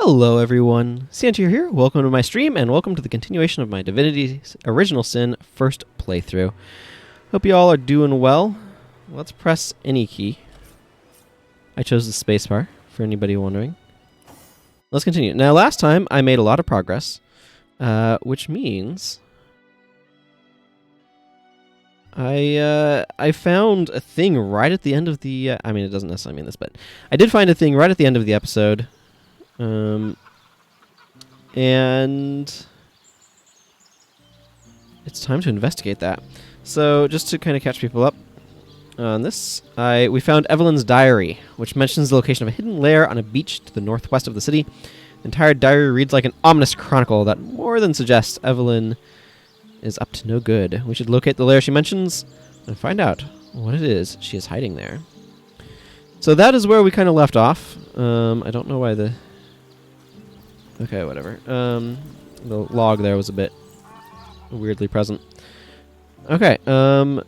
Hello everyone, Santier here, welcome to my stream, and welcome to the continuation of my Divinity Original Sin first playthrough. Hope you all are doing well. Let's press any key. I chose the spacebar, for anybody wondering. Let's continue. Now last time I made a lot of progress, which means I found a thing right at the end of the, I mean it doesn't necessarily mean this, but I did find a thing right at the end of the episode. And it's time to investigate that. So just to kind of catch people up on this, we found Evelyn's diary, which mentions the location of a hidden lair on a beach to the northwest of the city. The entire diary reads like an ominous chronicle that more than suggests Evelyn is up to no good. We should locate the lair she mentions and find out what it is she is hiding there. So that is where we kind of left off. I don't know why the... Okay, whatever. The log there was a bit weirdly present. Okay, trying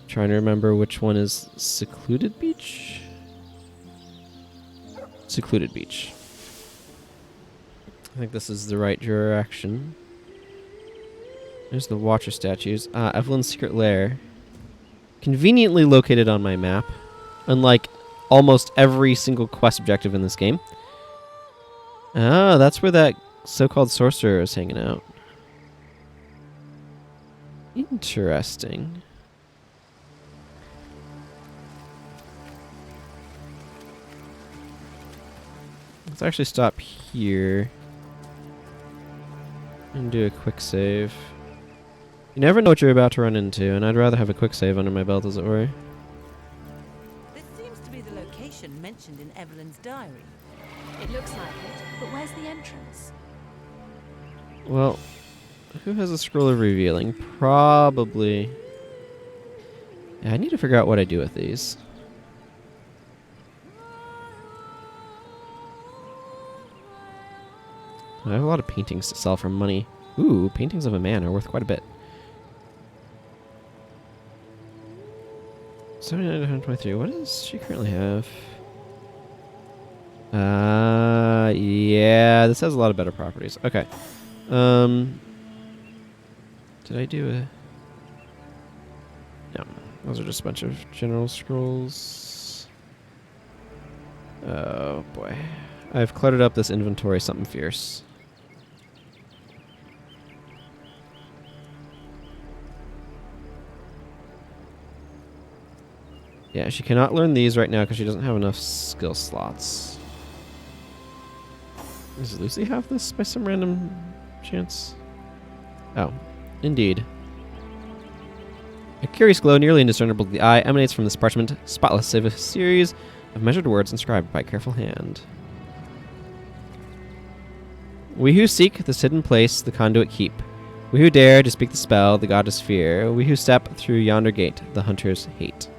to remember which one is Secluded Beach? Secluded Beach. I think this is the right direction. There's the Watcher statues. Evelyn's secret lair. Conveniently located on my map, unlike almost every single quest objective in this game. Ah, that's where that so-called sorcerer is hanging out. Interesting. Let's actually stop here and do a quick save. You never know what you're about to run into, and I'd rather have a quick save under my belt, as it were. Mentioned in Evelyn's diary. It looks like it, but where's the entrance? Well, who has a scroll of revealing? Probably. Yeah, I need to figure out what I do with these. I have a lot of paintings to sell for money. Ooh, paintings of a man are worth quite a bit. 79 to 123. What does she currently have? Yeah, this has a lot of better properties. Okay. Did I do a... No, those are just a bunch of general scrolls. Oh, boy. I've cluttered up this inventory something fierce. Yeah, she cannot learn these right now because she doesn't have enough skill slots. Does Lucy have this by some random chance? Oh, indeed. A curious glow, nearly indiscernible to the eye, emanates from this parchment, spotless save a series of measured words inscribed by careful hand. We who seek this hidden place, the conduit keep. We who dare to speak the spell, the goddess fear. We who step through yonder gate, the hunters hate.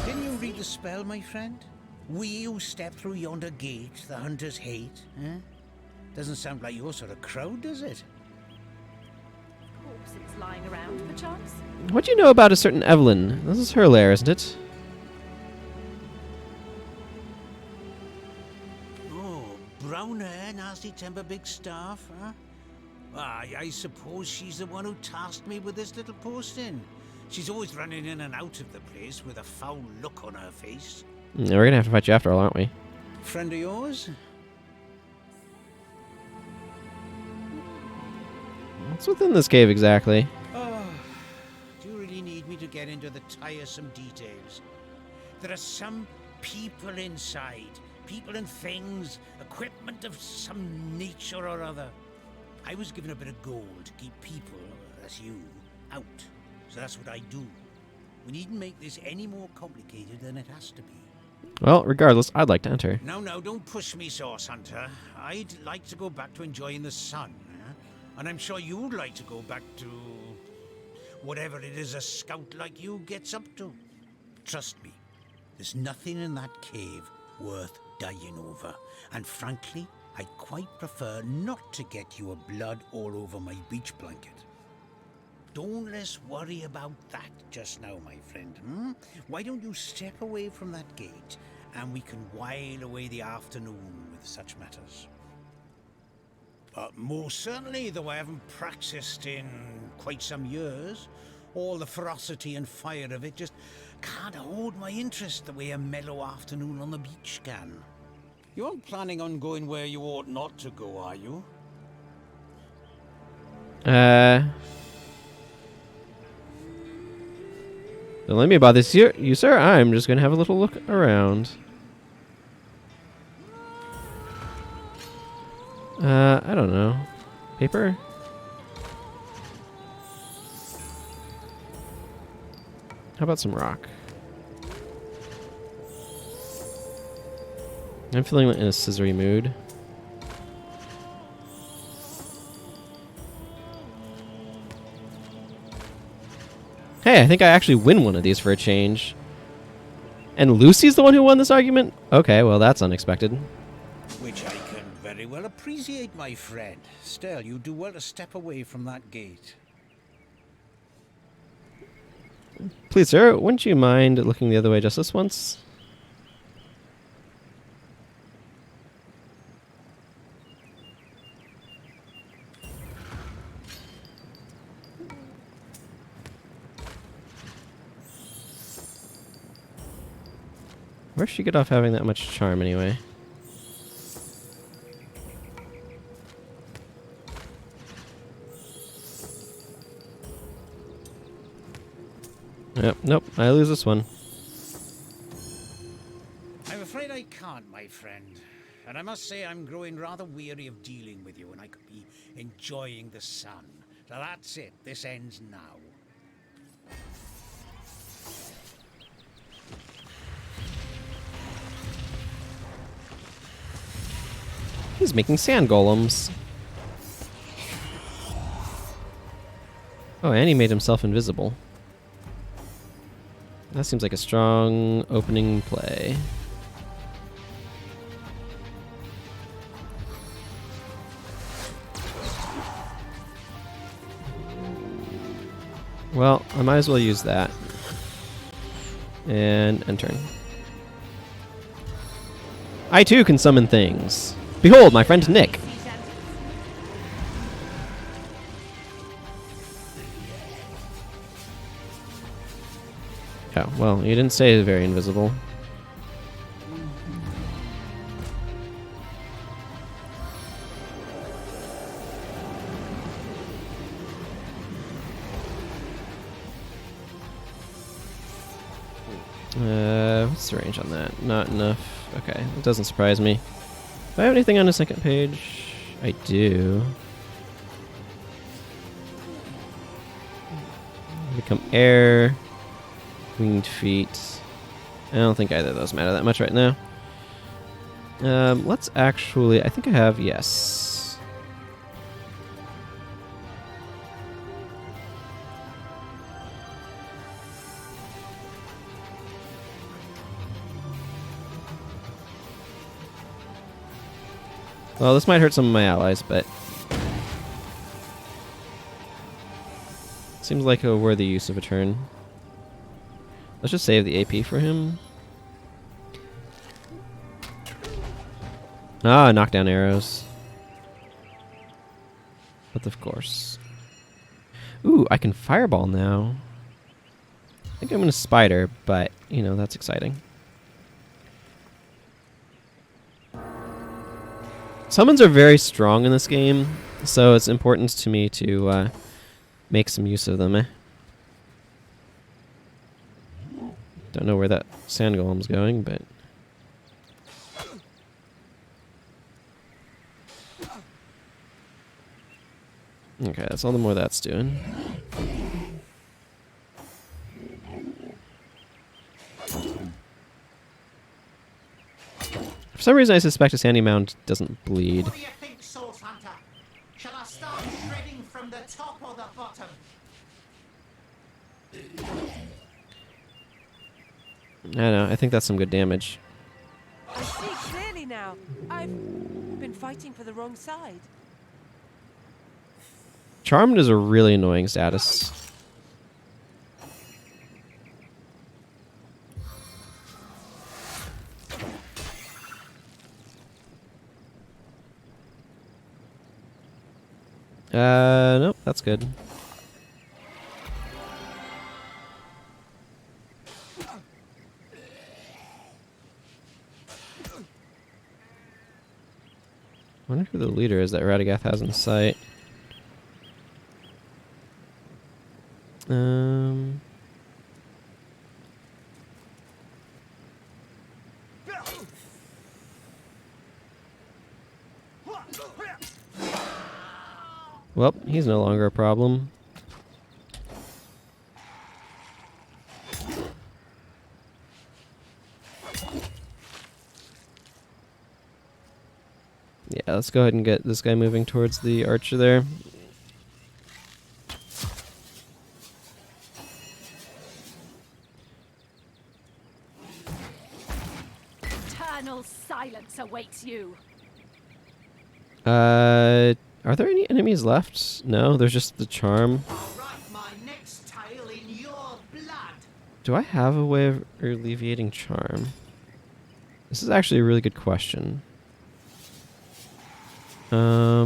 Didn't you read the spell, my friend? We who step through yonder gate, the hunters hate, eh? Doesn't sound like your sort of crowd, does it? Corpses lying around, perchance? What do you know about a certain Evelyn? This is her lair, isn't it? Oh, brown hair, nasty temper, big staff, huh? I suppose she's the one who tasked me with this little posting. She's always running in and out of the place with a foul look on her face. Yeah, we're gonna have to fight you after all, aren't we? Friend of yours? What's within this cave exactly? Oh, do you really need me to get into the tiresome details? There are some people inside. People and things. Equipment of some nature or other. I was given a bit of gold to keep people, that's you, out. So that's what I do. We needn't make this any more complicated than it has to be. Well, regardless, I'd like to enter. No, don't push me, Source Hunter. I'd like to go back to enjoying the sun. And I'm sure you'd like to go back to... whatever it is a scout like you gets up to. Trust me, there's nothing in that cave worth dying over. And frankly, I'd quite prefer not to get your blood all over my beach blanket. Don't let's worry about that just now, my friend. Why don't you step away from that gate, and we can while away the afternoon with such matters. Most certainly, though I haven't practiced in quite some years, all the ferocity and fire of it just can't hold my interest the way a mellow afternoon on the beach can. You aren't planning on going where you ought not to go, are you? Don't let me bother you, sir. I'm just gonna have a little look around. I don't know. Paper? How about some rock? I'm feeling in a scissory mood. Hey, I think I actually win one of these for a change. And Lucy's the one who won this argument? Okay, well that's unexpected. Which I can very well appreciate, my friend. Still, you do well to step away from that gate. Please, sir, wouldn't you mind looking the other way just this once? Where'd she get off having that much charm anyway? Yep, nope, I lose this one. I'm afraid I can't, my friend. And I must say I'm growing rather weary of dealing with you when I could be enjoying the sun. So that's it. This ends now. He's making sand golems. Oh, and he made himself invisible. That seems like a strong opening play. Well, I might as well use that. And end turn. I too can summon things. Behold, my friend Nick. Oh, well, you didn't stay very invisible. What's the range on that? Not enough. Okay, it doesn't surprise me. Do I have anything on the second page? I do. Become air. Winged feet. I don't think either of those matter that much right now. Let's actually... I think I have... Yes. Well, this might hurt some of my allies, but... Seems like a worthy use of a turn. Let's just save the AP for him. Ah, knockdown arrows. But of course. Ooh, I can fireball now. I think I'm gonna spider, but, you know, that's exciting. Summons are very strong in this game, so it's important to me to make some use of them, Don't know where that sand golem's going, but... Okay, that's all the more that's doing. For some reason I suspect a sandy mound doesn't bleed. What do you think, Source Hunter? Shall I start shredding from the top or the bottom? I don't know, I think that's some good damage. I see clearly now. I've been fighting for the wrong side. Charmed is a really annoying status. Nope, that's good. I wonder who the leader is that Radagath has in sight. Well, he's no longer a problem. Yeah, let's go ahead and get this guy moving towards the archer there. Eternal silence awaits you. Are there any enemies left? No, there's just the charm. I'll write my next tale in your blood. Do I have a way of alleviating charm? This is actually a really good question. I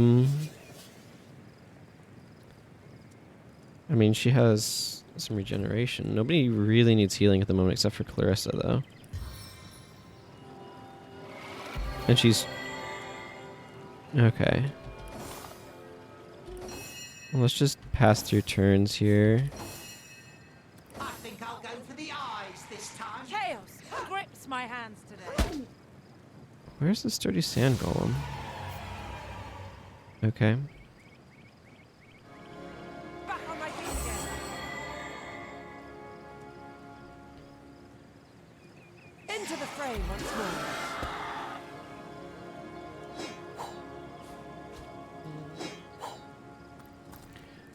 mean, she has some regeneration. Nobody really needs healing at the moment except for Clarissa, though. And she's... Okay. Well, let's just pass through turns here. I think I'll go for the eyes this time. Chaos grips my hands today. Where's the sturdy sand golem? Okay. Back on my feet again. Into the frame once more.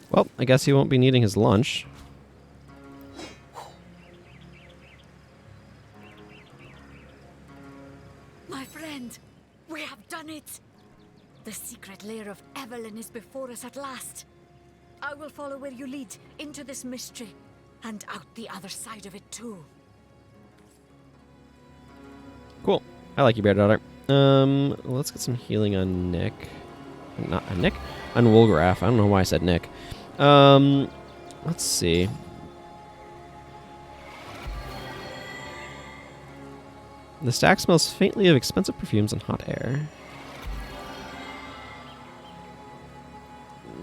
Well, I guess he won't be needing his lunch. My friend, we have done it! The secret lair of Evelyn is before us at last. I will follow where you lead, into this mystery, and out the other side of it too. Cool. I like you, Bear Daughter. Let's get some healing on Nick. Not on Nick? On Wolgraff. I don't know why I said Nick. Let's see. The stack smells faintly of expensive perfumes and hot air.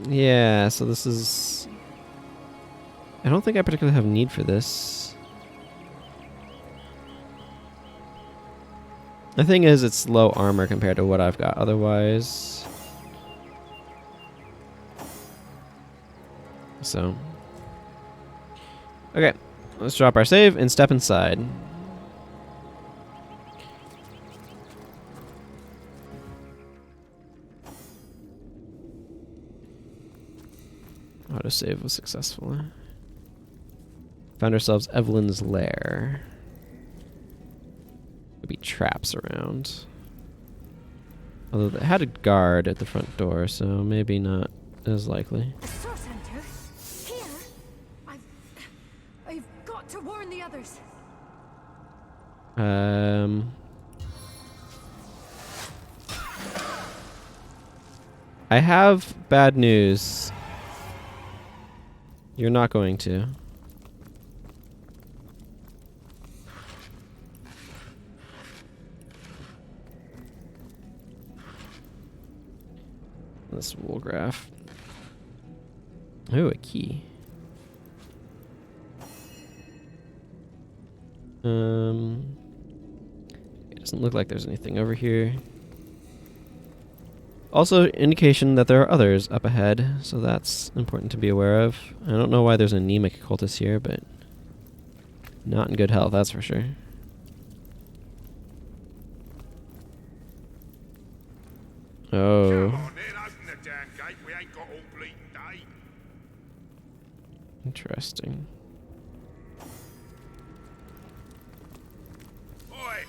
Yeah, so this is... I don't think I particularly have need for this. The thing is, it's low armor compared to what I've got otherwise. So... Okay, let's drop our save and step inside. Autosave was successful. Found ourselves Evelyn's Lair. Could be traps around. Although they had a guard at the front door, so maybe not as likely. The Source Center? Here? I've got to warn the others. I have bad news. You're not going to. This Wolgraff. Ooh, a key. It doesn't look like there's anything over here. Also, indication that there are others up ahead, so that's important to be aware of. I don't know why there's an anemic cultist here, but not in good health, that's for sure. Oh. Come on then, open the damn gate. We ain't got all bleeding day. Interesting. Oi,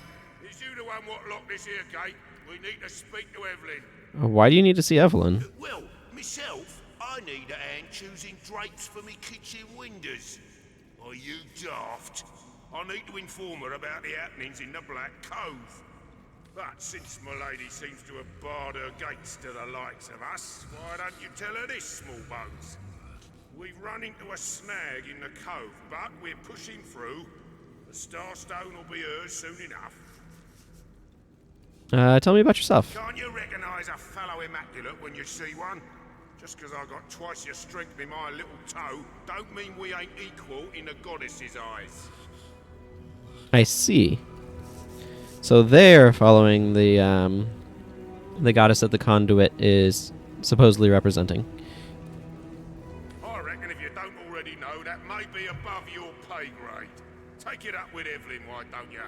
is you the one what locked this here gate? We need to speak to Evelyn. Why do you need to see Evelyn? Well, myself, I need a hand choosing drapes for me kitchen windows. Are you daft? I need to inform her about the happenings in the Black Cove. But since m'lady seems to have barred her gates to the likes of us, why don't you tell her this, small bones? We've run into a snag in the cove, but we're pushing through. The Starstone will be hers soon enough. Tell me about yourself. Can't you recognise a fellow immaculate when you see one? Just 'cause I got twice your strength in my little toe, don't mean we ain't equal in the goddess's eyes. I see. So they're following the goddess that the conduit is supposedly representing. I reckon if you don't already know, that may be above your pay grade. Take it up with Evelyn, why don't you?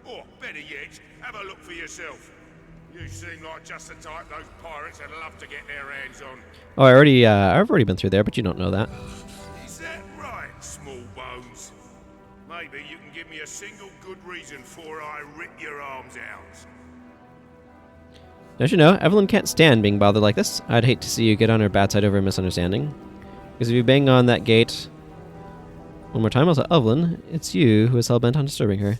Or, better yet, have a look for yourself. You seem like just the type those pirates would love to get their hands on. Oh, I've already been through there, but you don't know that. Is that right, small bones? Maybe you can give me a single good reason for I rip your arms out. Don't you know, Evelyn can't stand being bothered like this. I'd hate to see you get on her bad side over a misunderstanding. Because if you bang on that gate one more time, I'll tell Evelyn it's you who is hell-bent on disturbing her.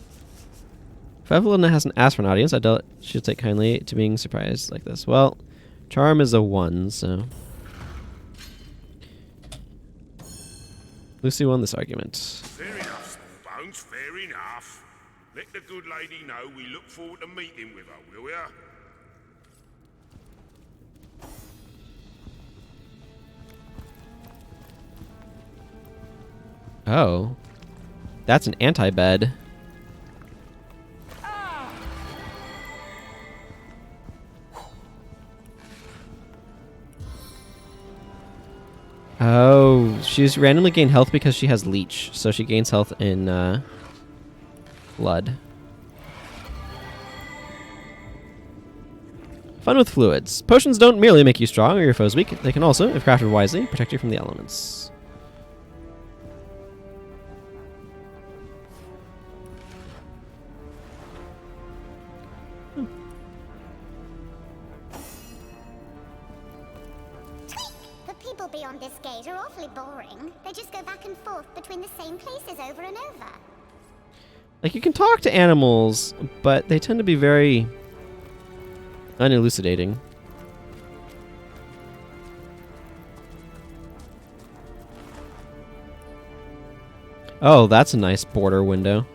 If Evelyn hasn't asked for an audience, I doubt she'll take kindly to being surprised like this. Well, charm is a 1, so... Lucy won this argument. Fair enough, small bones, fair enough. Let the good lady know we look forward to meeting with her, will ya? Oh. That's an anti-bed. Oh, she's randomly gained health because she has leech, so she gains health in blood. Fun with fluids. Potions don't merely make you strong or your foes weak, they can also, if crafted wisely, protect you from the elements. People beyond this gate are awfully boring. They just go back and forth between the same places over and over. Like, you can talk to animals, but they tend to be very unelucidating. Oh, that's a nice border window.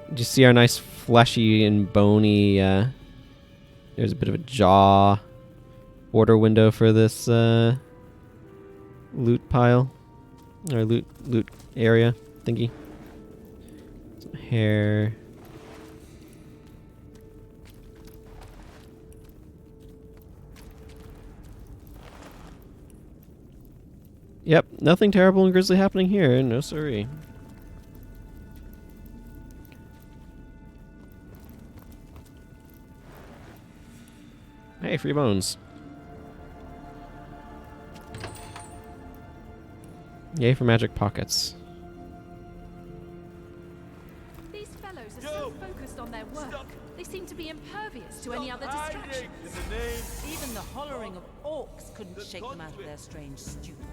Did you see our nice fleshy and bony, there's a bit of a jaw border window for this loot pile, or loot area thingy. Some hair. Yep, nothing terrible and grisly happening here. No sorry. Hey, free bones. Yay for magic pockets. These fellows are so focused on their work. They seem to be impervious to any other distractions. Even the hollering of orcs couldn't shake them out of their strange stupor.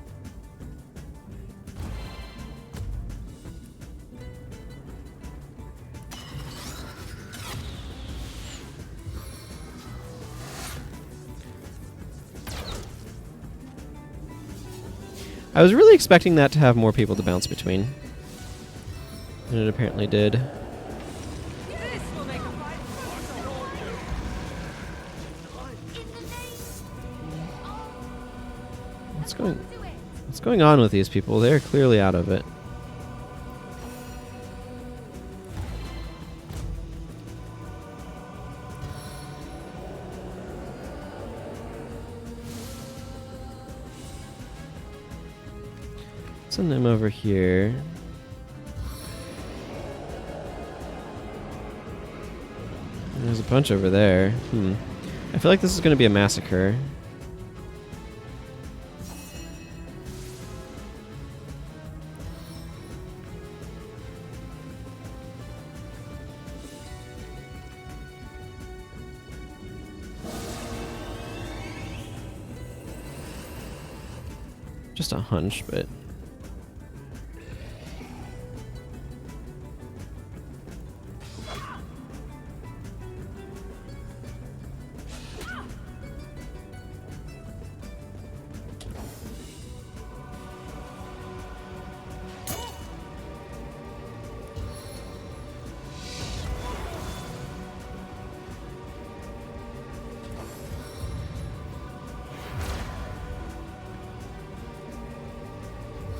I was really expecting that to have more people to bounce between. And it apparently did. This will make a fight. What's going on with these people? They're clearly out of it. Send them over here. And there's a bunch over there. I feel like this is going to be a massacre. Just a hunch, but...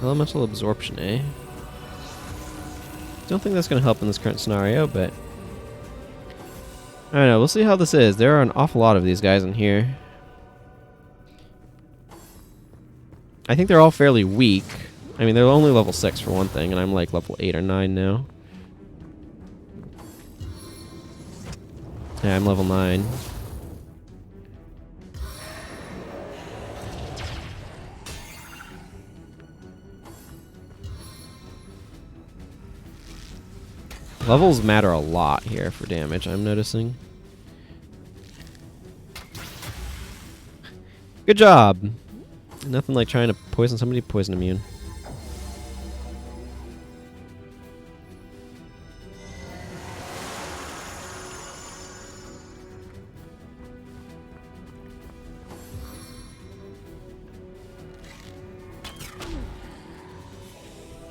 Elemental absorption, eh? Don't think that's going to help in this current scenario, but I don't know. We'll see how this is. There are an awful lot of these guys in here. I think they're all fairly weak. I mean, they're only level 6 for one thing, and I'm like level 8 or 9 now. Yeah, I'm level 9. Levels matter a lot here for damage, I'm noticing. Good job! Nothing like trying to poison somebody poison immune.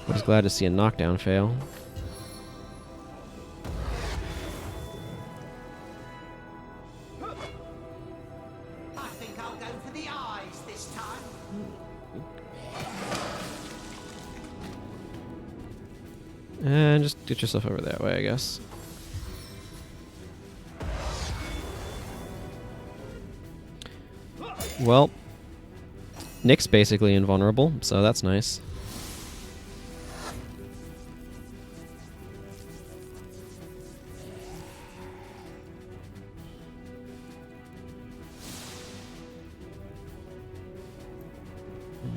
I was glad to see a knockdown fail. And just get yourself over that way, I guess. Well, Nick's basically invulnerable, so that's nice.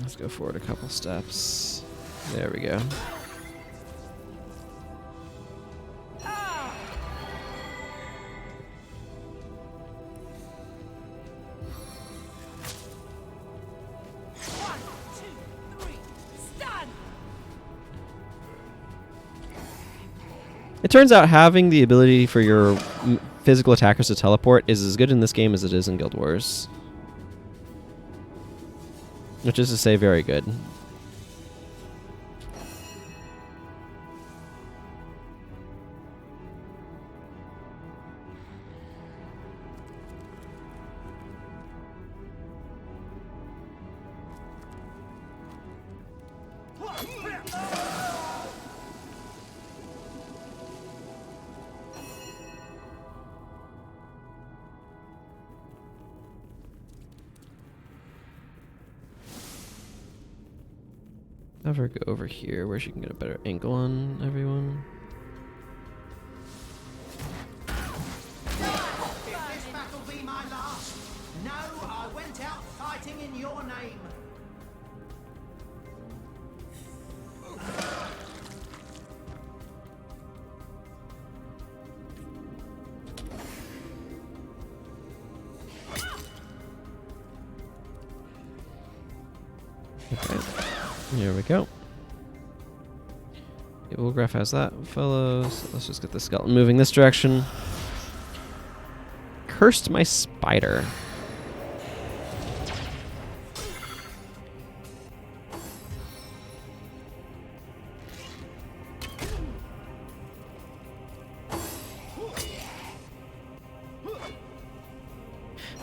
Let's go forward a couple steps. There we go. It turns out having the ability for your physical attackers to teleport is as good in this game as it is in Guild Wars. Which is to say, very good. Have her go over here where she can get a better angle on everyone. If this battle be my last, no, I went out fighting in your name. Okay. Here we go. The Wolgraf has that, fellows. Let's just get the skeleton moving this direction. Cursed my spider.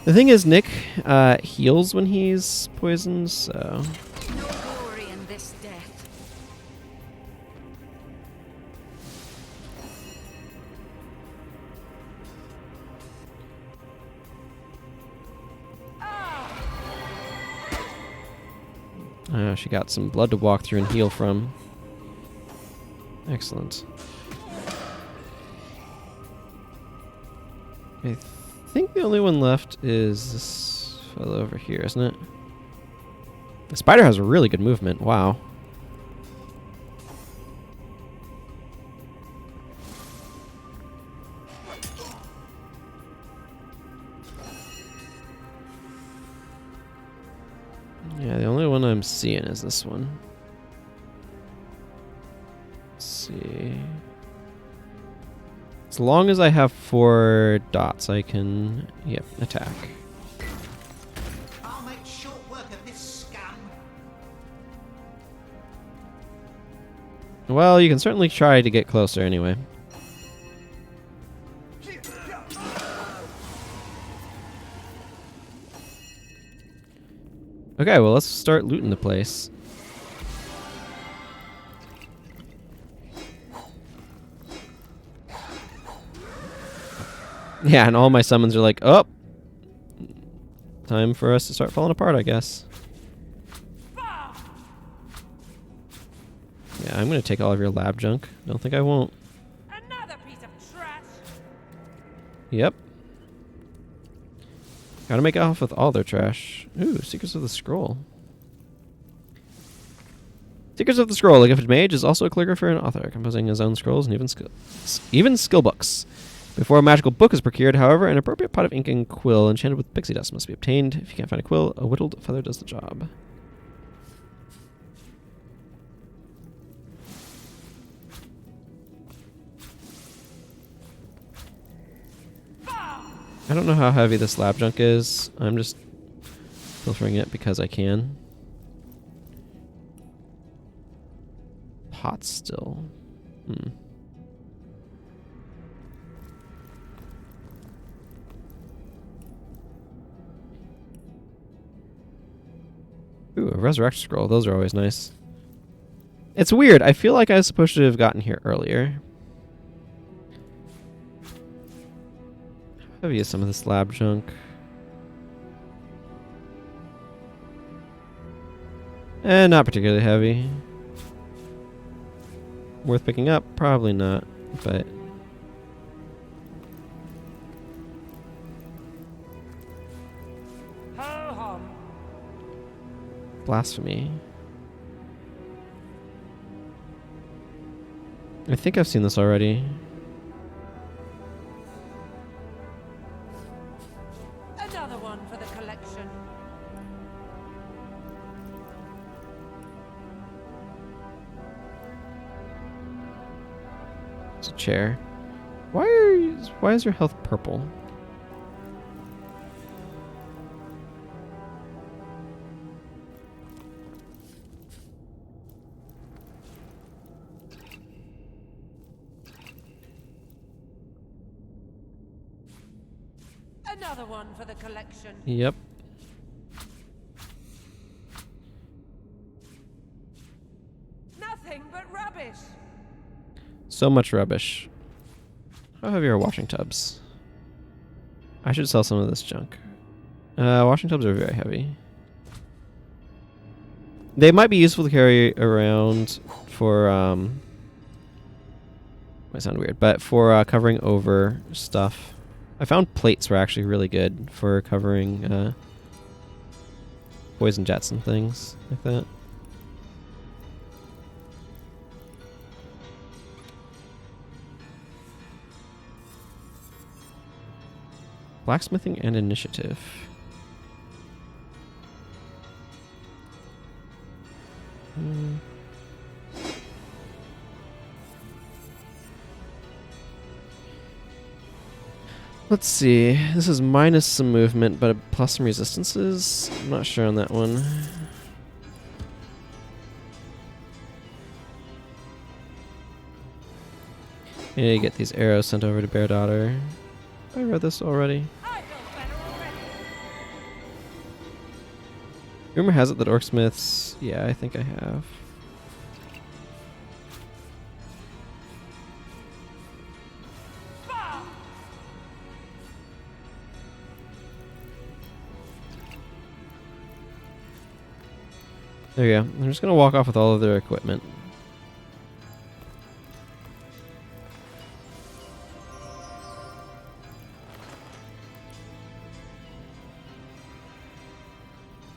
The thing is, Nick heals when he's poisoned, so... she got some blood to walk through and heal from. Excellent. I think the only one left is this fellow over here, isn't it? The spider has a really good movement. Wow. Yeah, the only one I'm seeing is this one. Let's see. As long as I have 4 dots, I can, yep, attack. I'll make short work of this scum. Well, you can certainly try to get closer anyway. Okay, well, let's start looting the place. Yeah, and all my summons are like, oh, time for us to start falling apart, I guess. Yeah, I'm gonna take all of your lab junk. Don't think I won't. Another piece of trash. Yep. Gotta make off with all their trash. Ooh, Secrets of the Scroll. Secrets of the Scroll. A gifted mage is also a calligrapher and author, composing his own scrolls and even skill books. Before a magical book is procured, however, an appropriate pot of ink and quill enchanted with pixie dust must be obtained. If you can't find a quill, a whittled feather does the job. I don't know how heavy this lab junk is. I'm just filtering it because I can. Pot still. Ooh, a resurrection scroll. Those are always nice. It's weird. I feel like I was supposed to have gotten here earlier. How heavy is some of this lab junk? Not particularly heavy. Worth picking up? Probably not, but... Ho-hum. Blasphemy. I think I've seen this already. Another one for the collection. It's a chair. Why is your health purple? Another one for the collection. Yep. Nothing but rubbish. So much rubbish. How heavy are washing tubs? I should sell some of this junk. Washing tubs are very heavy. They might be useful to carry around for, might sound weird, but for covering over stuff. I found plates were actually really good for covering poison jets and things like that. Blacksmithing and initiative. Let's see. This is minus some movement, but plus some resistances. I'm not sure on that one. I need to get these arrows sent over to Bear Daughter. I read this already. I feel better already. Rumor has it that Orcsmiths... Yeah, I think I have. There you go. I'm just going to walk off with all of their equipment.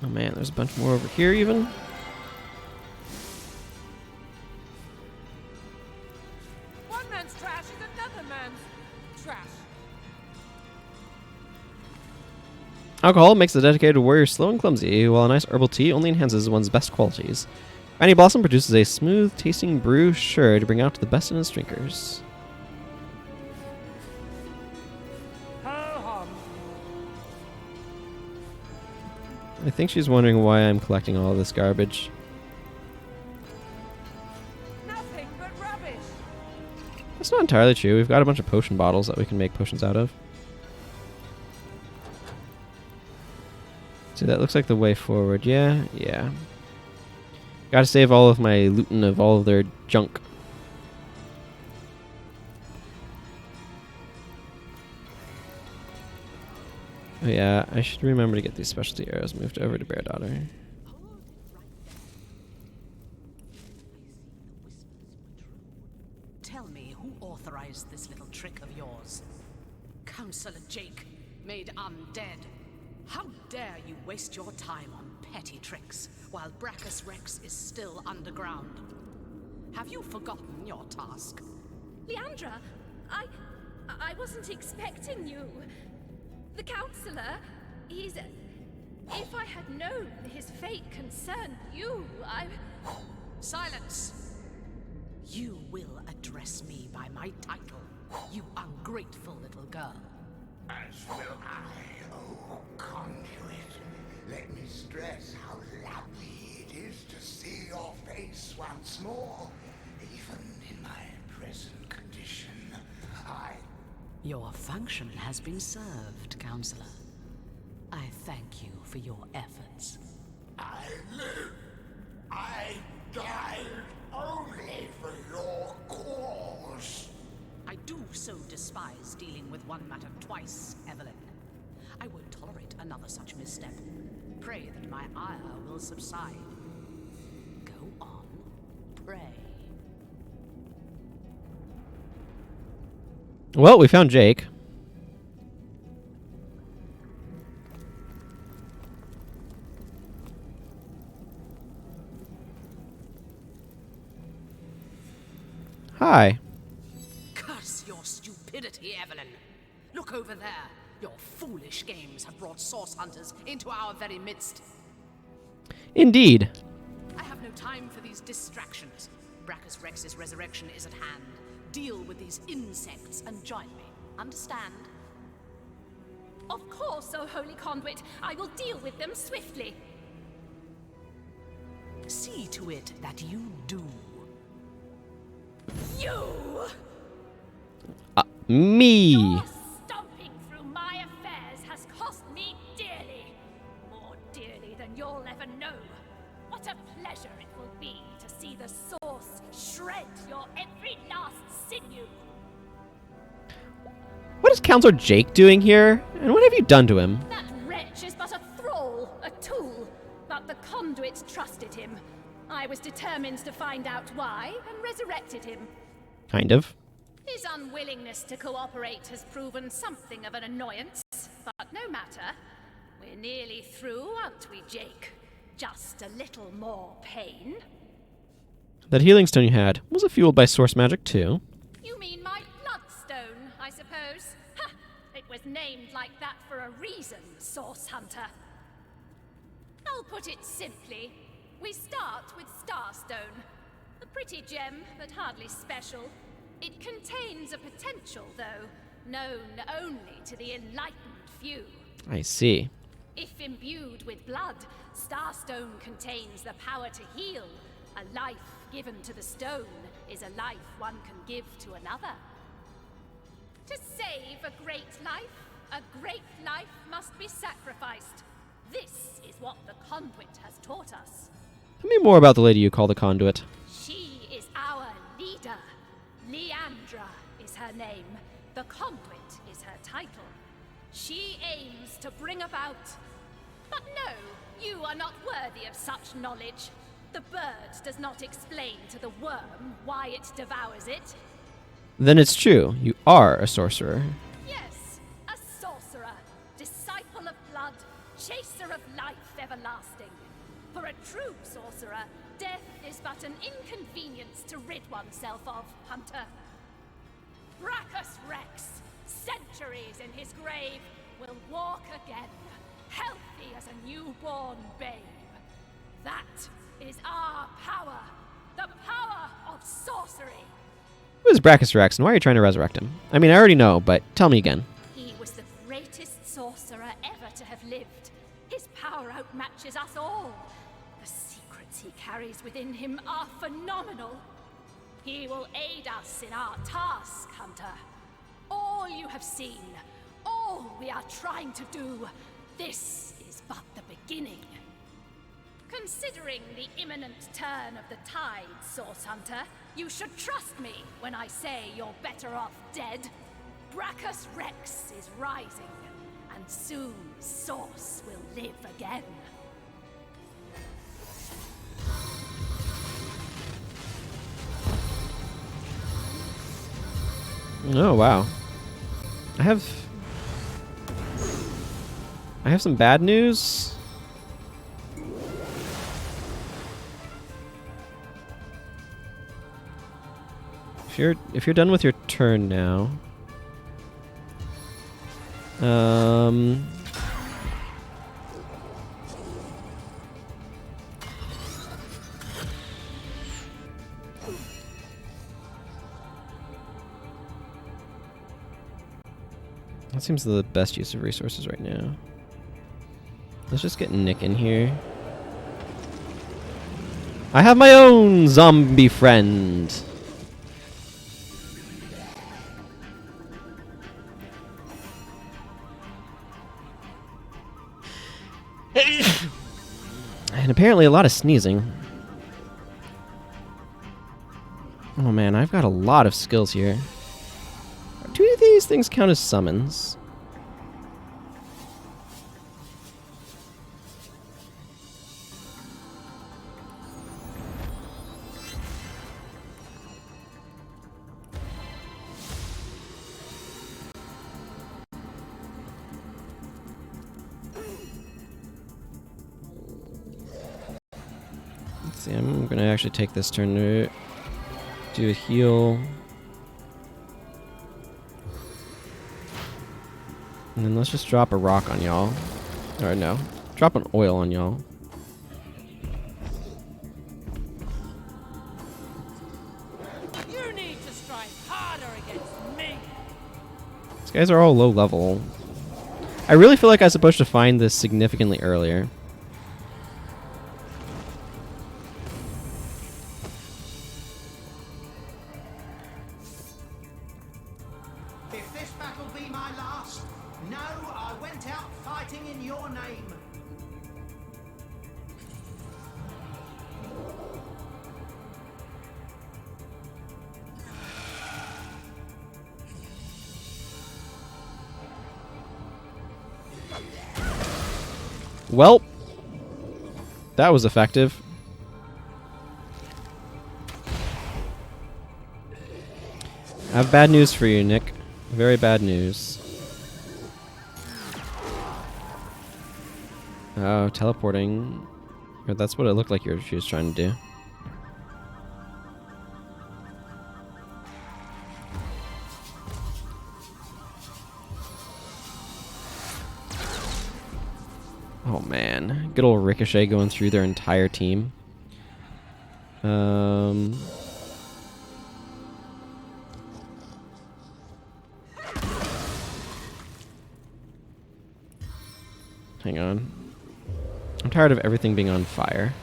Oh man, there's a bunch more over here even. One man's trash is another man's trash. Alcohol makes the dedicated warrior slow and clumsy, while a nice herbal tea only enhances one's best qualities. Granny Blossom produces a smooth-tasting brew sure to bring out the best in its drinkers. Ho-hum. I think she's wondering why I'm collecting all of this garbage. Nothing but rubbish. That's not entirely true. We've got a bunch of potion bottles that we can make potions out of. See, that looks like the way forward. Yeah, yeah. Gotta save all of my looting of all of their junk. Oh yeah, I should remember to get these specialty arrows moved over to Bear Daughter. Tell me, who authorized this little trick of yours? Counselor Jake, made undead. How dare you waste your time on petty tricks while Brachus Rex is still underground? Have you forgotten your task? Leandra, I wasn't expecting you. The counselor, he's... If I had known his fate concerned you, Silence! You will address me by my title, you ungrateful little girl. As will I, oh conduit. Let me stress how lovely it is to see your face once more. Even in my present condition, Your function has been served, Counselor. I thank you for your efforts. I live. I died only for your cause. I do so despise dealing with one matter twice, Evelyn. I won't tolerate another such misstep. Pray that my ire will subside. Go on, pray. Well, we found Jake. Hi. Curse your stupidity, Evelyn. Look over there. Your foolish games have brought source hunters into our very midst. Indeed. I have no time for these distractions. Brachus Rex's resurrection is at hand. Deal with these insects and join me. Understand? Of course, O Holy Conduit. I will deal with them swiftly. See to it that you do. You! Me. Your stomping through my affairs has cost me dearly. More dearly than you'll ever know. What a pleasure it will be to see the Source shred your every last sinew. What is Counselor Jake doing here? And what have you done to him? That wretch is but a thrall, a tool. But the Conduit trusted him. I was determined to find out why and resurrected him. Kind of. His unwillingness to cooperate has proven something of an annoyance, but no matter. We're nearly through, aren't we, Jake? Just a little more pain. That healing stone you had, was it fueled by source magic too? You mean my bloodstone, I suppose? Ha! It was named like that for a reason, Source Hunter. I'll put it simply. We start with Starstone. A pretty gem, but hardly special. It contains a potential, though, known only to the enlightened few. I see. If imbued with blood, Starstone contains the power to heal. A life given to the stone is a life one can give to another. To save a great life must be sacrificed. This is what the Conduit has taught us. Tell me more about the lady you call the Conduit. She is our leader. Leandra is her name. The Conduit is her title. She aims to bring about... But no, you are not worthy of such knowledge. The bird does not explain to the worm why it devours it. Then it's true. You are a sorcerer. Yes, a sorcerer, disciple of blood, chaser of life everlasting. For a true sorcerer, death is but an inconvenience to rid oneself of, Hunter. Brachus Rex, centuries in his grave, will walk again, healthy as a newborn babe. That is our power, the power of sorcery. Who is Brachus Rex and why are you trying to resurrect him? I mean, I already know, but tell me again. He was the greatest sorcerer ever to have lived. His power outmatches us all. The secrets he carries within him are phenomenal. He will aid us in our task, Hunter. All you have seen, all we are trying to do, this is but the beginning. Considering the imminent turn of the tide, Source Hunter, you should trust me when I say you're better off dead. Brachus Rex is rising, and and soon Source will live again. Oh, wow. I have some bad news. If you're done with your turn now, that seems the best use of resources right now. Let's just get Nick in here. I have my own zombie friend. And apparently a lot of sneezing. Oh man, I've got a lot of skills here. Do these things count as summons? Let's see, I'm gonna actually take this turn to do a heal. And then let's just drop a rock on y'all. Or no, drop an oil on y'all. You need to strike harder against me. These guys are all low level. I really feel like I was supposed to find this significantly earlier. If this battle be my last, know I went out fighting in your name. Well, that was effective. I have bad news for you, Nick. Very bad news. Oh, teleporting. Or that's what it looked like she was trying to do. Oh man, good old Ricochet going through their entire team. Hang on. I'm tired of everything being on fire.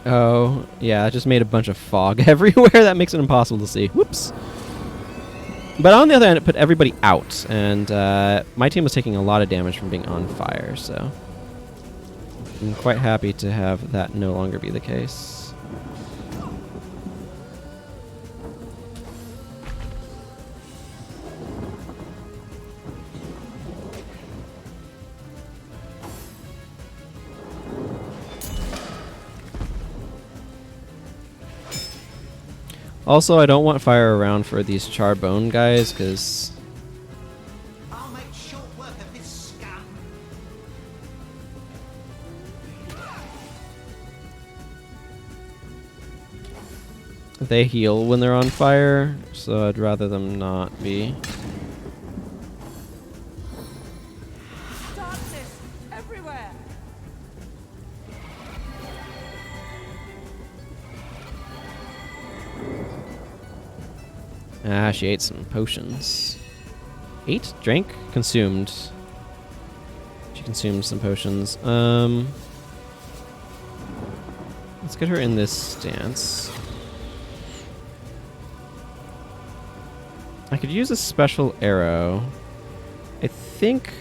Oh, yeah, I just made a bunch of fog everywhere. That makes it impossible to see. Whoops. But on the other hand, it put everybody out, and my team was taking a lot of damage from being on fire, so I'm quite happy to have that no longer be the case. Also, I don't want fire around for these charbone guys, because I'll make short work of this scum. they heal when they're on fire, so I'd rather them not be. Darkness everywhere. Ah, she ate some potions. Ate? Drank? Consumed. She consumed some potions. Let's get her in this stance. I could use a special arrow. I think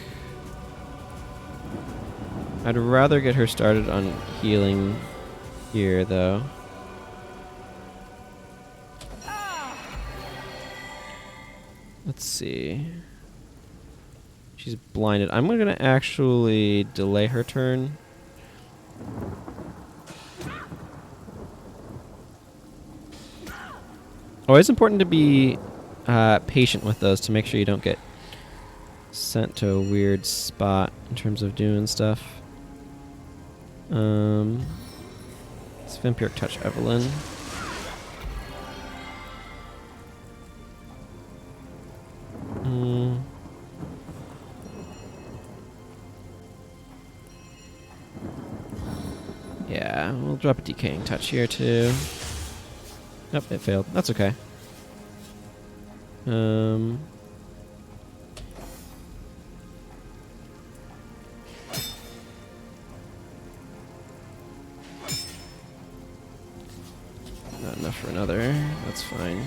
I'd rather get her started on healing here, though. Let's see. She's blinded. I'm going to actually delay her turn. Always important to be patient with those to make sure you don't get sent to a weird spot in terms of doing stuff. Let's Vampiric Touch Evelyn. Yeah, we'll drop a Decaying Touch here too. Nope, it failed. That's okay. Not enough for another. That's fine.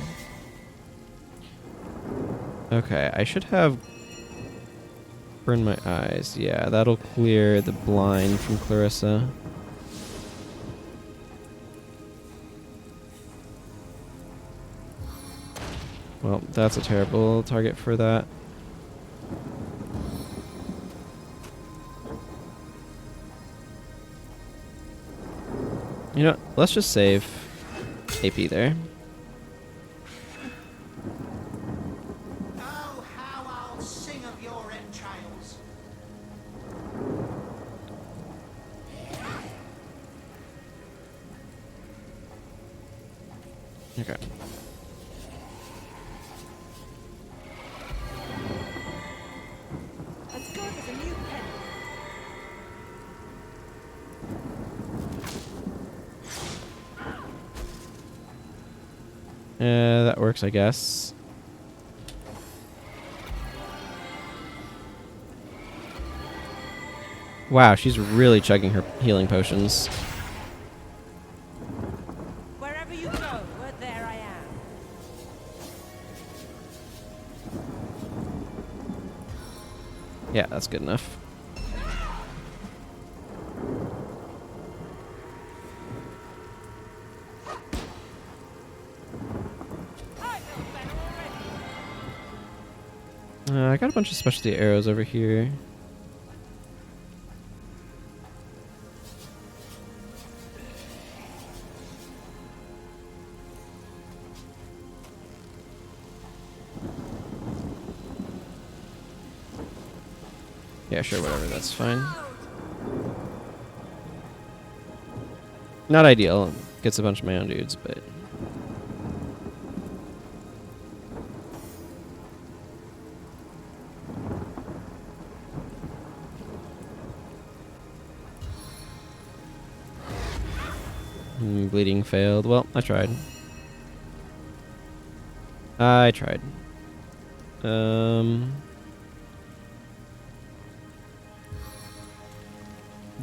Okay, I should have Burn My Eyes. Yeah, that'll clear the blind from Clarissa. Well, that's a terrible target for that. You know, let's just save AP there. Oh, how I'll sing of your entrails. Okay. As good as a new penny. That works, I guess. Wow, she's really chugging her healing potions. Wherever you go, there I am. Yeah, that's good enough. I got a bunch of specialty arrows over here. Yeah, sure, whatever, that's fine. Not ideal. Gets a bunch of my own dudes, but... bleeding failed. Well, I tried. I tried.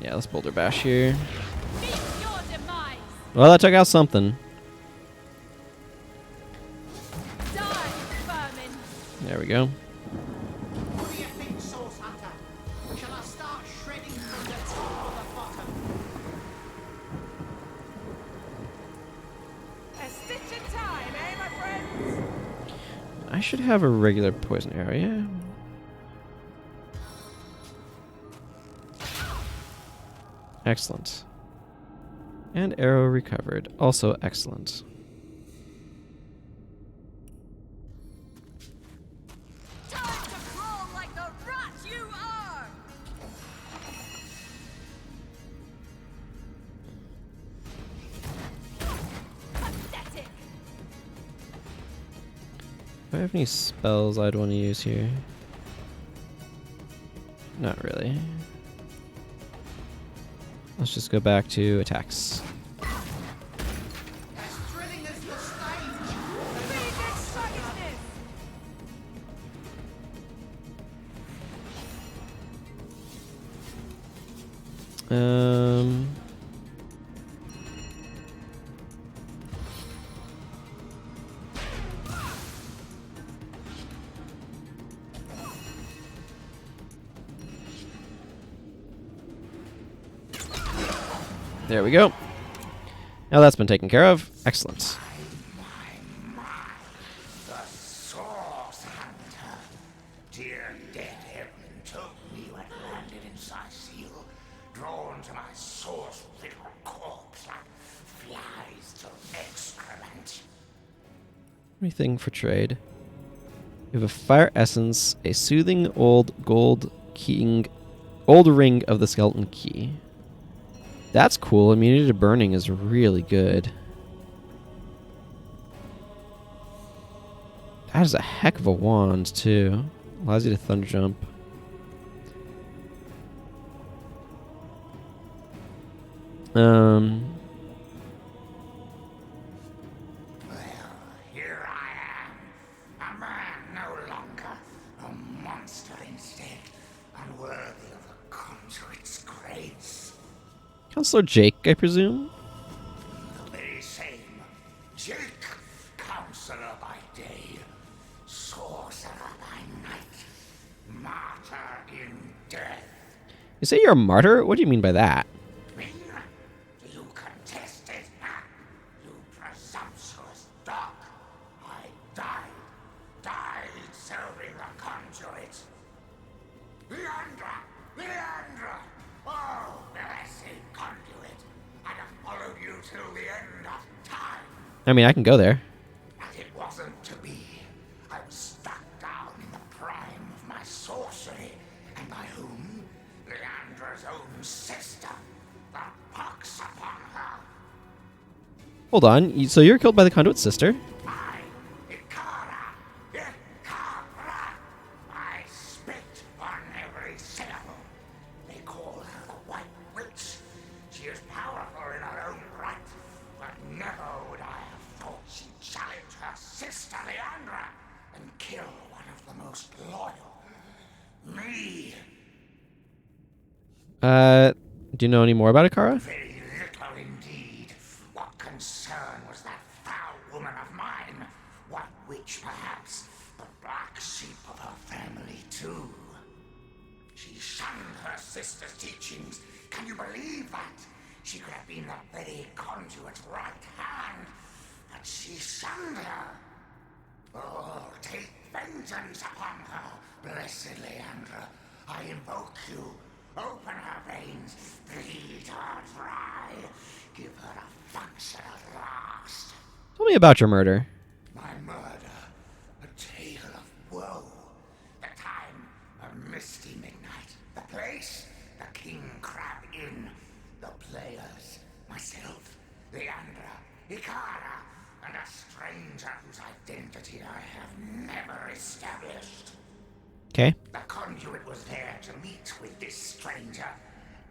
Yeah, let's Boulder Bash here. Well, that took out something. There we go. What do you think, Source Hunter? Shall I start shredding from the top or the bottom? A stitch in time, eh, my friends? I should have a regular poison arrow, yeah. Excellent. And arrow recovered. Also excellent. Time to crawl like the rat you are! Pathetic. Do I have any spells I'd want to use here? Not really. Let's just go back to attacks. As thrilling as the stage. Biggest sluggishness. There we go. Now that's been taken care of. Excellent. The Source Hunter. Dear dead Evelyn told me you had landed in Seal, drawn to my source-riddled corpse like flies to excrement. Anything for trade? We have a fire essence, a soothing old ring of the skeleton key. That's cool. Immunity to burning is really good. That is a heck of a wand, too. Allows you to thunder jump. Well, here I am. A man no longer. A monster instead. Unworthy of the conduit's grace. Counselor Jake, I presume? The very same. Jake, counselor by day, sorcerer by night, martyr in death. You say you're a martyr? What do you mean by that? Me? Do you contest it? You presumptuous dog. I died serving the conduit. Leandra! Oh, blessed conduit. I'd have followed you till the end of time. I mean, I can go there. But it wasn't to be. I was struck down in the prime of my sorcery. And by whom? Leandra's own sister. The pox upon her. Hold on. So you're killed by the conduit's sister? I, Ikara. I spit on every syllable. They call her the White Witch. She is powerful in her own right. But never would I have thought she'd challenge her sister Leandra and kill one of the most loyal. Me. Do you know any more about Ikara? Very little indeed. What concern was that foul woman of mine? White Witch, perhaps, but black sheep of her family, too. She shunned her sister's teachings. Can you believe that? She could have been the very conduit's right hand, but she shunned her. Oh, take vengeance upon her, blessed Leandra. I invoke you. Open her veins, bleed her dry, give her a function at last. Tell me about your murder. My murder, a tale of woe. The time, a misty midnight. The place, the King Crab Inn. The players, myself, Leandra, Ikara, and a stranger whose identity I have never established. Okay. The conduit was there to meet with this stranger,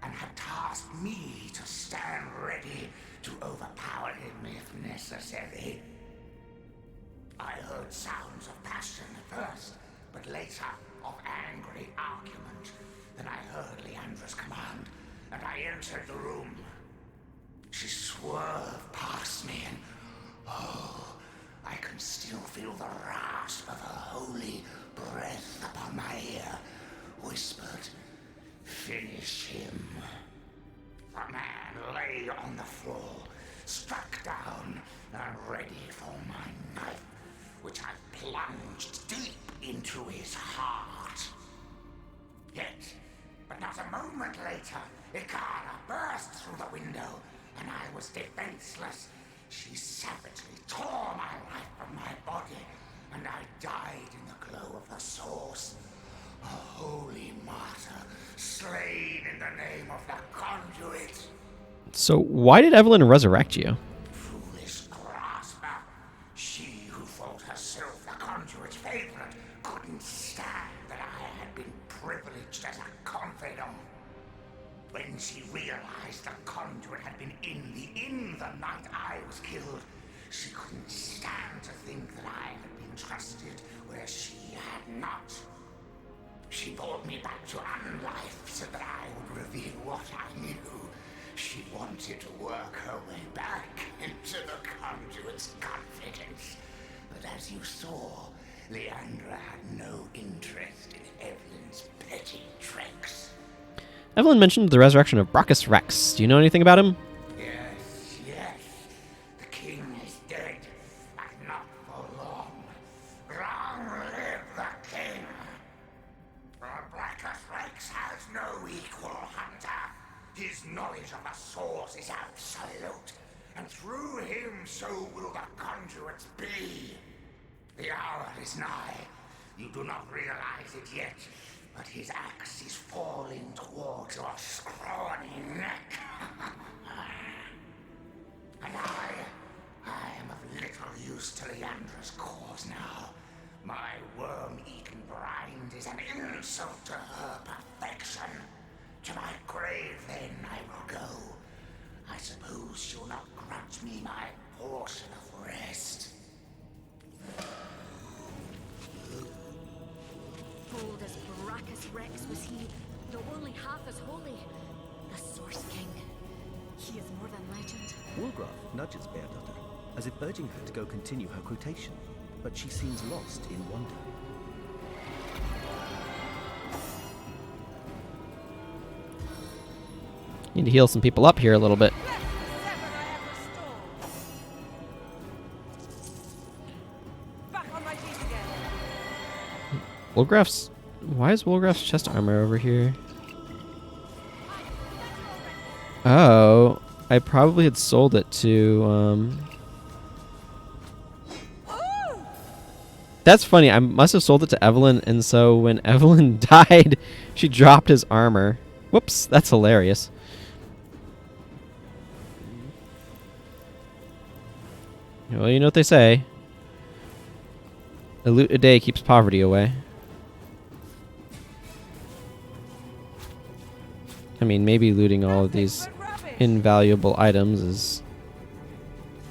and had tasked me to stand ready to overpower him if necessary. I heard sounds of passion at first, but later of angry argument. Then I heard Leandra's command, and I entered the room. She swerved past me, and oh, I can still feel the rasp of her holy breath upon my ear, whispered, "Finish him." The man lay on the floor, struck down and ready for my knife, which I plunged deep into his heart. Yet, but not a moment later, Ikara burst through the window, and I was defenseless. She savagely tore my life from my body, and I died in the glow of the source. A holy martyr, slain in the name of the conduit. So why did Evelyn resurrect you? Foolish grasper. She who thought herself the conduit's favorite couldn't stand that I had been privileged as a confidant. When she realized the conduit had been in the inn the night I was killed, she couldn't stand to think that I had been trusted where she had not. She brought me back to unlife so that I would reveal what I knew. She wanted to work her way back into the conduit's confidence. But as you saw, Leandra had no interest in Evelyn's petty tricks. Evelyn mentioned the resurrection of Brachus Rex. Do you know anything about him? His knowledge of the source is absolute, and through him so will the conduits be. The hour is nigh. You do not realize it yet, but his axe is falling towards your scrawny neck. And I am of little use to Leandra's cause now. My worm-eaten brine is an insult to her perfection. To my grave, then, I will go. I suppose she'll not grudge me my portion of rest. Bold as Brachus Rex was he, though only half as holy. The Source King. He is more than legend. Woolgraf nudges Beardaughter, as if urging her to go continue her quotation, but she seems lost in wonder. Need to heal some people up here a little bit. Woolgraf's... Why is Woolgraf's chest armor over here? Oh, I probably had sold it to, That's funny, I must have sold it to Evelyn, and so when Evelyn died, she dropped his armor. Whoops, that's hilarious. Well, you know what they say. A loot a day keeps poverty away. I mean, maybe looting all of these invaluable items is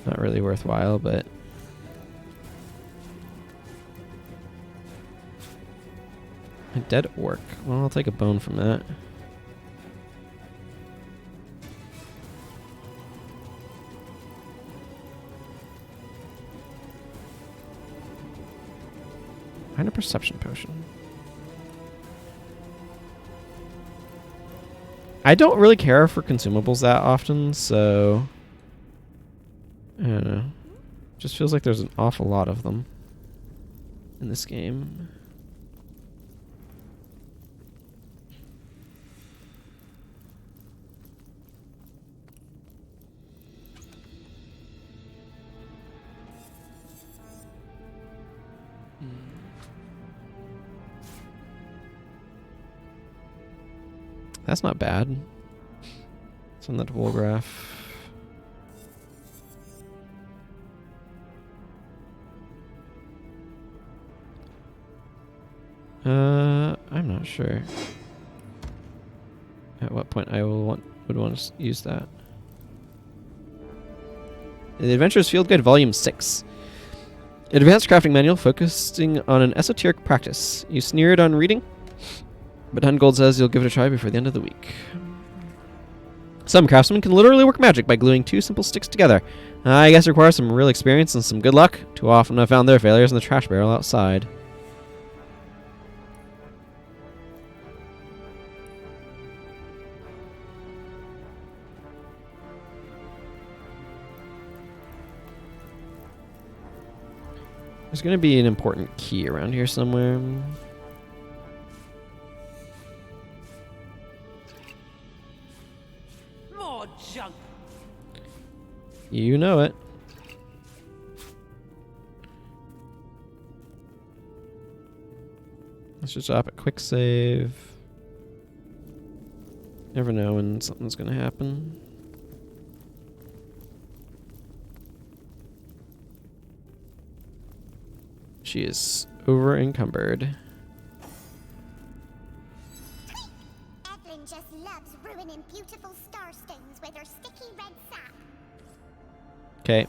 not really worthwhile, but... A dead orc. Well, I'll take a bone from that. Find a perception potion. I don't really care for consumables that often, so... I don't know. Just feels like there's an awful lot of them in this game. That's not bad. Send that to Woolgraf. I'm not sure at what point I would want to use that. The Adventurer's Field Guide Volume 6. An advanced crafting manual focusing on an esoteric practice. You sneered on reading? But Hungold says you'll give it a try before the end of the week. Some craftsmen can literally work magic by gluing two simple sticks together. I guess it requires some real experience and some good luck. Too often I've found their failures in the trash barrel outside. There's going to be an important key around here somewhere. More junk. You know it. Let's just drop a quick save. Never know when something's going to happen. She is over encumbered. Evelyn just loves ruining beautiful starstones with her sticky red sap. Okay.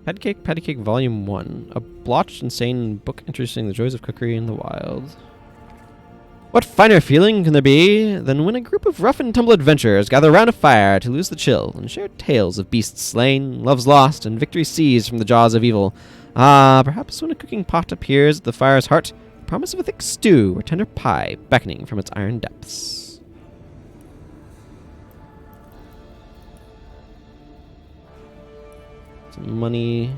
Patty Cake Volume 1. A blotched, insane book introducing the joys of cookery in the wild. What finer feeling can there be than when a group of rough and tumble adventurers gather round a fire to lose the chill and share tales of beasts slain, loves lost, and victory seized from the jaws of evil? Ah, perhaps when a cooking pot appears at the fire's heart, the promise of a thick stew or tender pie beckoning from its iron depths. Some money.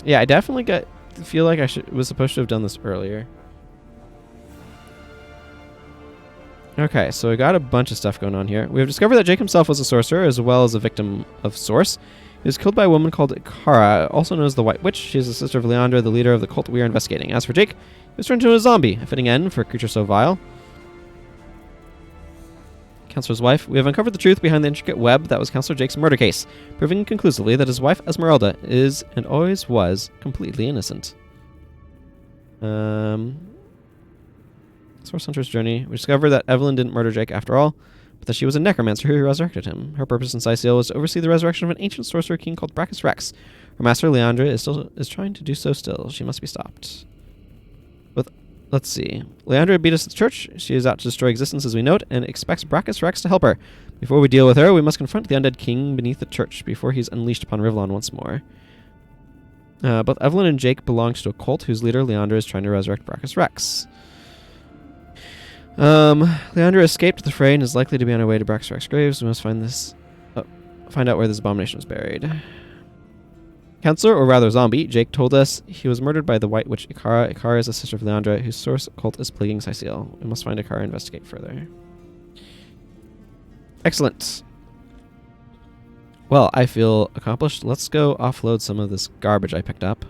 Yeah, I definitely feel like I was supposed to have done this earlier. Okay, so we got a bunch of stuff going on here. We have discovered that Jake himself was a sorcerer as well as a victim of Source. He was killed by a woman called Kara, also known as the White Witch. She is the sister of Leandra, the leader of the cult we are investigating. As for Jake, he was turned into a zombie, a fitting end for a creature so vile. Counselor's wife. We have uncovered the truth behind the intricate web that was Counselor Jake's murder case, proving conclusively that his wife Esmeralda is, and always was, completely innocent. Source Hunter's journey. We discovered that Evelyn didn't murder Jake after all, but that she was a necromancer who resurrected him. Her purpose in Sicil was to oversee the resurrection of an ancient Sourcery King called Brachus Rex. Her master, Leandra, is trying to do so still. She must be stopped. Let's see. Leandra beat us at the church. She is out to destroy existence as we know it, and expects Brachus Rex to help her. Before we deal with her, we must confront the undead king beneath the church before he's unleashed upon Rivlon once more. Both Evelyn and Jake belong to a cult whose leader, Leandra, is trying to resurrect Brachus Rex. Leandra escaped the fray and is likely to be on her way to Brachus Rex's graves. We must find out where this abomination is buried. Counselor, or rather zombie, Jake told us he was murdered by the White Witch Ikara. Ikara is a sister of Leandra, whose source cult is plaguing Sicil. We must find Ikara and investigate further. Excellent. Well, I feel accomplished. Let's go offload some of this garbage I picked up.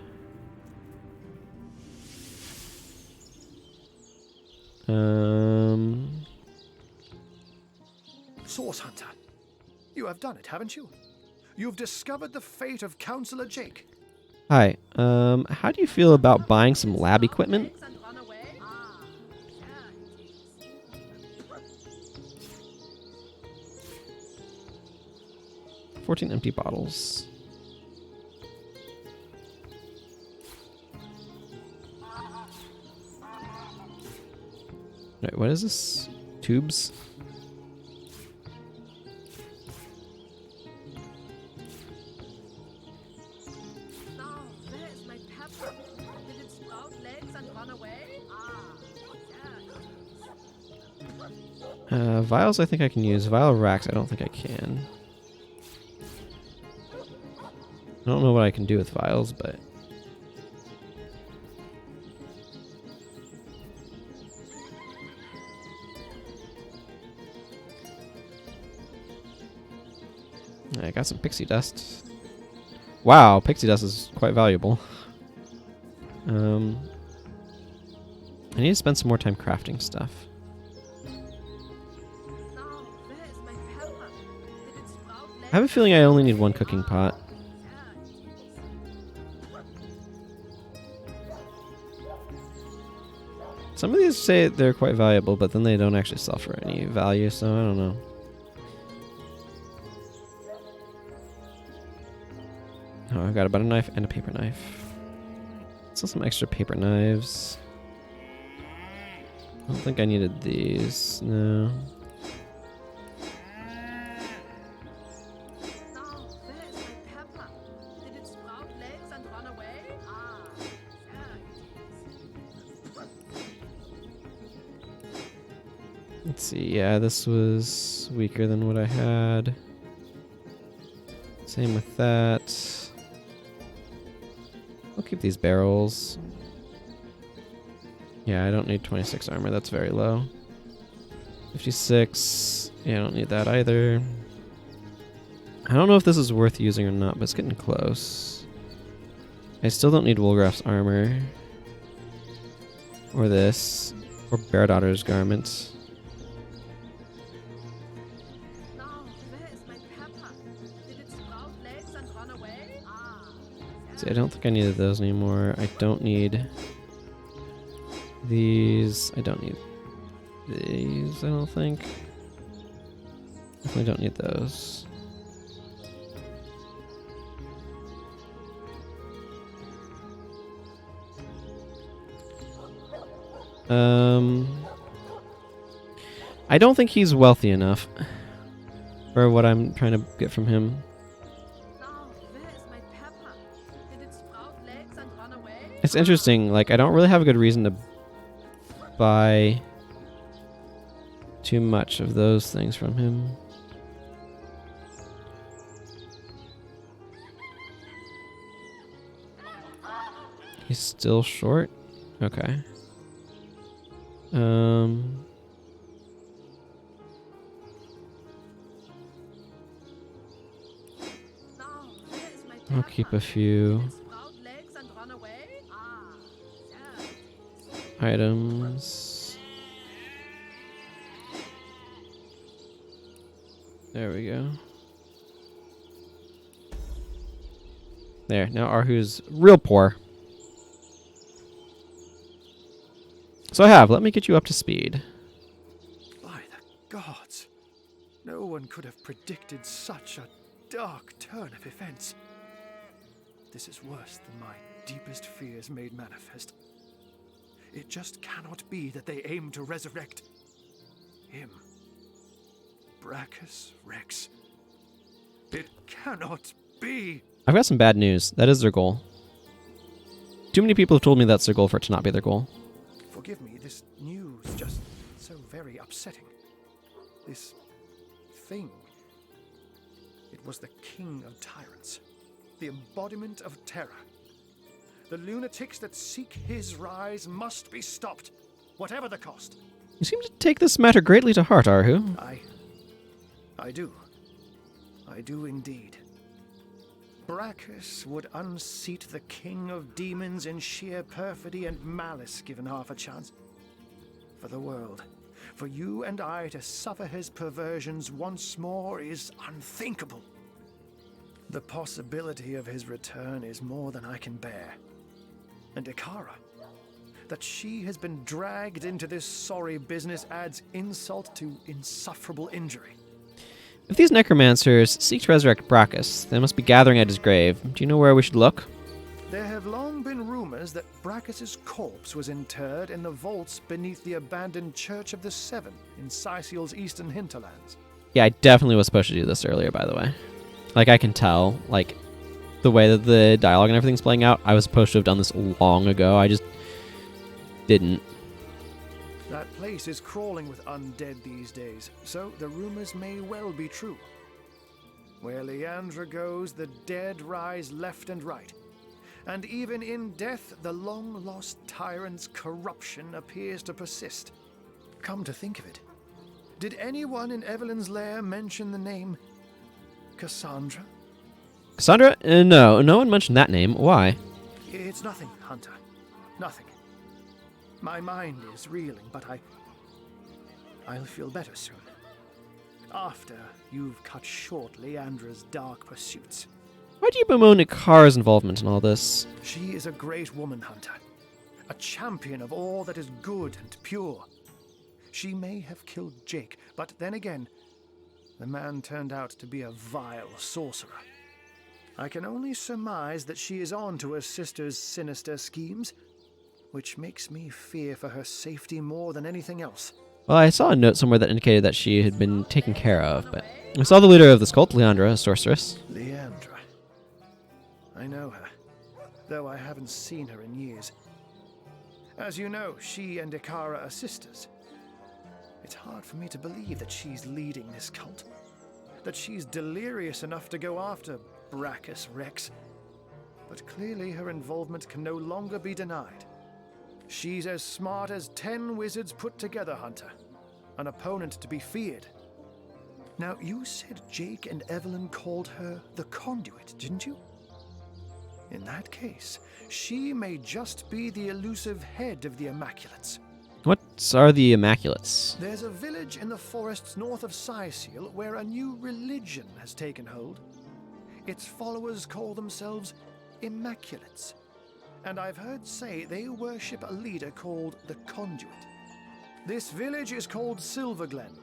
Source Hunter, you have done it, haven't you? You've discovered the fate of Counselor Jake. Hi. How do you feel about buying some lab equipment? 14 empty bottles. Wait, what is this? Tubes? Vials I think I can use. Vial racks I don't think I can. I don't know what I can do with vials, but... I got some pixie dust. Wow, pixie dust is quite valuable. I need to spend some more time crafting stuff. I have a feeling I only need one cooking pot. Some of these say they're quite valuable, but then they don't actually sell for any value, so I don't know. Oh, I've got a butter knife and a paper knife. Sell some extra paper knives. I don't think I needed these. No. Let's see, yeah, this was weaker than what I had. Same with that. I'll keep these barrels. Yeah, I don't need 26 armor, that's very low. 56, yeah, I don't need that either. I don't know if this is worth using or not, but it's getting close. I still don't need Wolgraff's armor. Or this. Or Bear Daughter's garments. See, I don't think I needed those anymore. I don't need these. I don't need these, I don't think. Definitely don't need those. I don't think he's wealthy enough for what I'm trying to get from him. It's interesting, like, I don't really have a good reason to buy too much of those things from him. He's still short? Okay. I'll keep a few items. There we go. There, now Arhu's real poor. So let me get you up to speed. By the gods, no one could have predicted such a dark turn of events. This is worse than my deepest fears made manifest. It just cannot be that they aim to resurrect him. Brachus Rex. It cannot be. I've got some bad news. That is their goal. Too many people have told me that's their goal for it to not be their goal. Forgive me, this news just so very upsetting. This thing. It was the king of tyrants. The embodiment of terror. The lunatics that seek his rise must be stopped, whatever the cost. You seem to take this matter greatly to heart, Arhu. I do. I do indeed. Brachus would unseat the king of demons in sheer perfidy and malice given half a chance. For the world, for you and I to suffer his perversions once more is unthinkable. The possibility of his return is more than I can bear. And Ikara, that she has been dragged into this sorry business adds insult to insufferable injury. If these necromancers seek to resurrect Brachus, they must be gathering at his grave. Do you know where we should look? There have long been rumors that Brachus's corpse was interred in the vaults beneath the abandoned Church of the Seven in Sicil's eastern hinterlands. Yeah, I definitely was supposed to do this earlier, by the way. Like, I can tell, like, the way that the dialogue and everything's playing out, I was supposed to have done this long ago. I just didn't. That place is crawling with undead these days, so the rumors may well be true. Where Leandra goes, the dead rise left and right. And even in death, the long-lost tyrant's corruption appears to persist. Come to think of it, did anyone in Evelyn's lair mention the name Cassandra? Cassandra? No one mentioned that name. Why? It's nothing, Hunter. Nothing. My mind is reeling, but I'll feel better soon. After you've cut short Leandra's dark pursuits. Why do you bemoan Ikara's involvement in all this? She is a great woman, Hunter. A champion of all that is good and pure. She may have killed Jake, but then again, the man turned out to be a vile sorcerer. I can only surmise that she is on to her sister's sinister schemes, which makes me fear for her safety more than anything else. Well, I saw a note somewhere that indicated that she had been taken care of, but I saw the leader of this cult, Leandra, a sorceress. Leandra. I know her, though I haven't seen her in years. As you know, she and Ikara are sisters. It's hard for me to believe that she's leading this cult. That she's delirious enough to go after Brachus Rex. But clearly her involvement can no longer be denied. She's as smart as 10 wizards put together, Hunter. An opponent to be feared. Now, you said Jake and Evelyn called her the Conduit, didn't you? In that case, she may just be the elusive head of the Immaculates. What are the Immaculates? There's a village in the forests north of Sicil where a new religion has taken hold. Its followers call themselves Immaculates. And I've heard say they worship a leader called the Conduit. This village is called Silverglen.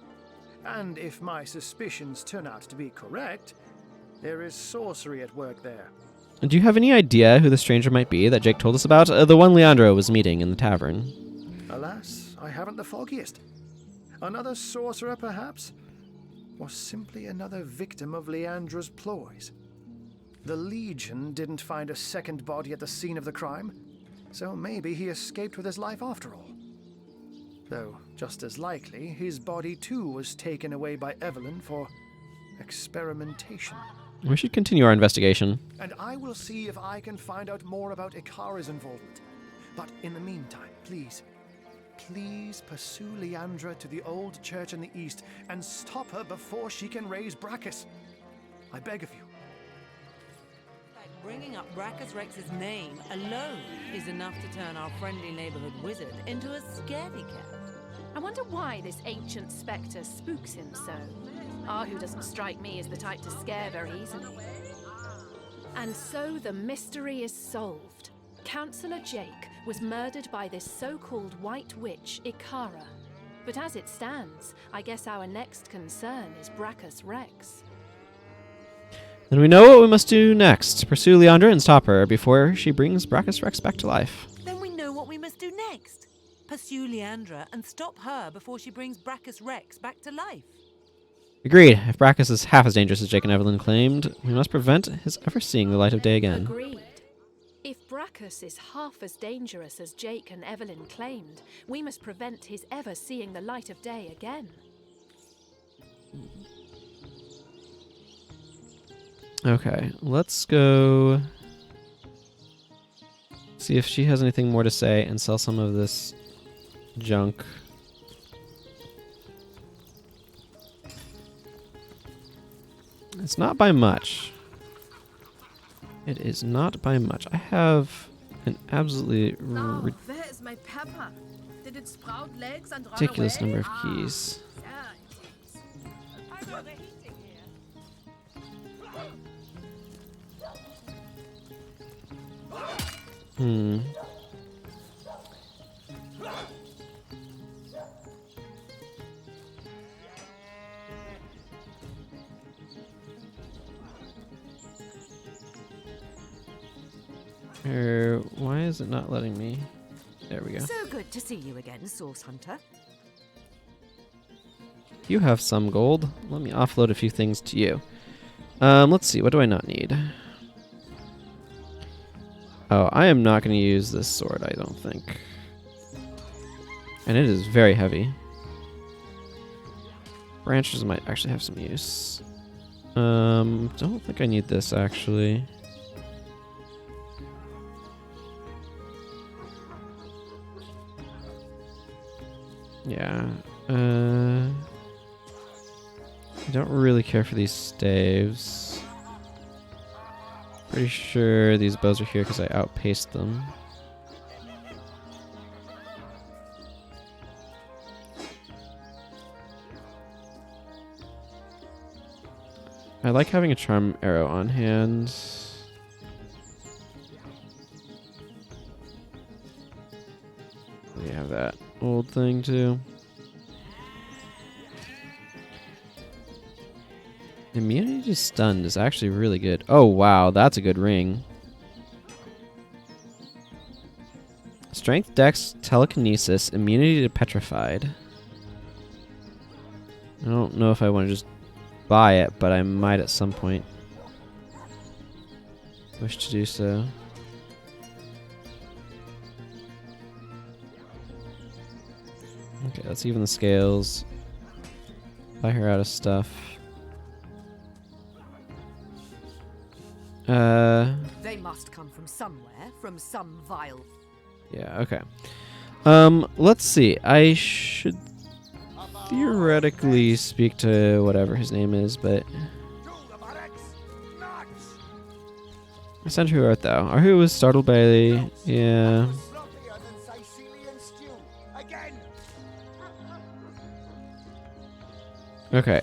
And if my suspicions turn out to be correct, there is sorcery at work there. Do you have any idea who the stranger might be that Jake told us about? The one Leandro was meeting in the tavern. Alas, I haven't the foggiest. Another sorcerer, perhaps? Or simply another victim of Leandra's ploys? The Legion didn't find a second body at the scene of the crime, so maybe he escaped with his life after all. Though, just as likely, his body too was taken away by Evelyn for experimentation. We should continue our investigation. And I will see if I can find out more about Ikara's involvement. But in the meantime, please pursue Leandra to the old church in the east and stop her before she can raise Brachus. I beg of you. Bringing up Brachus Rex's name alone is enough to turn our friendly neighborhood wizard into a scaredy cat. I wonder why this ancient spectre spooks him so. Ahu doesn't strike me as the type to scare very easily. And so the mystery is solved. Councillor Jake was murdered by this so-called White Witch, Ikara. But as it stands, I guess our next concern is Brachus Rex. Then we know what we must do next. Pursue Leandra and stop her before she brings Brachus Rex back to life. Then we know what we must do next. Pursue Leandra and stop her before she brings Brachus Rex back to life. Agreed. If Brachus is half as dangerous as Jake and Evelyn claimed, we must prevent his ever seeing the light of day again. Agreed. If Brachus is half as dangerous as Jake and Evelyn claimed, we must prevent his ever seeing the light of day again. Okay, let's go see if she has anything more to say and sell some of this junk. It's not by much. It is not by much. I have an absolutely where is my pepper? Did it sprout legs and run ridiculous away? number of keys. Hmm. Why is it not letting me? There we go. So good to see you again, Source Hunter. You have some gold. Let me offload a few things to you. Let's see. What do I not need? Oh, I am not going to use this sword, I don't think. And it is very heavy. Branches might actually have some use. Don't think I need this, actually. Yeah. I don't really care for these staves. Pretty sure these bows are here because I outpaced them. I like having a charm arrow on hand. We have that old thing too. Immunity to stunned is actually really good. Oh wow, that's a good ring. Strength, Dex, Telekinesis, Immunity to Petrified. I don't know if I want to just buy it, but I might at some point wish to do so. Okay, let's even the scales. Buy her out of stuff. They must come from somewhere, from some vile. Yeah, okay. Let's see. I should theoretically speak to whatever his name is, but I sent who art thou? Or who was startled by the yeah. Okay,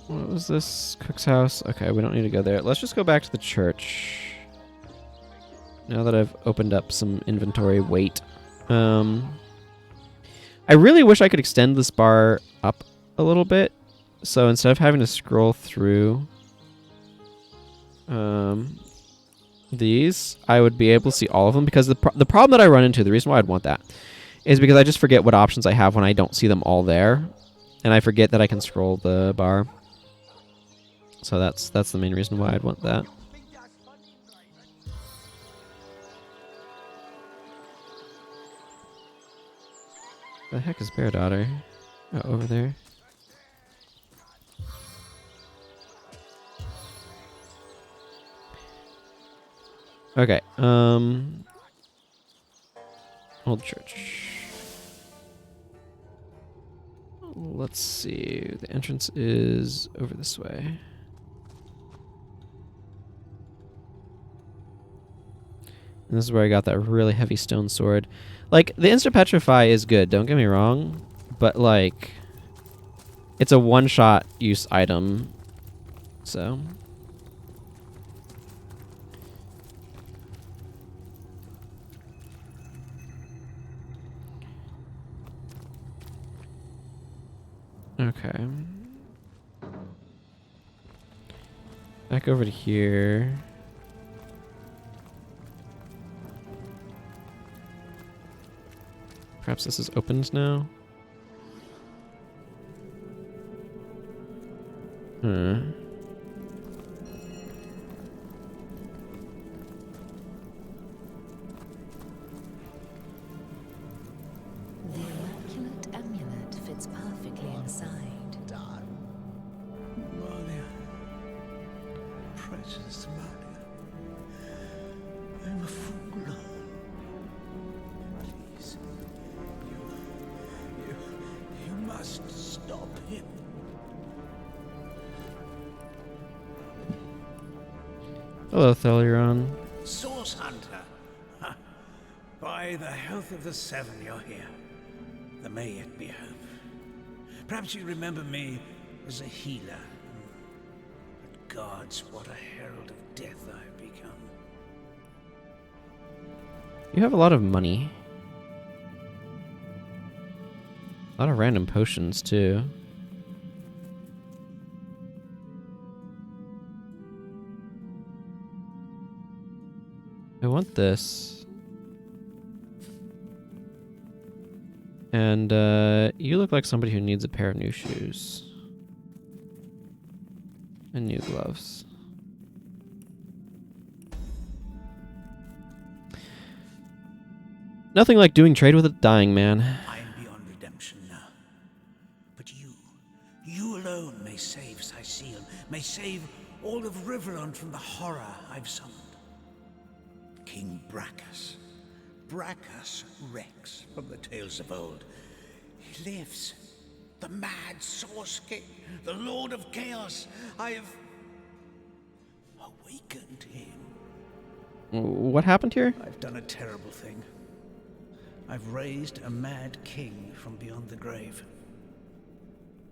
what was this? Cook's house? Okay, we don't need to go there. Let's just go back to the church. Now that I've opened up some inventory weight. I really wish I could extend this bar up a little bit. So instead of having to scroll through these, I would be able to see all of them. Because the problem that I run into, the reason why I'd want that, is because I just forget what options I have when I don't see them all there. And I forget that I can scroll the bar. So that's the main reason why I'd want that. The heck is Bear Daughter? Oh, over there. Okay, Old Church. Let's see. The entrance is over this way. And this is where I got that really heavy stone sword. Like, the Insta Petrify is good, don't get me wrong. But, like, it's a one-shot use item. So. Okay. Back over to here. Perhaps this is opened now? The immaculate amulet fits perfectly inside. Malia. Precious Malia. I'm a fool. Please. You must stop him. Hello, Theliron. Source Hunter. Ha. By the health of the Seven, you're here. There may yet be hope. Perhaps you remember me as a healer. But gods, what a herald of death I've become. You have a lot of money. A lot of random potions, too. I want this. And, you look like somebody who needs a pair of new shoes. And new gloves. Nothing like doing trade with a dying man. I am beyond redemption now. But you alone may save Sicil, may save all of Riverland from the horror I've summoned. King Brachus. Brachus Rex from the tales of old. He lives. The mad Source King, the Lord of Chaos. I have awakened him. What happened here? I've done a terrible thing. I've raised a mad king from beyond the grave.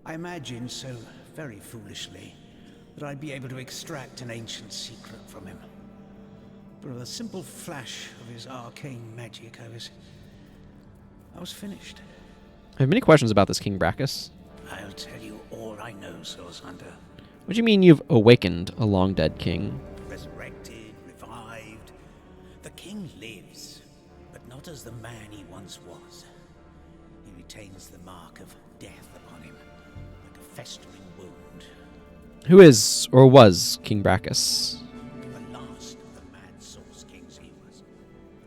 I imagined so very foolishly that I'd be able to extract an ancient secret from him. But with a simple flash of his arcane magic, I was finished. I have many questions about this King Brachus. I'll tell you all I know, Source Hunter. What do you mean you've awakened a long-dead king? Resurrected, revived. The king lives, but not as the man he once was. He retains the mark of death upon him, like a festering wound. Who is, or was, King Brachus? The last of the mad Source Kings he was.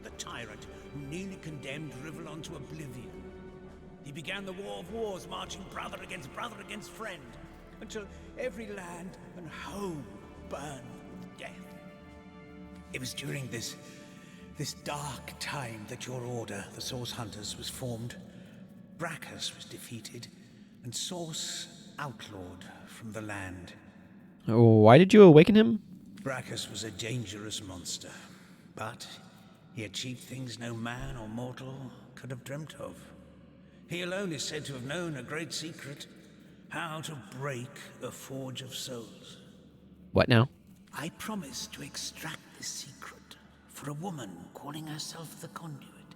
The tyrant who nearly condemned Riverland to oblivion. He began the War of Wars, marching brother against friend, until every land and home burned with death. It was during this dark time that your order, the Source Hunters, was formed. Brachus was defeated, and Source outlawed from the land. Why did you awaken him? Brachus was a dangerous monster, but he achieved things no man or mortal could have dreamt of. He alone is said to have known a great secret, how to break a forge of souls. What now? I promised to extract this secret for a woman calling herself the Conduit.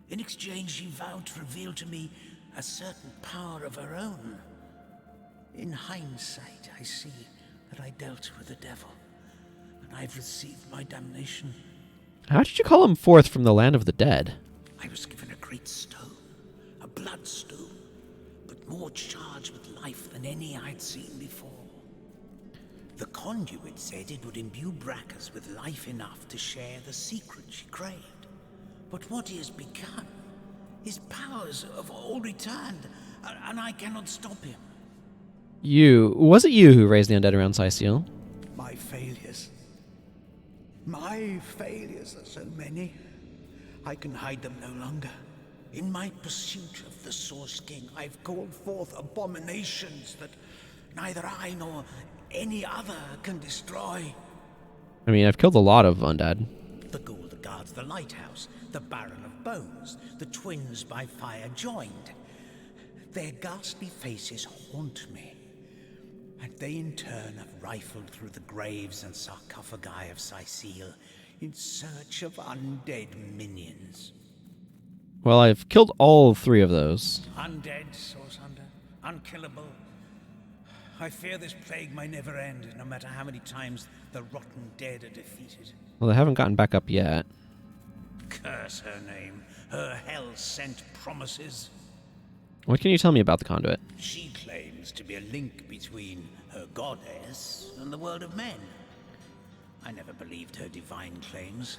In exchange, she vowed to reveal to me a certain power of her own. In hindsight, I see that I dealt with the devil, and I've received my damnation. How did you call him forth from the land of the dead? I was given a great stone, a bloodstone, but more charged with life than any I'd seen before. The Conduit said it would imbue Brachus with life enough to share the secret she craved. But what he has become His powers have all returned, and I cannot stop him. Was it you who raised the undead around Cyseal? My failures. My failures are so many. I can hide them no longer. In my pursuit of the Source King, I've called forth abominations that neither I nor any other can destroy. I mean, I've killed a lot of undead. The ghoul that guards the lighthouse, the Baron of Bones, the twins by fire joined. Their ghastly faces haunt me, and they in turn have rifled through the graves and sarcophagi of Cyseal in search of undead minions. Well, I've killed all 3 of those. Undead, Source Hunter, unkillable. I fear this plague may never end, no matter how many times the rotten dead are defeated. Well, they haven't gotten back up yet. Curse her name, her hell-sent promises. What can you tell me about the conduit? She claims to be a link between her goddess and the world of men. I never believed her divine claims,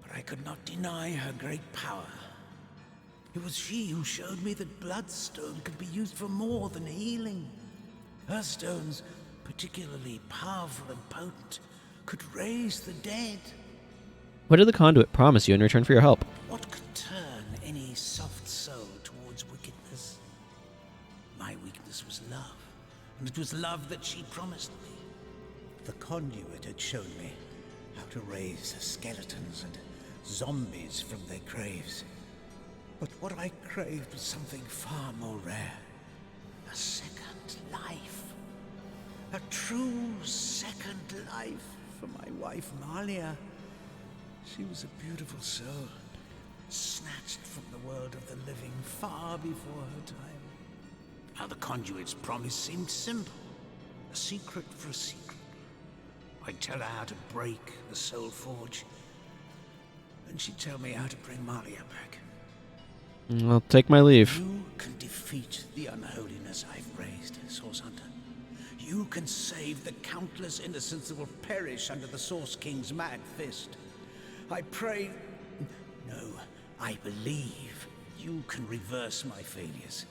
but I could not deny her great power. It was she who showed me that bloodstone could be used for more than healing. Her stones, particularly powerful and potent, could raise the dead. What did the conduit promise you in return for your help? What could turn any soft soul towards wickedness? My weakness was love, and it was love that she promised me. The conduit had shown me how to raise skeletons and zombies from their graves. But what I craved was something far more rare. A second life. A true second life for my wife, Malia. She was a beautiful soul, snatched from the world of the living far before her time. Now the conduit's promise seemed simple. A secret for a secret. I'd tell her how to break the soul forge, and she'd tell me how to bring Malia back. I'll take my leave. You can defeat the unholiness I've raised, Source Hunter. You can save the countless innocents that will perish under the Source King's mad fist. I pray... No, I believe you can reverse my failures.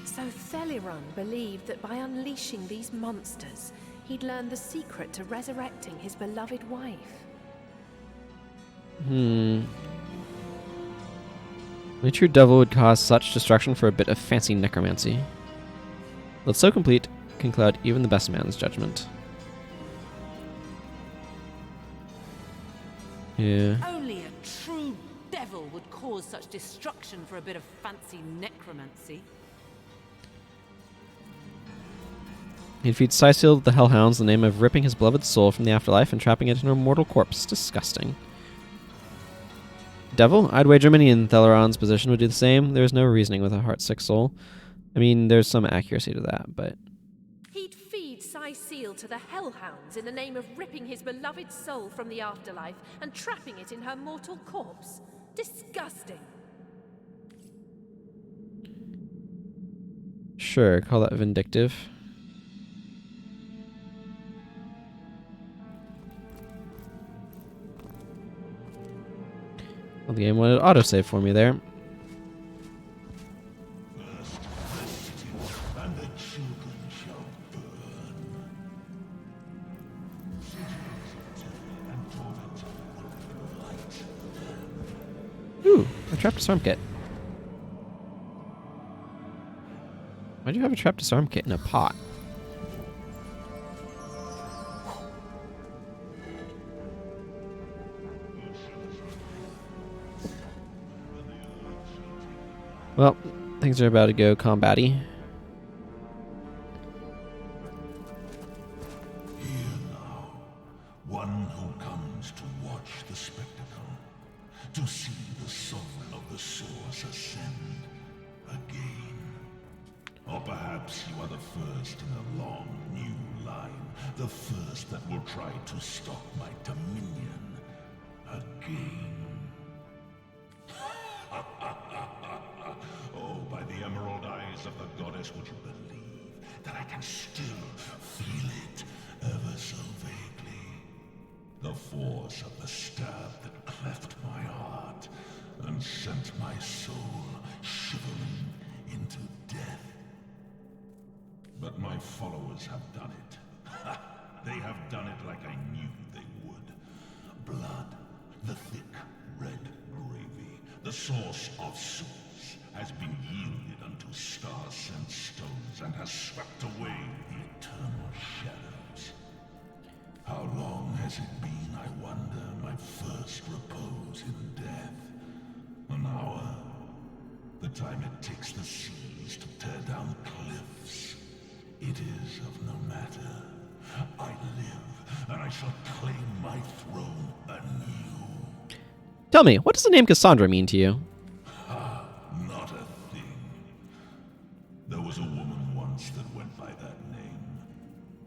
So Theliron believed that by unleashing these monsters, he'd learn the secret to resurrecting his beloved wife. A true devil would cause such destruction for a bit of fancy necromancy. But so complete can cloud even the best man's judgment. Yeah. Only a true devil would cause such destruction for a bit of fancy necromancy. He defeats Cyseal the Hellhounds in the name of ripping his beloved soul from the afterlife and trapping it in a mortal corpse. Disgusting. Devil? I'd wager many in Theliron's position would do the same. There's no reasoning with a heart-sick soul. I mean, there's some accuracy to that, but... He'd feed Cyseal to the Hellhounds in the name of ripping his beloved soul from the afterlife and trapping it in her mortal corpse. Disgusting. Sure, call that vindictive. Well, the game wanted autosave for me there. Ooh, a trap disarm kit. Why'd you have a trap disarm kit in a pot? Well, things are about to go combat-y. Here now, one who comes to watch the spectacle, to see the sovereign of the source ascend again. Or perhaps you are the first in a long new line, the first that will try to stop my dominion again. Oh, by the emerald eyes of the goddess, would you believe that I can still feel it ever so vaguely? The force of the stab that cleft my heart and sent my soul shivering into death. But my followers have done it. They have done it like I knew they would. Blood, the thick red gravy, the source of souls, has been yielded unto star-sent stones and has swept away the eternal shadows. How long has it been, I wonder, my first repose in death? An hour? The time it takes the seas to tear down cliffs. It is of no matter. I live, and I shall claim my throne anew. Tell me, what does the name Cassandra mean to you? Not a thing. There was a woman once that went by that name,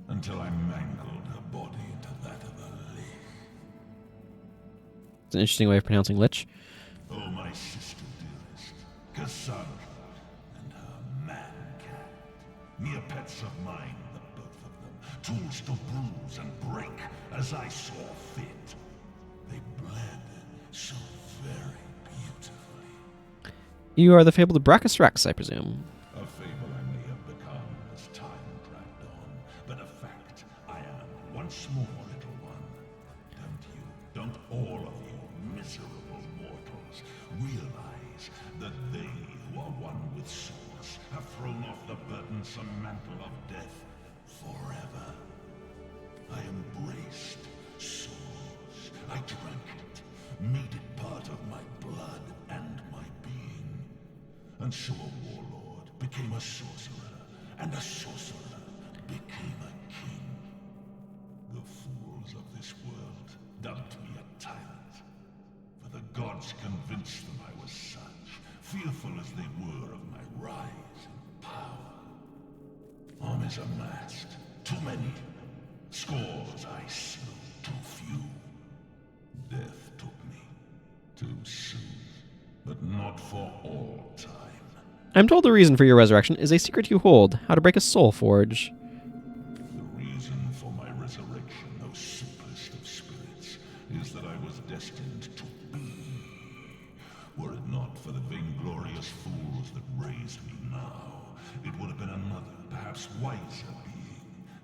until I mangled her body into that of a lich. It's an interesting way of pronouncing lich. Oh, my sister dearest, Cassandra, and her man-cat. Mere pets of mine, the both of them. Tools to bruise and break as I saw fit. They bled so very beautifully. You are the fabled Brachus Rex, I presume. A fable I may have become as time dragged on, but a fact I am once more, little one. Don't all of you miserable mortals realize that they who are one with Source have thrown off the burdensome mantle of death forever? I embraced Source. I drank it, made it part of my blood and my being. And so a warlord became a sorcerer, and a sorcerer became a king. The fools of this world dubbed me a tyrant, for the gods convinced them I was such, fearful as they were of my rise and power. Armies amassed, too many. Scores I slew, too few. Death took me, too soon, but not for all time. I'm told the reason for your resurrection is a secret you hold, how to break a soul forge. The reason for my resurrection, O simplest of spirits, is that I was destined to be. Were it not for the vainglorious fools that raised me now, it would have been another, perhaps wiser being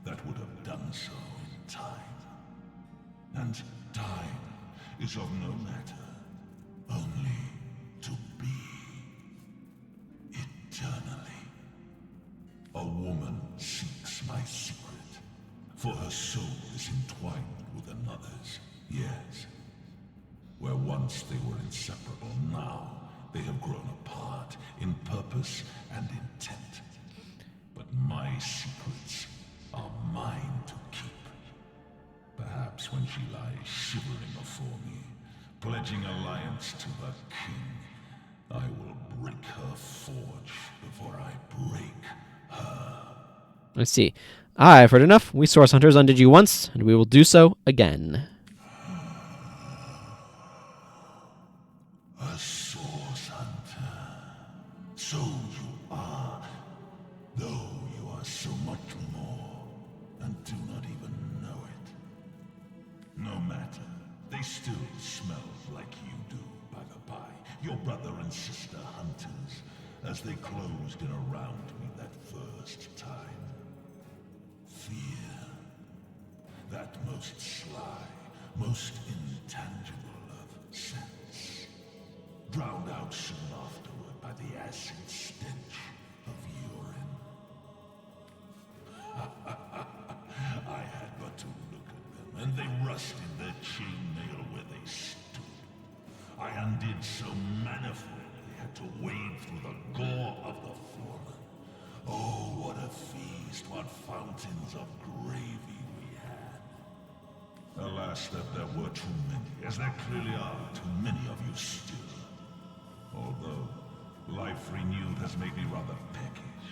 that would have done so in time. And time is of no matter, only to be. Eternally. A woman seeks my secret, for her soul is entwined with another's, yes. Where once they were inseparable, now they have grown apart in purpose and intent. But my secrets are mine to keep. Perhaps when she lies shivering before me, pledging alliance to her king, I will break her forge before I break her. I see. I've heard enough. We Source Hunters undid you once, and we will do so again. A Source Hunter. So you are, though you are so much more, and do not even know it. No matter, they still smell like you do, by the by. Your brother and sister hunters, as they closed in around me that first time. Fear. That most sly, most intangible of sense. Drowned out soon afterward by the acid stench of urine. I had but to look at them, and they rusted their chainmail where they stood. I undid so manifold they had to wade through the gore of the fallen. Oh, what a feast, what fountains of gravy we had. Alas, that there were too many, as there clearly are too many of you still. Although, life renewed has made me rather peckish,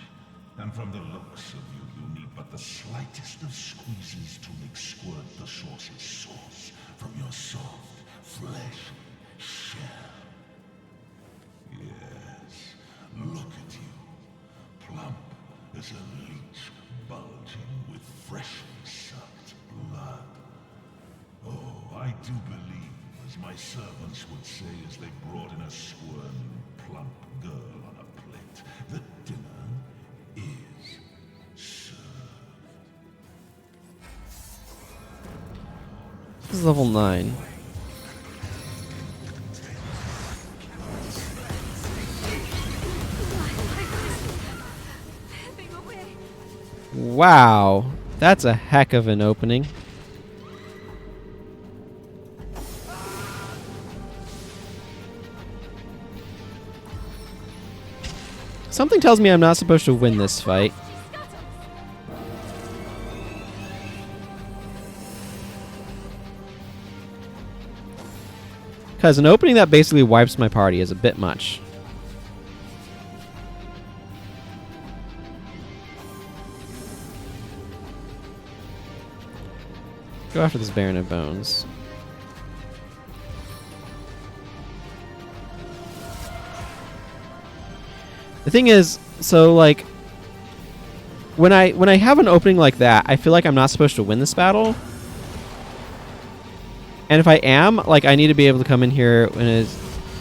and from the looks of you, you need but the slightest of squeezes to make squirt the Source's sauce from your soft, fleshy shell. Yes, look at you, plump as a leech bulging with freshly sucked blood. Oh, do believe, as my servants would say as they brought in a squirming, plump girl on a plate, that dinner is served. This is level 9. Wow, that's a heck of an opening. Something tells me I'm not supposed to win this fight. Because an opening that basically wipes my party is a bit much. Go after this Baron of Bones. The thing is, so like when I have an opening like that, I feel like I'm not supposed to win this battle. And if I am, like, I need to be able to come in here in an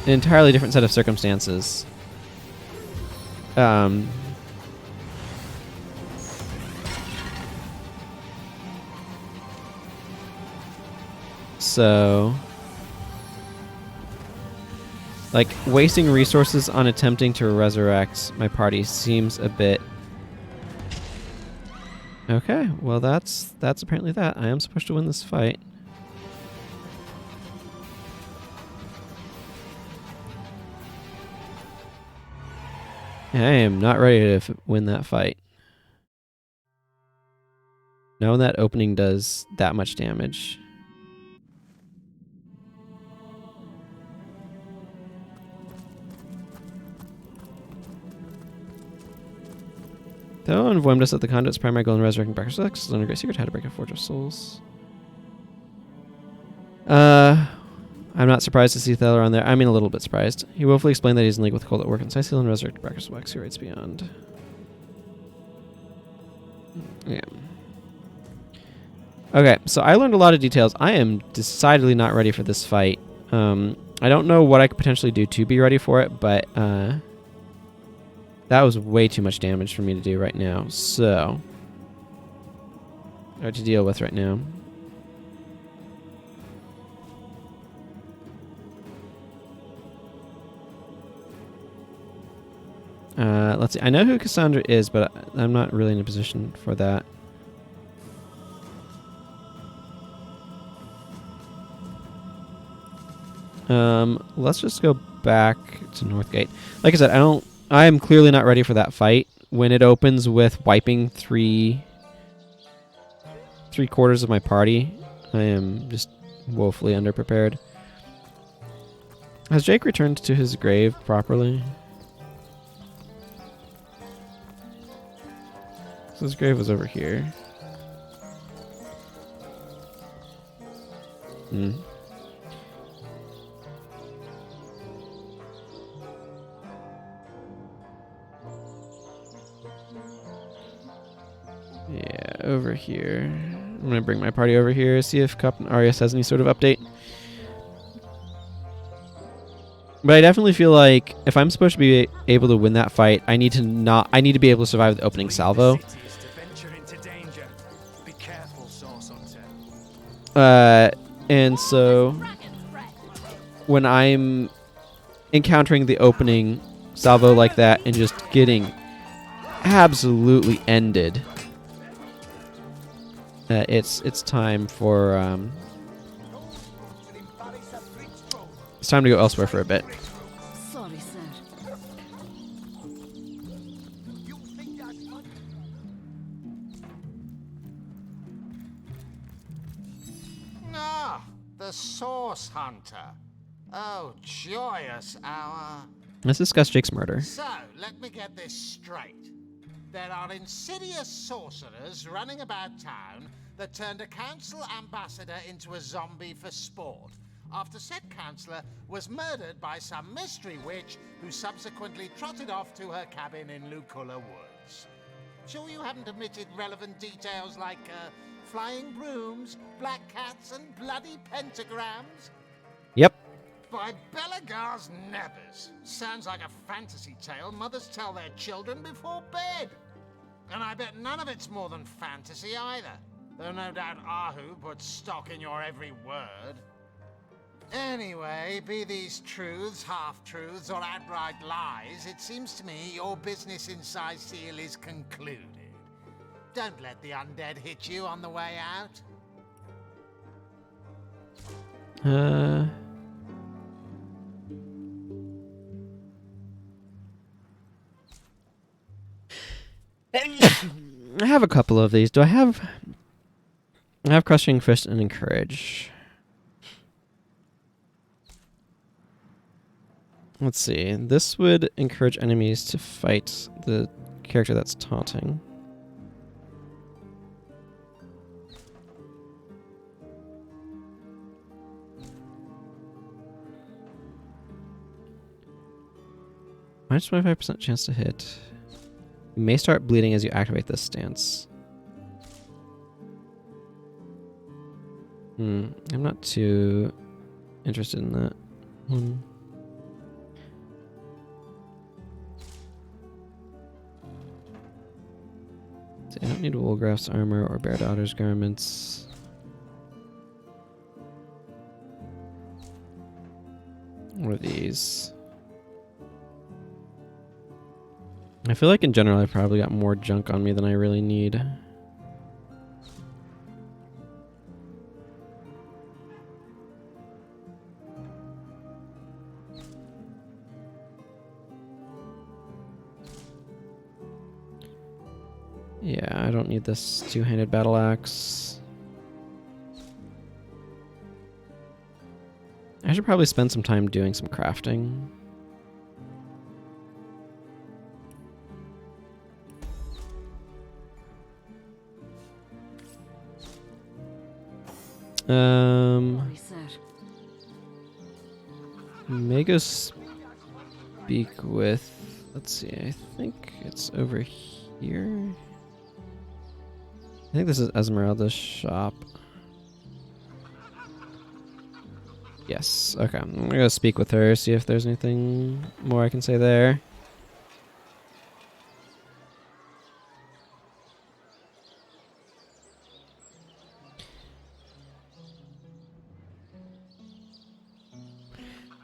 entirely different set of circumstances. So, like, wasting resources on attempting to resurrect my party seems a bit... Okay, well that's apparently that. I am supposed to win this fight. I am not ready to win that fight. Not when that opening does that much damage. Though informed us that the conduit's primary goal in resurrecting Bracker's X is under great secret how to break a Forge of Souls. I'm not surprised to see Thaler on there. I mean, a little bit surprised. He willfully explained that he's in league with Cold at work, and so I seal and resurrect Bracker's Wax, who writes beyond. Yeah. Okay, so I learned a lot of details. I am decidedly not ready for this fight. I don't know what I could potentially do to be ready for it, but that was way too much damage for me to do right now. So, hard to deal with right now. Let's see. I know who Cassandra is, but I'm not really in a position for that. Let's just go back to Northgate. Like I said, I am clearly not ready for that fight. When it opens with wiping three quarters of my party, I am just woefully underprepared. Has Jake returned to his grave properly? So his grave was over here. Hmm. Yeah, over here. I'm going to bring my party over here, see if Captain Arias has any sort of update. But I definitely feel like if I'm supposed to be able to win that fight, I need to be able to survive the opening salvo. And so when I'm encountering the opening salvo like that and just getting absolutely ended, it's time for it's time to go elsewhere for a bit. Sorry, sir. Ah, the Source Hunter. Oh, joyous hour. Let's discuss Jake's murder. So, let me get this straight. There are insidious sorcerers running about town that turned a council ambassador into a zombie for sport, after said councillor was murdered by some mystery witch who subsequently trotted off to her cabin in Lucula Woods. Sure you haven't omitted relevant details like flying brooms, black cats, and bloody pentagrams? Yep. By Belagar's nebbers. Sounds like a fantasy tale mothers tell their children before bed. And I bet none of it's more than fantasy either. Though no doubt Ahu puts stock in your every word. Anyway, be these truths, half-truths, or outright lies, it seems to me your business in Seal is concluded. Don't let the undead hit you on the way out. I have a couple of these. I have Crushing Fist and Encourage. Let's see. This would encourage enemies to fight the character that's taunting. Minus 25% chance to hit. You may start bleeding as you activate this stance. I'm not too interested in that one. So I don't need Woolgraph's armor or Bear Daughter's garments. What are these? I feel like in general I've probably got more junk on me than I really need. Yeah, I don't need this two-handed battle axe. I should probably spend some time doing some crafting. May go speak with, let's see, I think it's over here. I think this is Esmeralda's shop. Yes, okay. I'm gonna go speak with her, see if there's anything more I can say there.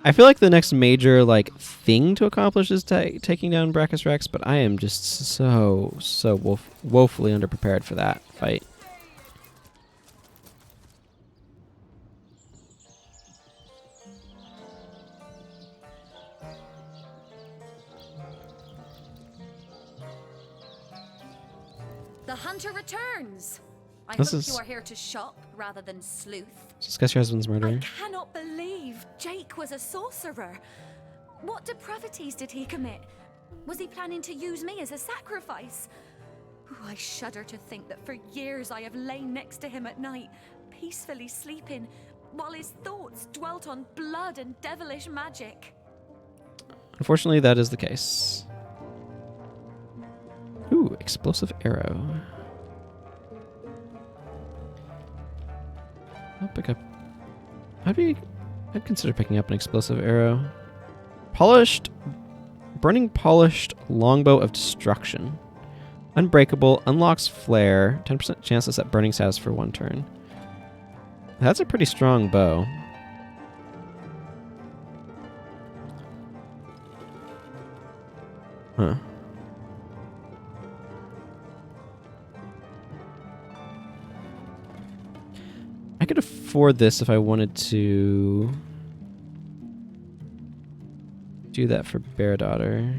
I feel like the next major thing to accomplish is taking down Brachus Rex, but I am just so woefully underprepared for that fight. The hunter returns. I This hope is- you are here to shop rather than sleuth. Discuss your husband's murder. I cannot believe Jake was a sorcerer. What depravities did he commit? Was he planning to use me as a sacrifice? Ooh, I shudder to think that for years I have lain next to him at night, peacefully sleeping, while his thoughts dwelt on blood and devilish magic. Unfortunately, that is the case. Ooh, explosive arrow. I'll pick up. I'd consider picking up an explosive arrow. Burning polished longbow of destruction. Unbreakable, unlocks flare, 10% chance to set burning status for 1 turn. That's a pretty strong bow. Huh. I could afford this if I wanted to do that for Bear Daughter.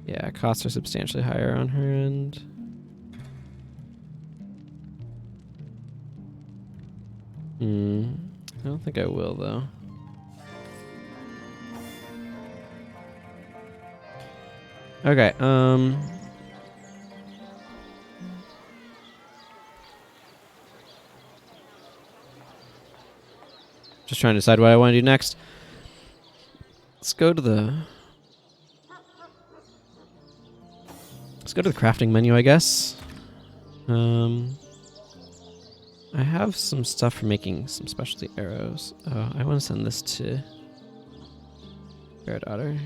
Yeah, costs are substantially higher on her end. I don't think I will, though. Okay, just trying to decide what I want to do next. Let's go to the crafting menu, I guess. I have some stuff for making some specialty arrows. Oh, I want to send this to Bear Daughter.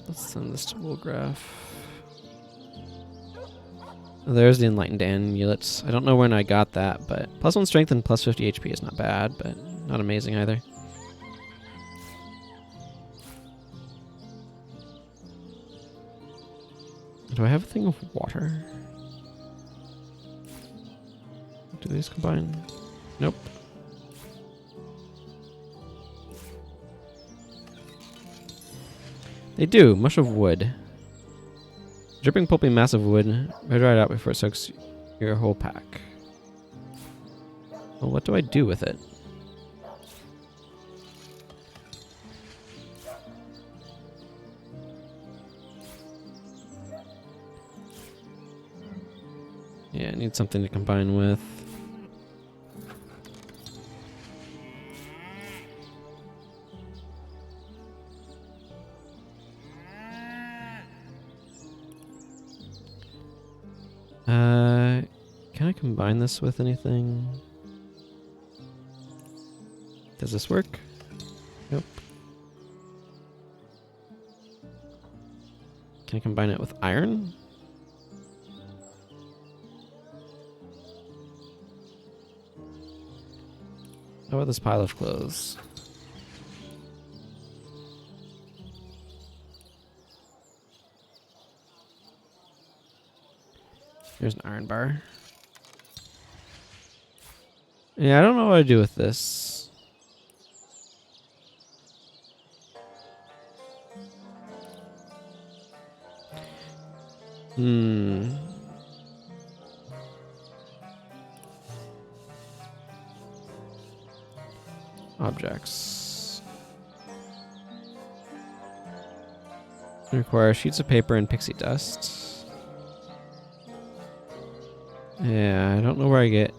Let's send this to Woolgraph. Oh, there's the enlightened amulets. I don't know when I got that, but +1 strength and +50 HP is not bad, but not amazing either. Do I have a thing of water? Do these combine? Nope. They do. Mush of wood. Dripping, pulpy mass of wood. I dry it out before it soaks your whole pack. Well, what do I do with it? Yeah, I need something to combine with. Can I combine this with anything? Does this work? Nope. Can I combine it with iron? How about this pile of clothes? Here's an iron bar. Yeah, I don't know what to do with this. Objects. Require sheets of paper and pixie dust. Yeah, I don't know where I get.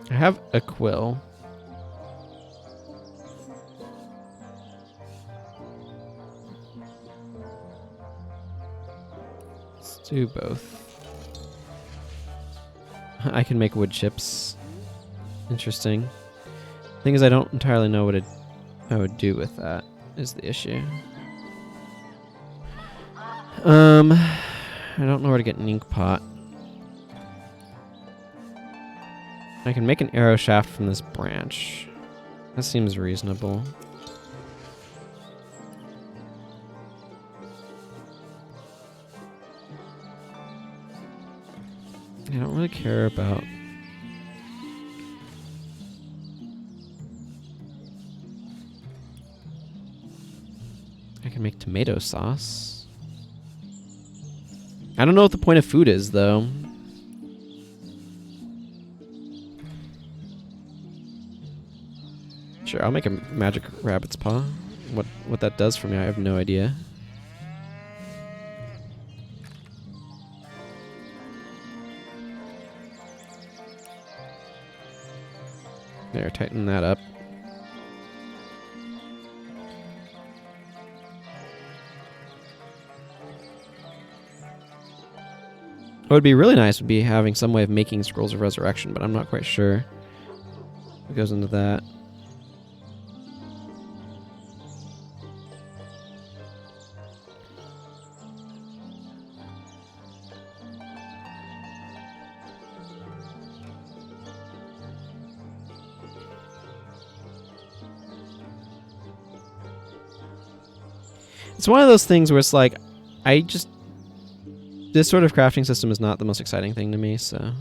I have a quill. Let's do both. I can make wood chips. Interesting. Thing is, I don't entirely know what I would do with that, is the issue. I don't know where to get an ink pot. I can make an arrow shaft from this branch. That seems reasonable. I don't really care about... I can make tomato sauce. I don't know what the point of food is, though. Sure, I'll make a magic rabbit's paw. What that does for me, I have no idea. There, tighten that up. What would be really nice would be having some way of making scrolls of resurrection, but I'm not quite sure what goes into that. It's one of those things where it's like, this sort of crafting system is not the most exciting thing to me, so.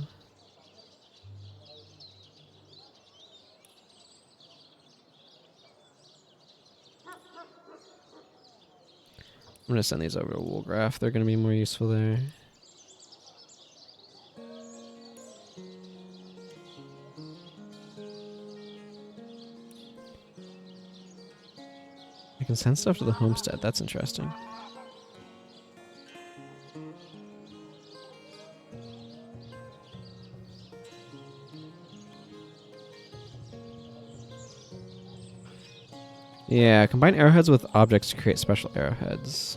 I'm gonna send these over to Woolgraph. They're gonna be more useful there. I can send stuff to the homestead. That's interesting. Yeah, combine arrowheads with objects to create special arrowheads.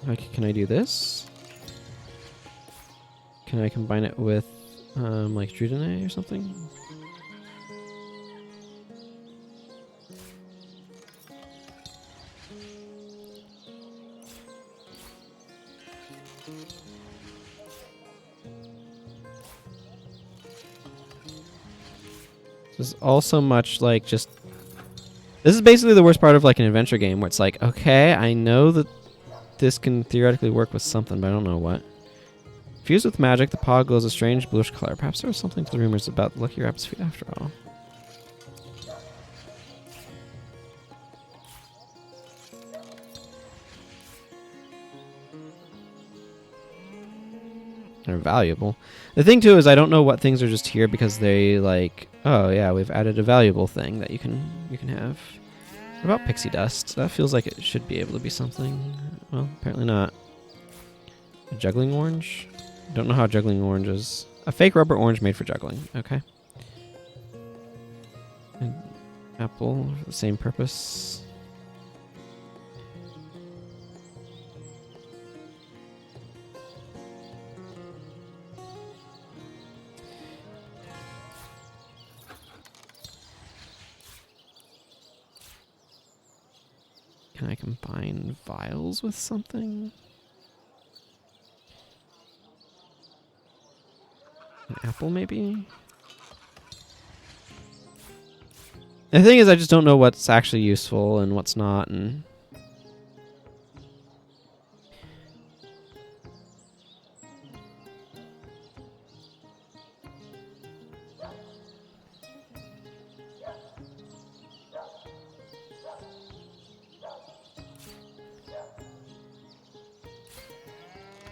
Okay, can I do this? Can I combine it with, like, Drudene or something? This is also much like just... This is basically the worst part of like an adventure game where it's like, okay, I know that this can theoretically work with something, but I don't know what. Fused with magic, the paw glows a strange bluish color. Perhaps there was something to the rumors about Lucky Rabbit's feet after all. They're valuable. The thing too is I don't know what things are just here because they like, oh yeah, we've added a valuable thing that you can have. What about pixie dust? That feels like it should be able to be something. Well, apparently not. A juggling orange? Don't know how juggling orange is. A fake rubber orange made for juggling. Okay. And apple for the same purpose. Can I combine vials with something? An apple, maybe? The thing is, I just don't know what's actually useful and what's not, and...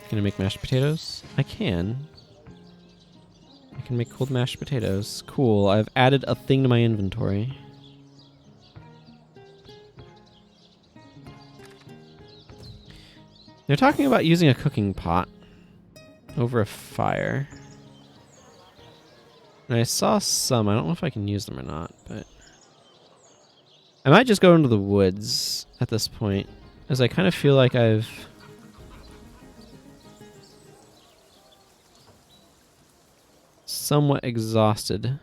Can I make mashed potatoes? I can. I can make cold mashed potatoes. Cool. I've added a thing to my inventory. They're talking about using a cooking pot over a fire. And I saw some. I don't know if I can use them or not, but... I might just go into the woods at this point, as I kind of feel like I've... somewhat exhausted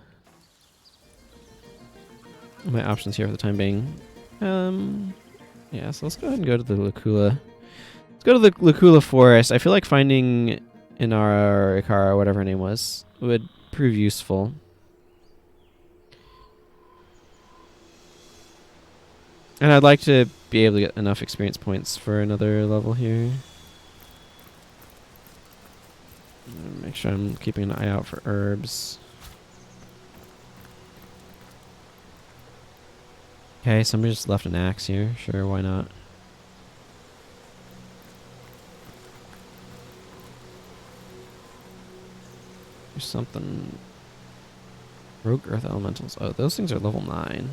my options here for the time being. Yeah, so let's go ahead and go to the Lacula. Let's go to the Lacula Forest. I feel like finding Inara or Ikara, whatever her name was, would prove useful. And I'd like to be able to get enough experience points for another level here. Make sure I'm keeping an eye out for herbs. Okay, somebody just left an axe here. Sure, why not? There's something... Rogue Earth Elementals. Oh, those things are level 9.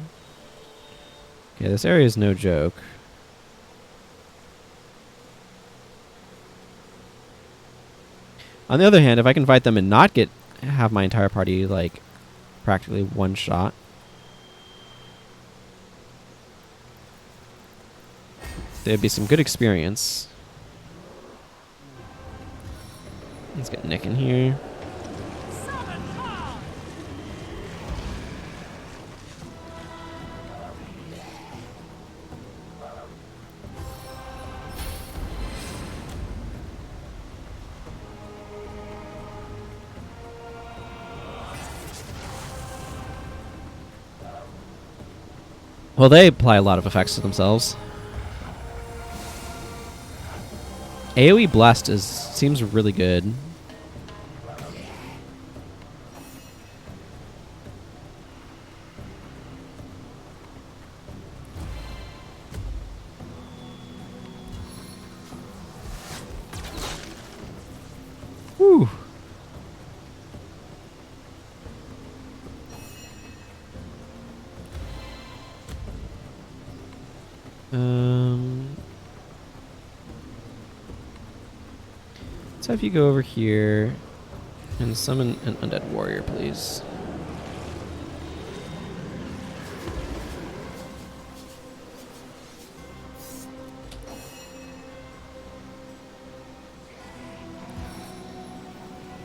Okay, this area is no joke. On the other hand, if I can fight them and not have my entire party, like, practically one shot. There'd be some good experience. Let's get Nick in here. Well, they apply a lot of effects to themselves. AoE Blessed seems really good. Whew. Let's have you go over here and summon an undead warrior, please.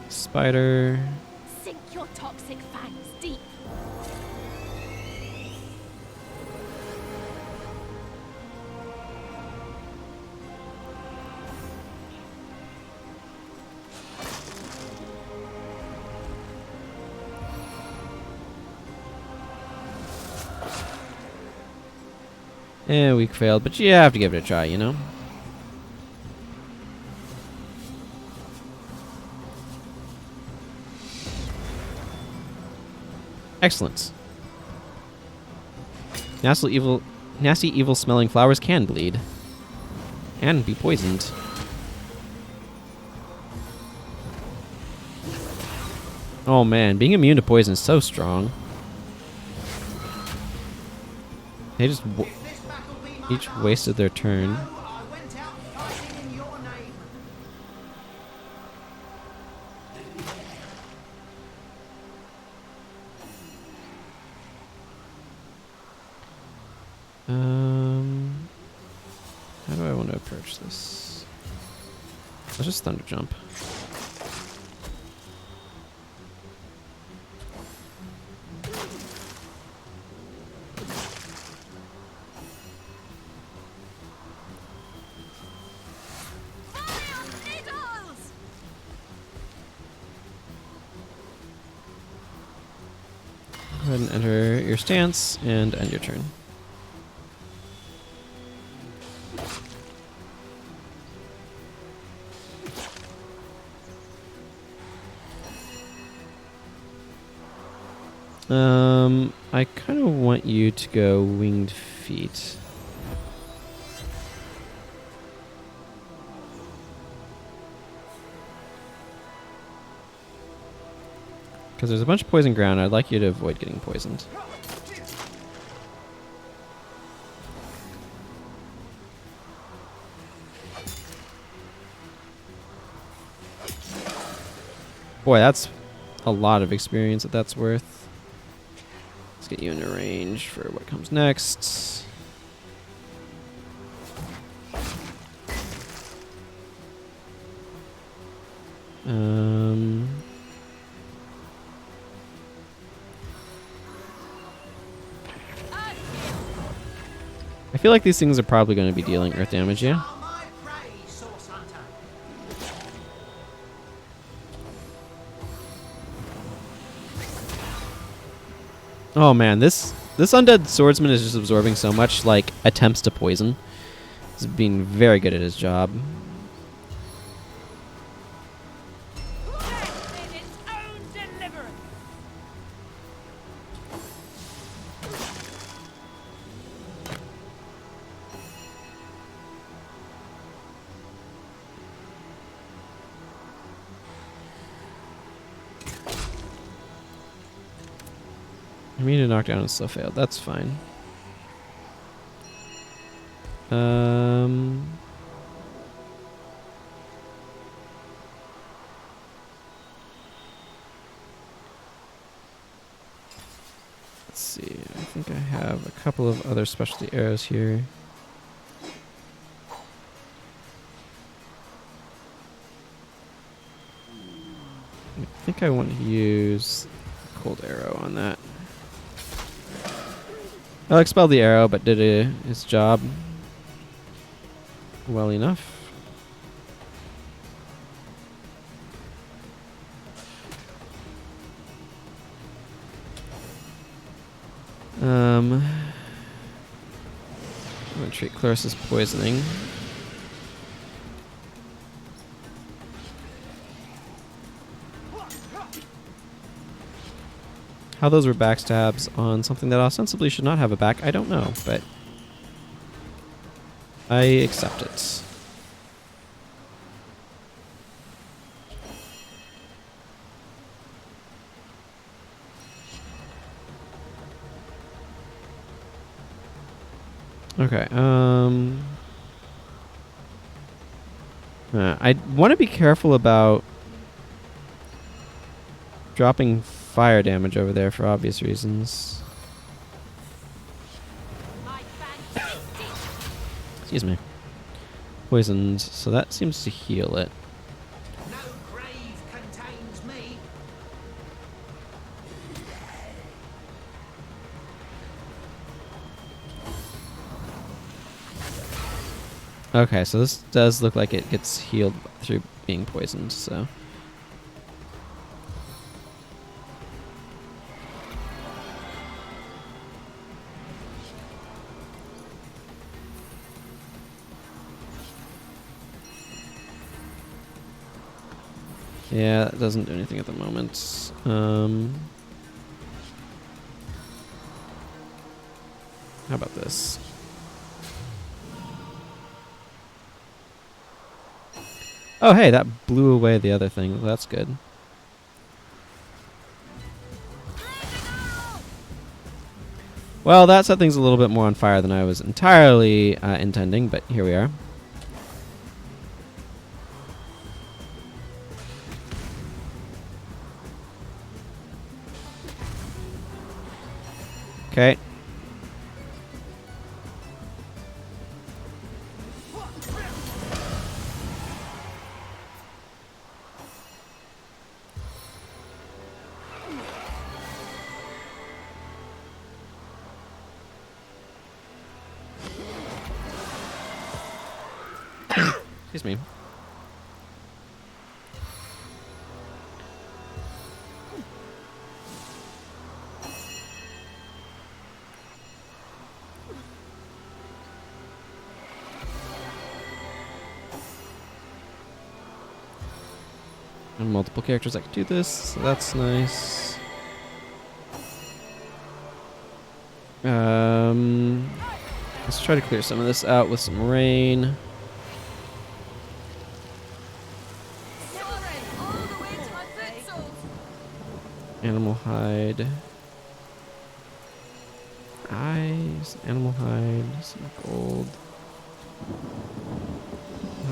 Spider. Sink your toxic fangs deep. We failed, but you have to give it a try, you know? Excellent. Nasty, evil smelling flowers can bleed. And be poisoned. Oh man, being immune to poison is so strong. They just each wasted their turn. How do I want to approach this? Let's just thunder jump. Go ahead and enter your stance and end your turn. I kind of want you to go winged feet. Because there's a bunch of poison ground, I'd like you to avoid getting poisoned. Boy, that's a lot of experience that that's worth. Let's get you into range for what comes next. I feel like these things are probably going to be dealing earth damage, yeah? Oh man, this undead swordsman is just absorbing so much, like, attempts to poison. He's being very good at his job. Immediate knockdown and still failed. That's fine. Let's see. I think I have a couple of other specialty arrows here. I think I want to use a cold arrow on that. I'll expel the arrow, but did his job well enough. I'm going to treat Clarissa's poisoning. How those were backstabs on something that ostensibly should not have a back, I don't know, but I accept it. Okay. I want to be careful about dropping fire damage over there for obvious reasons. Excuse me. Poisoned, so that seems to heal it. No grave contains me. Okay, so this does look like it gets healed through being poisoned, so. Yeah, that doesn't do anything at the moment. How about this? Oh, hey, that blew away the other thing. That's good. Well, that set things a little bit more on fire than I was entirely intending, but here we are. Okay. Excuse me. And multiple characters that can do this, so that's nice. Let's try to clear some of this out with some rain. Animal hide. Eyes, animal hide, some gold.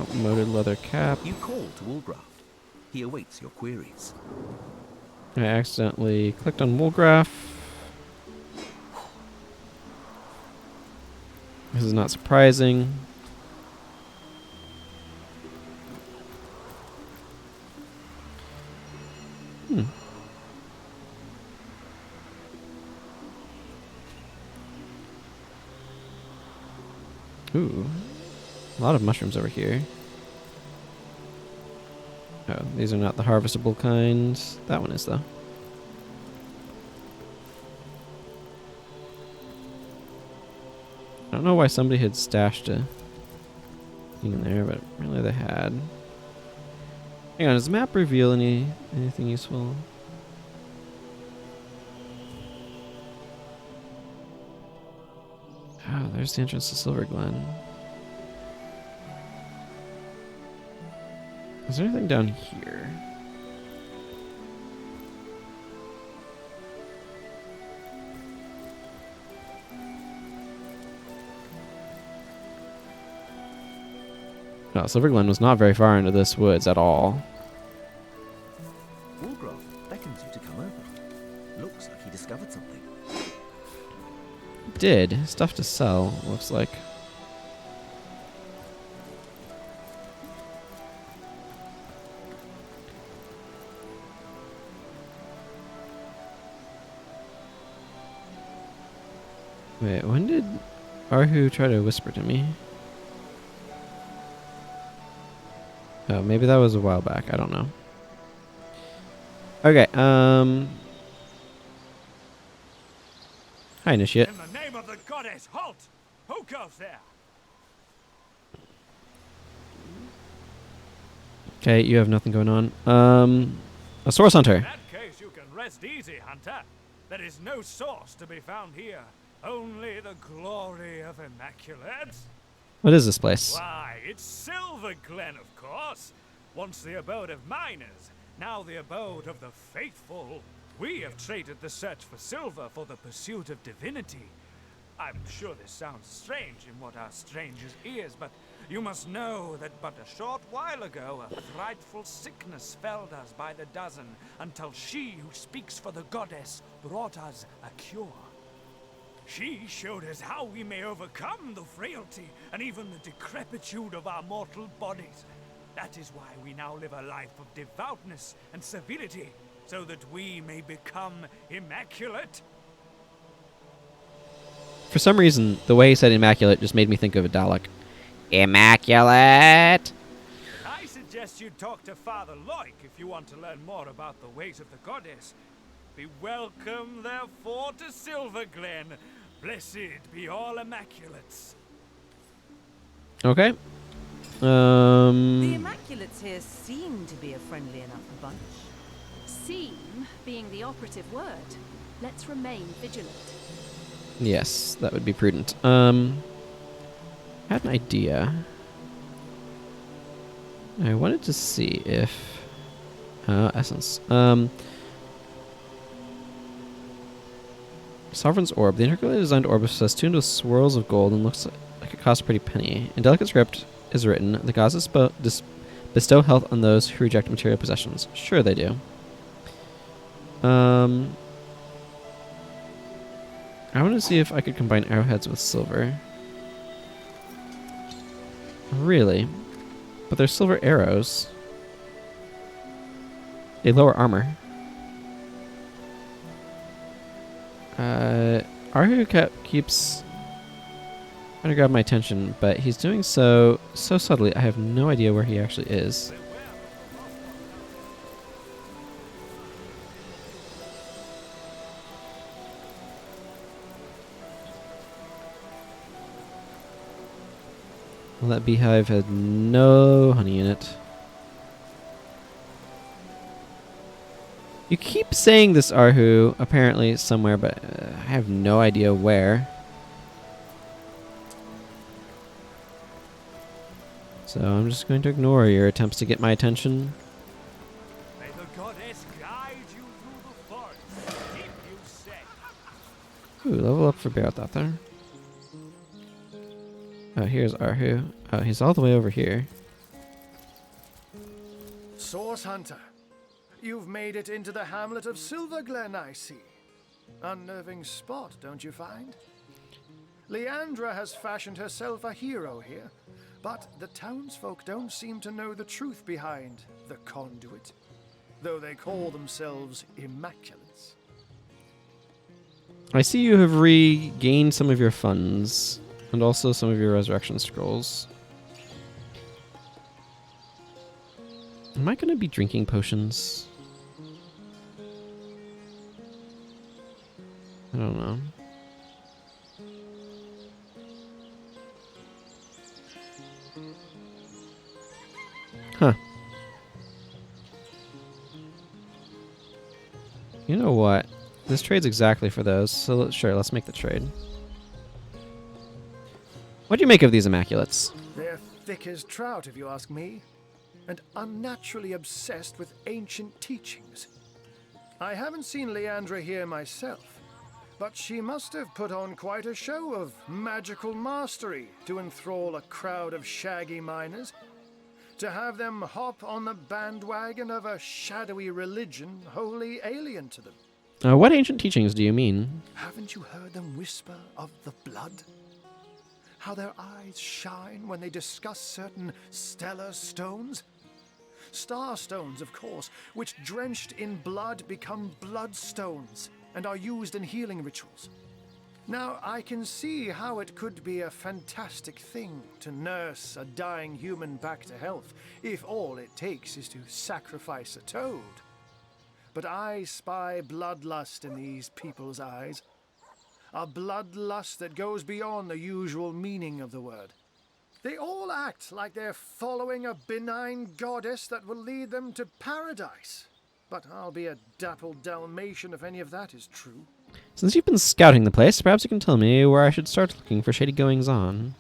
Outmoded leather cap. You call to Woolgraft. He awaits your queries. I accidentally clicked on Woolgraph. This is not surprising. Ooh, a lot of mushrooms over here. Oh, these are not the harvestable kind. That one is, though. I don't know why somebody had stashed a thing in there, but really they had. Hang on, does the map reveal anything useful? Oh, there's the entrance to Silverglen. Is there anything down here? No, Silverglen was not very far into this woods at all. Woolgraft beckons you to come over. Looks like he discovered something. Did. Stuff to sell, looks like. Wait, when did Arhu try to whisper to me? Oh, maybe that was a while back. I don't know. Okay, Hi, Initiate. In the name of the goddess, halt! Who goes there? Okay, you have nothing going on. A source hunter. In that case, you can rest easy, Hunter. There is no source to be found here. Only the glory of Immaculate. What is this place? Why, it's Silverglen, of course. Once the abode of miners, now the abode of the faithful. We have traded the search for silver for the pursuit of divinity. I'm sure this sounds strange in what are strangers' ears, but you must know that but a short while ago a frightful sickness felled us by the dozen, until she who speaks for the goddess brought us a cure. She showed us how we may overcome the frailty and even the decrepitude of our mortal bodies. That is why we now live a life of devoutness and civility, so that we may become immaculate. For some reason, the way he said immaculate just made me think of a Dalek. Immaculate! I suggest you talk to Father Loik if you want to learn more about the ways of the goddess. Be welcome, therefore, to Silverglen. Blessed be all immaculates. Okay. The Immaculates here seem to be a friendly enough bunch. Seem being the operative word. Let's remain vigilant. Yes, that would be prudent. I had an idea. I wanted to see if... essence. Sovereign's Orb. The intricately designed orb is tuned with swirls of gold and looks like it costs a pretty penny. In delicate script is written, the gods bestow health on those who reject material possessions. Sure they do. I want to see if I could combine arrowheads with silver. Really? But they're silver arrows. They lower armor. Arhu keeps trying to grab my attention, but he's doing so subtly I have no idea where he actually is. Well, that beehive had no honey in it. You keep saying this, Arhu, apparently somewhere, but I have no idea where. So I'm just going to ignore your attempts to get my attention. May the goddess guide you through the forest. Keep you safe. Ooh, level up for Bearthather. Oh, here's Arhu. Oh, he's all the way over here. Source Hunter, you've made it into the hamlet of Silverglen, I see. Unnerving spot, don't you find? Leandra has fashioned herself a hero here, but the townsfolk don't seem to know the truth behind the conduit, though they call themselves Immaculates. I see you have regained some of your funds, and also some of your resurrection scrolls. Am I going to be drinking potions? I don't know. Huh. You know what? This trade's exactly for those, so let's make the trade. What do you make of these Immaculates? They're thick as trout, if you ask me, and unnaturally obsessed with ancient teachings. I haven't seen Leandra here myself, but she must have put on quite a show of magical mastery to enthrall a crowd of shaggy miners, to have them hop on the bandwagon of a shadowy religion wholly alien to them. What ancient teachings do you mean? Haven't you heard them whisper of the blood? How their eyes shine when they discuss certain stellar stones? Star stones, of course, which drenched in blood become bloodstones and are used in healing rituals. Now, I can see how it could be a fantastic thing to nurse a dying human back to health, if all it takes is to sacrifice a toad. But I spy bloodlust in these people's eyes. A bloodlust that goes beyond the usual meaning of the word. They all act like they're following a benign goddess that will lead them to paradise. But I'll be a dappled Dalmatian if any of that is true. Since you've been scouting the place, perhaps you can tell me where I should start looking for shady goings-on.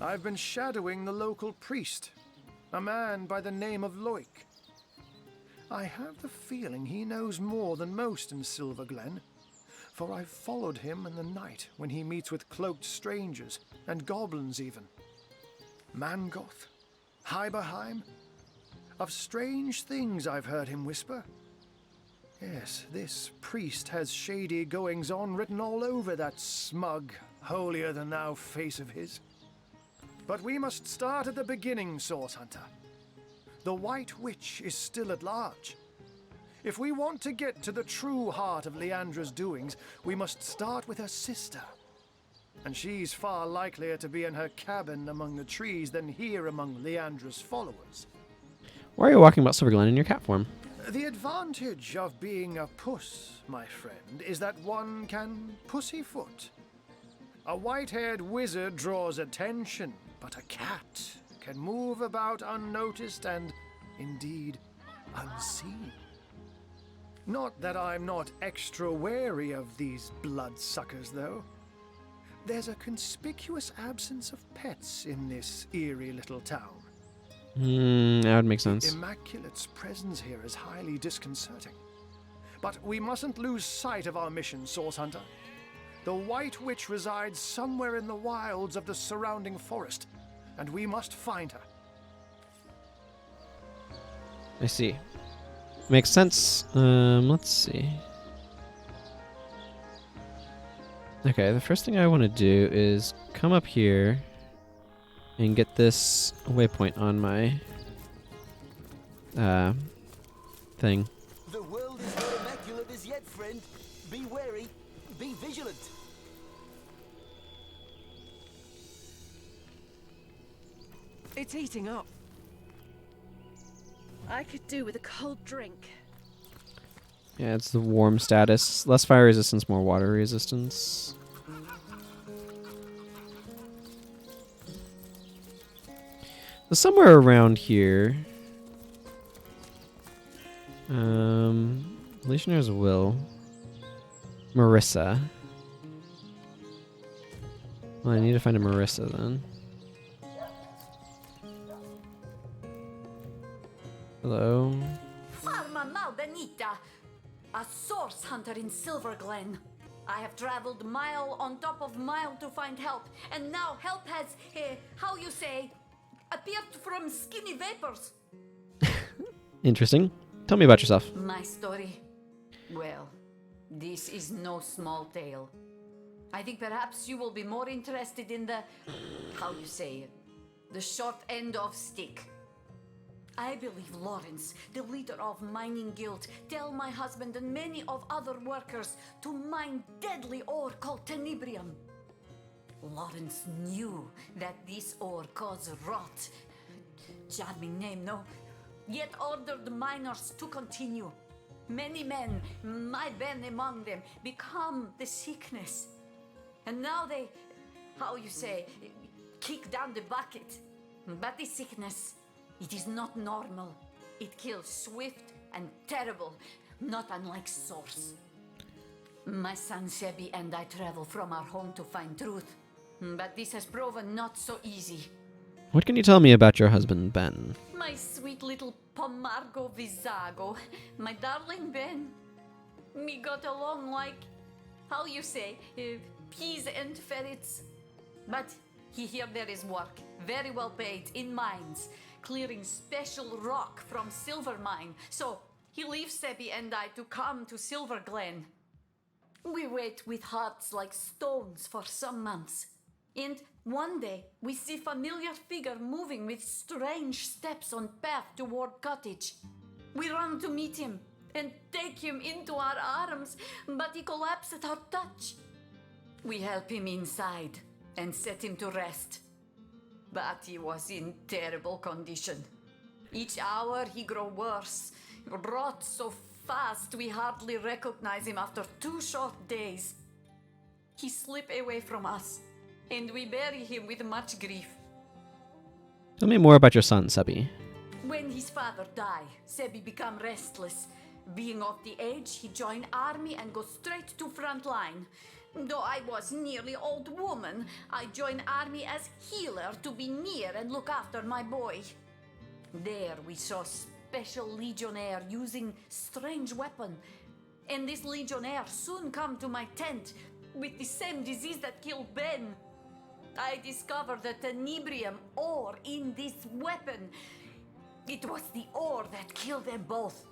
I've been shadowing the local priest, a man by the name of Loik. I have the feeling he knows more than most in Silverglen, for I've followed him in the night when he meets with cloaked strangers, and goblins even. Mangoth, Hyberheim, of strange things I've heard him whisper. Yes, this priest has shady goings-on written all over that smug, holier-than-thou face of his. But we must start at the beginning, Source Hunter. The White Witch is still at large. If we want to get to the true heart of Leandra's doings, we must start with her sister. And she's far likelier to be in her cabin among the trees than here among Leandra's followers. Why are you walking about Silverglen in your cat form? The advantage of being a puss, my friend, is that one can pussyfoot. A white-haired wizard draws attention, but a cat can move about unnoticed and, indeed, unseen. Not that I'm not extra wary of these bloodsuckers, though. There's a conspicuous absence of pets in this eerie little town. That would make sense. Immaculate's presence here is highly disconcerting. But we mustn't lose sight of our mission, Source Hunter. The White Witch resides somewhere in the wilds of the surrounding forest, and we must find her. I see. Makes sense. Let's see. Okay, the first thing I want to do is come up here and get this waypoint on my thing. The world is not immaculate as yet, friend. Be wary, be vigilant. It's heating up. I could do with a cold drink. Yeah, it's the warm status. Less fire resistance, more water resistance. So somewhere around here. Legionnaires Will. Marissa. Well, I need to find a Marissa then. Hello. Farma Malbenita, a source hunter in Silverglen. I have traveled mile on top of mile to find help, and now help has, how you say, appeared from skinny vapors. Interesting. Tell me about yourself. My story? Well, this is no small tale. I think perhaps you will be more interested in the, how you say, the short end of stick. I believe Lawrence, the leader of Mining Guild, tell my husband and many of other workers to mine deadly ore called tenebrium. Lawrence knew that this ore caused rot. Charming name, no? Yet ordered the miners to continue. Many men, my Ben among them, become the sickness. And now they, how you say, kick down the bucket. But the sickness, it is not normal. It kills swift and terrible, not unlike Source. My son Sebi and I travel from our home to find truth, but this has proven not so easy. What can you tell me about your husband, Ben? My sweet little Pomargo Vizago, my darling Ben. We got along like, how you say, peas and ferrets. But here there is work, very well paid, in mines, clearing special rock from silver mine. So he leaves Sebi and I to come to Silverglen. We wait with hearts like stones for some months. And one day we see familiar figure moving with strange steps on path toward cottage. We run to meet him and take him into our arms, but he collapsed at our touch. We help him inside and set him to rest. But he was in terrible condition. Each hour he grew worse, rot so fast we hardly recognize him after 2 short days. He slipped away from us, and we bury him with much grief. Tell me more about your son, Sebi. When his father died, Sebi became restless. Being of the age, he joined army and go straight to front line. Though I was nearly old woman, I joined army as healer to be near and look after my boy. There we saw special legionnaire using strange weapon. and this legionnaire soon come to my tent with the same disease that killed Ben. I discovered the tenebrium ore in this weapon. It was the ore that killed them both.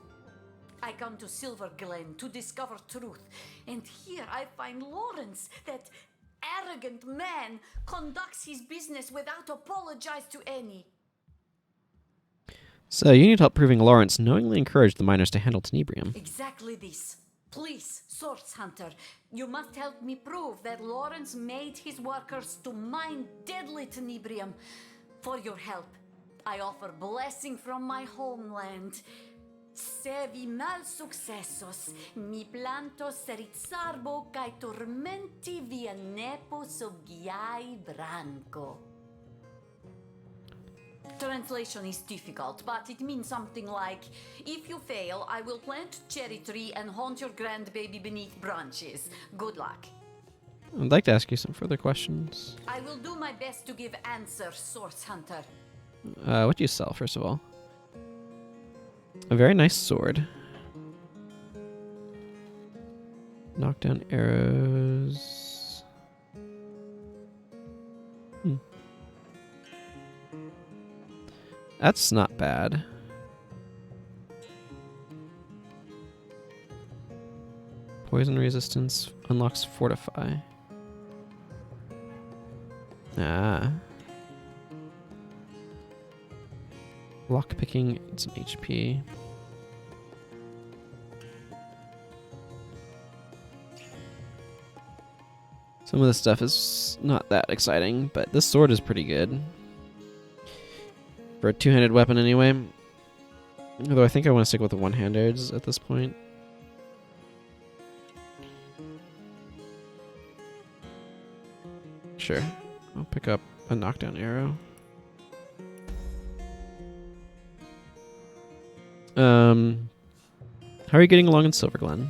I come to Silverglen to discover truth, and here I find Lawrence, that arrogant man, conducts his business without apologize to any. So you need help proving Lawrence knowingly encouraged the miners to handle tenebrium. Exactly this. Please, Source Hunter, you must help me prove that Lawrence made his workers to mine deadly tenebrium. For your help, I offer blessing from my homeland. Se vi mal successos, mi plantos rizzarbo cae tormenti via nepo soggiai branco. Translation is difficult, but it means something like, if you fail, I will plant cherry tree and haunt your grandbaby beneath branches. Good luck. I'd like to ask you some further questions. I will do my best to give answers, Source Hunter. What do you sell, first of all? A very nice sword. Knockdown arrows. That's not bad. Poison resistance unlocks fortify. Ah. Lockpicking, some HP. Some of this stuff is not that exciting, but this sword is pretty good. For a two-handed weapon anyway. Although I think I want to stick with the one-handers at this point. Sure. I'll pick up a knockdown arrow. How are you getting along in Silverglen?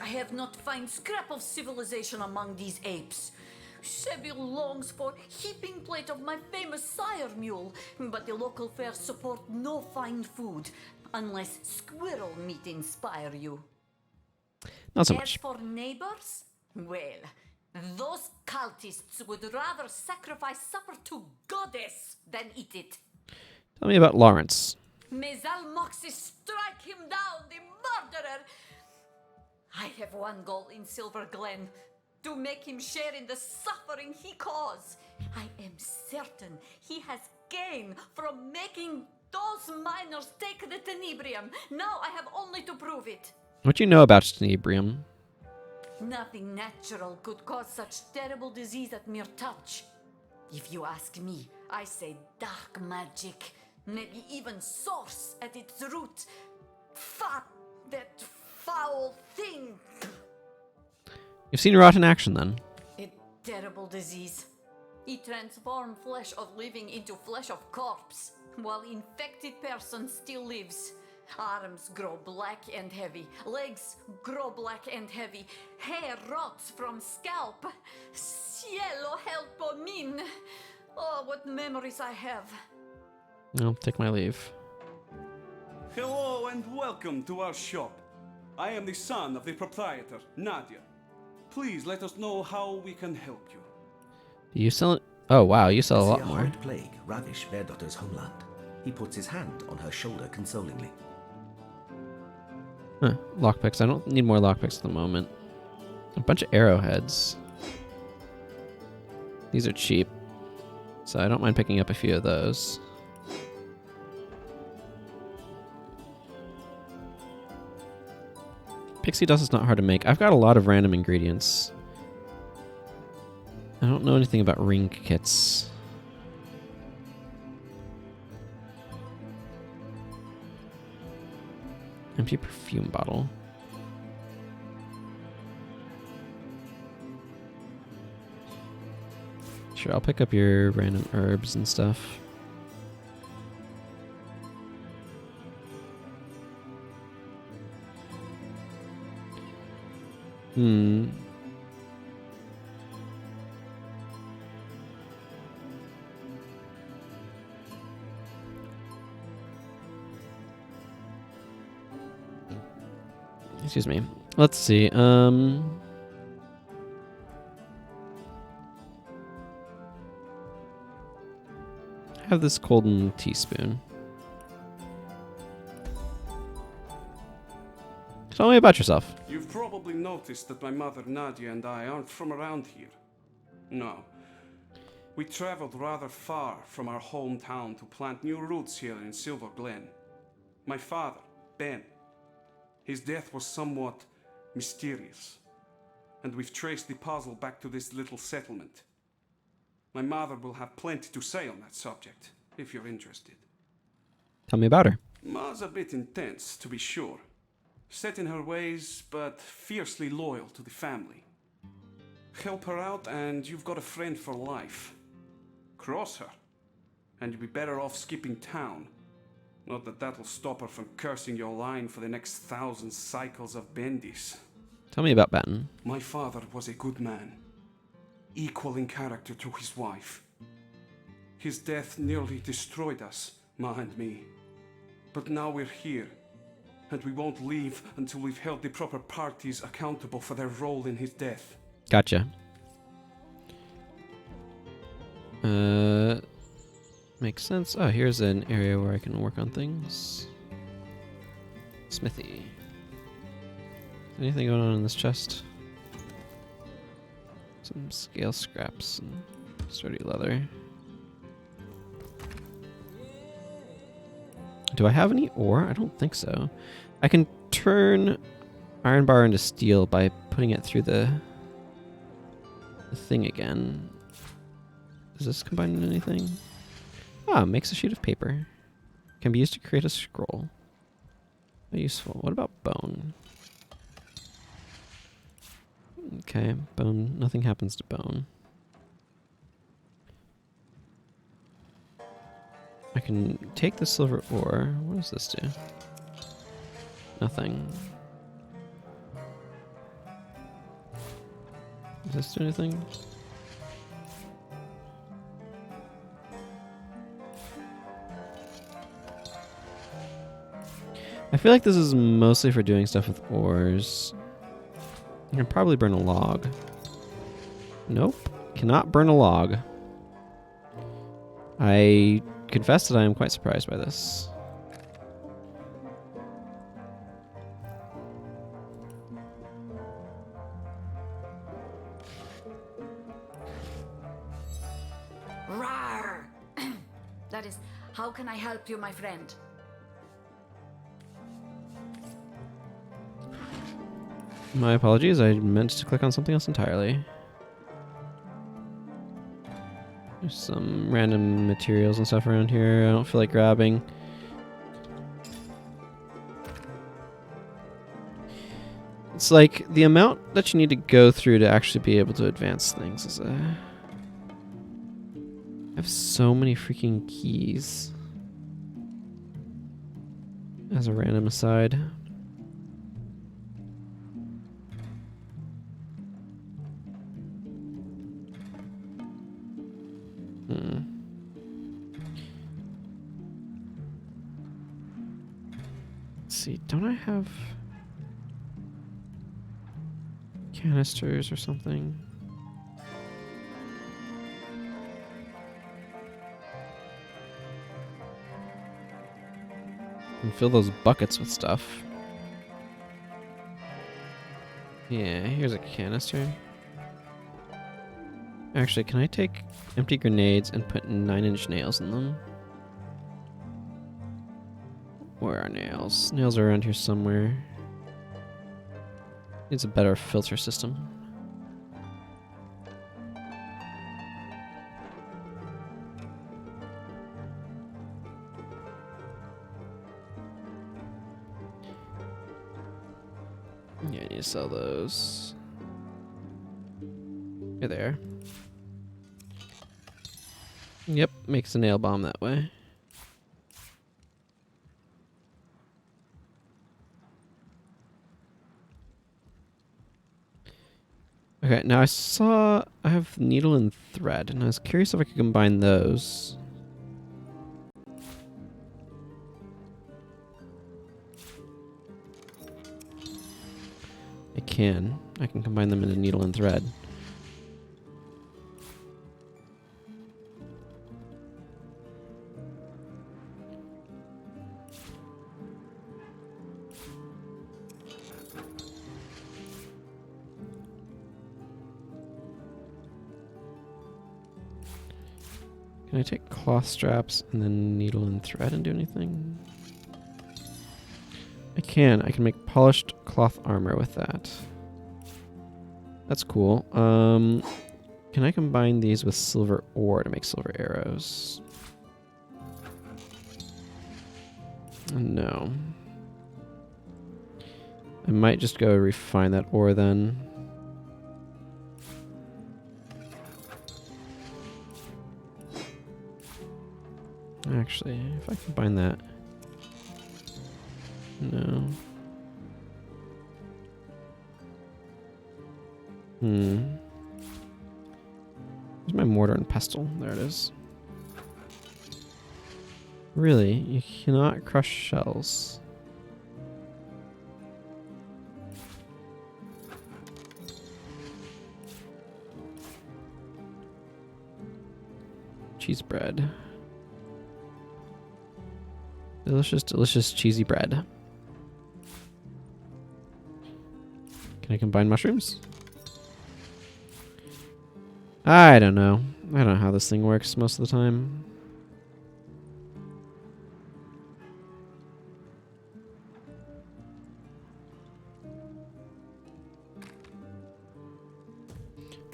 I have not found scrap of civilization among these apes. Seville longs for heaping plate of my famous sire mule, but the local fairs support no fine food, unless squirrel meat inspire you. Not so much. As for neighbors, well, those cultists would rather sacrifice supper to goddess than eat it. Tell me about Lawrence. May Zalmoxis strike him down, the murderer! I have one goal in Silverglen, to make him share in the suffering he caused. I am certain he has gained from making those miners take the tenebrium. Now I have only to prove it. What do you know about tenebrium? Nothing natural could cause such terrible disease at mere touch. If you ask me, I say dark magic. Maybe even source at its root. That foul thing. You've seen rot in action, then. A terrible disease. It transforms flesh of living into flesh of corpse, while infected person still lives. Arms grow black and heavy. Legs grow black and heavy. Hair rots from scalp. Cielo helpo min. Oh, what memories I have. I'll take my leave. Hello and welcome to our shop. I am the son of the proprietor, Nadia. Please let us know how we can help you. You sell it? Oh wow, you sell a lot A more. horrid plague ravish Verdotter's homeland. He puts his hand on her shoulder consolingly. Huh, lockpicks. I don't need more lockpicks at the moment. A bunch of arrowheads. These are cheap, so I don't mind picking up a few of those. Pixie dust is not hard to make. I've got a lot of random ingredients. I don't know anything about ring kits. Empty perfume bottle. Sure, I'll pick up your random herbs and stuff. Excuse me. Let's see. I have this golden teaspoon. Tell me about yourself. You've probably noticed that my mother Nadia and I aren't from around here. No. We traveled rather far from our hometown to plant new roots here in Silverglen. My father, Ben, his death was somewhat mysterious, and we've traced the puzzle back to this little settlement. My mother will have plenty to say on that subject, if you're interested. Tell me about her. Ma's a bit intense, to be sure. Set in her ways, but fiercely loyal to the family. Help her out and you've got a friend for life. Cross her, and you'll be better off skipping town. Not that that'll stop her from cursing your line for the next 1,000 cycles of Bendis. Tell me about Ben. My father was a good man, equal in character to his wife. His death nearly destroyed us, Ma and me. But now we're here, and we won't leave until we've held the proper parties accountable for their role in his death. Gotcha. Makes sense. Oh, here's an area where I can work on things. Smithy. Anything going on in this chest? Some scale scraps and sturdy leather. Do I have any ore? I don't think so. I can turn iron bar into steel by putting it through the thing again. Does this combine into anything? Ah, makes a sheet of paper. Can be used to create a scroll. Useful. What about bone? Okay, bone. Nothing happens to bone. I can take the silver ore. What does this do? Nothing. Does this do anything? I feel like this is mostly for doing stuff with ores. I can probably burn a log. Nope. Cannot burn a log. I confess that I am quite surprised by this. Rawr! That is, how can I help you, my friend? My apologies, I meant to click on something else entirely. There's some random materials and stuff around here I don't feel like grabbing. It's like the amount that you need to go through to actually be able to advance things is I have so many freaking keys. As a random aside. Let's see, don't I have canisters or something? And fill those buckets with stuff. Yeah, here's a canister. Actually, can I take empty grenades and put 9-inch nails in them? Where are nails? Nails are around here somewhere. Needs a better filter system. Yeah, I need to sell those. You're there. Yep, makes a nail bomb that way. Okay, now I have needle and thread, and I was curious if I could combine those. can. I can combine them into needle and thread. Can I take cloth straps and then needle and thread and do anything? I can. I can make polished cloth armor with that. That's cool. Can I combine these with silver ore to make silver arrows? No. I might just go refine that ore then. Actually, if I combine that. No. Where's my mortar and pestle? There it is. Really? You cannot crush shells. Cheese bread. Delicious, delicious cheesy bread. Can I combine mushrooms? I don't know. I don't know how this thing works most of the time.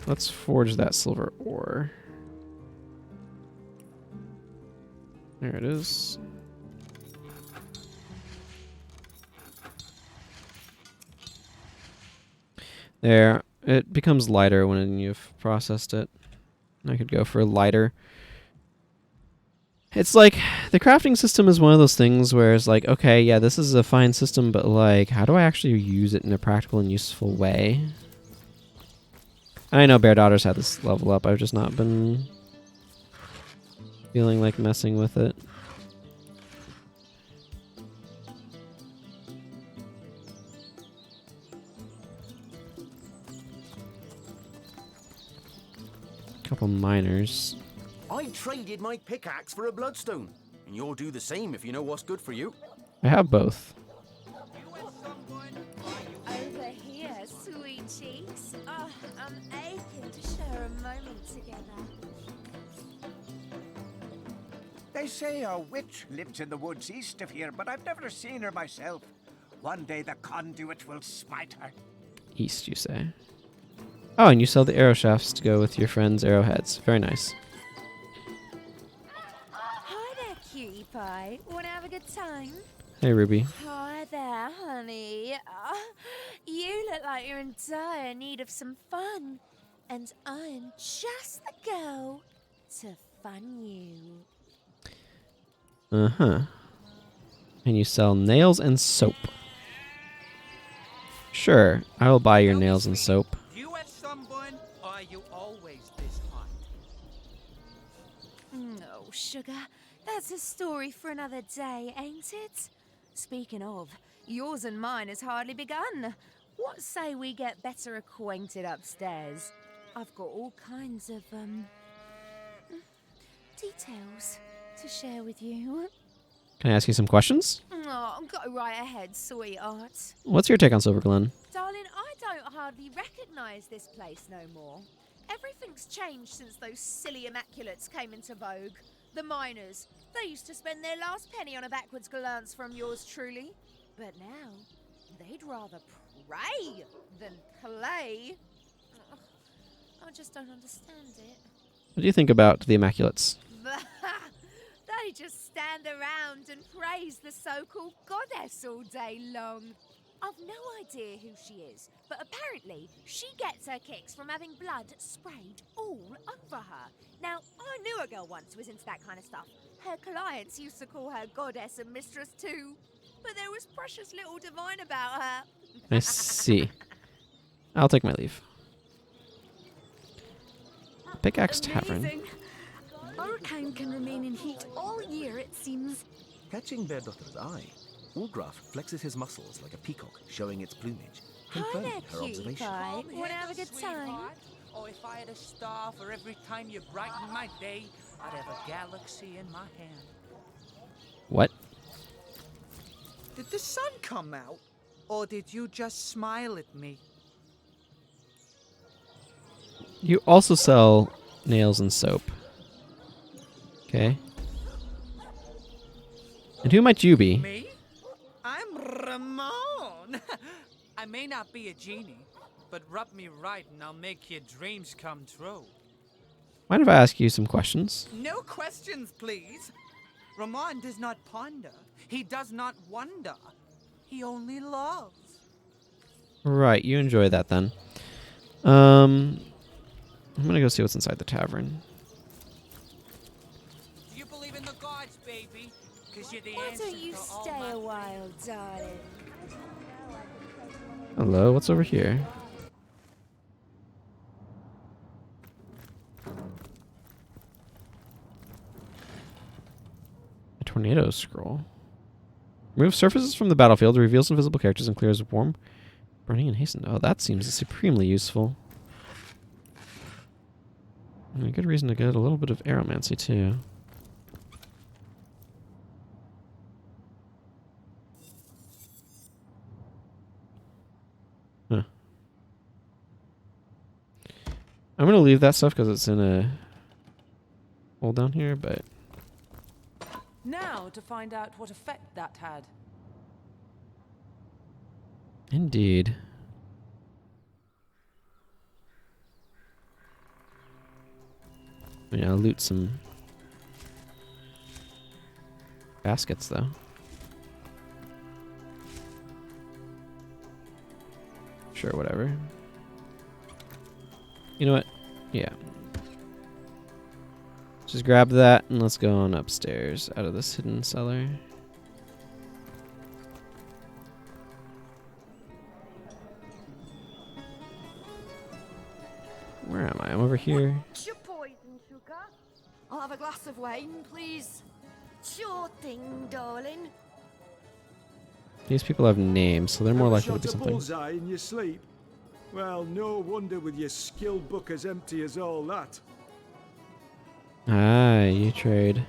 Let's forge that silver ore. There it is. There. It becomes lighter when you've processed it. I could go for lighter. It's like, the crafting system is one of those things where it's like, okay, yeah, this is a fine system, but like, how do I actually use it in a practical and useful way? I know Bear Daughters had this level up, I've just not been feeling like messing with it. Couple miners. I traded my pickaxe for a bloodstone, and you'll do the same if you know what's good for you. I have both. Over here, sweet cheeks. Oh, I'm aching to share a moment together. They say a witch lives in the woods east of here, but I've never seen her myself. One day the conduit will smite her. East, you say? Oh, and you sell the arrow shafts to go with your friend's arrowheads. Very nice. Hi there, cutie pie. Wanna have a good time? Hey, Ruby. Hi there, honey. You look like you're in dire need of some fun, and I'm just the girl to fun you. Uh-huh. And you sell nails and soap. Sure, I will buy your nails and soap. You at sunburn, or are you always this hot? No, sugar. That's a story for another day, ain't it? Speaking of, yours and mine has hardly begun. What say we get better acquainted upstairs? I've got all kinds of, details to share with you. Can I ask you some questions? Oh, go right ahead, sweetheart. What's your take on Silverglen? Darling, I don't hardly recognise this place no more. Everything's changed since those silly immaculates came into vogue. The miners, they used to spend their last penny on a backwards glance from yours truly. But now, they'd rather pray than play. Ugh, I just don't understand it. What do you think about the Immaculates? They just stand around and praise the so-called goddess all day long. I've no idea who she is, but apparently she gets her kicks from having blood sprayed all over her. Now, I knew a girl once who was into that kind of stuff. Her clients used to call her goddess and mistress too, but there was precious little divine about her. I see. I'll take my leave. Pickaxe Tavern. Arcane can remain in heat all year, it seems. Catching Bear Daughter's eye, Ulgraf flexes his muscles like a peacock showing its plumage. confirming her observation. Wanna have a good time? Oh, if I had a star for every time you brighten my day, I'd have a galaxy in my hand. What? Did the sun come out? Or did you just smile at me? You also sell nails and soap. Okay. And who might you be? Me? I'm Ramon. I may not be a genie, but rub me right and I'll make your dreams come true. Mind if I ask you some questions? No questions, please. Ramon does not ponder. He does not wonder. He only loves. Right, you enjoy that then. I'm gonna go see what's inside the tavern. Do you believe in the gods, baby? Because you're the Why answer don't you to all stay my... a while, darling? Hello, what's over here? A tornado scroll. Remove surfaces from the battlefield, reveals invisible characters, and clears warm, burning, and hasten. Oh, that seems supremely useful. And a good reason to get a little bit of aeromancy, too. Huh. I'm going to leave that stuff because it's in a hole down here, but... Now to find out what effect that had. Indeed. Yeah, I'll loot some baskets, though. Sure, whatever. You know what? Yeah. Just grab that and let's go on upstairs out of this hidden cellar. Where am I? I'm over here. What's your poison, sugar? I'll have a glass of wine, please. Sure thing, darling. These people have names, so they're more likely to be Shot a something. bullseye in your sleep. Well, no wonder with your skill book as empty as all that. Ah, you trade.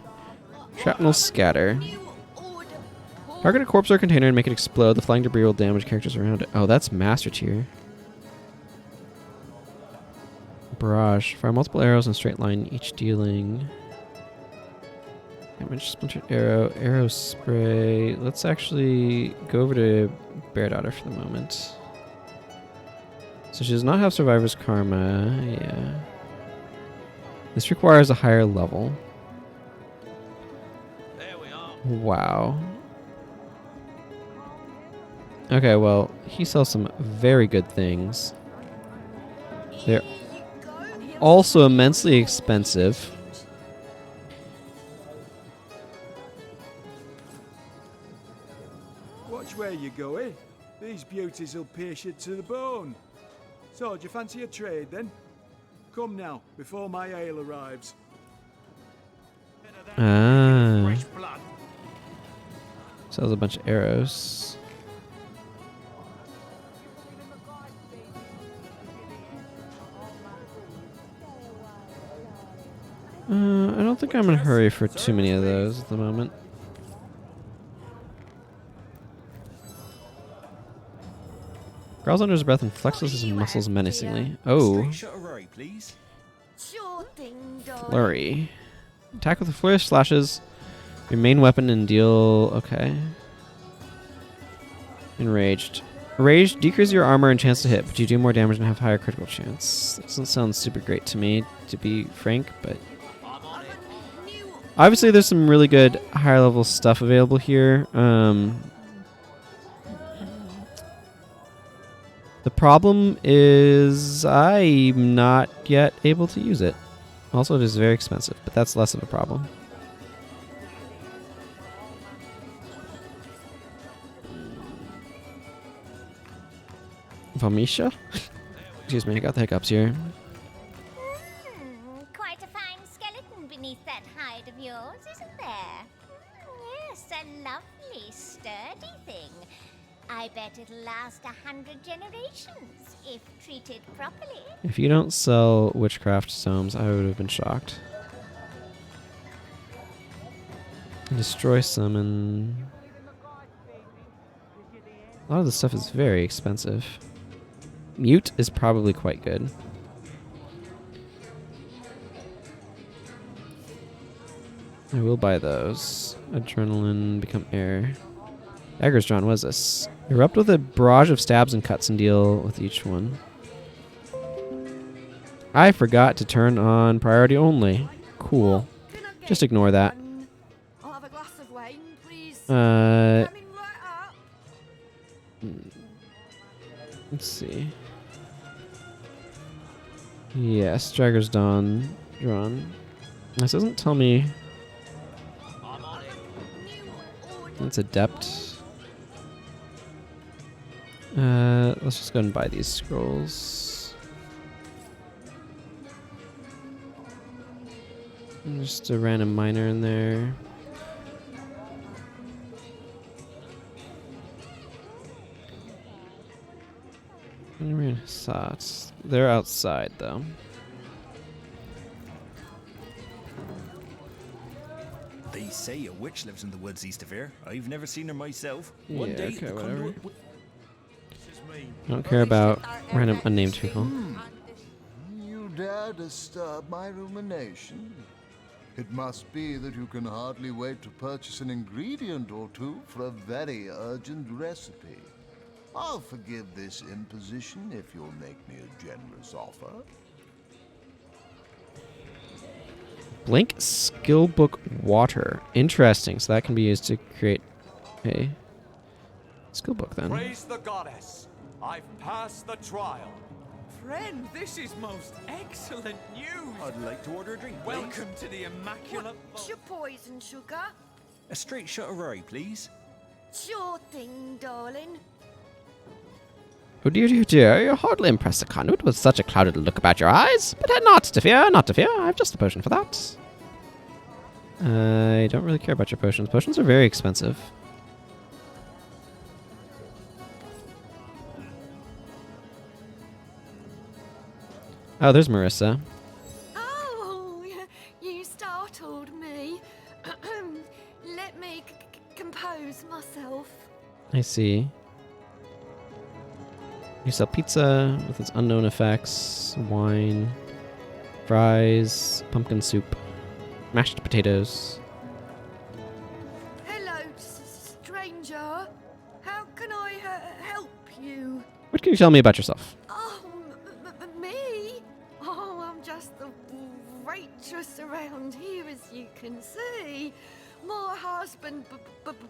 Shrapnel scatter. Target a corpse or container and make it explode. The flying debris will damage characters around it. Oh, that's master tier. Barrage. Fire multiple arrows in a straight line, each dealing damage. Splintered arrow. Arrow spray. Let's actually go over to Bear Daughter for the moment. So she does not have Survivor's Karma. Yeah. This requires a higher level. There we are. Wow. Okay, well, he sells some very good things. They're also immensely expensive. Watch where you go, eh? These beauties will pierce you to the bone. So, do you fancy a trade then? Come now, before my ale arrives. Ah. Sells a bunch of arrows. I don't think I'm in a hurry for too many of those at the moment. Growls under his breath and flexes his muscles menacingly. Oh. Sure thing, darling. Flurry. Attack with a flurry of slashes. Your main weapon and deal... Okay. Enraged. Enraged, decrease your armor and chance to hit, but you do more damage and have higher critical chance. That doesn't sound super great to me, to be frank, but... Obviously, there's some really good higher level stuff available here. The problem is I'm not yet able to use it. Also, it is very expensive, but that's less of a problem. Vamisha? Excuse me, I got the hiccups here. Quite a fine skeleton beneath that hide of yours, isn't there? Yes, a lovely, sturdy thing. I bet it'll last 100 generations, if treated properly. If you don't sell witchcraft stones, I would have been shocked. Destroy summon. A lot of this stuff is very expensive. Mute is probably quite good. I will buy those. Adrenaline, become air. Daggers drawn, what is this? Erupt with a barrage of stabs and cuts and deal with each one. I forgot to turn on priority only. Cool. Just ignore that. I'll have a glass of wine, please. Let's see. Yes, Dagger's drawn. This doesn't tell me. It's adept. Let's just go and buy these scrolls. And just a random miner in there. They're outside though. They say a witch lives in the woods east of here. I've never seen her myself. Yeah, One day okay, the whatever. conduit I don't care about random unnamed people. You dare disturb my rumination? It must be that you can hardly wait to purchase an ingredient or two for a very urgent recipe. I'll forgive this imposition if you'll make me a generous offer. Blink skill book water. Interesting. So that can be used to create a skill book then. Praise the goddess. I've passed the trial. Friend, this is most excellent news. I'd like to order a drink, please. Welcome to the immaculate. What's your poison, sugar? A straight shot of rye, please. Sure thing, darling. Oh dear, dear, dear, you hardly impress the conduit with such a clouded look about your eyes. But not to fear, not to fear. I have just a potion for that. I don't really care about your potions. Potions are very expensive. Oh, there's Marissa. Oh, you startled me. Let me compose myself. I see. You sell pizza with its unknown effects, wine, fries, pumpkin soup, mashed potatoes. Hello, stranger. How can I help you? What can you tell me about yourself? Oh, me? Oh, I'm just the waitress around here, as you can see. My husband,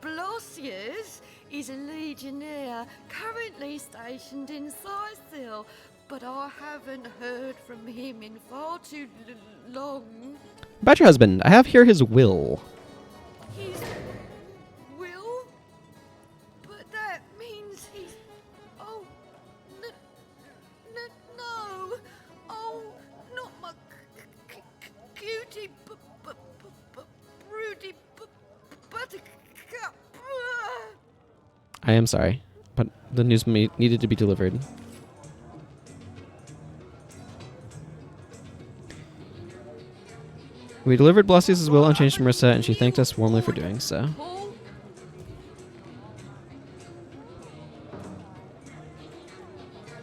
Blossius, is a legionnaire currently stationed in Sicil, but I haven't heard from him in far too long. About your husband, I have here his will. His will? But that means he's... Oh, no. Oh, not my cutie, broody buttercup. I am sorry, but the news needed to be delivered. We delivered Blossius' will unchanged to Marissa, and she thanked us warmly for doing so.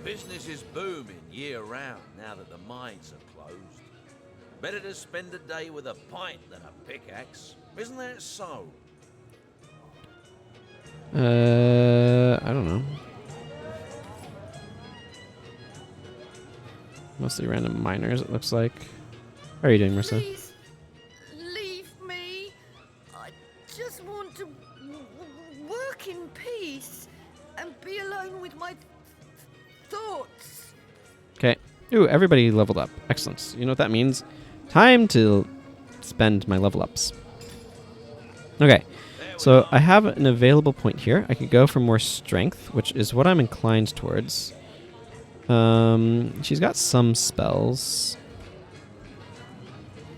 Business is booming year-round now that the mines are closed. Better to spend a day with a pint than a pickaxe. Isn't that so? I don't know. Mostly random miners, it looks like. How are you doing, Marissa? Please leave me. I just want to work in peace and be alone with my thoughts. Okay. Ooh, everybody leveled up. Excellent. You know what that means? Time to spend my level ups. Okay. So I have an available point here. I could go for more strength, which is what I'm inclined towards. She's got some spells.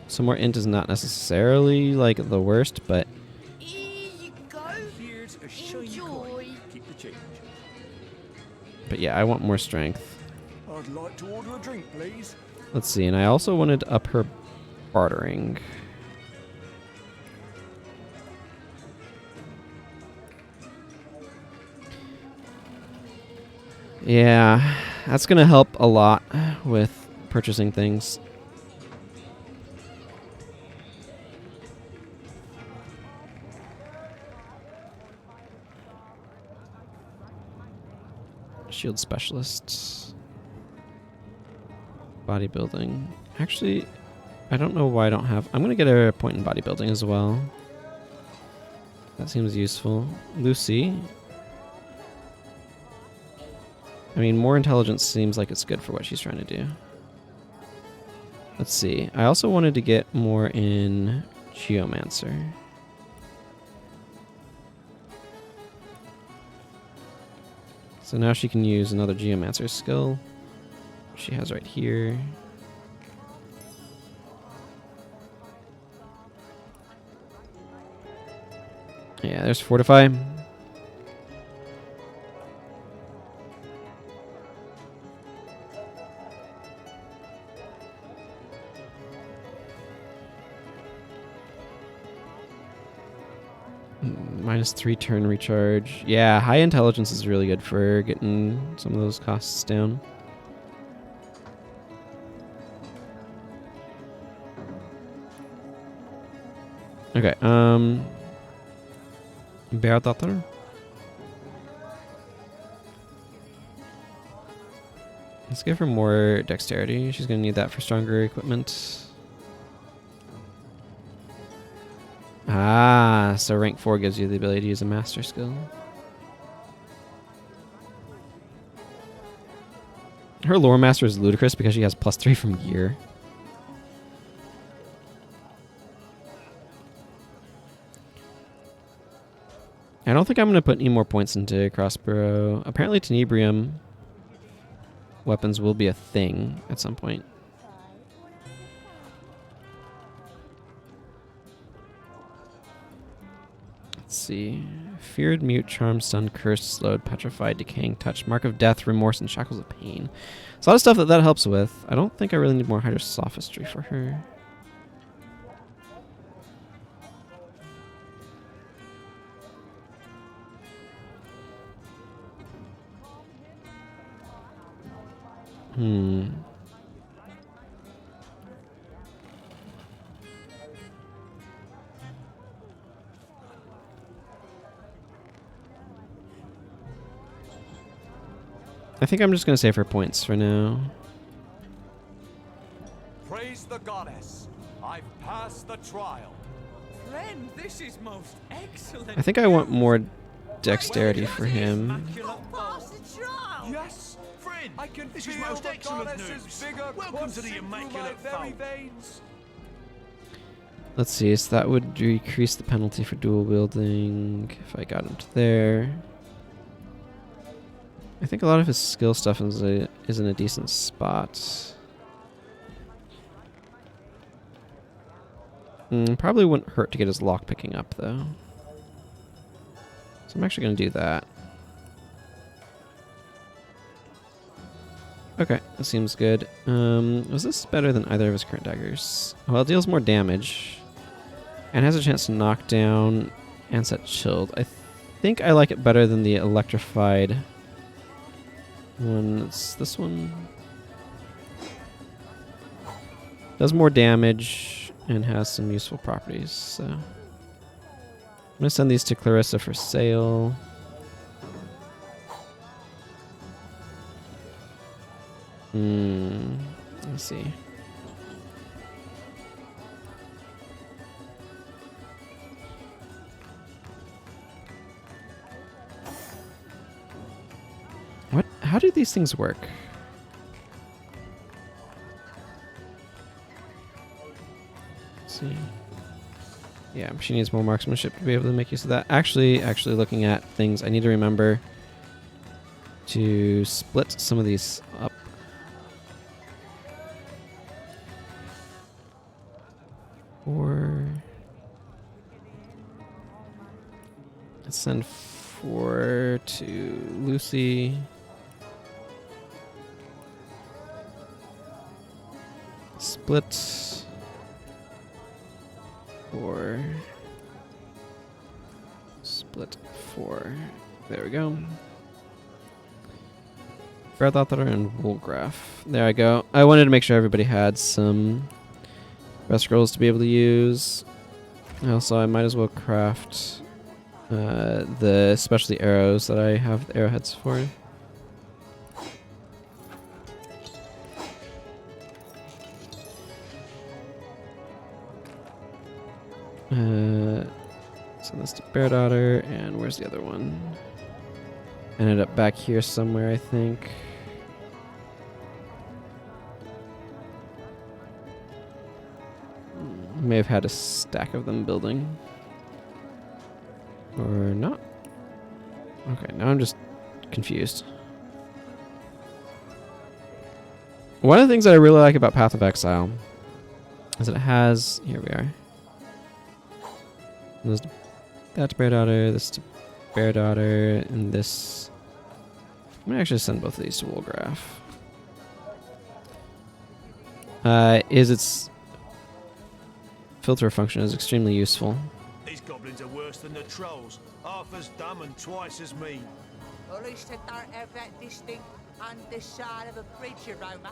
So more int is not necessarily like the worst, but Here's a shiny coin. Keep the change. Yeah, I want more strength. I'd like to order a drink, please. Let's see, and I also wanted to up her bartering. Yeah, that's going to help a lot with purchasing things. Shield specialists. Bodybuilding. Actually, I don't know why I don't have... I'm going to get a point in bodybuilding as well. That seems useful. Lucy. I mean, more intelligence seems like it's good for what she's trying to do. Let's see. I also wanted to get more in Geomancer. So now she can use another Geomancer skill. She has right here. Yeah, there's Fortify. -3 turn recharge. Yeah, high intelligence is really good for getting some of those costs down. Okay, Beardatter. Let's give her more dexterity. She's gonna need that for stronger equipment. Ah, so rank 4 gives you the ability to use a master skill. Her lore master is ludicrous because she has +3 from gear. I don't think I'm going to put any more points into crossbow. Apparently tenebrium weapons will be a thing at some point. Let's see. Feared, mute, charm, stun, cursed, slowed, petrified, decaying touch, mark of death, remorse, and shackles of pain. It's a lot of stuff that helps with. I don't think I really need more hydrosophistry for her. I think I'm just going to save her points for now. Praise the goddess. I've passed the trial. Friend, this is most excellent. I think I want more dexterity for him. Yes, friend. I can this is most excellent news. Welcome to the Immaculate Fold. Let's see, so that would decrease the penalty for dual wielding if I got him to there. I think a lot of his skill stuff is in a decent spot. Probably wouldn't hurt to get his lock picking up though. So I'm actually going to do that. Okay, that seems good. Was this better than either of his current daggers? Well, it deals more damage and has a chance to knock down and set chilled. I think I like it better than the electrified one. It's this one. Does more damage and has some useful properties. So I'm gonna send these to Clarissa for sale. Let's see. What? How do these things work? Let's see. Yeah, she needs more marksmanship to be able to make use of that. Actually looking at things, I need to remember to split some of these up. Or let's send 4 to Lucy. split. 4. Split 4. There we go. Breathauthor and Woolgraph. There I go. I wanted to make sure everybody had some rest scrolls to be able to use. Also, I might as well craft the specialty arrows that I have the arrowheads for. Send this to Bear Daughter, and where's the other one? Ended up back here somewhere, I think. May have had a stack of them building. Or not. Okay, now I'm just confused. One of the things that I really like about Path of Exile is that it has... Here we are. That's Bear Daughter, this to Bear Daughter, and this... I'm going to actually send both of these to Woolgraph. Is its filter function is extremely useful. These goblins are worse than the trolls. Half as dumb and twice as mean. At least they don't have that distinct underside of a bridge aroma.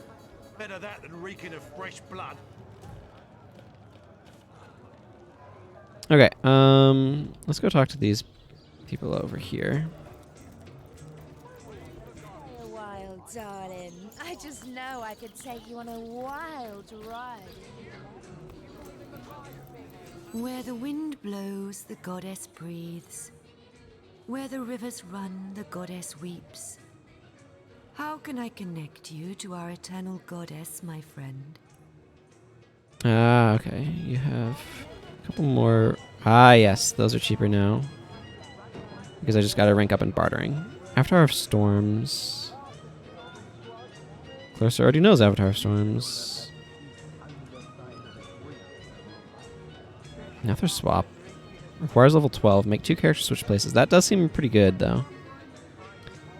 Better that than reeking of fresh blood. Okay, let's go talk to these people over here. Wild darling, I just know I could take you on a wild ride. Where the wind blows, the goddess breathes. Where the rivers run, the goddess weeps. How can I connect you to our eternal goddess, my friend? Ah, okay. You have a couple more. Ah, yes. Those are cheaper now. Because I just got to rank up in bartering. Avatar of Storms. Clarissa already knows Avatar of Storms. Nether Swap. Requires level 12. Make 2 characters switch places. That does seem pretty good, though.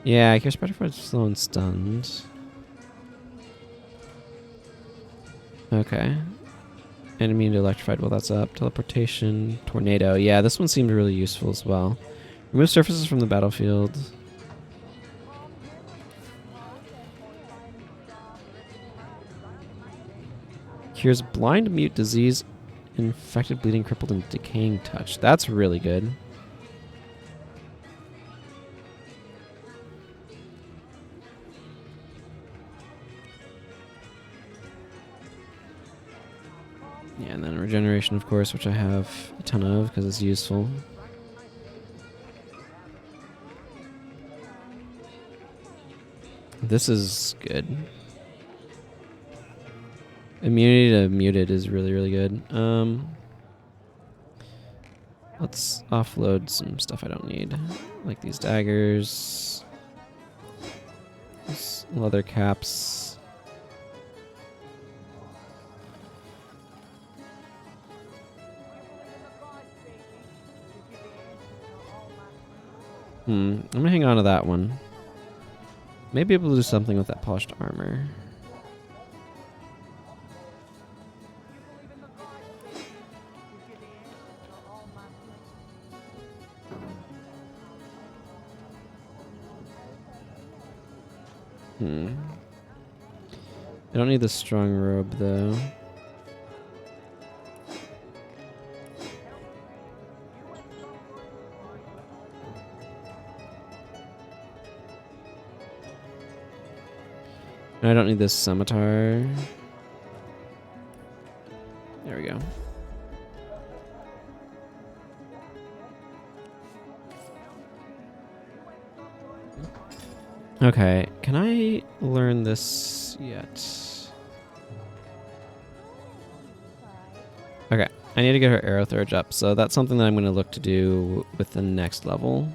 Yeah, Cure Spectre slow and stunned. Okay. Enemy to electrified. Well, that's up. Teleportation. Tornado. Yeah, this one seemed really useful as well. Remove surfaces from the battlefield. Cures blind, mute, disease, infected, bleeding, crippled, and decaying touch. That's really good. Yeah, and then regeneration, of course, which I have a ton of because it's useful. This is good. Immunity to muted is really, really good. Let's offload some stuff I don't need. Like these daggers. These leather caps. I'm gonna hang on to that one. Maybe able to do something with that polished armor. I don't need the strong robe though. I don't need this scimitar. There we go. Okay, can I learn this yet? Okay, I need to get her arrow thurge up, so that's something that I'm going to look to do with the next level.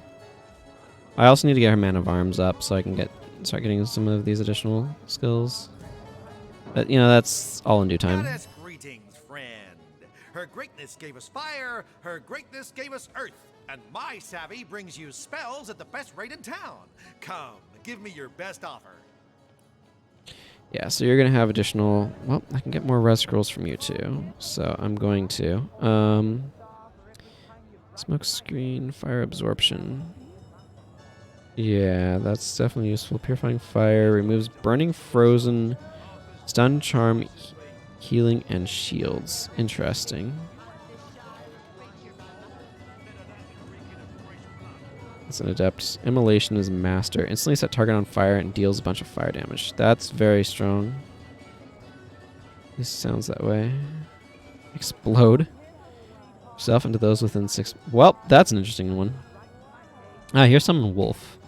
I also need to get her man of arms up so I can start getting some of these additional skills. But, you know, that's all in due time. Goddess greetings, friend. Her greatness gave us fire, her greatness gave us earth, and my savvy brings you spells at the best rate in town. Come, give me your best offer. Yeah, so you're going to have additional... Well, I can get more res scrolls from you too. So I'm going to... smoke screen, fire absorption. Yeah, that's definitely useful. Purifying fire removes burning, frozen, stun, charm, healing, and shields. Interesting. It's an adept. Immolation is master. Instantly set target on fire and deals a bunch of fire damage. That's very strong. This sounds that way. Explode. Yourself into those within 6... Well, that's an interesting one. Ah, here's summon wolf.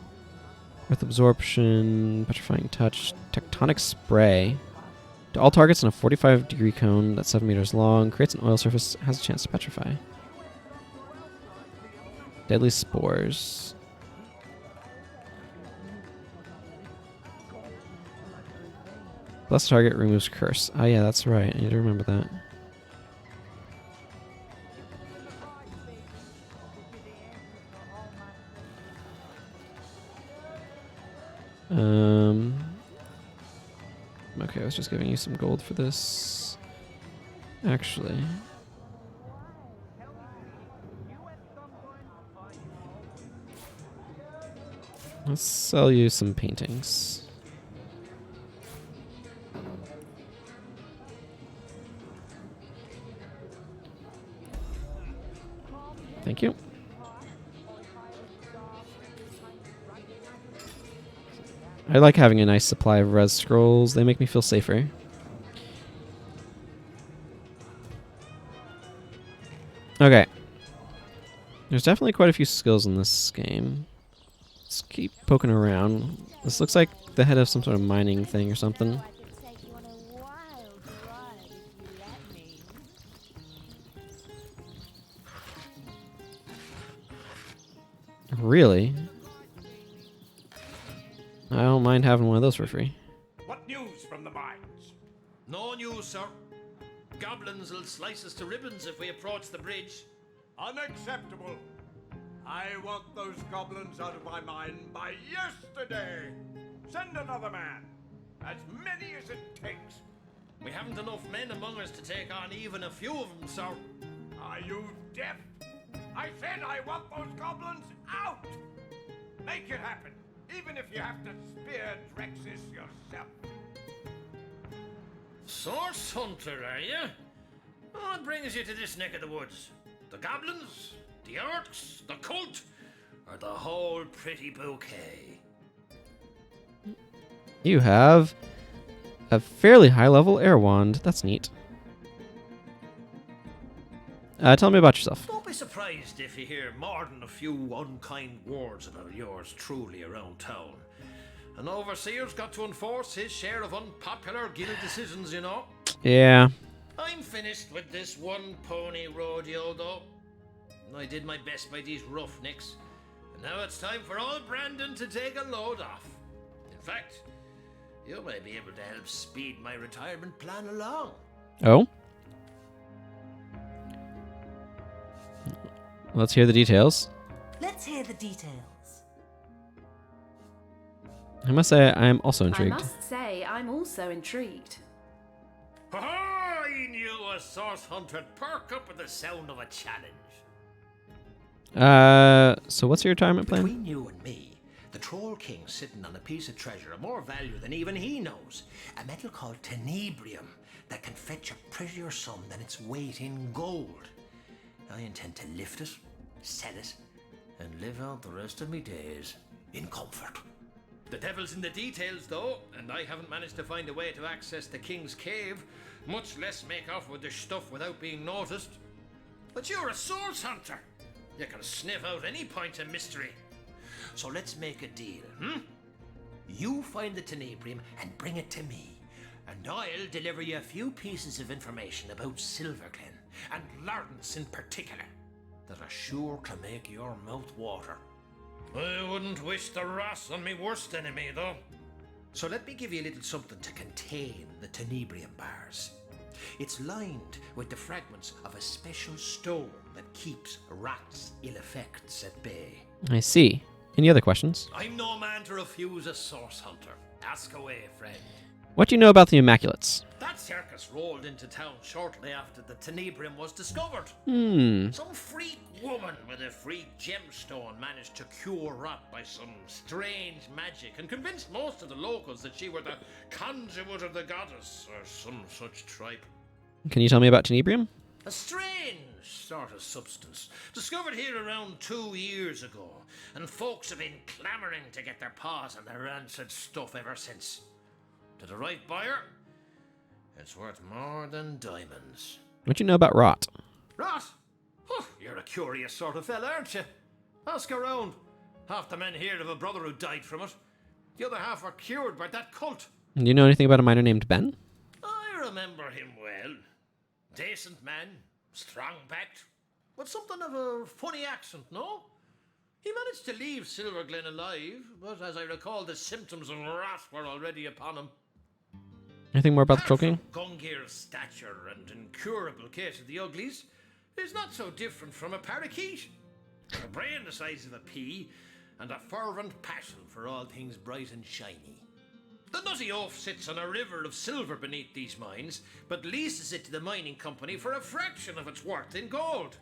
Earth absorption, petrifying touch, tectonic spray. To all targets in a 45-degree cone that's 7 meters long, creates an oil surface, has a chance to petrify. Deadly spores. Plus target removes curse. Ah, yeah, that's right. I need to remember that. Okay, I was just giving you some gold for this. Actually. Let's sell you some paintings. Thank you. I like having a nice supply of res scrolls. They make me feel safer. Okay. There's definitely quite a few skills in this game. Let's keep poking around. This looks like the head of some sort of mining thing or something. Really? I don't mind having one of those for free. What news from the mines? No news, sir. Goblins will slice us to ribbons if we approach the bridge. Unacceptable. I want those goblins out of my mine by yesterday. Send another man. As many as it takes. We haven't enough men among us to take on even a few of them, sir. Are you deaf? I said I want those goblins out. Make it happen. Even if you have to spear Drexis yourself. Source hunter, are you? What brings you to this neck of the woods? The goblins? The orcs? The cult? Or the whole pretty bouquet? You have a fairly high-level air wand. That's neat. Tell me about yourself. Don't be surprised if you hear more than a few unkind words about yours truly around town. An overseer's got to enforce his share of unpopular guild decisions, you know. Yeah. I'm finished with this one pony rodeo, though. I did my best by these roughnecks, and now it's time for old Brandon to take a load off. In fact, you may be able to help speed my retirement plan along. Oh? Let's hear the details. Let's hear the details. I must say, I am also intrigued. I must say, I'm also intrigued. I knew a source hunter'd perk up with the sound of a challenge. So what's your retirement plan? Between you and me, the Troll King's sitting on a piece of treasure of more value than even he knows. A metal called tenebrium that can fetch a prettier sum than its weight in gold. I intend to lift it, sell it, and live out the rest of me days in comfort. The devil's in the details, though, and I haven't managed to find a way to access the King's Cave, much less make off with the stuff without being noticed. But you're a source hunter. You can sniff out any point of mystery. So let's make a deal, You find the tenebrium and bring it to me, and I'll deliver you a few pieces of information about Silverglen, and Lawrence in particular, that are sure to make your mouth water. I wouldn't wish the wrath on me worst enemy, though. So let me give you a little something to contain the tenebrium bars. It's lined with the fragments of a special stone that keeps rats' ill effects at bay. I see. Any other questions? I'm no man to refuse a source hunter. Ask away, friend. What do you know about the Immaculates? That circus rolled into town shortly after the tenebrium was discovered. Some freak woman with a freak gemstone managed to cure rot by some strange magic and convinced most of the locals that she were the conduit of the goddess or some such tripe. Can you tell me about tenebrium? A strange sort of substance, discovered here around 2 years ago, and folks have been clamouring to get their paws on the rancid stuff ever since. To the right buyer, it's worth more than diamonds. What do you know about rot? Rot? Oh, you're a curious sort of fella, aren't you? Ask around. Half the men here have a brother who died from it. The other half are cured by that cult. Do you know anything about a miner named Ben? I remember him well. Decent man, strong-backed, with something of a funny accent, no? He managed to leave Silverglen alive, but as I recall, the symptoms of rot were already upon him. Anything more about the Troll King? Gungir's stature and incurable case of the uglies is not so different from a parakeet. A brain the size of a pea, and a fervent passion for all things bright and shiny. The nutty oaf sits on a river of silver beneath these mines, but leases it to the mining company for a fraction of its worth in gold.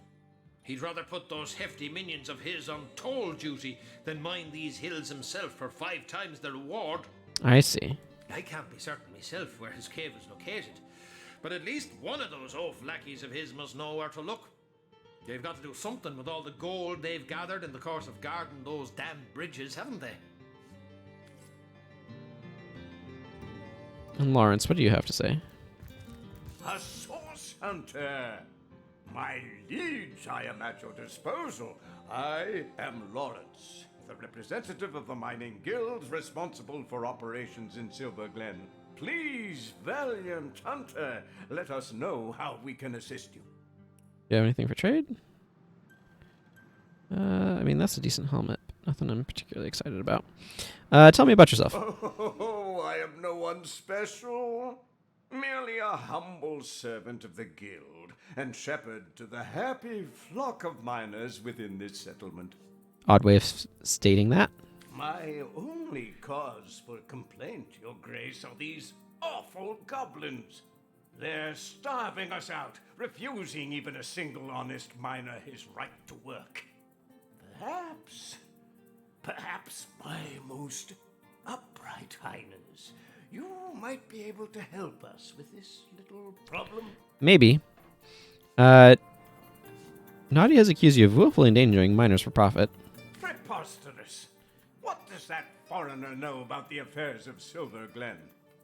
He'd rather put those hefty minions of his on toll duty than mine these hills himself for 5 times the reward. I see. I can't be certain myself where his cave is located, but at least one of those oaf lackeys of his must know where to look. They've got to do something with all the gold they've gathered in the course of guarding those damned bridges, haven't they? And Lawrence, what do you have to say? A source hunter. My liege, I am at your disposal. I am Lawrence, the representative of the mining guild responsible for operations in Silverglen. Please, valiant hunter, let us know how we can assist you. Do you have anything for trade? I mean, that's a decent helmet. Nothing I'm particularly excited about. Tell me about yourself. Oh, I am no one special. Merely a humble servant of the guild and shepherd to the happy flock of miners within this settlement. Odd way of stating that. My only cause for complaint, Your Grace, are these awful goblins. They're starving us out, refusing even a single honest miner his right to work. Perhaps, my most upright highness, you might be able to help us with this little problem. Maybe. Nadia has accused you of willfully endangering miners for profit. Preposterous! What does that foreigner know about the affairs of Silverglen?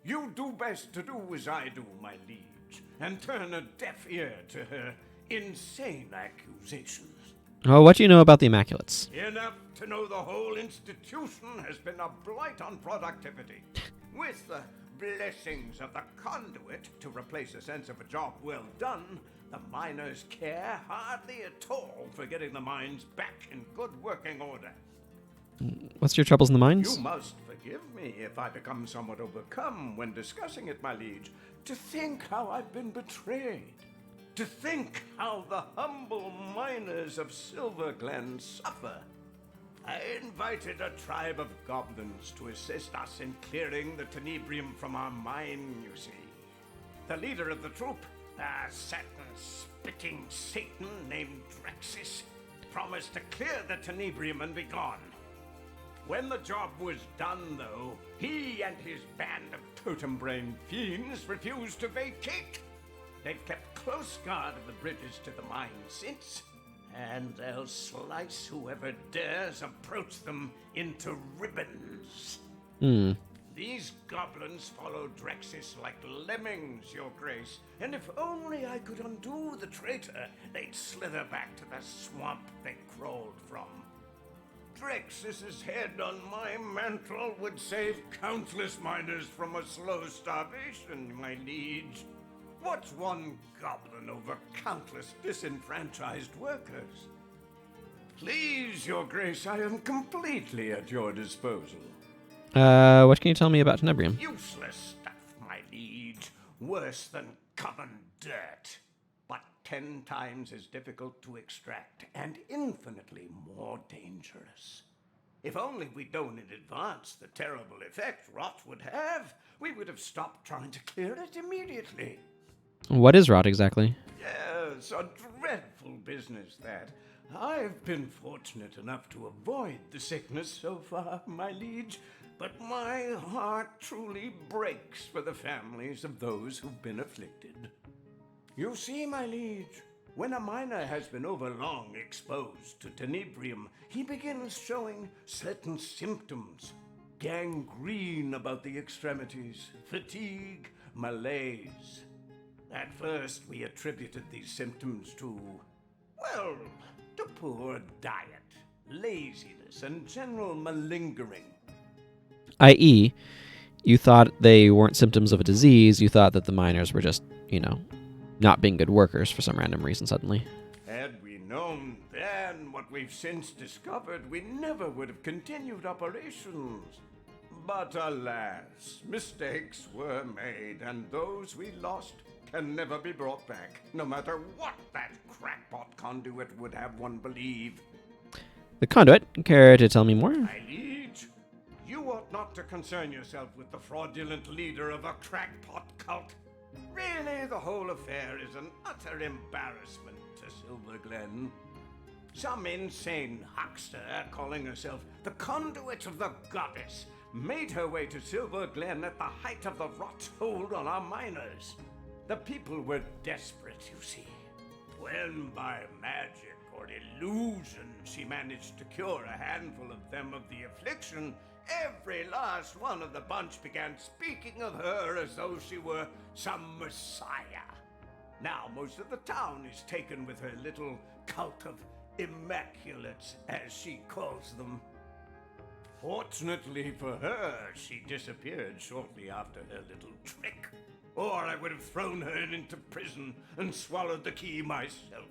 You do best to do as I do, my liege, and turn a deaf ear to her insane accusations. Oh, what do you know about the Immaculates? Enough to know the whole institution has been a blight on productivity. With the blessings of the conduit to replace a sense of a job well done, the miners care hardly at all for getting the mines back in good working order. What's your troubles in the mines? You must forgive me if I become somewhat overcome when discussing it, my liege. To think how I've been betrayed. To think how the humble miners of Silverglen suffer. I invited a tribe of goblins to assist us in clearing the tenebrium from our mine, you see. The leader of the troop, a satin-spitting Satan named Drexis, promised to clear the tenebrium and be gone. When the job was done, though, he and his band of totem-brain fiends refused to vacate. They've kept close guard of the bridges to the mine since, and they'll slice whoever dares approach them into ribbons. These goblins follow Drexis like lemmings, Your Grace, and if only I could undo the traitor, they'd slither back to the swamp they crawled from. Drexis's head on my mantle would save countless miners from a slow starvation, my liege. What's one goblin over countless disenfranchised workers? Please, Your Grace, I am completely at your disposal. What can you tell me about tenebrium? Useless stuff, my liege. Worse than common dirt. But 10 times as difficult to extract and infinitely more dangerous. If only we'd known in advance the terrible effect rot would have, we would have stopped trying to clear it immediately. What is rot exactly? Yes, a dreadful business that. I've been fortunate enough to avoid the sickness so far, my liege, but my heart truly breaks for the families of those who've been afflicted. You see, my liege, when a miner has been overlong exposed to tenebrium, he begins showing certain symptoms. Gangrene about the extremities, fatigue, malaise. At first, we attributed these symptoms to, well, to poor diet, laziness, and general malingering. I.e., you thought they weren't symptoms of a disease, you thought that the miners were just, not being good workers for some random reason suddenly. Had we known then what we've since discovered, we never would have continued operations. But alas, mistakes were made, and those we lost can never be brought back, no matter what that crackpot conduit would have one believe. The conduit? Care to tell me more? My liege, you ought not to concern yourself with the fraudulent leader of a crackpot cult. Really, the whole affair is an utter embarrassment to Silverglen. Some insane huckster calling herself the conduit of the goddess made her way to Silverglen at the height of the rot hold on our miners. The people were desperate, you see. When by magic or illusion she managed to cure a handful of them of the affliction, every last one of the bunch began speaking of her as though she were some messiah. Now most of the town is taken with her little cult of immaculates, as she calls them. Fortunately for her, she disappeared shortly after her little trick. Or I would have thrown her into prison and swallowed the key myself.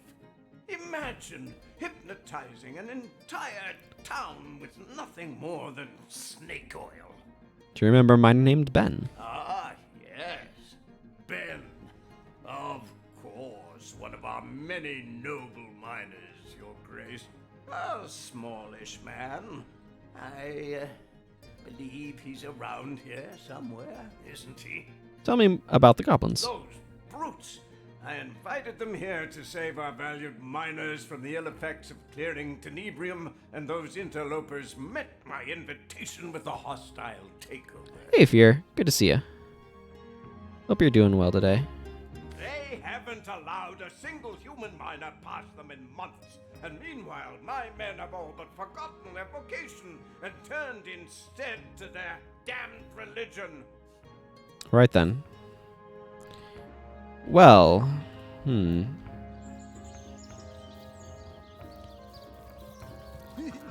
Imagine hypnotizing an entire town with nothing more than snake oil. Do you remember mine named Ben? Ah, yes. Ben. Of course, one of our many noble miners, Your Grace. A smallish man. I believe he's around here somewhere, isn't he? Tell me about the goblins. Those brutes! I invited them here to save our valued miners from the ill effects of clearing tenebrium, and those interlopers met my invitation with a hostile takeover. Hey, Fear. Good to see you. Hope you're doing well today. They haven't allowed a single human miner past them in months, and meanwhile my men have all but forgotten their vocation and turned instead to their damned religion. Right then. Well,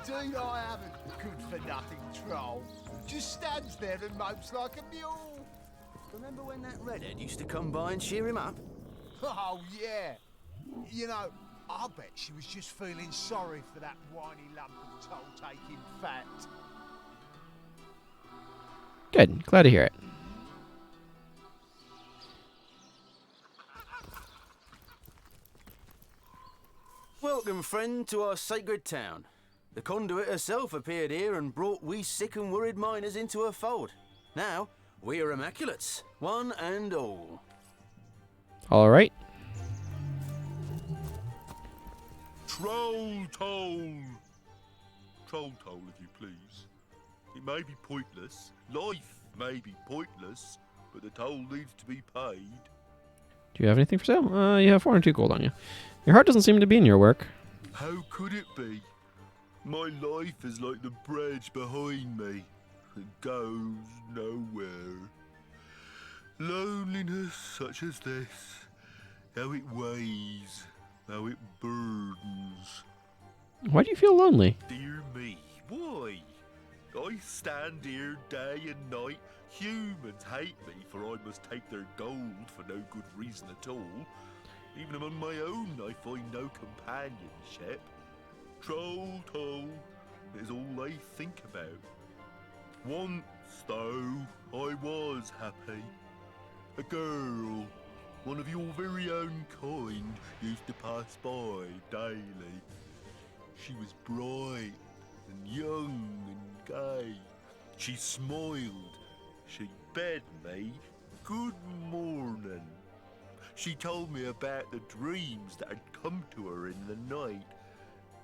Don't I have a good-for-nothing troll? Just stands there and mopes like a mule. Remember when that redhead used to come by and cheer him up? Oh, yeah. You know, I bet she was just feeling sorry for that whiny lump of toll-taking fat. good. Glad to hear it. Welcome, friend, to our sacred town. The conduit herself appeared here and brought we sick and worried miners into her fold. Now, we are immaculates, one and all. All right. Troll toll! Troll toll, if you please. It may be pointless, life may be pointless, but the toll needs to be paid. Do you have anything for sale? You have 402 gold on you. Your heart doesn't seem to be in your work. How could it be? My life is like the bridge behind me. It goes nowhere. Loneliness such as this, how it weighs, how it burdens. Why do you feel lonely? Dear me, why? I stand here day and night. Humans hate me, for I must take their gold for no good reason at all. Even among my own, I find no companionship. Troll toll is all I think about. Once, though, I was happy. A girl, one of your very own kind, used to pass by daily. She was bright, and young and gay. She smiled. She bade me good morning. She told me about the dreams that had come to her in the night,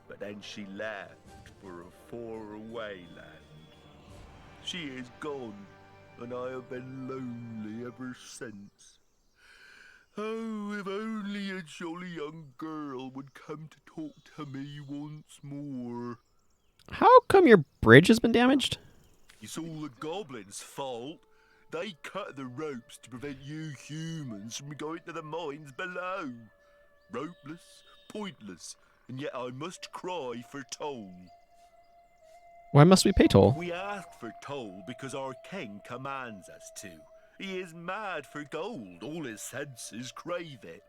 but then she left for a faraway land. She is gone, and I have been lonely ever since. Oh, if only a jolly young girl would come to talk to me once more. How come your bridge has been damaged? It's all the goblins' fault. They cut the ropes to prevent you humans from going to the mines below. Ropeless, pointless, and yet I must cry for toll. Why must we pay toll? We ask for toll because our king commands us to. He is mad for gold. All his senses crave it.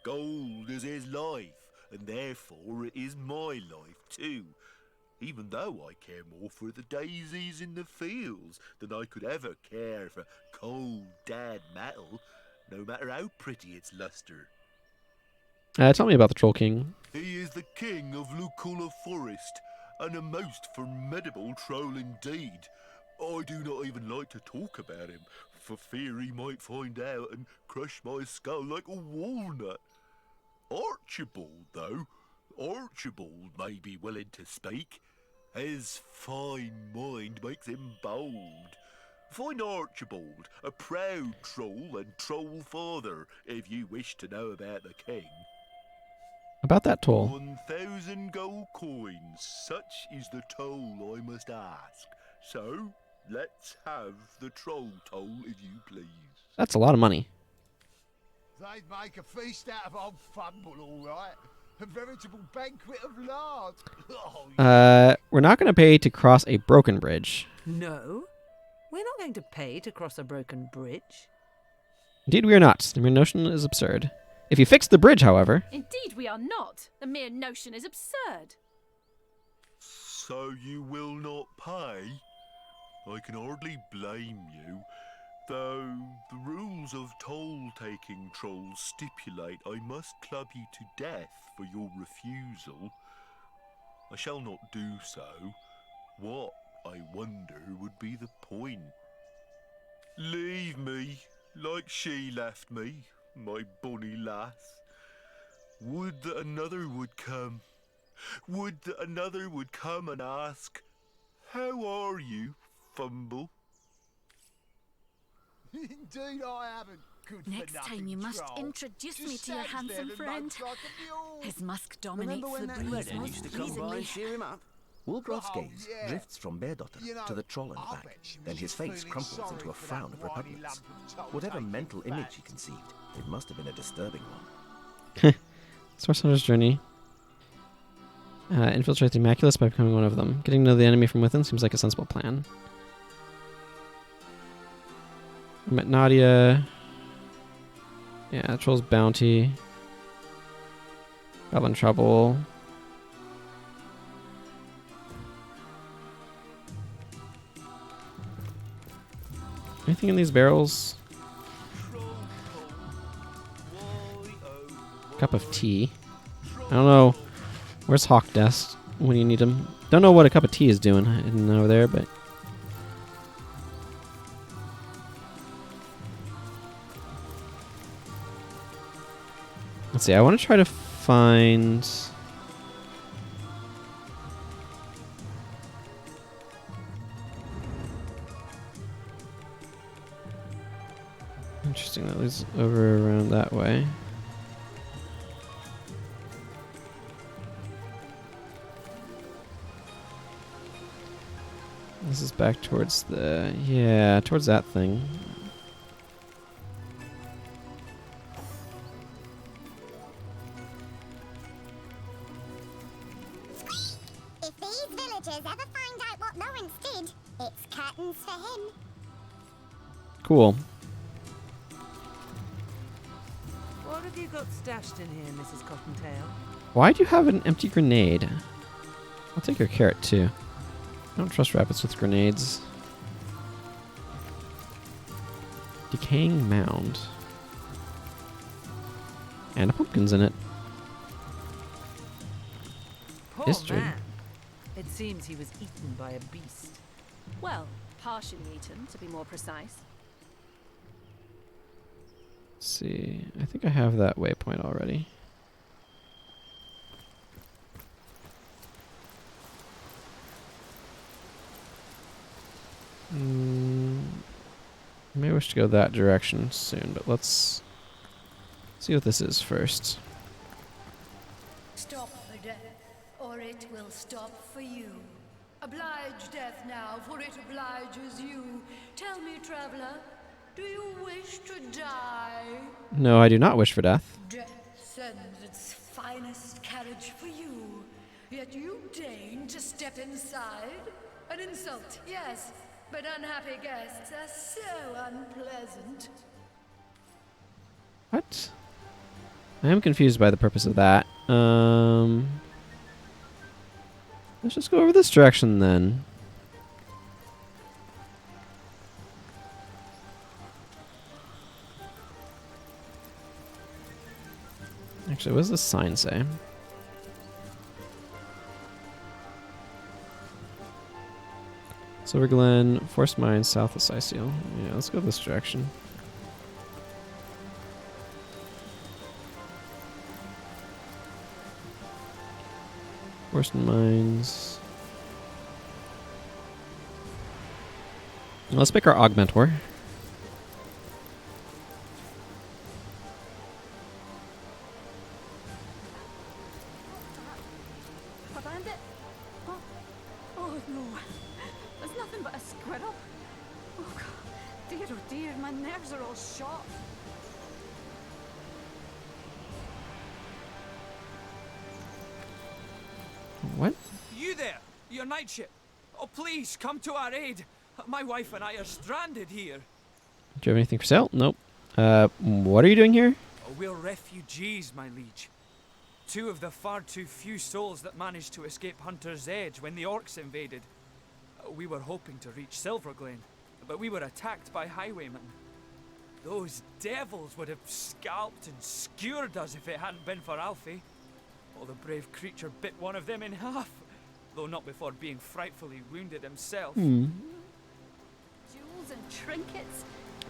Gold is his life, and therefore it is my life too. Even though I care more for the daisies in the fields than I could ever care for cold, dead metal, no matter how pretty its luster. Tell me about the Troll King. He is the king of Lucula Forest, and a most formidable troll indeed. I do not even like to talk about him, for fear he might find out and crush my skull like a walnut. Archibald, though, Archibald may be willing to speak. His fine mind makes him bold. Find Archibald, a proud troll and troll father, if you wish to know about the king. About that toll. 1,000 gold coins, such is the toll I must ask. So, let's have the troll toll, if you please. That's a lot of money. They'd make a feast out of old Fumble, all right. A veritable banquet of lard. We're not going to pay to cross a broken bridge. No, we're not going to pay to cross a broken bridge. Indeed we are not. The mere notion is absurd. If you fix the bridge, however... Indeed we are not. The mere notion is absurd. So you will not pay? I can hardly blame you, though the rules of toll-taking trolls stipulate I must club you to death for your refusal. I shall not do so. What, I wonder, would be the point? Leave me, like she left me, my bonny lass. Would that another would come. Would that another would come and ask, "How are you, Fumble?" Indeed I haven't. Good Next time you must introduce me to your handsome friend. His musk dominates the breeze most pleasingly. Wolgroth's gaze drifts from Bear Daughter to the troll and back, then his face crumples into a frown of repugnance. Whatever mental image he conceived, it must have been a disturbing one. Source Hunter's Journey. Infiltrate the Immaculus by becoming one of them. Getting to know the enemy from within seems like a sensible plan. I met Nadia. Yeah, Troll's Bounty. Goblin Trouble. Anything in these barrels? Cup of tea. I don't know. Where's Hawk Desk when you need him? Don't know what a cup of tea is doing hidden over there, but... Let's see, I want to try to find... Interesting, that leads over around that way. This is back towards the... Yeah, towards that thing. If these villagers ever find out what Lawrence did, it's curtains for him. Cool. What have you got stashed in here, Mrs. Cottontail? Why do you have an empty grenade? I'll take your carrot too. I don't trust rabbits with grenades. Decaying mound. And a pumpkin's in it. Poor History. man. It seems he was eaten by a beast. Well, partially eaten, to be more precise. Let's see. I think I have that waypoint already. I may wish to go that direction soon, but let's see what this is first. Stop for death, or it will stop for you. Oblige death now, for it obliges you. Tell me, traveler, do you wish to die? No, I do not wish for death. Death sends its finest carriage for you, yet you deign to step inside? An insult, yes, but unhappy guests are so unpleasant. What? I am confused by the purpose of that. Let's just go over this direction then. Actually, what does this sign say? Silverglen, Forest Mines, south of Sicil. Yeah, let's go this direction. Forest Mines. Let's pick our Augmentor. A bandit? Oh no. There's nothing but a squirrel. Oh dear, my nerves are all shot. What? You there! Your night ship! Oh, please, come to our aid! My wife and I are stranded here. Do you have anything for sale? Nope. What are you doing here? Oh, we're refugees, my liege. Two of the far too few souls that managed to escape Hunter's Edge when the orcs invaded. We were hoping to reach Silverglen, but we were attacked by highwaymen. Those devils would have scalped and skewered us if it hadn't been for Alfie. Oh, the brave creature bit one of them in half, though not before being frightfully wounded himself. Jewels and trinkets.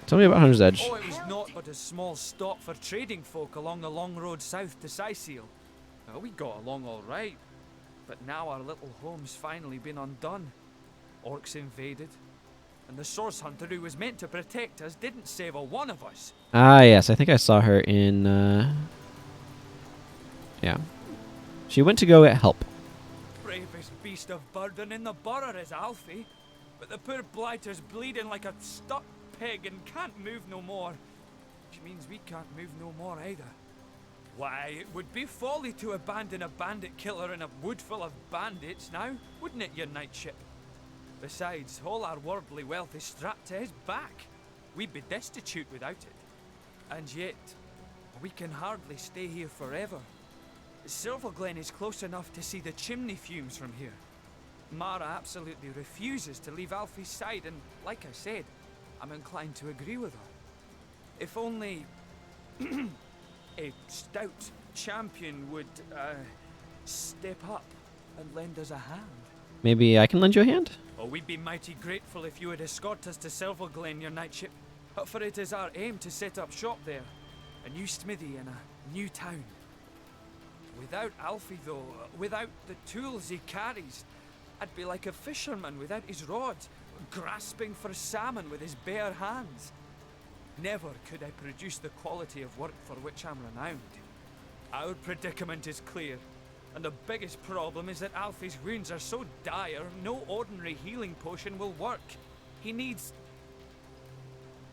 Tell me about Hunter's Edge. Oh, it was naught but a small stop for trading folk along the long road south to Sicil. We got along all right, but now our little home's finally been undone. Orcs invaded, and the source hunter who was meant to protect us didn't save a one of us. Ah, yes, I think I saw her in, yeah. She went to go get help. Bravest beast of burden in the borough is Alfie, but the poor blighter's bleeding like a stuck pig and can't move no more. Which means we can't move no more either. Why, it would be folly to abandon a bandit killer in a wood full of bandits now, wouldn't it, your night ship? Besides, all our worldly wealth is strapped to his back. We'd be destitute without it. And yet, we can hardly stay here forever. Silverglen is close enough to see the chimney fumes from here. Mara absolutely refuses to leave Alfie's side, and like I said, I'm inclined to agree with her. If only a stout champion would step up and lend us a hand. Maybe I can lend you a hand? Oh, we'd be mighty grateful if you would escort us to Silverglen, your night ship. For it is our aim to set up shop there. A new smithy in a new town. Without Alfie, though, without the tools he carries, I'd be like a fisherman without his rod, grasping for salmon with his bare hands. Never could I produce the quality of work for which I'm renowned. Our predicament is clear, and the biggest problem is that Alfie's wounds are so dire, no ordinary healing potion will work. He needs...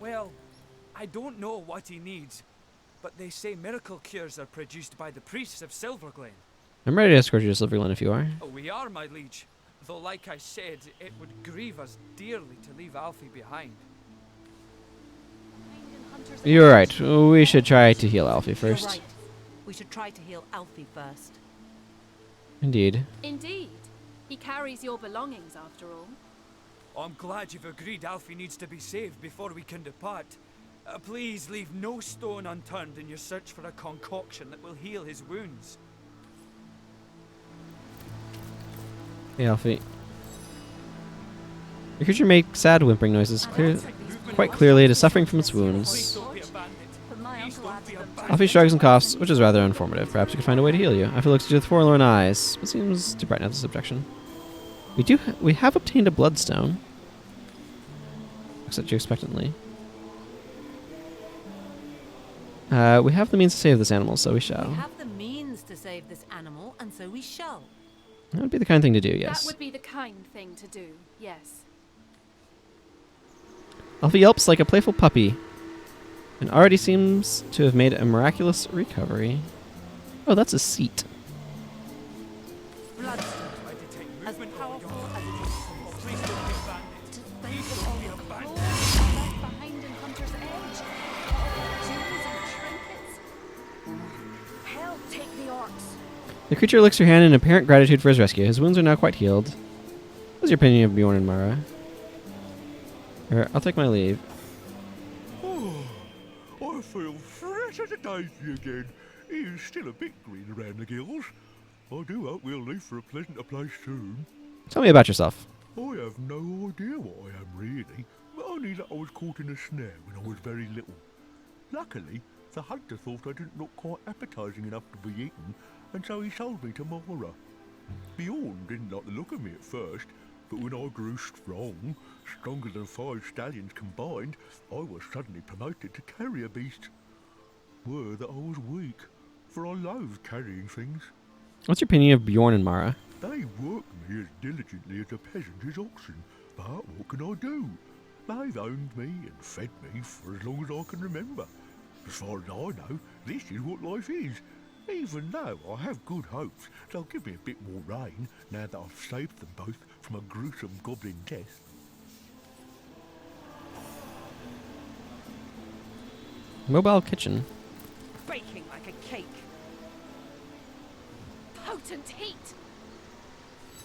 well, I don't know what he needs, but they say miracle cures are produced by the priests of Silverglen. I'm ready to escort you to Silverglen if you are. Oh, we are, my liege. Though, like I said, it would grieve us dearly to leave Alfie behind. You're right. We should try to heal Alfie first. You're right. We should try to heal Alfie first. Indeed. Indeed. He carries your belongings, after all. I'm glad you've agreed Alfie needs to be saved before we can depart. Please leave no stone unturned in your search for a concoction that will heal his wounds. Hey, Alfie. Your creature makes sad whimpering noises. Quite clearly, it is suffering from its wounds. Alfie shrugs and coughs, which is rather informative. Perhaps you could find a way to heal you. Alfie looks at you with forlorn eyes, but seems to brighten up this objection. We have obtained a bloodstone. Looks at you expectantly. We have the means to save this animal, so we shall. We have the means to save this animal, and so we shall. That would be the kind thing to do, yes. That would be the kind thing to do, yes. Alfie yelps like a playful puppy, and already seems to have made a miraculous recovery. Oh, that's a seat. Bloodstone. As powerful as it is. Behind in Hunter's Edge. Jewels and trinkets. Hell, take the orcs. The creature licks your hand in apparent gratitude for his rescue. His wounds are now quite healed. What's your opinion of Bjorn and Mara? I'll take my leave. Oh, I feel fresh as a daisy again. He is still a bit green around the gills. I do hope we'll leave for a pleasanter place soon. Tell me about yourself. I have no idea what I am really, but only that I was caught in a snare when I was very little. Luckily, the hunter thought I didn't look quite appetizing enough to be eaten, and so he sold me to Mara. Bjorn didn't like the look of me at first, but when I grew strong, stronger than 5 stallions combined, I was suddenly promoted to carrier beast. Were that I was weak, for I loathed carrying things. What's your opinion of Bjorn and Mara? They work me as diligently as a peasant is oxen, but what can I do? They've owned me and fed me for as long as I can remember. As far as I know, this is what life is. Even though I have good hopes they'll give me a bit more rain now that I've saved them both from a gruesome goblin death. Mobile kitchen. Baking like a cake. Potent heat.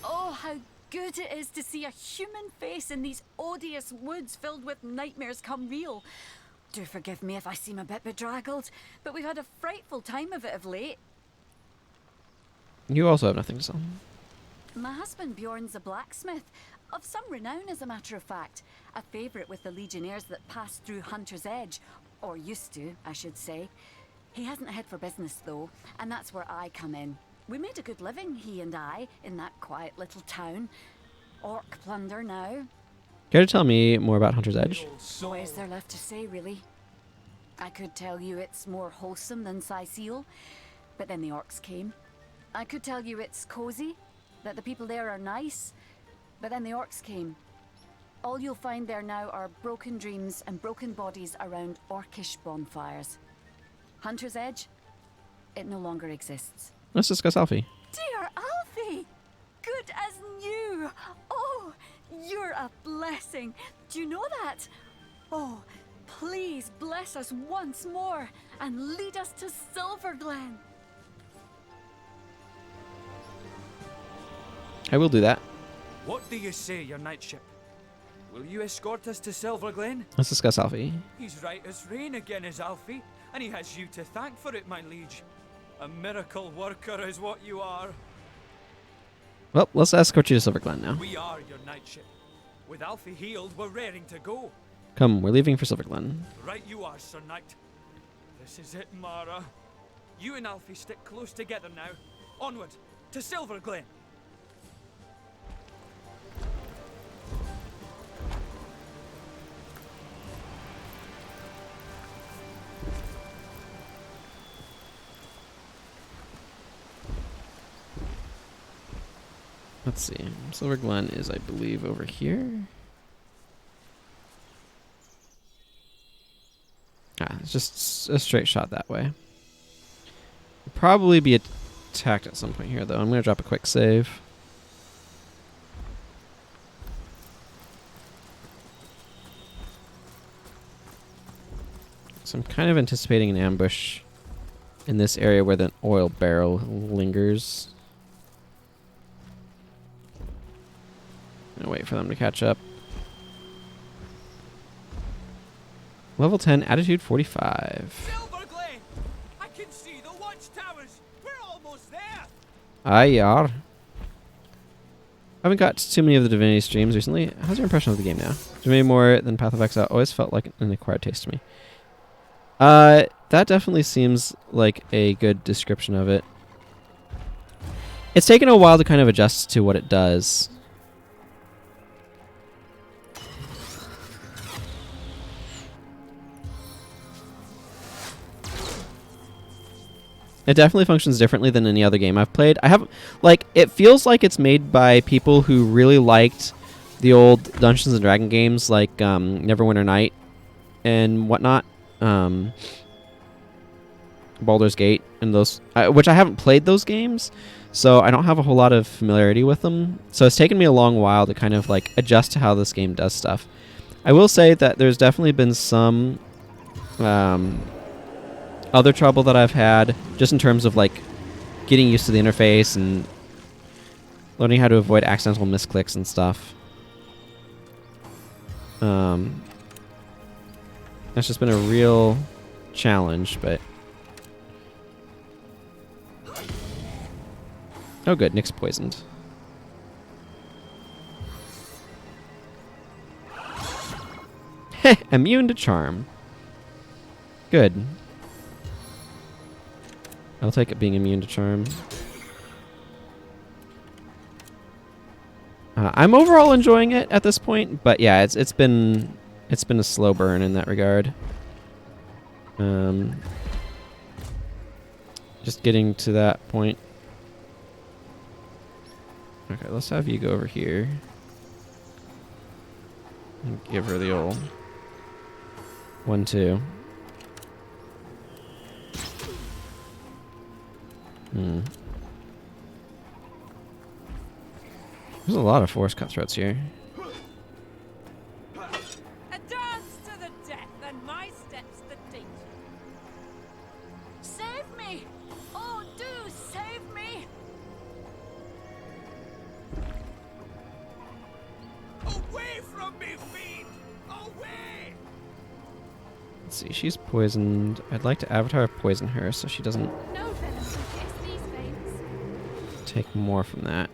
Oh, how good it is to see a human face in these odious woods filled with nightmares come real. Do forgive me if I seem a bit bedraggled, but we've had a frightful time of it of late. You also have nothing to sell. My husband Bjorn's a blacksmith, of some renown as a matter of fact. A favourite with the legionnaires that passed through Hunter's Edge, or used to, I should say. He hasn't a head for business though, and that's where I come in. We made a good living, he and I, in that quiet little town. Orc plunder now. Care to tell me more about Hunter's Edge? What is there left to say, really? I could tell you it's more wholesome than Sicile, but then the orcs came. I could tell you it's cozy, that the people there are nice, but then the orcs came. All you'll find there now are broken dreams and broken bodies around orcish bonfires. Hunter's Edge, it no longer exists. Let's discuss Alfie. Dear Alfie! Good as new! Oh, you're a blessing. Do you know that? Oh, please bless us once more and lead us to Silverglen. I will do that. What do you say, your knightship? Will you escort us to Silverglen? Let's discuss Alfie. He's right as rain again, is Alfie, and he has you to thank for it, my liege. A miracle worker is what you are. Well, let's escort you to Silverglen now. We are your knightship. With Alfie healed, we're raring to go. Come, we're leaving for Silverglen. Right you are, Sir Knight. This is it, Mara. You and Alfie stick close together now. Onward, to Silverglen. Let's see. Silverglen is, I believe, over here. It's just a straight shot that way. We'll probably be attacked at some point here, though. I'm going to drop a quick save. So I'm kind of anticipating an ambush in this area where the oil barrel lingers. I'm gonna wait for them to catch up. Level 10, attitude 45. Silverglen! I can see the watchtowers. We're almost there. Aye, yar. I haven't got too many of the Divinity streams recently. How's your impression of the game now? Divinity more than Path of Exile always felt like an acquired taste to me. That definitely seems like a good description of it. It's taken a while to kind of adjust to what it does. It definitely functions differently than any other game I've played. I haven't, like, it feels like it's made by people who really liked the old Dungeons and Dragons games, like Neverwinter Night and whatnot, Baldur's Gate, and those, which I haven't played those games, so I don't have a whole lot of familiarity with them. So it's taken me a long while to kind of like adjust to how this game does stuff. I will say that there's definitely been some other trouble that I've had just in terms of like getting used to the interface and learning how to avoid accidental misclicks and stuff. That's just been a real challenge, but oh good, Nick's poisoned. Heh, immune to charm. Good. I'll take it being immune to charm. I'm overall enjoying it at this point, but yeah, it's been a slow burn in that regard. Just getting to that point. Okay, let's have you go over here and give her the old 1-2. There's a lot of force cutthroats here. A dance to the death, and my steps the danger. Save me! Oh, do save me! Away from me, fiend! Away! Let's see, she's poisoned. I'd like to avatar poison her so she doesn't No venom can fix these veins. take more from that.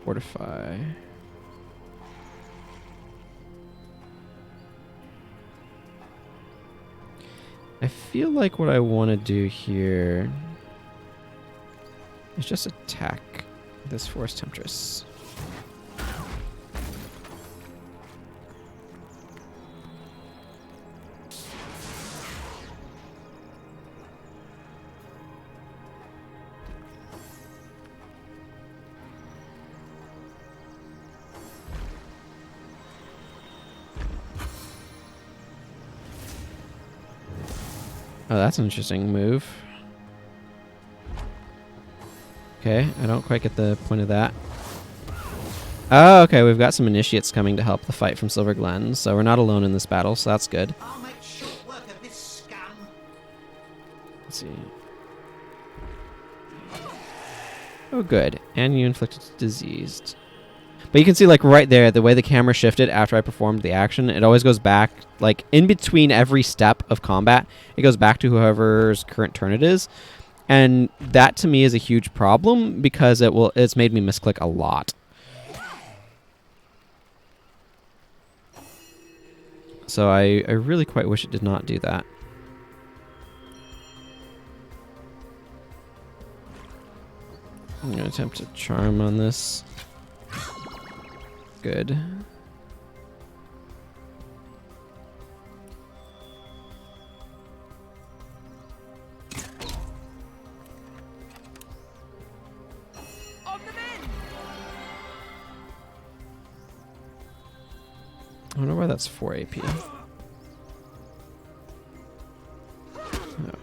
Fortify. I feel like what I want to do here is just attack this Force Temptress. Oh, that's an interesting move. Okay, I don't quite get the point of that. Oh, okay, we've got some initiates coming to help the fight from Silverglen, so we're not alone in this battle, so that's good. I'll make short work of this scum. Let's see. Oh, good. And you inflicted diseased. But you can see, like, right there, the way the camera shifted after I performed the action, it always goes back, like, in between every step of combat, it goes back to whoever's current turn it is. And that, to me, is a huge problem, because it's made me misclick a lot. So I really quite wish it did not do that. I'm going to attempt a charm on this. Good. I wonder why that's 4 AP. No,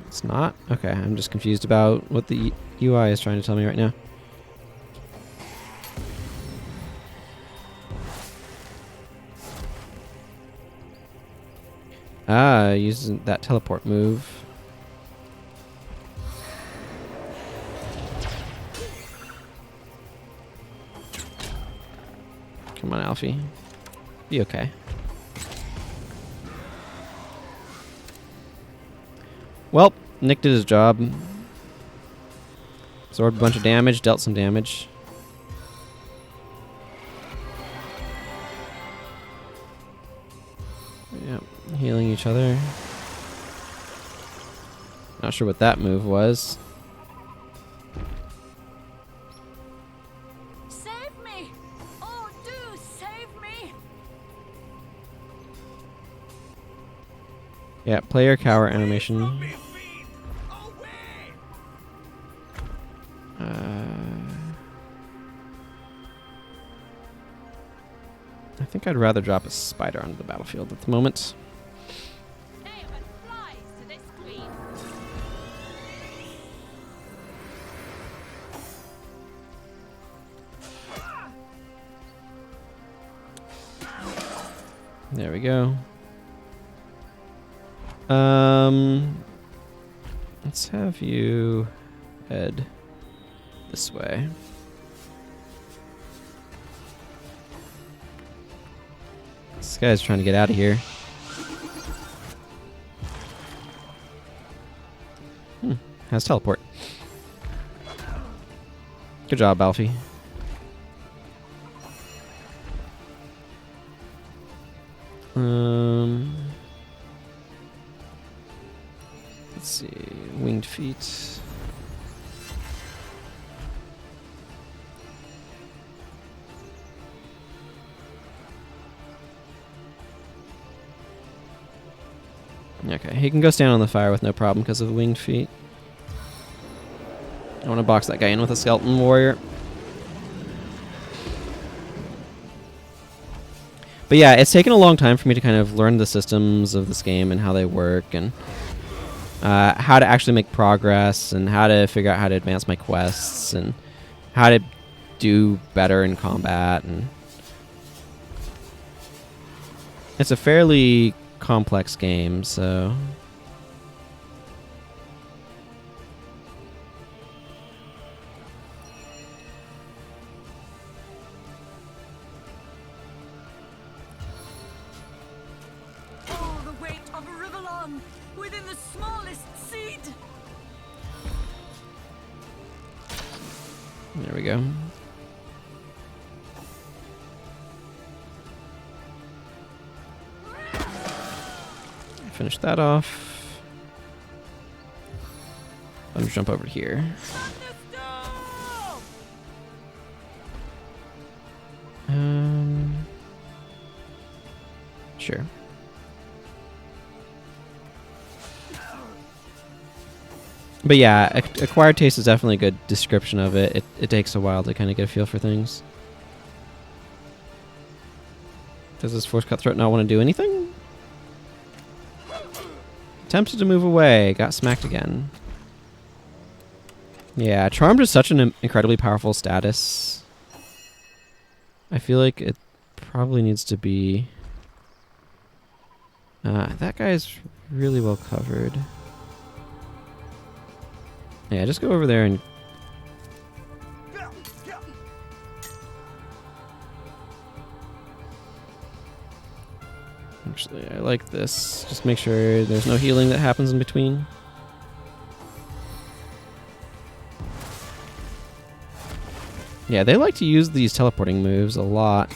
it's not? Okay, I'm just confused about what the UI is trying to tell me right now. Ah, using that teleport move. Come on, Alfie. Be okay. Well, Nick did his job. Absorbed a bunch of damage, dealt some damage. Yep, healing each other. Not sure what that move was. Save me! Oh, do save me! Yeah, player cower animation. I think I'd rather drop a spider onto the battlefield at the moment. There we go. Let's have you head this way. This guy's trying to get out of here. Has teleport. Good job, Alfie. Let's see. Winged feet. Okay, he can go stand on the fire with no problem because of the winged feet. I want to box that guy in with a skeleton warrior. But yeah, it's taken a long time for me to kind of learn the systems of this game and how they work and how to actually make progress and how to figure out how to advance my quests and how to do better in combat. And it's a fairly complex game, so Oh, the weight of Rivalon within the smallest seed. there we go. Finish that off. Let me jump over here. Sure. But yeah, Acquired Taste is definitely a good description of it. It takes a while to kind of get a feel for things. Does this Force Cutthroat not want to do anything? Attempted to move away, got smacked again. Yeah, Charmed is such an incredibly powerful status. I feel like it probably needs to be... that guy's really well covered. Yeah, just go over there and... Actually, I like this. Just make sure there's no healing that happens in between. Yeah, they like to use these teleporting moves a lot.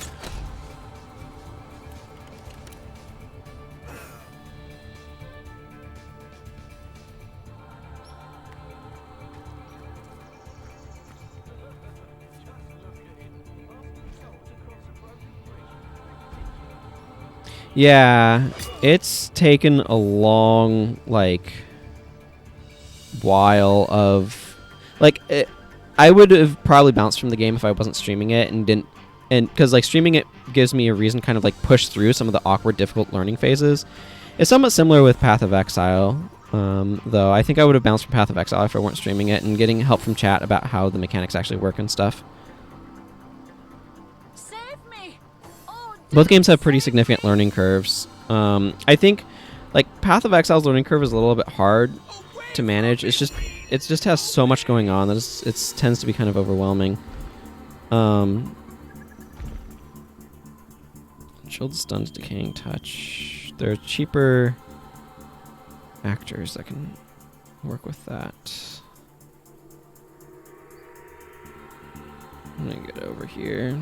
Yeah, it's taken a long, while of... I would have probably bounced from the game if I wasn't streaming it and didn't... And because, streaming it gives me a reason to kind of, push through some of the awkward, difficult learning phases. It's somewhat similar with Path of Exile, though I think I would have bounced from Path of Exile if I weren't streaming it and getting help from chat about how the mechanics actually work and stuff. Both games have pretty significant learning curves. I think, Path of Exile's learning curve is a little bit hard to manage. It just has so much going on that it tends to be kind of overwhelming. I'm Chilled, stunned, decaying touch. There are cheaper actors that can work with that. I'm gonna get over here.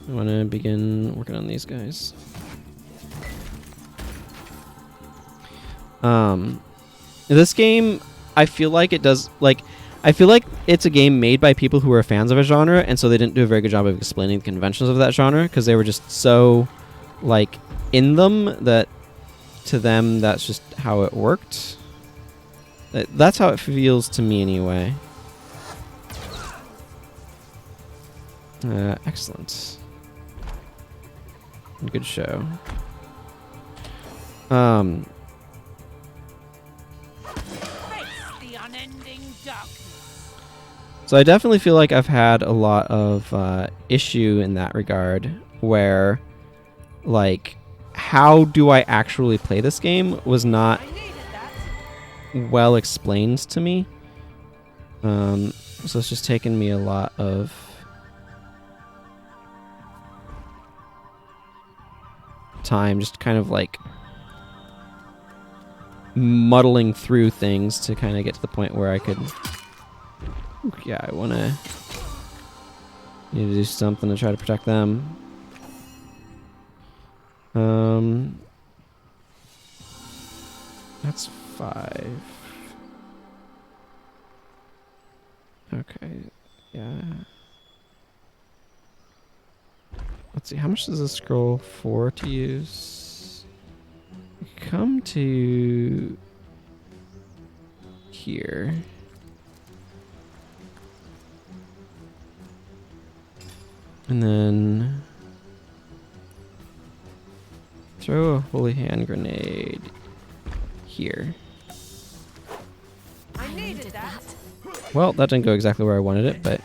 I want to begin working on these guys. This game, I feel like it does, like, I feel like it's a game made by people who are fans of a genre, and so they didn't do a very good job of explaining the conventions of that genre, because they were just so, like, in them that, to them, that's just how it worked. That's how it feels to me, anyway. Excellent. Good show. So I definitely feel like I've had a lot of issue in that regard, where, like, how do I actually play this game was not well explained to me. So it's just taken me a lot of time, just kind of like muddling through things to kind of get to the point where I could. Yeah, I want to need to do something to try to protect them. That's 5. Okay, yeah. Let's see, how much does this scroll for to use? Come to here. And then throw a holy hand grenade here. I needed that. Well, that didn't go exactly where I wanted it, but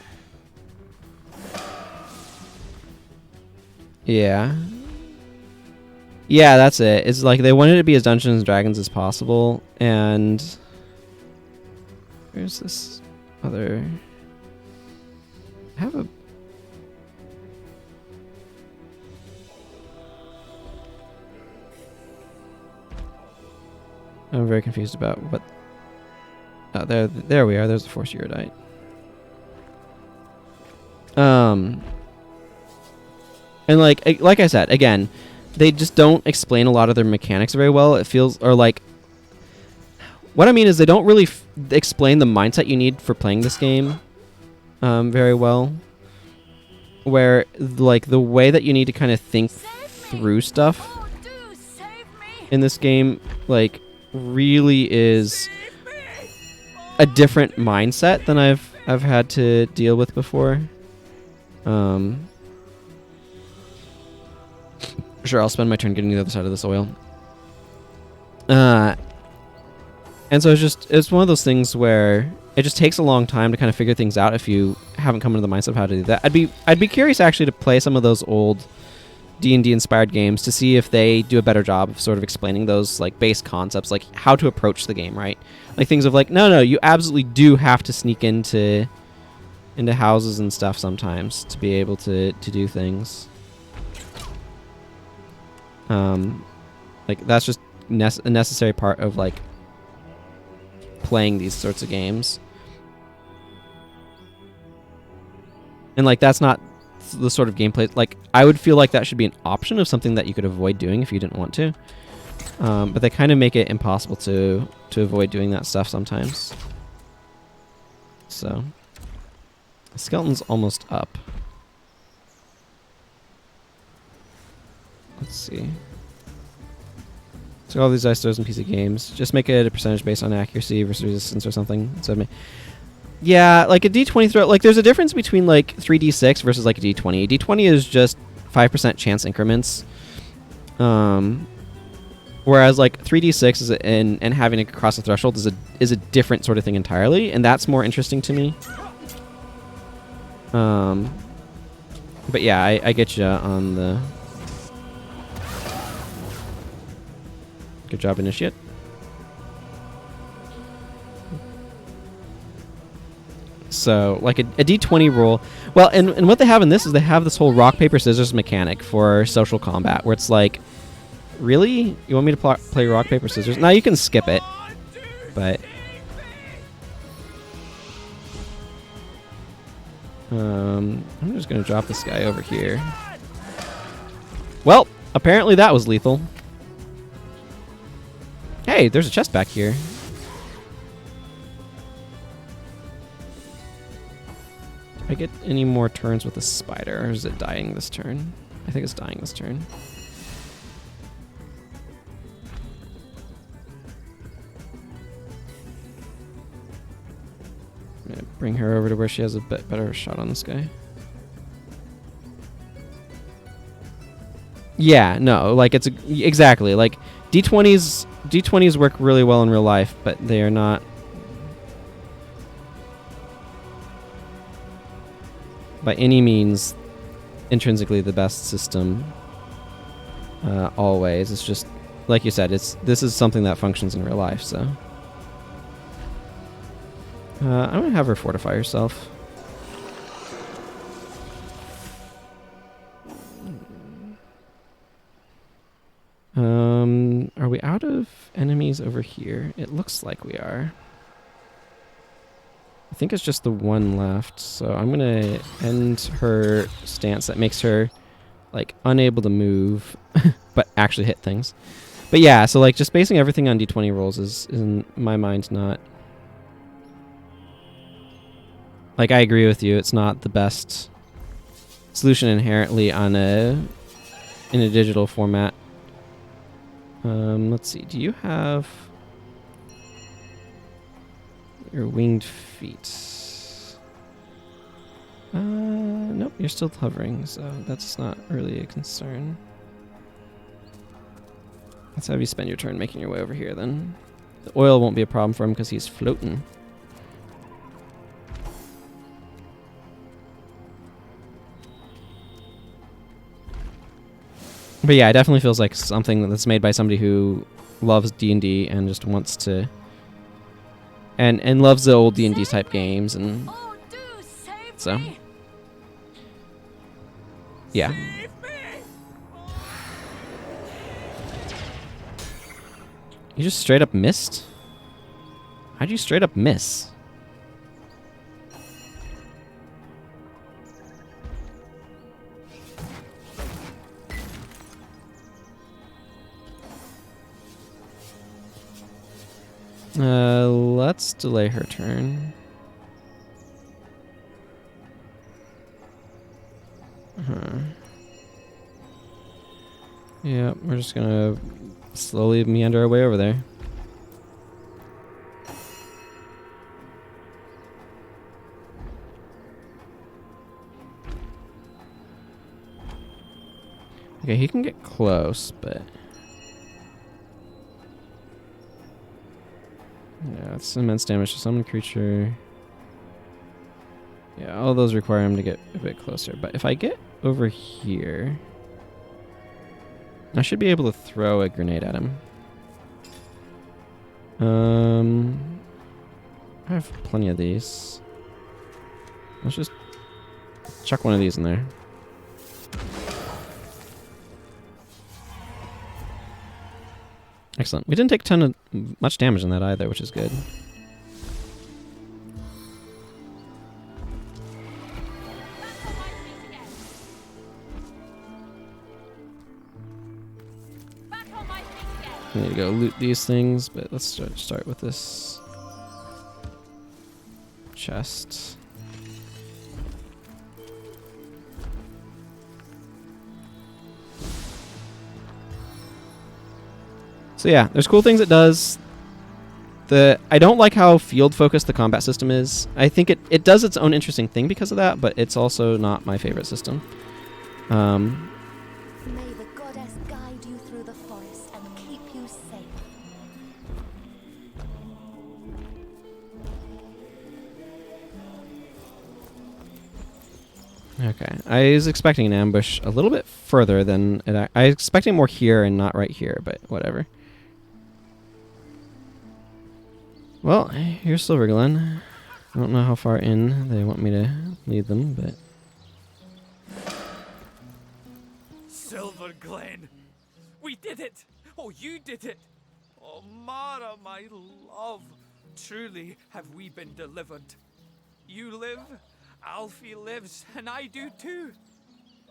yeah. Yeah, that's it. It's like they wanted it to be as Dungeons and Dragons as possible, and where's this other? I have a I'm very confused about what. Oh, there we are. There's the Force Erudite. And like I said, again, they just don't explain a lot of their mechanics very well. It feels, or like, what I mean is they don't really explain the mindset you need for playing this game very well. Where, like, the way that you need to kind of think through stuff in this game, like, really is a different mindset than I've had to deal with before. Sure, I'll spend my turn getting to the other side of this oil. And so it's one of those things where it just takes a long time to kind of figure things out if you haven't come into the mindset of how to do that. I'd be curious actually to play some of those old D&D inspired games to see if they do a better job of sort of explaining those like base concepts, like how to approach the game, right? Like things of like, no, you absolutely do have to sneak into houses and stuff sometimes to be able to do things. Like that's just a necessary part of like playing these sorts of games. And like that's not the sort of gameplay, like I would feel like that should be an option of something that you could avoid doing if you didn't want to. But they kind of make it impossible to avoid doing that stuff sometimes. So the skeleton's almost up. Let's see. So all these dice throws in PC games. Just make it a percentage based on accuracy versus resistance or something. So yeah, like a D20 throw, like there's a difference between like 3d6 versus like a D20. A D20 is just 5% chance increments. Whereas like 3d6 is and having it cross the threshold is a different sort of thing entirely, and that's more interesting to me. But yeah, I get you on the. Good job, Initiate. So, like a D20 roll. Well, and what they have in this is they have this whole rock, paper, scissors mechanic for social combat, where it's like, really? You want me to play rock, paper, scissors? Now you can skip it, but... I'm just going to drop this guy over here. Well, apparently that was lethal. Hey, there's a chest back here. I get any more turns with the spider, or is it dying this turn? I think it's dying this turn. I'm gonna bring her over to where she has a bit better shot on this guy. Yeah, no, like it's exactly like D20s work really well in real life, but they are not by any means intrinsically the best system. Always, it's just like you said. This is something that functions in real life. So I'm gonna have her fortify herself. Are we out of enemies over here? It looks like we are. I think it's just the one left, so I'm gonna end her stance that makes her like unable to move, but actually hit things. But yeah, so like just basing everything on D20 rolls is in my mind not. Like I agree with you, it's not the best solution inherently on in a digital format. Let's see. Do you have your winged feet? Nope, you're still hovering, so that's not really a concern. Let's have you spend your turn making your way over here then. The oil won't be a problem for him because he's floating. But yeah, it definitely feels like something that's made by somebody who loves D&D and just wants to... And loves the old D&D type games, and... So... Yeah. You just straight up missed? How'd you straight up miss? Let's delay her turn. Yeah, we're just gonna slowly meander our way over there. Okay, he can get close, but... Yeah, it's immense damage to summon creature. Yeah, all those require him to get a bit closer. But if I get over here, I should be able to throw a grenade at him. I have plenty of these. Let's just chuck one of these in there. Excellent. We didn't take much damage in that either, which is good. I need to go loot these things, but let's start with this chest. So yeah, there's cool things it does. I don't like how field focused the combat system is. I think it does its own interesting thing because of that, but it's also not my favorite system. May the goddess guide you through the forest and keep you safe. Okay, I was expecting an ambush a little bit further than I was expecting more here and not right here, but whatever. Well, here's Silverglen. I don't know how far in they want me to lead them, but... Silverglen! We did it! Oh, you did it! Oh, Mara, my love! Truly have we been delivered. You live, Alfie lives, and I do too.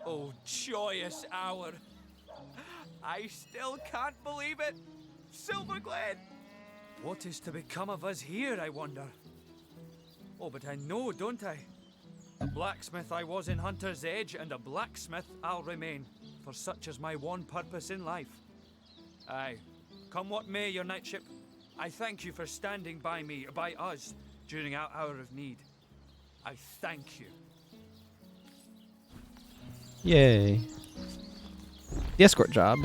Oh, joyous hour. I still can't believe it. Silverglen! What is to become of us here, I wonder? Oh, but I know, don't I? A blacksmith I was in Hunter's Edge, and a blacksmith I'll remain, for such is my one purpose in life. Aye, come what may, your knightship, I thank you for standing by me, by us, during our hour of need. I thank you. Yay. The escort job.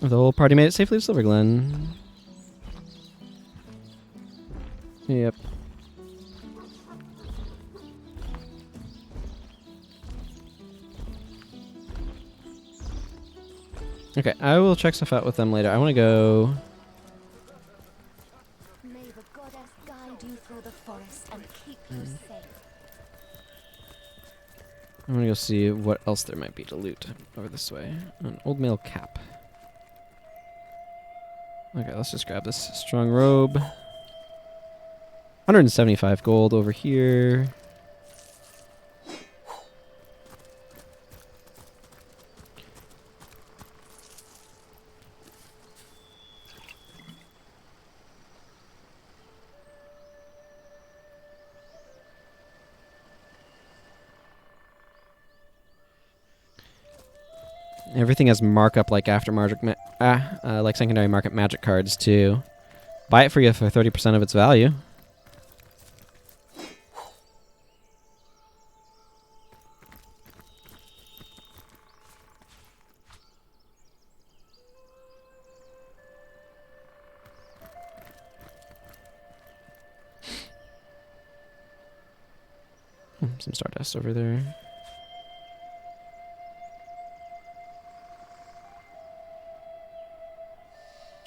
The whole party made it safely to Silverglen. Yep. Okay, I will check stuff out with them later. I want to go... May the goddess guide you through the forest and keep you safe. I'm going to go see what else there might be to loot over this way. An old male cap. Okay, let's just grab this strong robe. 175 gold over here. Everything has markup like aftermarket, like secondary market magic cards too. Buy it for you for 30% of its value. Some stardust over there.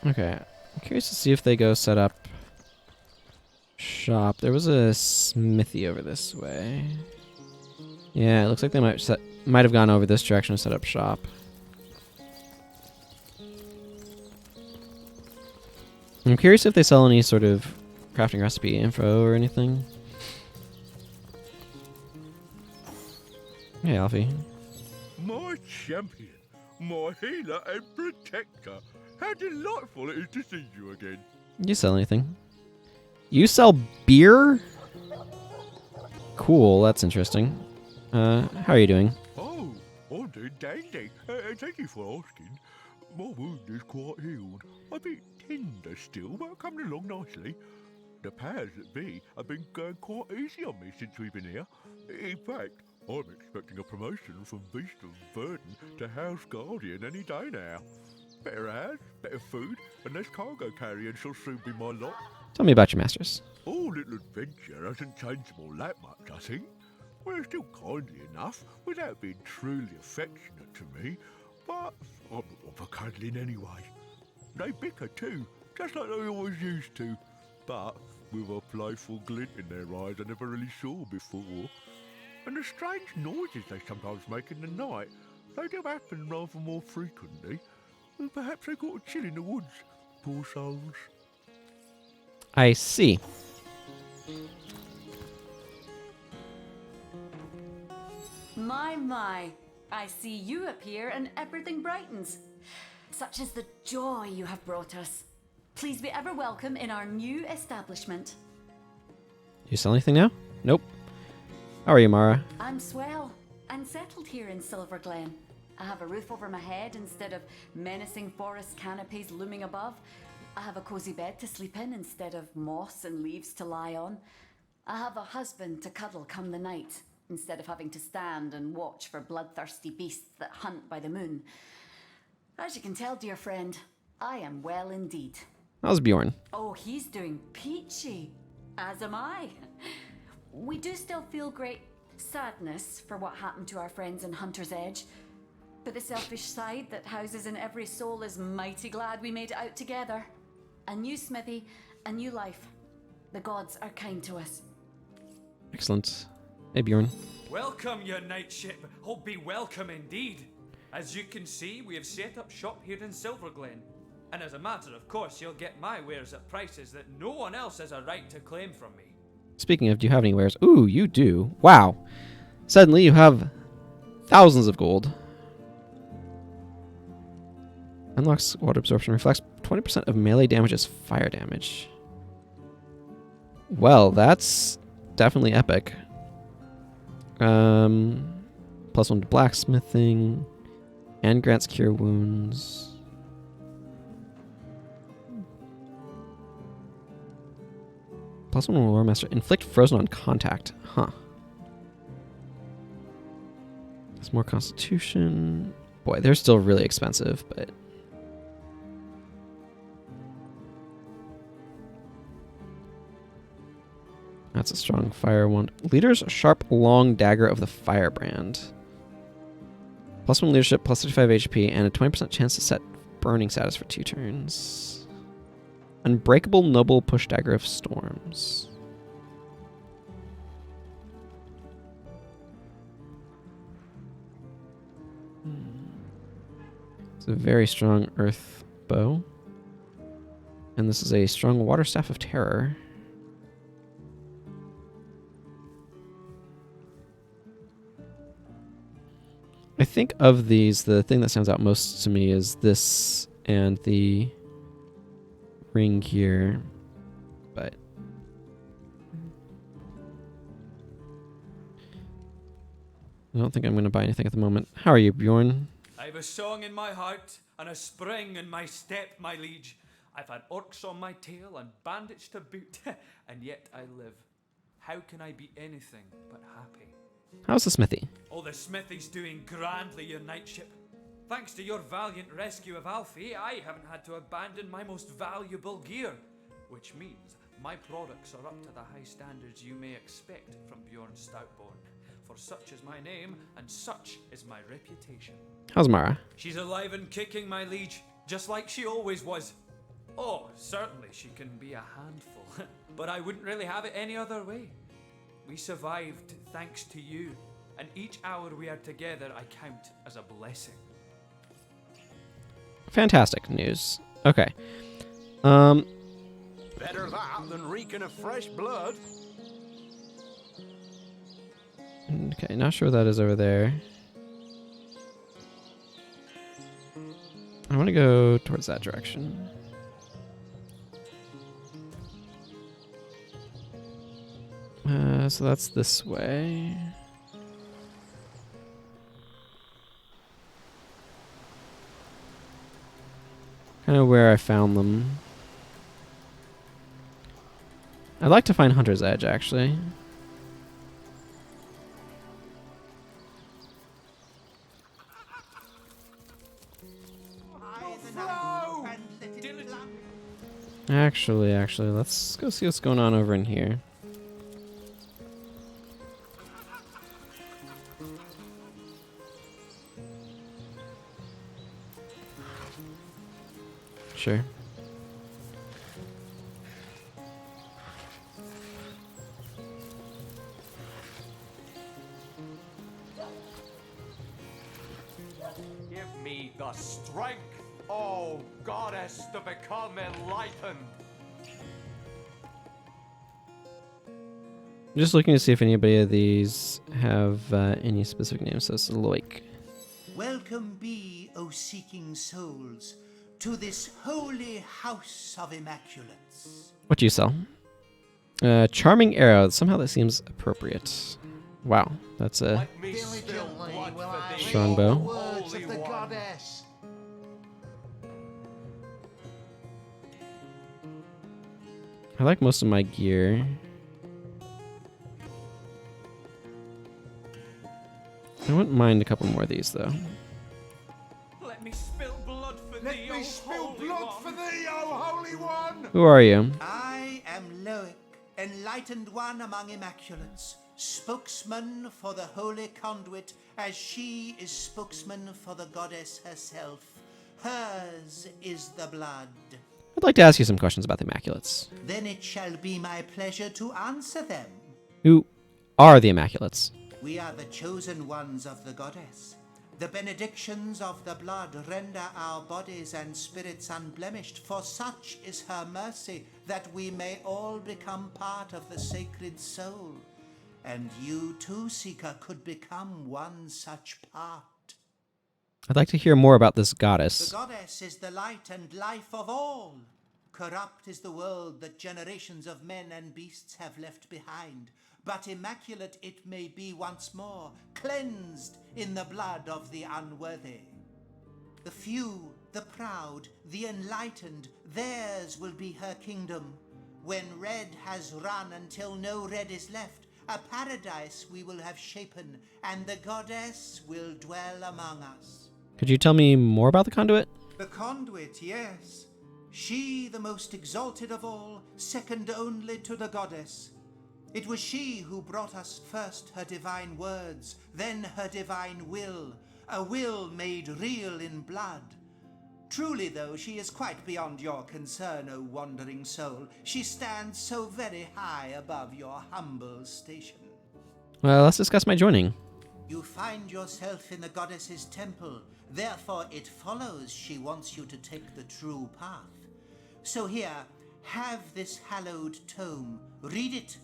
Okay, I'm curious to see if they go set up shop. There was a smithy over this way. Yeah, it looks like they might have gone over this direction to set up shop. I'm curious if they sell any sort of crafting recipe info or anything. Hey, Alfie. My champion, my healer and protector. How delightful it is to see you again. You sell anything? You sell beer? Cool, that's interesting. How are you doing? Oh, I'm doing dandy. Thank you for asking. My wound is quite healed. A bit tender still, but coming along nicely. The powers that be have been going quite easy on me since we've been here. In fact, I'm expecting a promotion from Beast of Burden to House Guardian any day now. Better house, better food, and less cargo carrying shall soon be my lot. Tell me about your masters. Our little adventure hasn't changed them all that much, I think. Well, they're still kindly enough, without being truly affectionate to me, but I'm not one for cuddling anyway. They bicker too, just like they always used to, but with a playful glint in their eyes I never really saw before. And the strange noises they sometimes make in the night, they do happen rather more frequently. Perhaps they got a chill in the woods, poor souls. I see. My, I see you appear and everything brightens. Such is the joy you have brought us. Please be ever welcome in our new establishment. You sell anything now? Nope. How are you, Mara? I'm swell and settled here in Silverglen. I have a roof over my head instead of menacing forest canopies looming above. I have a cozy bed to sleep in instead of moss and leaves to lie on. I have a husband to cuddle come the night instead of having to stand and watch for bloodthirsty beasts that hunt by the moon. As you can tell, dear friend, I am well indeed. How's Bjorn? Oh, he's doing peachy. As am I. We do still feel great sadness for what happened to our friends in Hunter's Edge. But the selfish side that houses in every soul is mighty glad we made it out together. A new smithy, a new life. The gods are kind to us. Excellent. Hey, Bjorn. Welcome, your knightship. Oh, be welcome indeed. As you can see, we have set up shop here in Silverglen. And as a matter of course, you'll get my wares at prices that no one else has a right to claim from me. Speaking of, do you have any wares? Ooh, you do. Wow. Suddenly you have thousands of gold. Unlocks water absorption. Reflects 20% of melee damage as fire damage. Well, that's definitely epic. +1 to blacksmithing. And grants cure wounds. +1 Lore Master. Inflict frozen on contact. Huh. There's more constitution. Boy, they're still really expensive, but... That's a strong fire wand. Leader's sharp long dagger of the firebrand. +1 leadership, +35 HP, and a 20% chance to set burning status for 2 turns. Unbreakable noble push dagger of storms. It's a very strong earth bow. And this is a strong water staff of terror. I think of these, the thing that stands out most to me is this and the ring here, but I don't think I'm going to buy anything at the moment. How are you, Bjorn? I've a song in my heart and a spring in my step, my liege. I've had orcs on my tail and bandits to boot, and yet I live. How can I be anything but happy? How's the smithy? Oh, the smithy's doing grandly, your knightship. Thanks to your valiant rescue of Alfie, I haven't had to abandon my most valuable gear, which means my products are up to the high standards you may expect from Bjorn Stoutborn. For such is my name, and such is my reputation. How's Mara? She's alive and kicking, my liege, just like she always was. Oh, certainly she can be a handful, but I wouldn't really have it any other way. We survived thanks to you, and each hour we are together I count as a blessing. Fantastic news. Okay. Better that than reeking of fresh blood. Okay, not sure what that is over there. I want to go towards that direction. So that's this way. Kind of where I found them. I'd like to find Hunter's Edge, actually. Actually, let's go see what's going on over in here. Sure. Give me the strength, oh goddess, to become enlightened. I'm just looking to see if anybody of these have any specific names. So it's Loik. Welcome be, O seeking souls, to this holy house of immaculates. What do you sell? Charming arrow. Somehow that seems appropriate. Wow, that's a strong bow. Words of the goddess. I like most of my gear. I wouldn't mind a couple more of these though. Let me spill blood for Let thee, me O spill Holy blood One. for thee, O Holy One! Who are you? I am Loic, enlightened one among immaculates. spokesman for the holy conduit, as she is spokesman for the goddess herself. Hers is the blood. I'd like to ask you some questions about the Immaculates. Then it shall be my pleasure to answer them. Who are the Immaculates? We are the chosen ones of the goddess. The benedictions of the blood render our bodies and spirits unblemished, for such is her mercy, that we may all become part of the sacred soul. And you too, Seeker, could become one such part. I'd like to hear more about this goddess. The goddess is the light and life of all. Corrupt is the world that generations of men and beasts have left behind, but immaculate it may be once more, cleansed in the blood of the unworthy. The few, the proud, the enlightened, theirs will be her kingdom. When red has run until no red is left, a paradise we will have shapen, and the goddess will dwell among us. Could you tell me more about the conduit? The conduit, yes. She, the most exalted of all, second only to the goddess. It was she who brought us first her divine words, then her divine will, a will made real in blood. Truly, though, she is quite beyond your concern, O wandering soul. She stands so very high above your humble station. Well, let's discuss my joining. You find yourself in the goddess's temple, therefore it follows she wants you to take the true path. So here, have this hallowed tome, read it,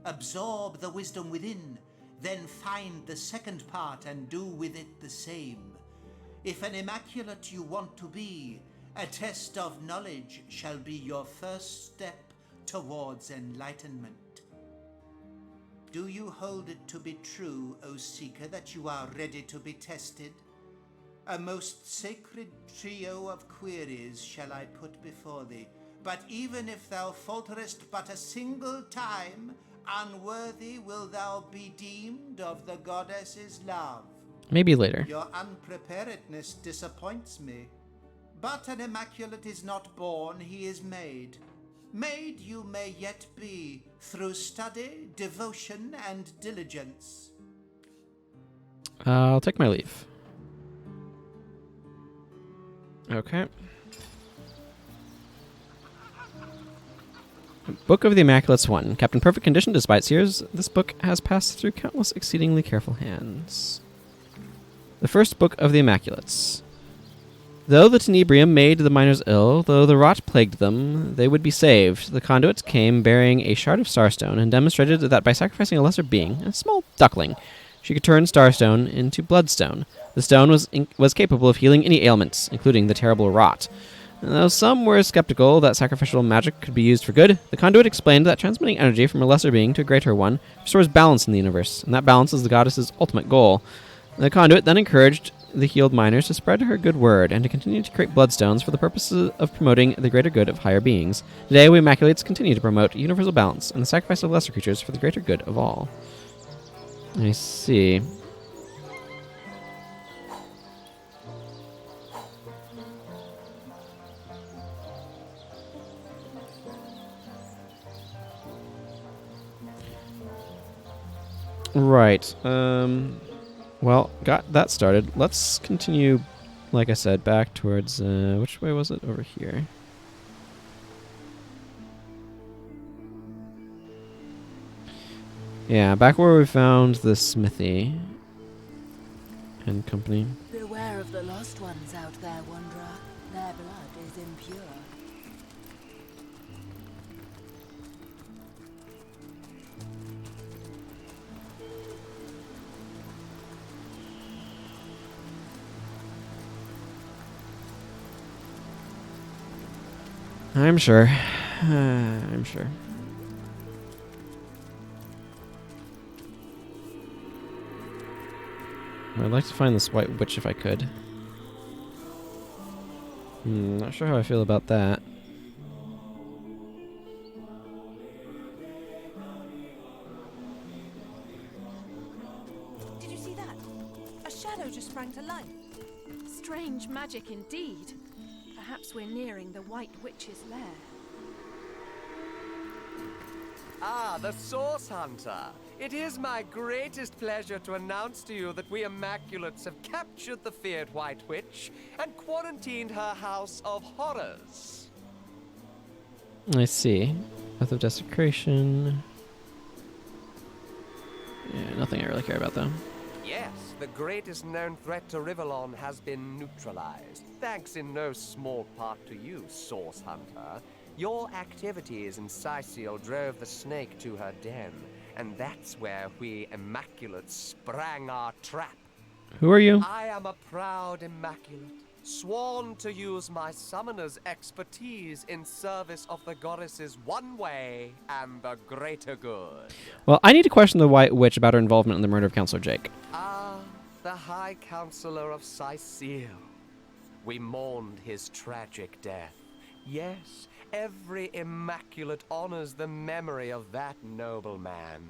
absorb the wisdom within, then find the second part and do with it the same. If an immaculate you want to be, a test of knowledge shall be your first step towards enlightenment. Do you hold it to be true, O Seeker, that you are ready to be tested? A most sacred trio of queries shall I put before thee, but even if thou falterest but a single time, unworthy will thou be deemed of the goddess's love. Maybe later. Your unpreparedness disappoints me. But an immaculate is not born, he is made. Made you may yet be, through study, devotion, and diligence. I'll take my leave. Okay. Book of the Immaculates 1. Kept in perfect condition despite its years, this book has passed through countless exceedingly careful hands. The first book of the Immaculates. Though the tenebrium made the miners ill, though the rot plagued them, they would be saved. The conduit came bearing a shard of starstone and demonstrated that by sacrificing a lesser being, a small duckling, she could turn starstone into bloodstone. The stone was capable of healing any ailments, including the terrible rot. And though some were skeptical that sacrificial magic could be used for good, the conduit explained that transmitting energy from a lesser being to a greater one restores balance in the universe, and that balance is the goddess's ultimate goal. The conduit then encouraged the healed miners to spread her good word and to continue to create bloodstones for the purposes of promoting the greater good of higher beings. Today, we Immaculates continue to promote universal balance and the sacrifice of lesser creatures for the greater good of all. I see. Right. Well, got that started. Let's continue, like I said, back towards, which way was it? Over here. Yeah, back where we found the smithy and company. Beware of the lost ones out there, Wanderer. Their blood is impure. I'm sure. I'm sure. I'd like to find this white witch if I could. Not sure how I feel about that. Did you see that? A shadow just sprang to life. Strange magic indeed. Perhaps we're nearing the White Witch's lair. Ah, the Source Hunter. It is my greatest pleasure to announce to you that we Immaculates have captured the feared White Witch and quarantined her house of horrors. I see. Path of Desecration. Yeah, nothing I really care about, though. Yes, the greatest known threat to Rivellon has been neutralized, thanks in no small part to you, Source Hunter. Your activities in Sicil drove the snake to her den, and that's where we Immaculates sprang our trap. Who are you? I am a proud Immaculate, sworn to use my summoner's expertise in service of the goddess's one way and the greater good. Well, I need to question the White Witch about her involvement in the murder of Counselor Jake. Ah, the High Counselor of Sicil. We mourned his tragic death. Yes, every Immaculate honors the memory of that noble man.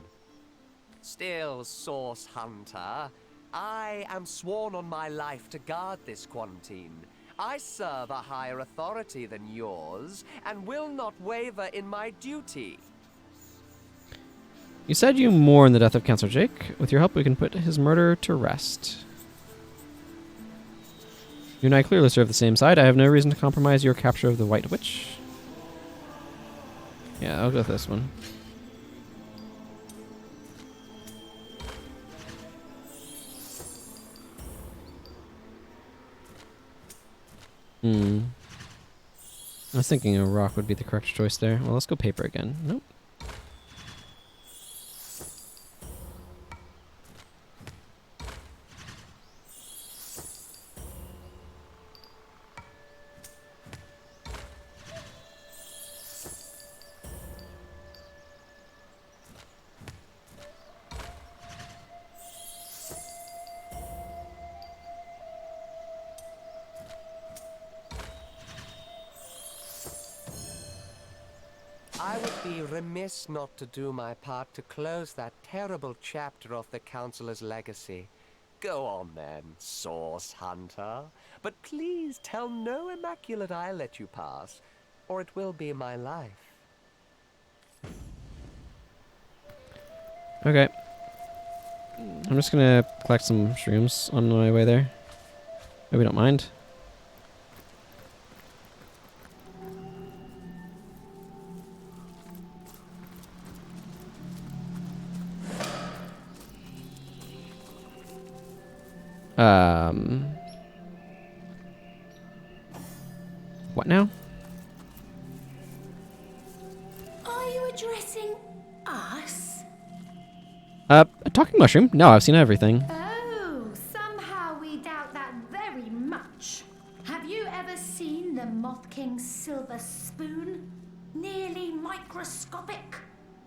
Still, Source Hunter, I am sworn on my life to guard this quarantine. I serve a higher authority than yours, and will not waver in my duty. You said you mourn the death of Counselor Jake. With your help, we can put his murder to rest. You and I clearly serve the same side. I have no reason to compromise your capture of the White Witch. Yeah, I'll go with this one. I was thinking a rock would be the correct choice there. Well, let's go paper again. Nope. I would be remiss not to do my part to close that terrible chapter of the Counselor's legacy. Go on then, Source Hunter. But please tell no Immaculate I let you pass, or it will be my life. Okay. I'm just gonna collect some shrooms on my way there. Hope you don't mind. What now? Are you addressing us? A talking mushroom? No, I've seen everything. Oh, somehow we doubt that very much. Have you ever seen the Moth King's silver spoon? Nearly microscopic.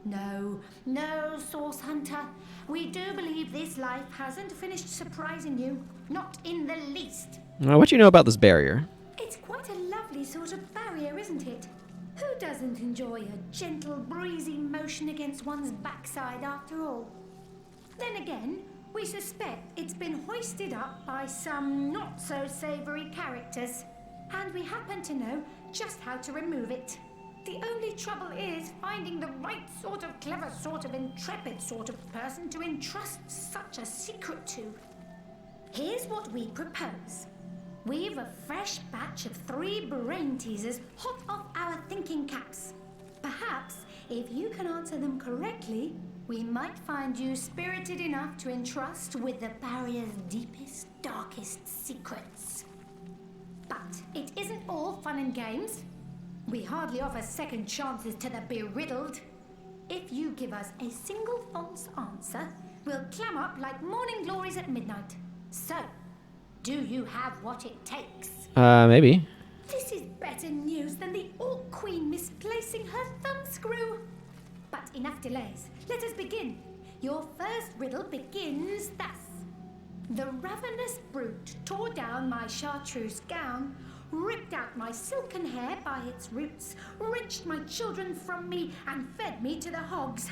No, no, Source Hunter. We do believe this life hasn't finished surprising you. Not in the least. What do you know about this barrier? It's quite a lovely sort of barrier, isn't it? Who doesn't enjoy a gentle, breezy motion against one's backside after all? Then again, we suspect it's been hoisted up by some not-so-savoury characters, and we happen to know just how to remove it. The only trouble is finding the right sort of clever, sort of intrepid sort of person to entrust such a secret to. Here's what we propose. We've a fresh batch of 3 brain teasers hot off our thinking caps. Perhaps, if you can answer them correctly, we might find you spirited enough to entrust with the barrier's deepest, darkest secrets. But it isn't all fun and games. We hardly offer second chances to the beriddled. If you give us a single false answer, we'll clam up like morning glories at midnight. So, do you have what it takes? Maybe. This is better news than the Orc Queen misplacing her thumbscrew. But enough delays. Let us begin. Your first riddle begins thus. The ravenous brute tore down my chartreuse gown, ripped out my silken hair by its roots, wrenched my children from me, and fed me to the hogs.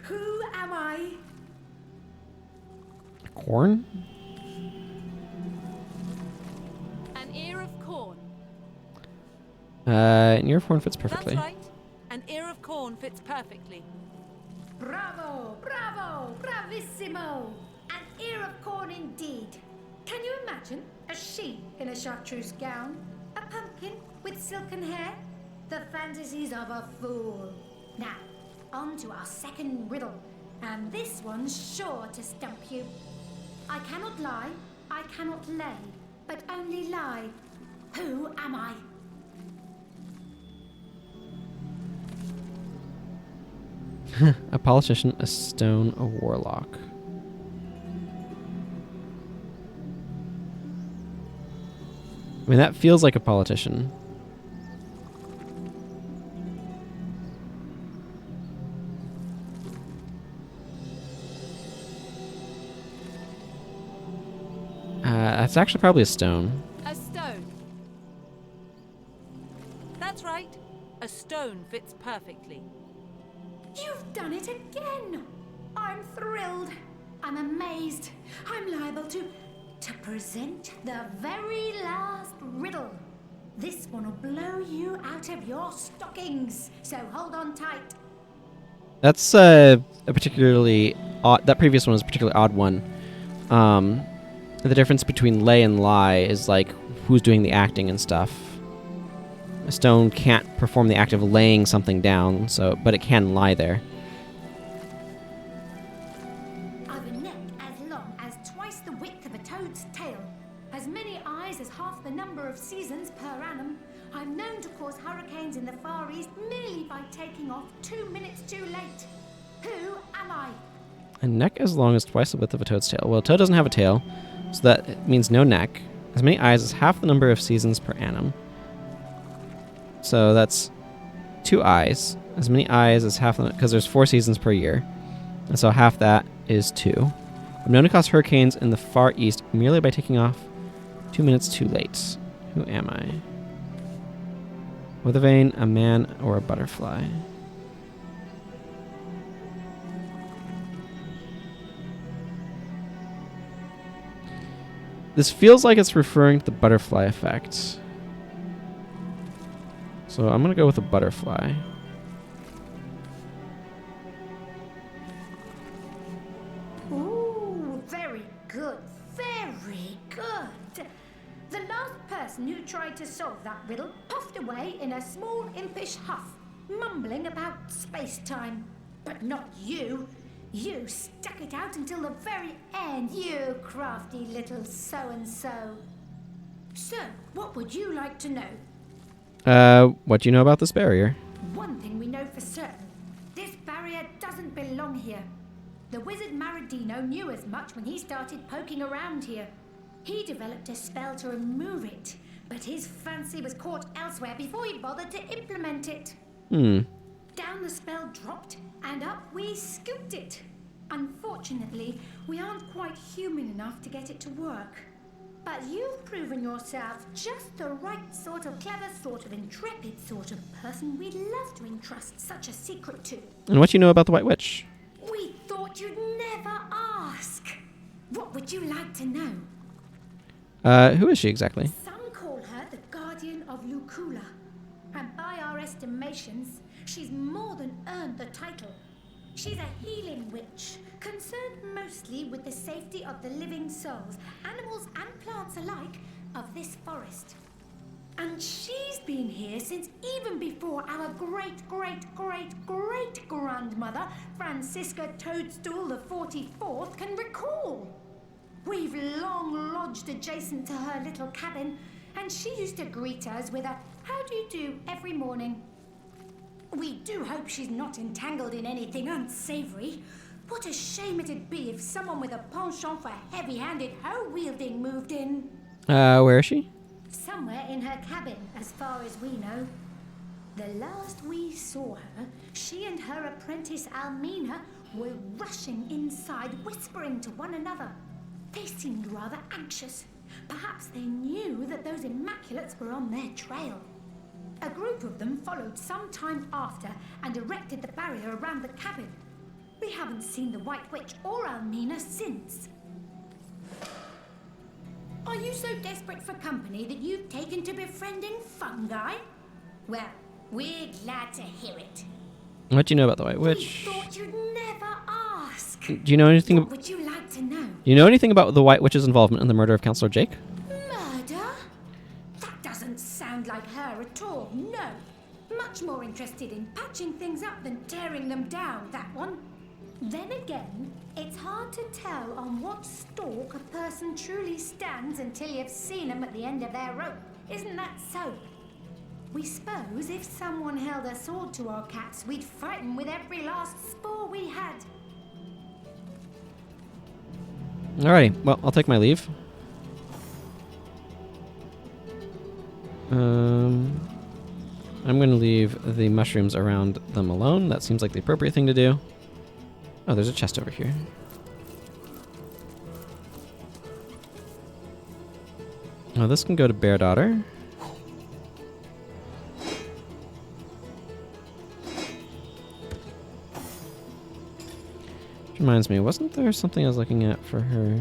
Who am I? Corn? An ear of corn. An ear of corn fits perfectly. That's right. An ear of corn fits perfectly. Bravo, bravo, bravissimo! An ear of corn indeed. Can you imagine a she in a chartreuse gown? A pumpkin with silken hair? The fantasies of a fool. Now, on to our second riddle. And this one's sure to stump you. I cannot lie, I cannot lay, but only lie. Who am I? A politician, a stone, a warlock. I mean, that feels like a politician. That's actually probably a stone. A stone. That's right. A stone fits perfectly. You've done it again! I'm thrilled. I'm amazed. I'm liable to present the very last riddle. This one will blow you out of your stockings, so hold on tight. That's a particularly odd... That previous one was a particularly odd one. The difference between lay and lie is, like, who's doing the acting and stuff. A stone can't perform the act of laying something down, but it can lie there. I've a neck as long as twice the width of a toad's tail, as many eyes as half the number of seasons per annum. I'm known to cause hurricanes in the Far East merely by taking off 2 minutes too late. Who am I? A neck as long as twice the width of a toad's tail. Well, a toad doesn't have a tail, so that means no neck. As many eyes as half the number of seasons per annum. So that's 2 eyes. As many eyes as half the... Because there's 4 seasons per year. And so half that is 2. I'm known to cause hurricanes in the Far East merely by taking off 2 minutes too late. Who am I? With a vein, a man, or a butterfly? This feels like it's referring to the butterfly effect. So I'm going to go with a butterfly. Ooh, very good, very good. The last person who tried to solve that riddle puffed away in a small impish huff, mumbling about space-time. But not you. You stuck it out until the very end, you crafty little so-and-so. So, what would you like to know? What do you know about this barrier? One thing we know for certain. This barrier doesn't belong here. The wizard Maradino knew as much when he started poking around here. He developed a spell to remove it, but his fancy was caught elsewhere before he bothered to implement it. Down the spell dropped, and up we scooped it. Unfortunately, we aren't quite human enough to get it to work. But you've proven yourself just the right sort of clever, sort of intrepid sort of person we'd love to entrust such a secret to. And what do you know about the White Witch? We thought you'd never ask. What would you like to know? Who is she exactly? Some call her the Guardian of Lucula. And by our estimations, she's more than earned the title. She's a healing witch, concerned mostly with the safety of the living souls, animals and plants alike, of this forest. And she's been here since even before our great-great-great-great-grandmother, Francisca Toadstool the 44th, can recall. We've long lodged adjacent to her little cabin, and she used to greet us with a "How do you do?" every morning. We do hope she's not entangled in anything unsavory. What a shame it'd be if someone with a penchant for heavy-handed hoe-wielding moved in. Where is she? Somewhere in her cabin, as far as we know. The last we saw her, she and her apprentice Almina were rushing inside, whispering to one another. They seemed rather anxious. Perhaps they knew that those Immaculates were on their trail. A group of them followed some time after and erected the barrier around the cabin. We haven't seen the White Witch or Almina since. Are you so desperate for company that you've taken to befriending fungi? Well, we're glad to hear it. What do you know about the White Witch? Thought you'd never ask. Do you know anything? What would you like to know? Do you know anything about the White Witch's involvement in the murder of Councillor Jake? Murder? That doesn't sound like her at all. No. Much more interested in patching things up than tearing them down, that one. Then again, it's hard to tell on what stalk a person truly stands until you've seen them at the end of their rope. Isn't that so? We suppose if someone held a sword to our caps, we'd fight them with every last spore we had. Alrighty, well, I'll take my leave. I'm going to leave the mushrooms around them alone. That seems like the appropriate thing to do. Oh, there's a chest over here. Oh, this can go to Bear Daughter. Which reminds me, wasn't there something I was looking at for her?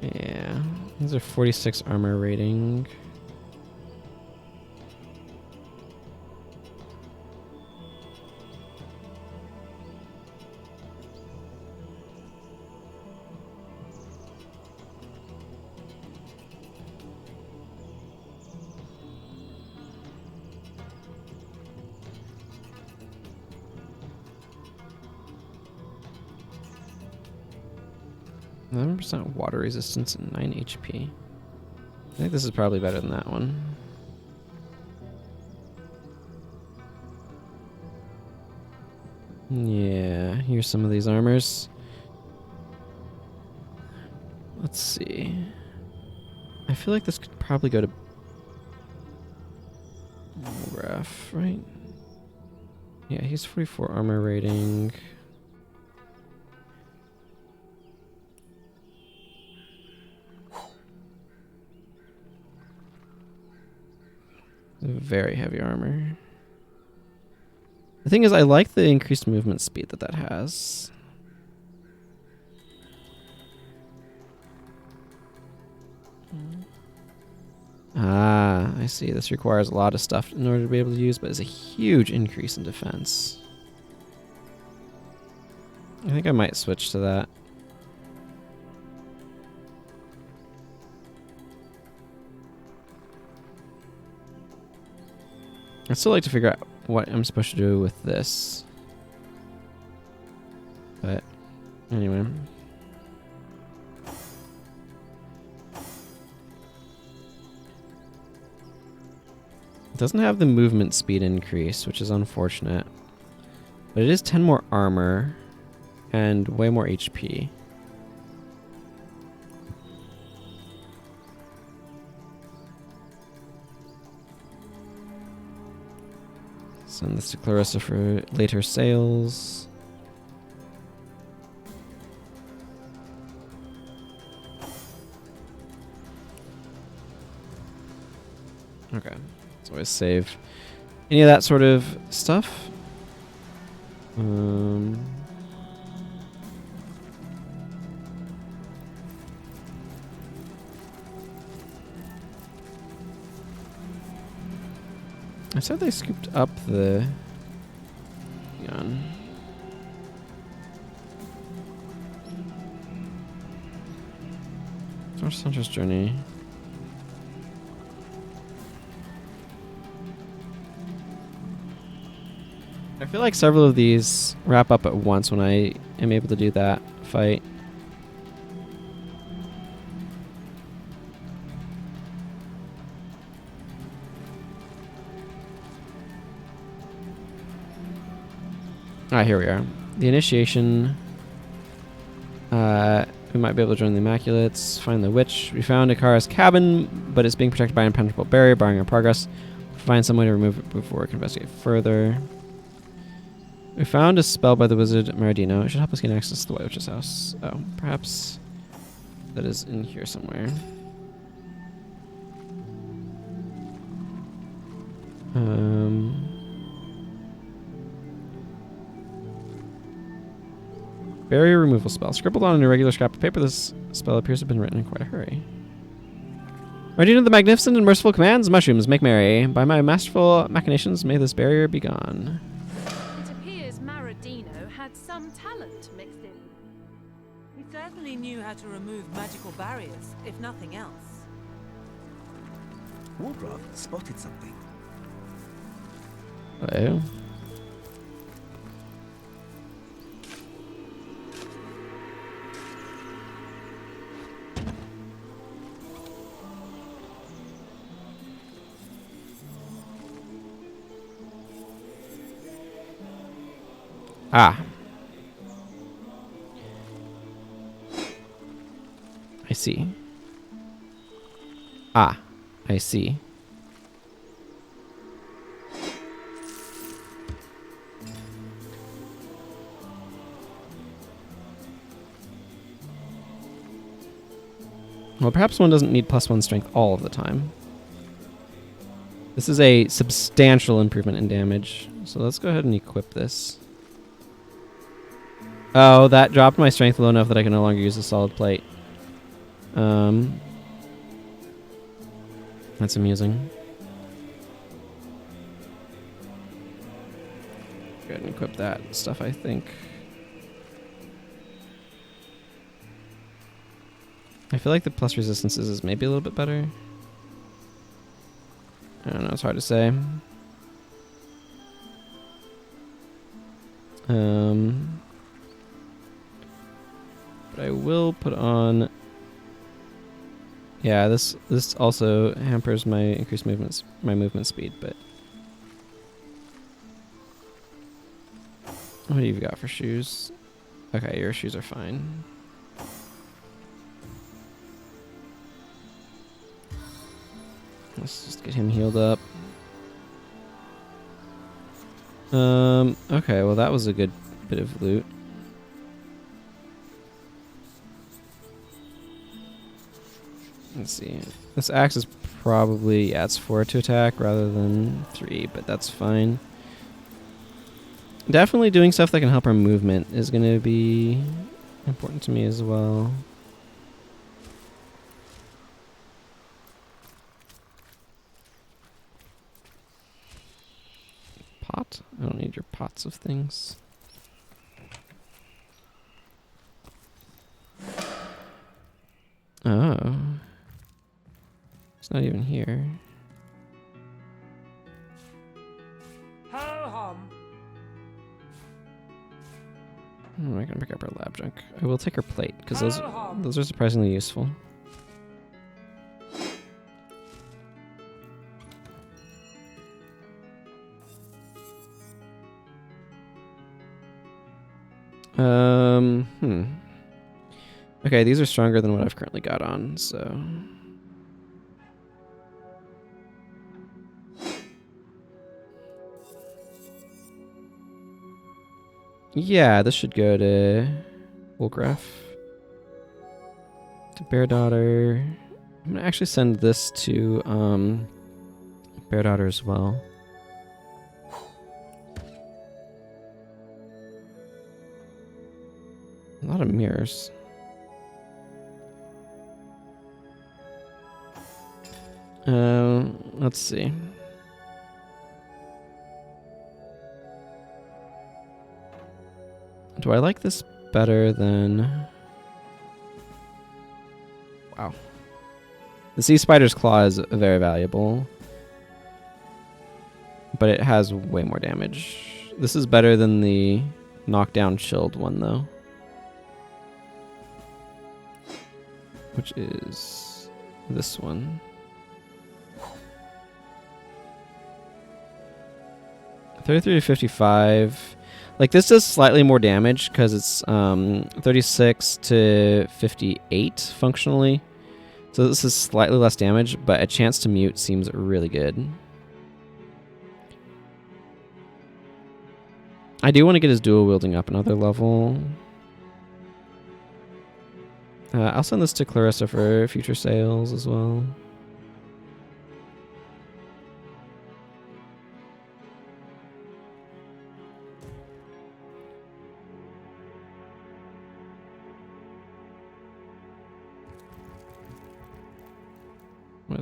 Yeah, these are 46 armor rating. %, water resistance, and 9 HP. I think this is probably better than that one. Yeah, here's some of these armors. Let's see. I feel like this could probably go to Ref, right? Yeah, he's 44 armor rating. Very heavy armor. The thing is, I like the increased movement speed that has. Ah, I see. This requires a lot of stuff in order to be able to use, but it's a huge increase in defense. I think I might switch to that. I'd still like to figure out what I'm supposed to do with this. But, anyway. It doesn't have the movement speed increase, which is unfortunate. But it is 10 more armor and way more HP. Send this to Clarissa for later sales. Okay, let's always save any of that sort of stuff. I said they scooped up the... Hang on. Source Hunter's Journey. I feel like several of these wrap up at once when I am able to do that fight. Ah, here we are. The initiation. We might be able to join the Immaculates. Find the witch. We found Ikara's cabin, but it's being protected by an impenetrable barrier, barring our progress. Find some way to remove it before we can investigate further. We found a spell by the wizard Maradino. It should help us gain access to the White Witch's house. Oh, perhaps that is in here somewhere. Barrier removal spell. Scribbled on an irregular scrap of paper, this spell appears to have been written in quite a hurry. Ready to the magnificent and merciful commands, mushrooms, make merry. By my masterful machinations, may this barrier be gone. It appears Maradino had some talent mixed in. He certainly knew how to remove magical barriers, if nothing else. Wargraf spotted something. Oh. Ah. I see. Ah, I see. Well, perhaps one doesn't need +1 strength all of the time. This is a substantial improvement in damage, so let's go ahead and equip this. Oh, that dropped my strength low enough that I can no longer use the solid plate. That's amusing. Go ahead and equip that stuff, I think. I feel like the plus resistances is maybe a little bit better. I don't know, it's hard to say. But I will put on... Yeah, this also hampers my increased movement speed, but... What do you got for shoes? Okay, your shoes are fine. Let's just get him healed up. Okay, well that was a good bit of loot. Let's see. This axe is probably, yeah, it's 4 to attack rather than 3, but that's fine. Definitely doing stuff that can help our movement is going to be important to me as well. Pot? I don't need your pots of things. Oh. It's not even here. Ho-hum. I'm not gonna pick up her lab junk. I will take her plate, because those are surprisingly useful. Okay, these are stronger than what I've currently got on, so... Yeah, this should go to Wolgraf. To Bear Daughter. I'm gonna actually send this to Bear Daughter as well. A lot of mirrors. Let's see. Do I like this better than... Wow. The Sea Spider's Claw is very valuable, but it has way more damage. This is better than the Knockdown Chilled one, though. Which is this one. $33 to $55. Like, this does slightly more damage because it's 36 to 58 functionally. So this is slightly less damage, but a chance to mute seems really good. I do want to get his dual wielding up another level. I'll send this to Clarissa for future sales as well.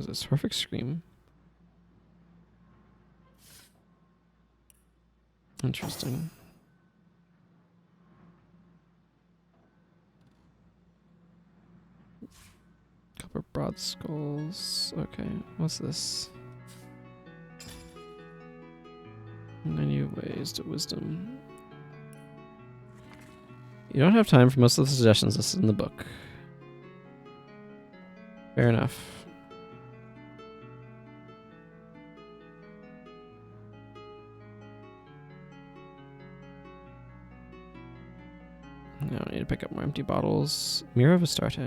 What is this? Horrific Scream. Interesting. Copper broad skulls. Okay, what's this? 90 ways to wisdom. You don't have time for most of the suggestions listed in the book. Fair enough. Now I need to pick up more empty bottles. Mirror of Astarte.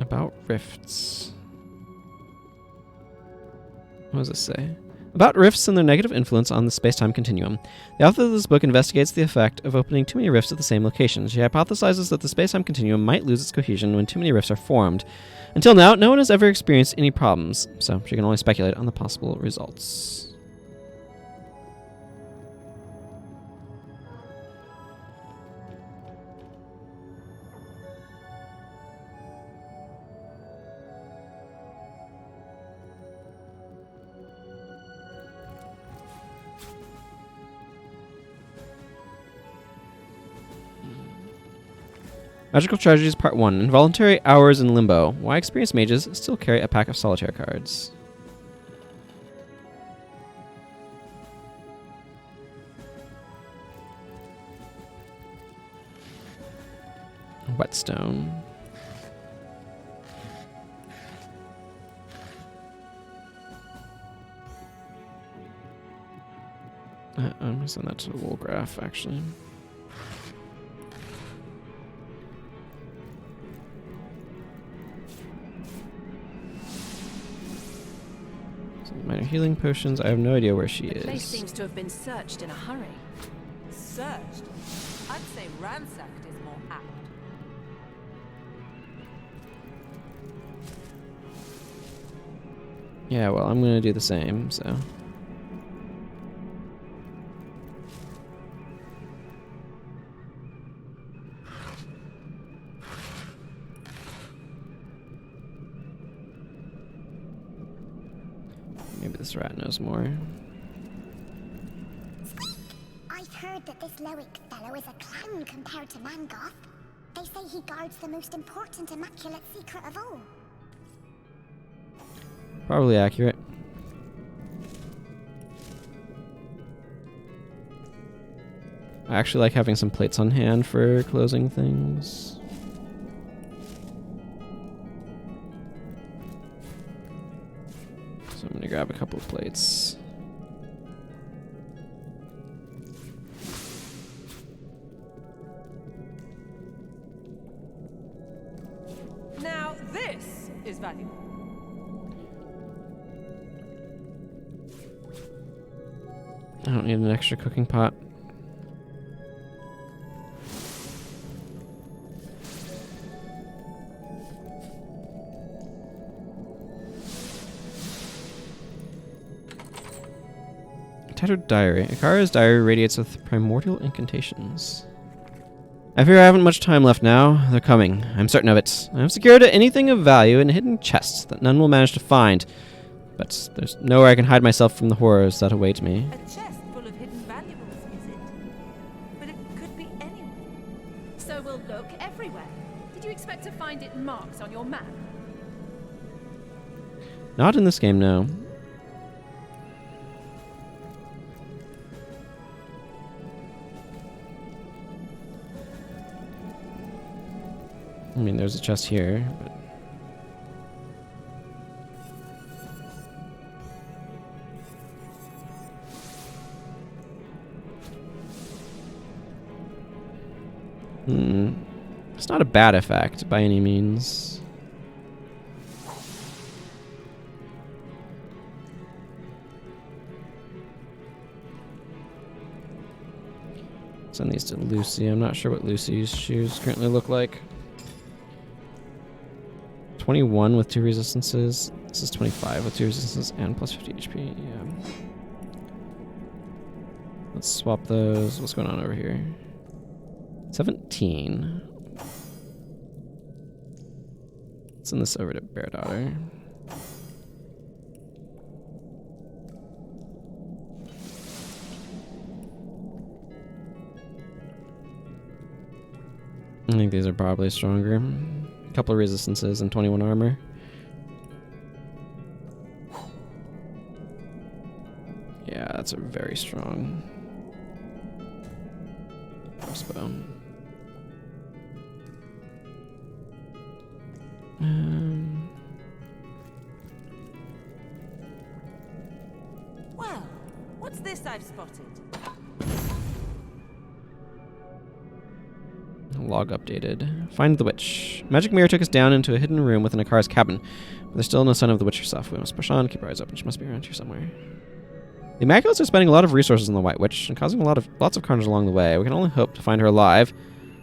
About rifts. What does this say? About rifts and their negative influence on the space-time continuum. The author of this book investigates the effect of opening too many rifts at the same location. She hypothesizes that the space-time continuum might lose its cohesion when too many rifts are formed. Until now, no one has ever experienced any problems, so she can only speculate on the possible results. Magical Tragedies Part 1. Involuntary Hours in Limbo. Why experienced mages still carry a pack of solitaire cards. Whetstone. I'm going to send that to the Woolgraph, actually. Minor healing potions. I have no idea where she is. The place seems to have been searched in a hurry. Searched? I'd say ransacked is more apt. Yeah, well, I'm going to do the same, so. Maybe this rat knows more. I've heard that this Loic fellow is a clown compared to Mangoth. They say he guards the most important immaculate secret of all. Probably accurate. I actually like having some plates on hand for closing things. So I'm going to grab a couple of plates. Now this is valuable. I don't need an extra cooking pot. Tattered diary. Akara's diary radiates with primordial incantations. I fear I haven't much time left now. They're coming. I'm certain of it. I have secured anything of value in hidden chests that none will manage to find. But there's nowhere I can hide myself from the horrors that await me. A chest full of hidden valuables, is it? But it could be anywhere. So we'll look everywhere. Did you expect to find it marked on your map? Not in this game, no. I mean, there's a chest here, but... It's not a bad effect, by any means. Send these to Lucy. I'm not sure what Lucy's shoes currently look like. 21 with 2 resistances. This is 25 with 2 resistances and plus 50 HP. Yeah. Let's swap those. What's going on over here? 17. Send this over to Bear Daughter. I think these are probably stronger. A couple of resistances and 21 armor. Yeah, that's a very strong crossbow. Well, what's this I've spotted? Log updated. Find the witch. Magic mirror took us down into a hidden room within a car's cabin. But there's still no sign of the witch herself. We must push on, keep our eyes open. She must be around here somewhere. The Immaculates are spending a lot of resources on the White Witch and causing lots of carnage along the way. We can only hope to find her alive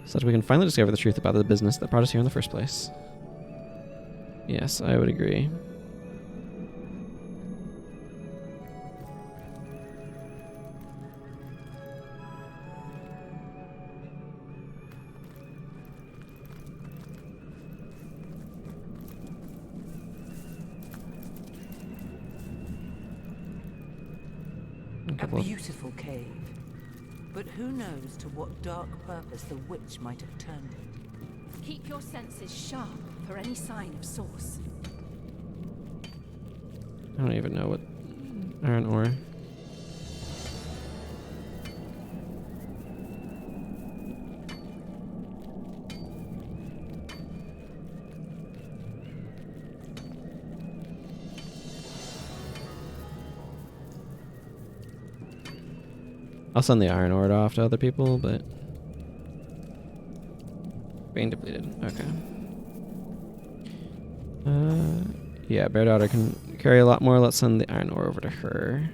so that we can finally discover the truth about the business that brought us here in the first place. Yes, I would agree. A beautiful cave. But who knows to what dark purpose the witch might have turned it. Keep your senses sharp for any sign of source. I don't even know what iron ore. I'll send the iron ore off to other people, but being depleted. Okay. Yeah, Bear Daughter can carry a lot more. Let's send the iron ore over to her.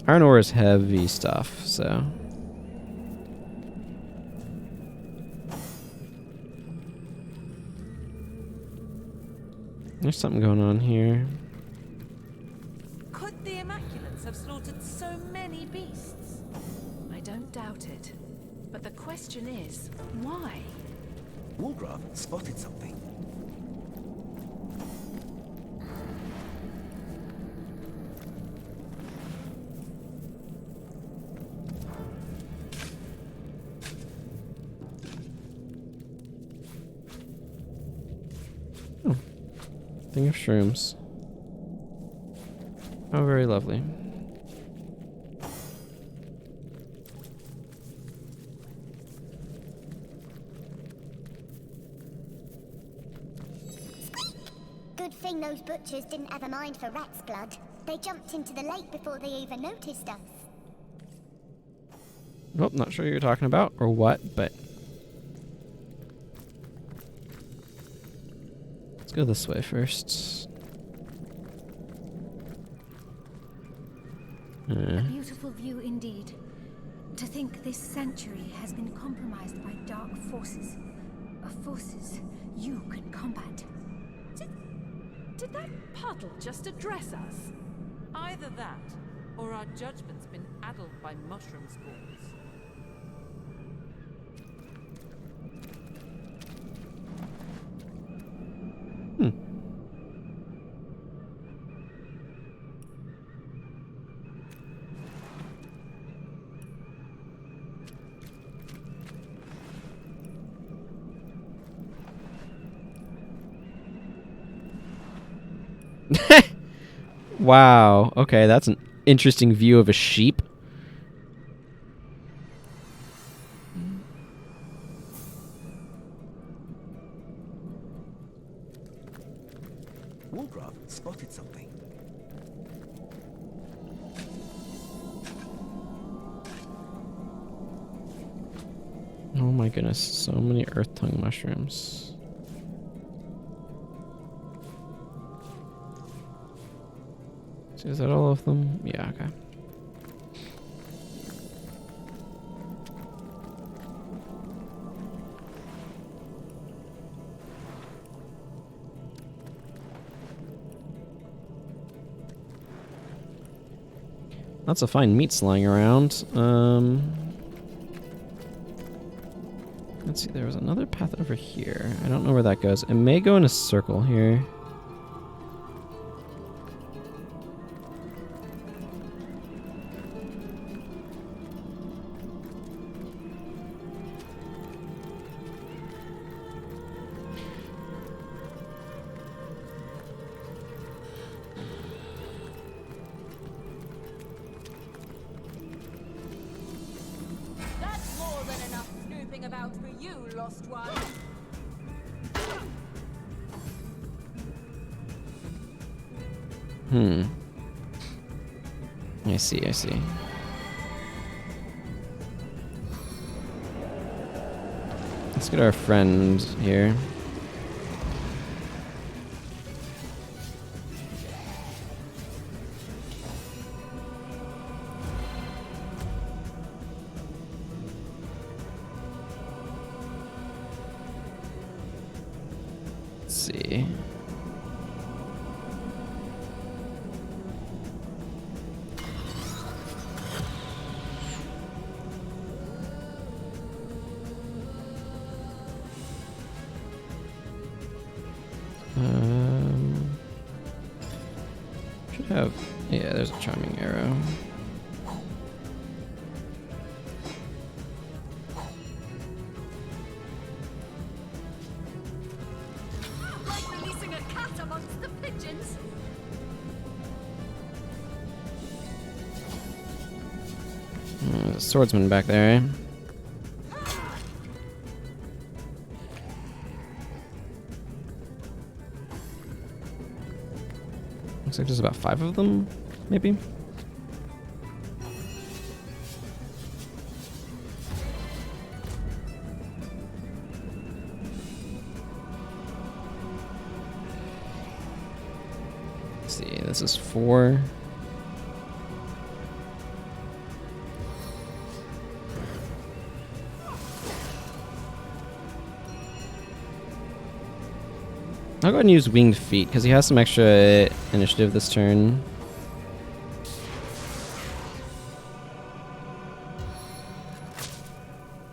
Iron ore is heavy stuff, so. There's something going on here. Could the Immaculates have slaughtered so many beasts? I don't doubt it. But the question is, why? Walgrave spotted something. Oh. Thing of shrooms. Oh, very lovely. Good thing those butchers didn't have a mind for rat's blood. They jumped into the lake before they even noticed us. Well, not sure what you're talking about or what, but let's go this way first. A beautiful view indeed. To think this sanctuary has been compromised by dark forces. Forces you can combat. Did that puddle just address us? Either that, or our judgment's been addled by mushroom spores. Wow. Okay, that's an interesting view of a sheep. Walgrave spotted something. Oh my goodness, so many earth tongue mushrooms. So is that all of them? Yeah, okay. Lots of fine meats lying around. Let's see, there was another path over here. I don't know where that goes. It may go in a circle here. That's more than enough snooping about for you, lost one. I see, I see. Let's get our friend here. Let's see. Should have, yeah, there's a charming arrow. Like releasing a cat amongst the pigeons. There's a swordsman back there, eh? Looks like there's about 5 of them, maybe? Let's see, this is 4. I'll go ahead and use Winged Feet, because he has some extra initiative this turn.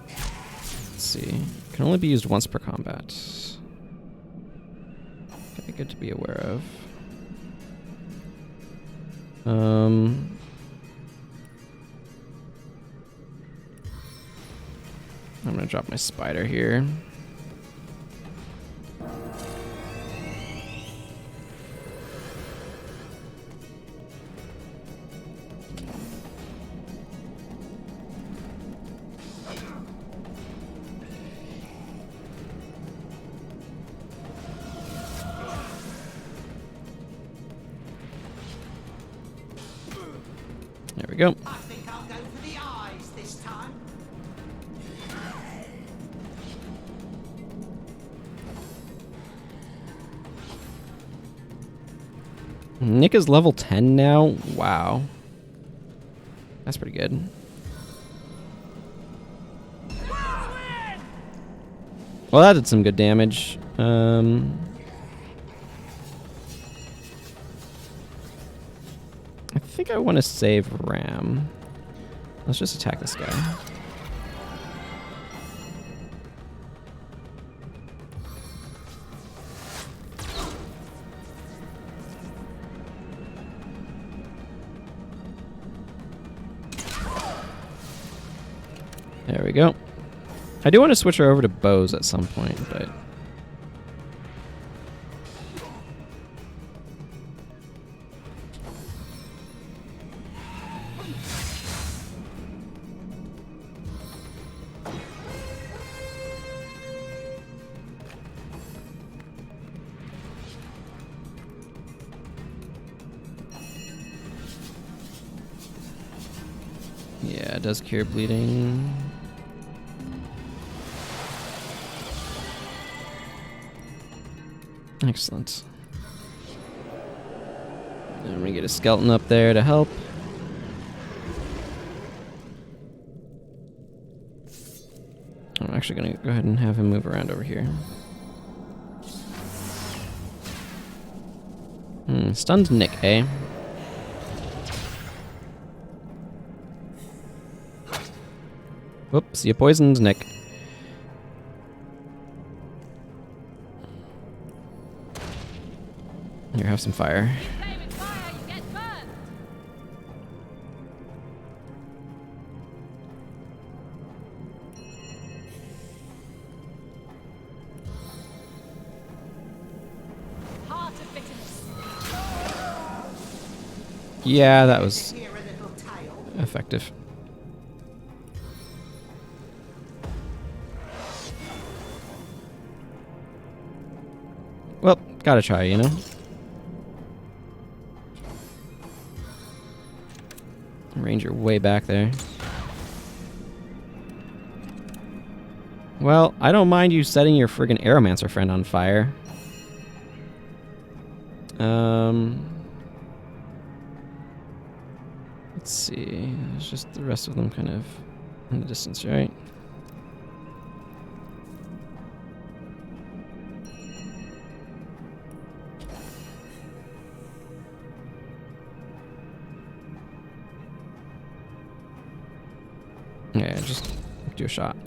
Let's see. Can only be used once per combat. Okay, good to be aware of. I'm gonna drop my spider here. There we go. I think I'll go for the eyes this time. Nick is level 10 now. Wow. That's pretty good. Well, that did some good damage. I think I want to save Ram. Let's just attack this guy. There we go. I do want to switch her over to bows at some point, but... yeah, it does cure bleeding. Excellent. And we get a skeleton up there to help. I'm actually going to go ahead and have him move around over here. Stunned Nick, eh? Whoops, you poisoned Nick. Here, have some fire. Yeah, that was effective. Well, gotta try, you know? Ranger way back there. Well, I don't mind you setting your friggin' Aeromancer friend on fire. Let's see. There's just the rest of them kind of in the distance, right? Yeah, just do a shot.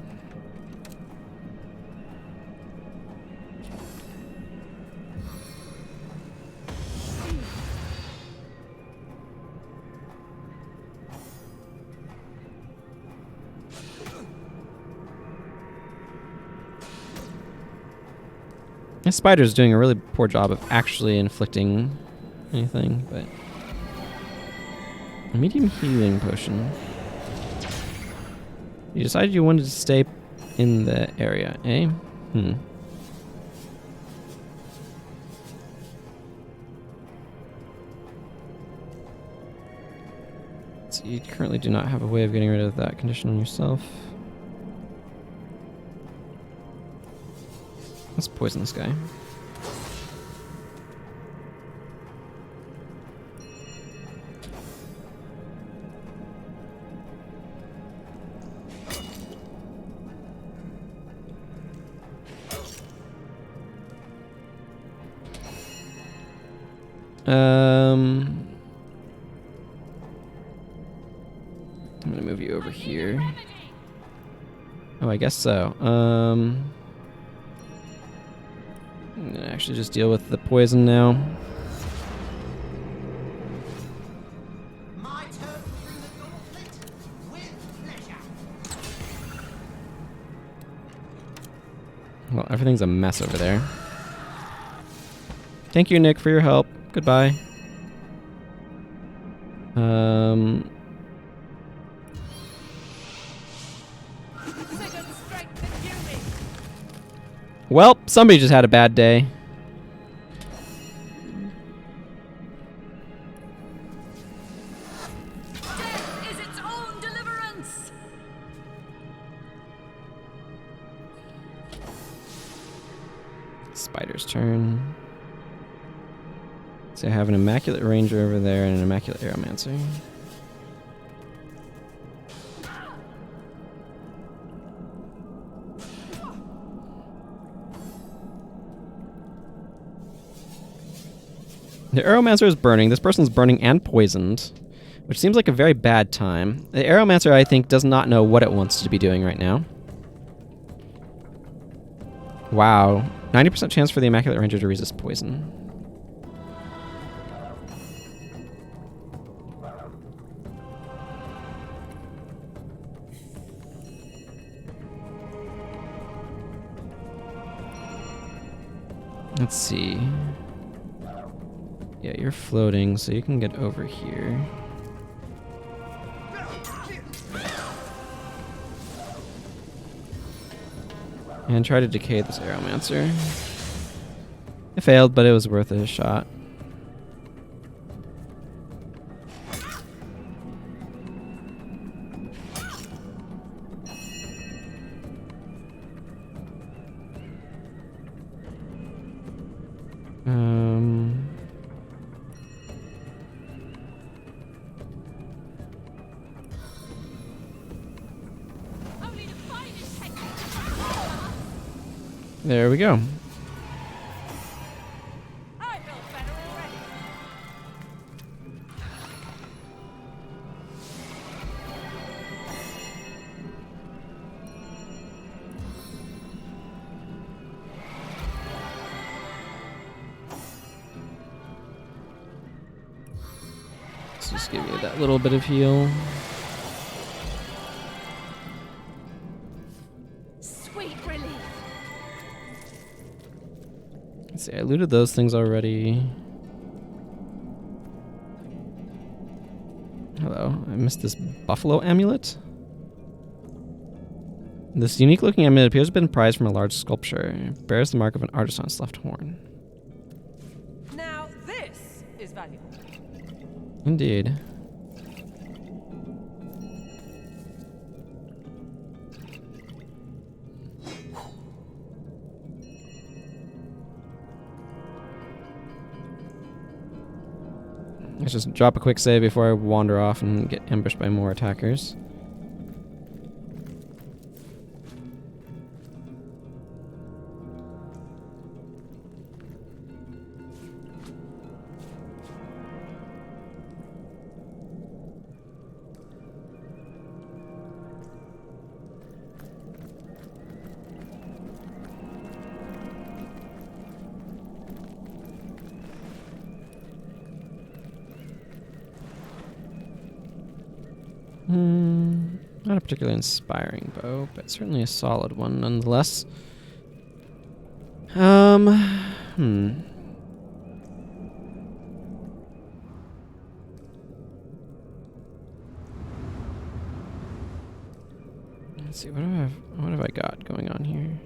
This spider's doing a really poor job of actually inflicting anything, but... A medium healing potion. You decided you wanted to stay in the area, eh? So you currently do not have a way of getting rid of that condition on yourself. Let's poison this guy. I'm gonna move you over here. Oh, I guess so. I'm gonna actually just deal with the poison now. My turn through the gauntlet with pleasure. Well, everything's a mess over there. Thank you, Nick, for your help. Goodbye. Well, somebody just had a bad day. Death is its own deliverance. Spider's turn. So I have an Immaculate Ranger over there and an Immaculate Aeromancer. The Aeromancer is burning. This person's burning and poisoned, which seems like a very bad time. The Aeromancer, I think, does not know what it wants to be doing right now. Wow. 90% chance for the Immaculate Ranger to resist poison. Let's see. Yeah, you're floating, so you can get over here. And try to decay this Aeromancer. It failed, but it was worth a shot. There we go. give me that little bit of heal. Sweet relief. Let's see, I looted those things already. Hello, I missed this buffalo amulet. This unique looking amulet appears to have been prized from a large sculpture. It bears the mark of an artisan's left horn. Now this is valuable. Indeed. Let's just drop a quick save before I wander off and get ambushed by more attackers. Not a particularly inspiring bow, but certainly a solid one nonetheless. Let's see, what have I got going on here?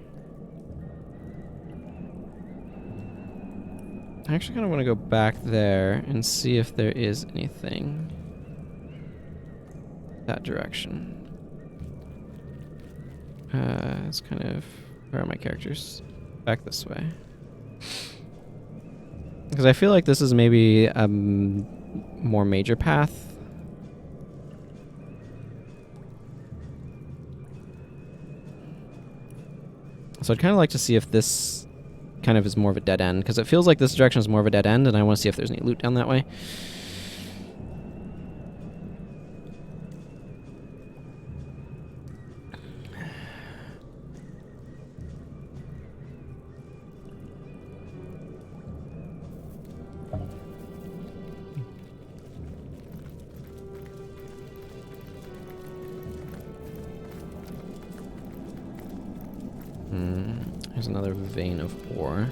I actually kind of want to go back there and see if there is anything that direction. It's kind of... Where are my characters? Back this way. Because I feel like this is maybe a more major path. So I'd kind of like to see if this kind of is more of a dead end, because it feels like this direction is more of a dead end, and I want to see if there's any loot down that way. Here's another vein of ore.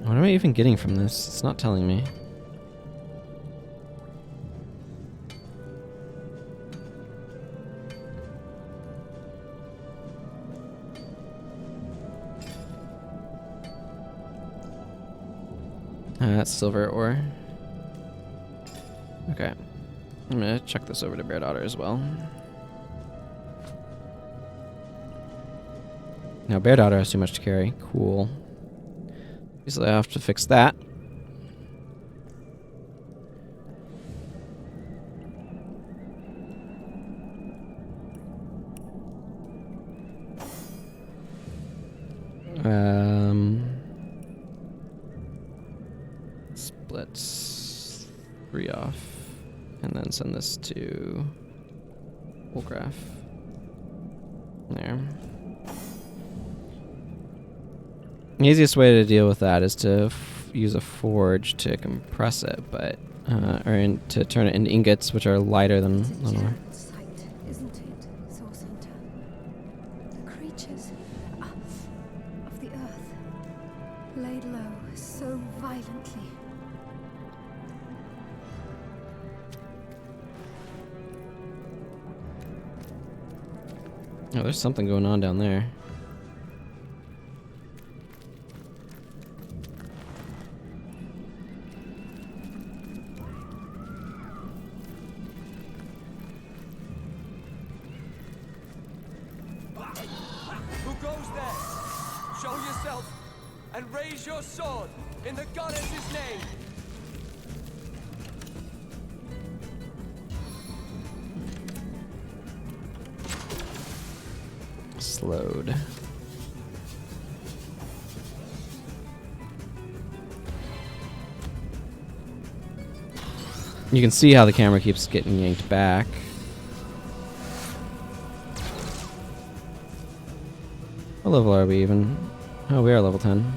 What am I even getting from this? It's not telling me. That's silver ore. Okay. I'm gonna chuck this over to Bear Daughter as well. Now Bear Daughter has too much to carry. Cool. So I have to fix that. Split 3 off, and then send this to Wolgraf. There. The easiest way to deal with that is to use a forge to compress it, but to turn it into ingots, which are lighter than ore. Sight, isn't it, Source Hunter? The creatures of the earth laid low so violently. Oh, there's something going on down there. Who goes there? Show yourself and raise your sword in the goddess's name. Slowed. You can see how the camera keeps getting yanked back. What level are we even? Oh, we are level 10.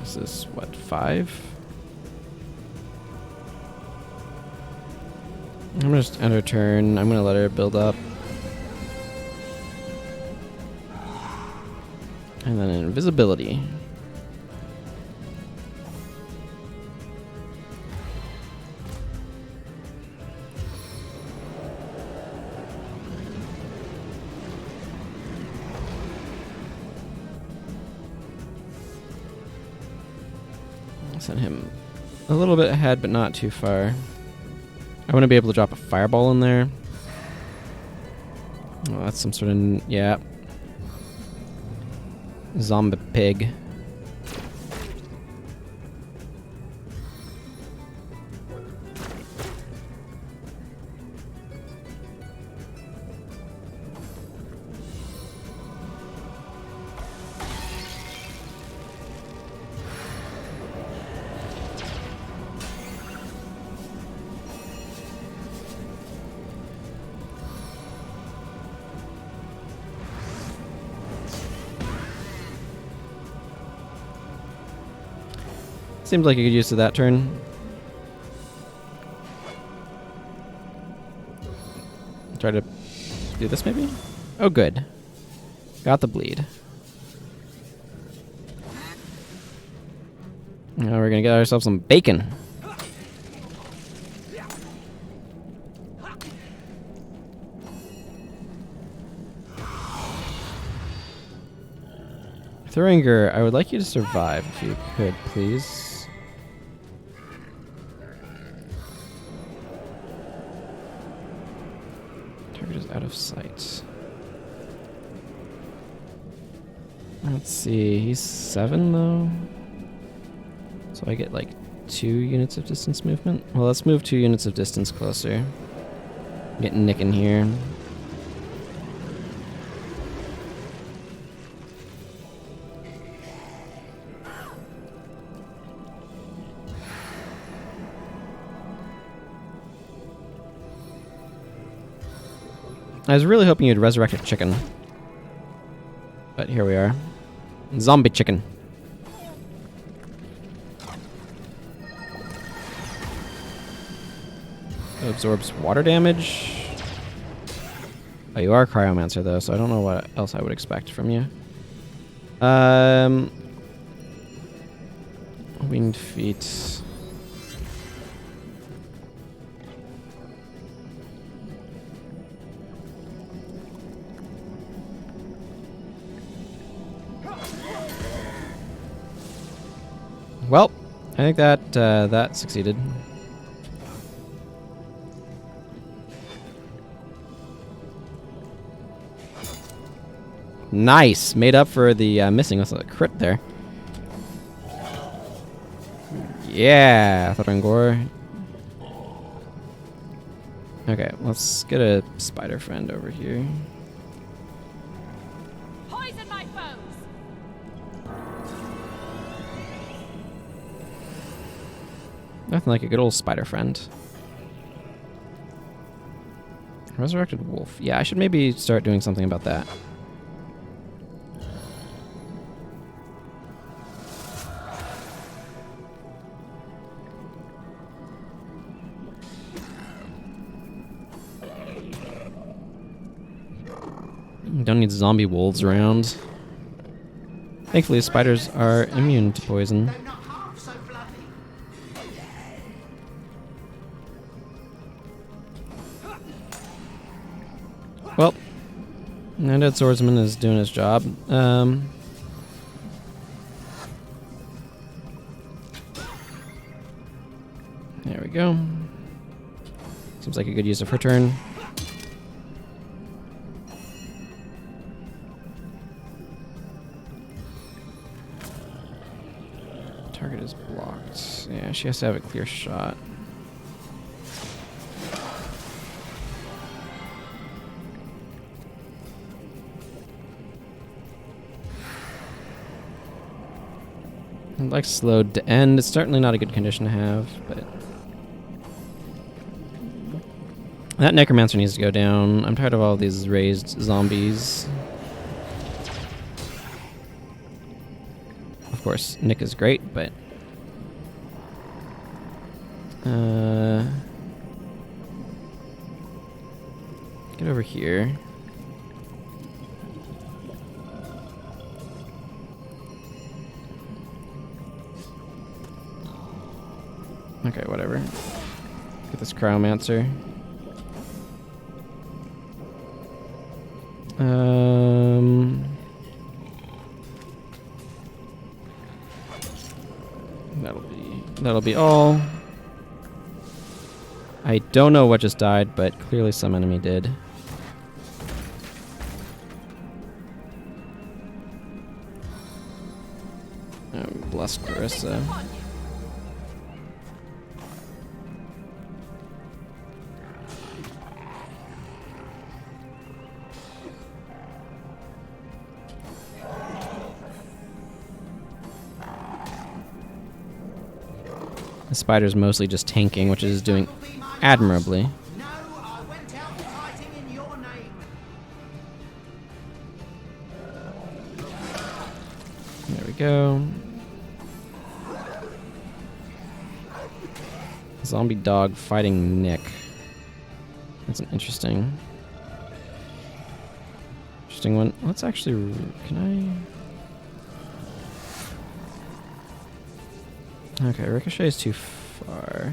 This is, what, 5? I'm gonna just end her turn. I'm gonna let her build up. And then invisibility. Send him a little bit ahead, but not too far. I want to be able to drop a fireball in there. Oh, that's some sort of... yeah. Zombie pig. Seems like a good use of that turn. Try to do this maybe? Oh, good. Got the bleed. Now we're gonna get ourselves some bacon. Thuringer, I would like you to survive if you could, please. Target is out of sight. Let's see, he's 7 though. So I get like 2 units of distance movement. Well, let's move 2 units of distance closer. Get Nick in here. I was really hoping you'd resurrect a chicken. But here we are. Zombie chicken. It absorbs water damage. Oh, you are a cryomancer though, so I don't know what else I would expect from you. Winged feet. Well, I think that that succeeded. Nice, made up for the missing us a crit there. Yeah, Thorangor. Okay, let's get a spider friend over here. Poison my foes! Nothing like a good old spider friend. Resurrected wolf. Yeah, I should maybe start doing something about that. Don't need zombie wolves around. Thankfully, spiders are immune to poison. Well, Undead Swordsman is doing his job. There we go. Seems like a good use of her turn. Target is blocked. Yeah, she has to have a clear shot. I'd like slowed to end. It's certainly not a good condition to have, but that necromancer needs to go down. I'm tired of all these raised zombies. Of course, Nick is great, but get over here. Okay, whatever. Get this cryomancer. That'll be all. I don't know what just died, but clearly some enemy did. Bless Clarissa. The spider's mostly just tanking, which is doing admirably. There we go. Zombie dog fighting Nick. That's an interesting one. Let's actually... Can I... Okay, Ricochet is too far.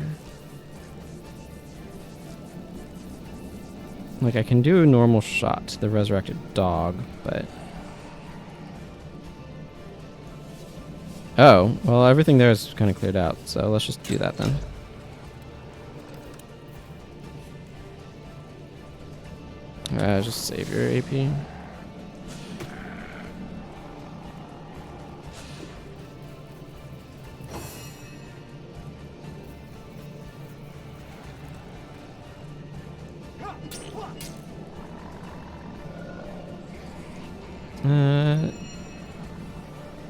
Like, I can do a normal shot to the resurrected dog, but... Oh, well, everything there is kind of cleared out, so let's just do that then. Just save your AP.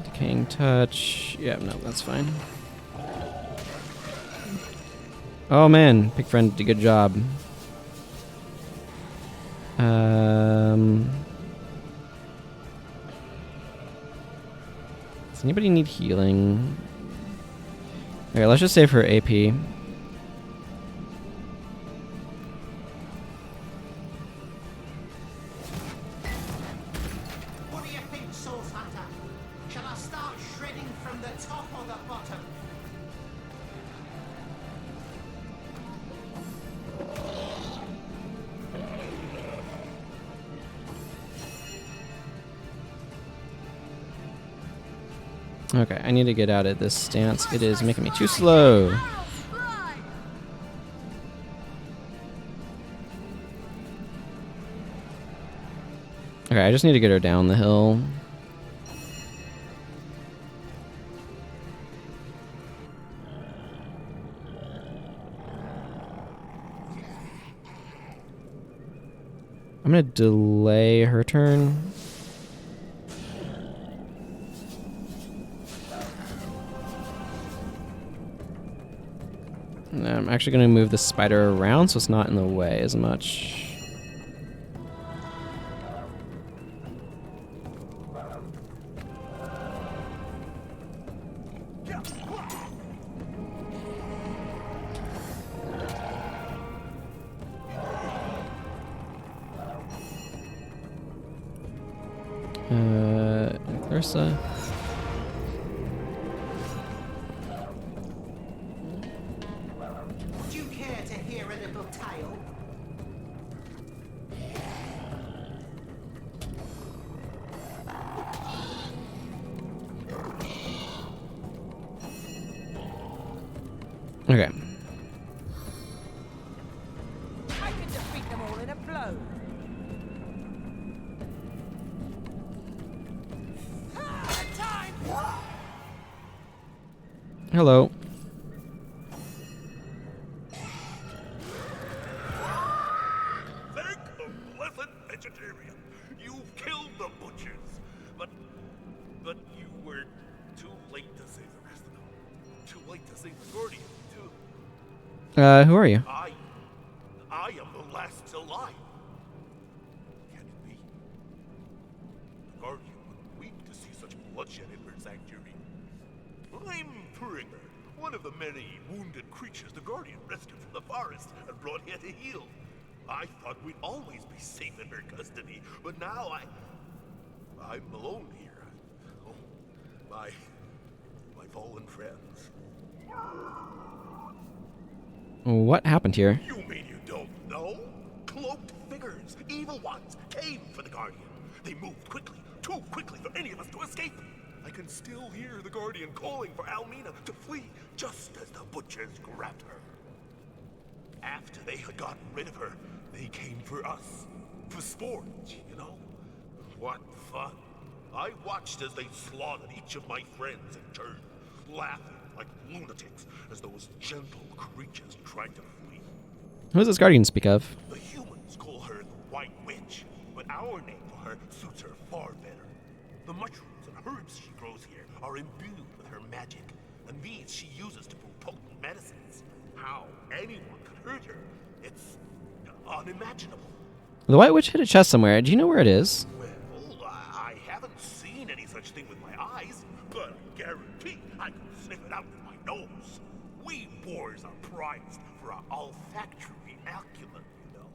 Decaying touch. Yeah, no, that's fine. Oh man, Pig Friend did a good job. Does anybody need healing? Okay, let's just save her AP. What do you think, Source Hunter? Shall I start shredding from the top or the bottom? Okay, I need to get out of this stance. It is making me too slow. Okay, I just need to get her down the hill. I'm gonna delay her turn. I'm actually going to move the spider around so it's not in the way as much. Clarissa. Would you care to hear a little tale? Okay. I can defeat them all in a blow. Hello. Thank the blessed vegetarian. You've killed the butchers. But you were too late to save the rest like to save the Guardian, too. Who are you? I am the last alive. Can it be? The Guardian would weep to see such bloodshed in her sanctuary. I'm Pringer, one of the many wounded creatures the Guardian rescued from the forest and brought here to heal. I thought we'd always be safe in her custody, but now I'm alone here. Oh, my fallen friends. What happened here? You mean you don't know? Cloaked figures, evil ones, came for the Guardian. They moved quickly, too quickly for any of us to escape. I can still hear the Guardian calling for Almina to flee, just as the butchers grabbed her. After they had gotten rid of her, they came for us. For sport, you know? What fun. I watched as they slaughtered each of my friends in turn, laughing like lunatics as those gentle creatures tried to flee. Who does this Guardian speak of? The humans call her the White Witch, but our name for her suits her far better. The mushrooms and herbs she grows here are imbued with her magic, and these she uses to brew potent medicines. How anyone could hurt her, it's unimaginable. The White Witch hid a chest somewhere. Do you know where it is? Well, I haven't seen any such thing with my eyes, but I guarantee I can sniff it out with my nose. We boars are prized for our olfactory acumen, you know.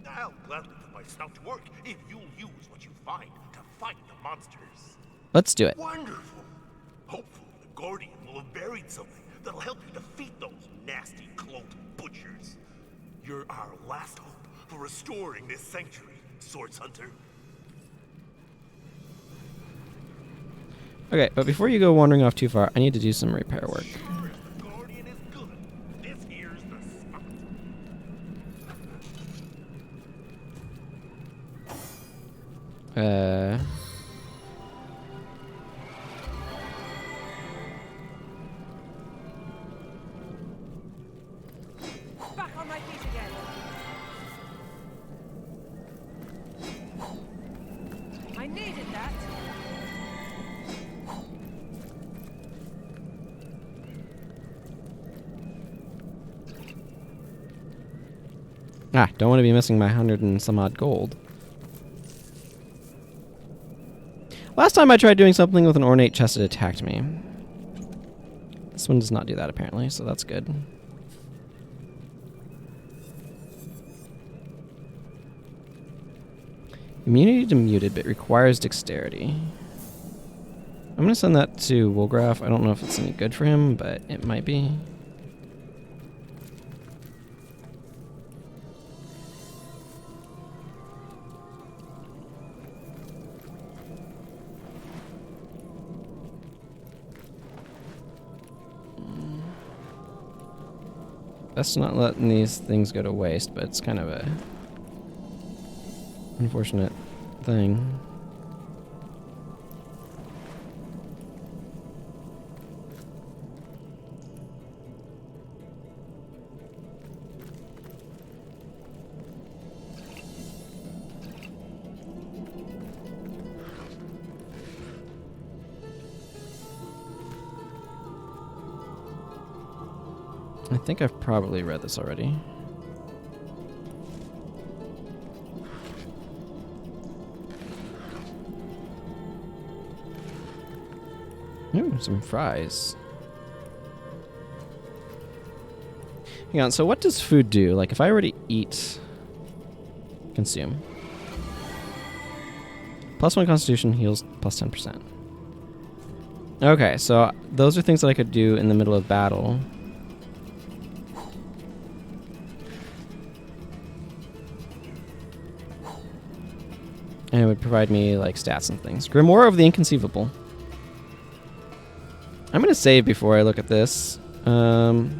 I'll gladly put my snout to work if you'll use what you find to fight the monsters. Let's do it. Wonderful. Hopefully the Guardian will have buried something that'll help you defeat those nasty cloaked butchers. You're our last hope for restoring this sanctuary, Swords Hunter. Okay, but before you go wandering off too far, I need to do some repair work. Back on my feet again. I needed that. Don't want to be missing my 100 and some odd gold. Last time I tried doing something with an ornate chest, it attacked me. This one does not do that apparently, so that's good. Immunity to muted, but requires dexterity. I'm going to send that to Woolgraf. I don't know if it's any good for him, but it might be. Best not letting these things go to waste, but it's kind of a unfortunate thing. I think I've probably read this already. Ooh, some fries. Hang on, so what does food do? Like, if I were to eat... Consume. +1 constitution heals +10%. Okay, so those are things that I could do in the middle of battle. And it would provide me, like, stats and things. Grimoire of the Inconceivable. I'm going to save before I look at this. The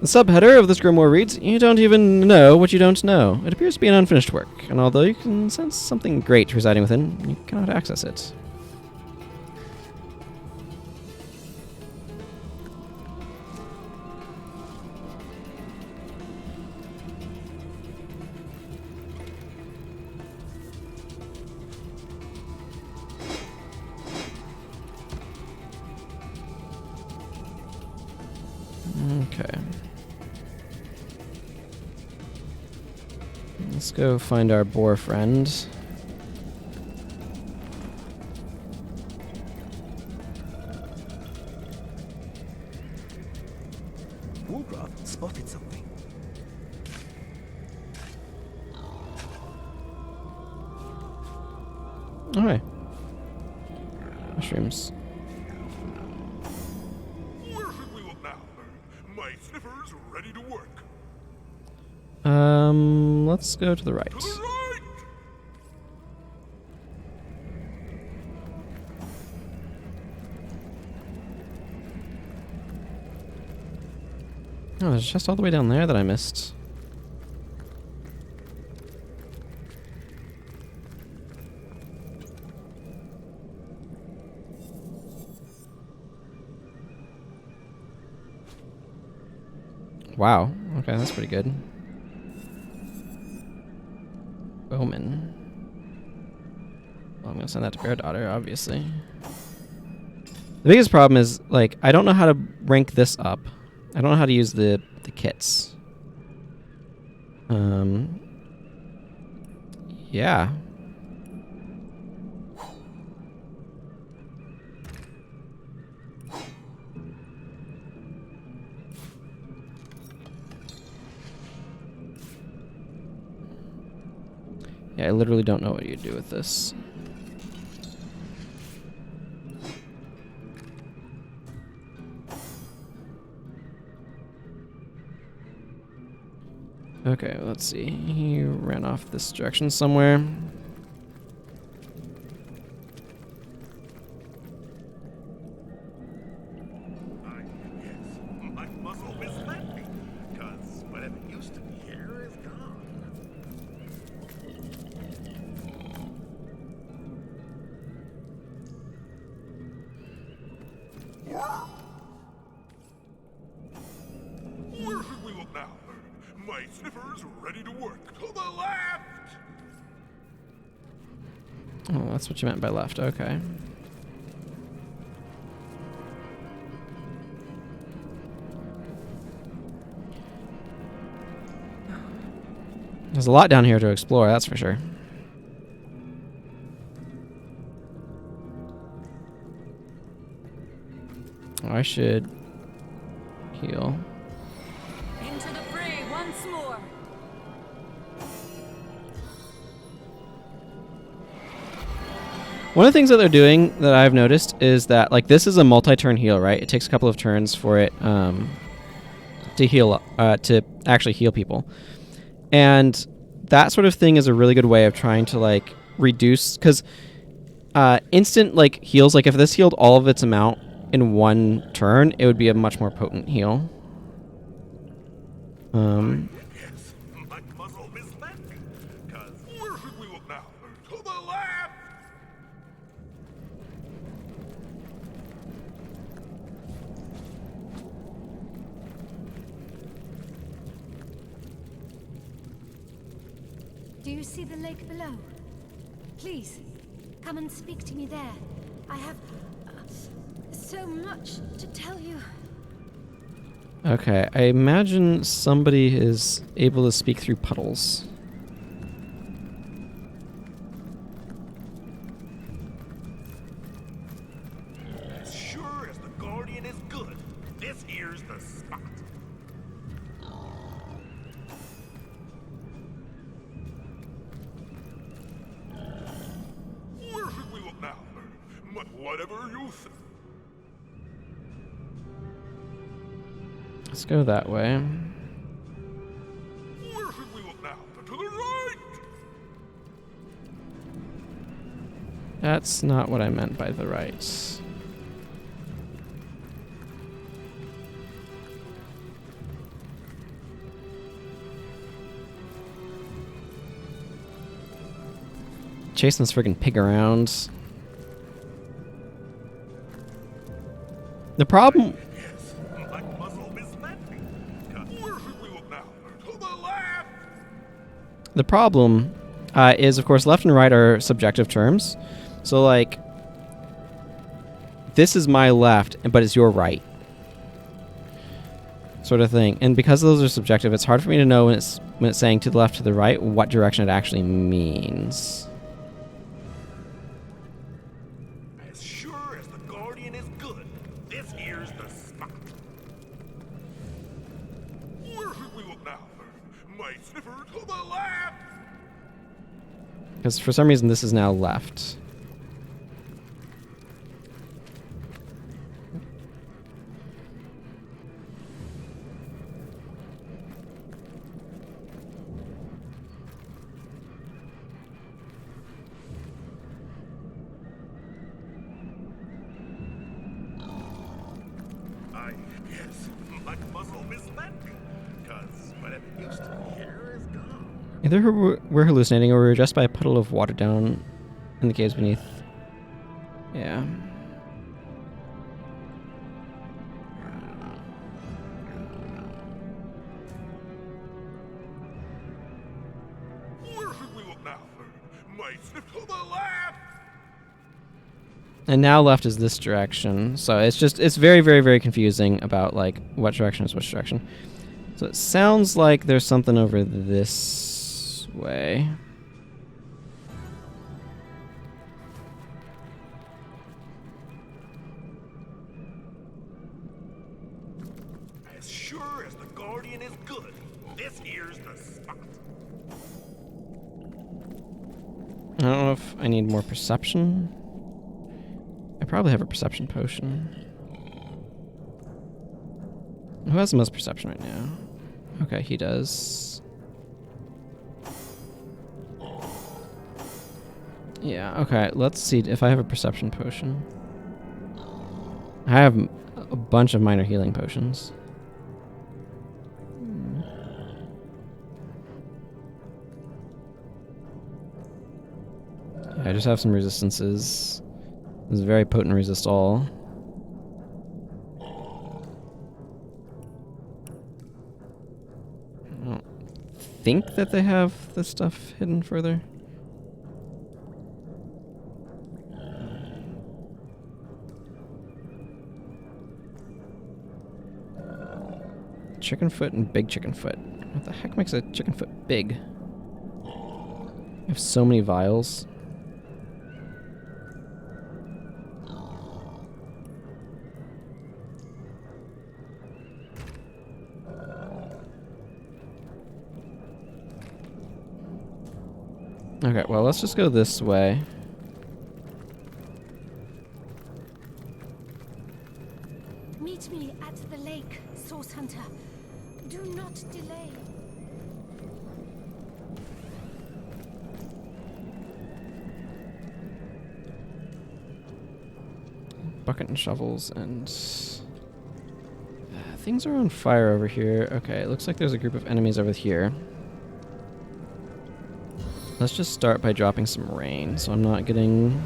subheader of this grimoire reads, "You don't even know what you don't know. It appears to be an unfinished work, and although you can sense something great residing within, you cannot access it." Let's go find our boar friend. Wolgrath spotted something. Okay. Mushrooms. Where should we look now? My sniffer's ready to work. Let's go to the right. Oh, there's just all the way down there that I missed. Wow. Okay, that's pretty good. Bowman. Well, I'm gonna send that to Bear Daughter, obviously. The biggest problem is, like, I don't know how to rank this up. I don't know how to use the kits. Yeah. Yeah, I literally don't know what you do with this. Okay, let's see. He ran off this direction somewhere. My muzzle misled me, because whatever used to be here is gone. Where should we look now? My sniffer's ready to work. To the left! Oh, that's what you meant by left. Okay. There's a lot down here to explore, that's for sure. Oh, I should heal. Into the fray once more. One of the things that they're doing that I've noticed is that, like, this is a multi-turn heal, right? It takes a couple of turns for it to heal, to actually heal people. And that sort of thing is a really good way of trying to, like, reduce, because instant, like, heals, like, if this healed all of its amount in one turn, it would be a much more potent heal. Yes, my muzzle misled me, because where should we look now? To the left! Do you see the lake below? Please, come and speak to me there. I have so much to tell you. Okay, I imagine somebody is able to speak through puddles. As sure as the Guardian is good, this here's the spot. Where should we look now? Whatever you think. Let's go that way. Where should we look now? To the right! That's not what I meant by the right. Chasing this friggin' pig around. The problem... The problem is, of course, left and right are subjective terms. So, like, this is my left, but it's your right. sort of thing. And because those are subjective, it's hard for me to know when it's saying to the left, to the right, what direction it actually means. As sure as the Guardian is good, this here's the spot. Where should we look now? My sniffer to the left! Because for some reason this is now left. Either we're hallucinating or we're just by a puddle of water down in the caves beneath. Yeah. Where should we look now? My sniffer to the left! And now left is this direction. So it's very, very, very confusing about like what direction is which direction. So it sounds like there's something over this way. As sure as the Guardian is good, this here's the spot. I don't know if I need more perception. I probably have a perception potion. Who has the most perception right now? Okay, he does. Yeah, okay, let's see if I have a perception potion. I have a bunch of minor healing potions. I just have some resistances. This is very potent resist all. I don't think that they have this stuff hidden further. Chicken foot and big chicken foot. What the heck makes a chicken foot big? I have so many vials. Okay, well, let's just go this way. Meet me at the lake, Source Hunter. Do not delay. Bucket and shovels and... things are on fire over here. Okay, it looks like there's a group of enemies over here. Let's just start by dropping some rain, so I'm not getting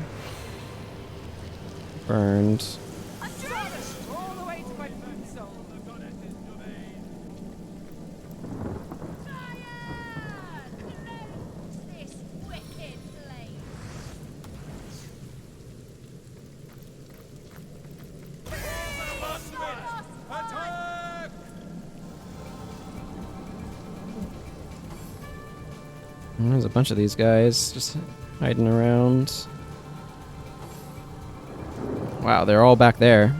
burned. There's a bunch of these guys just hiding around. Wow, they're all back there.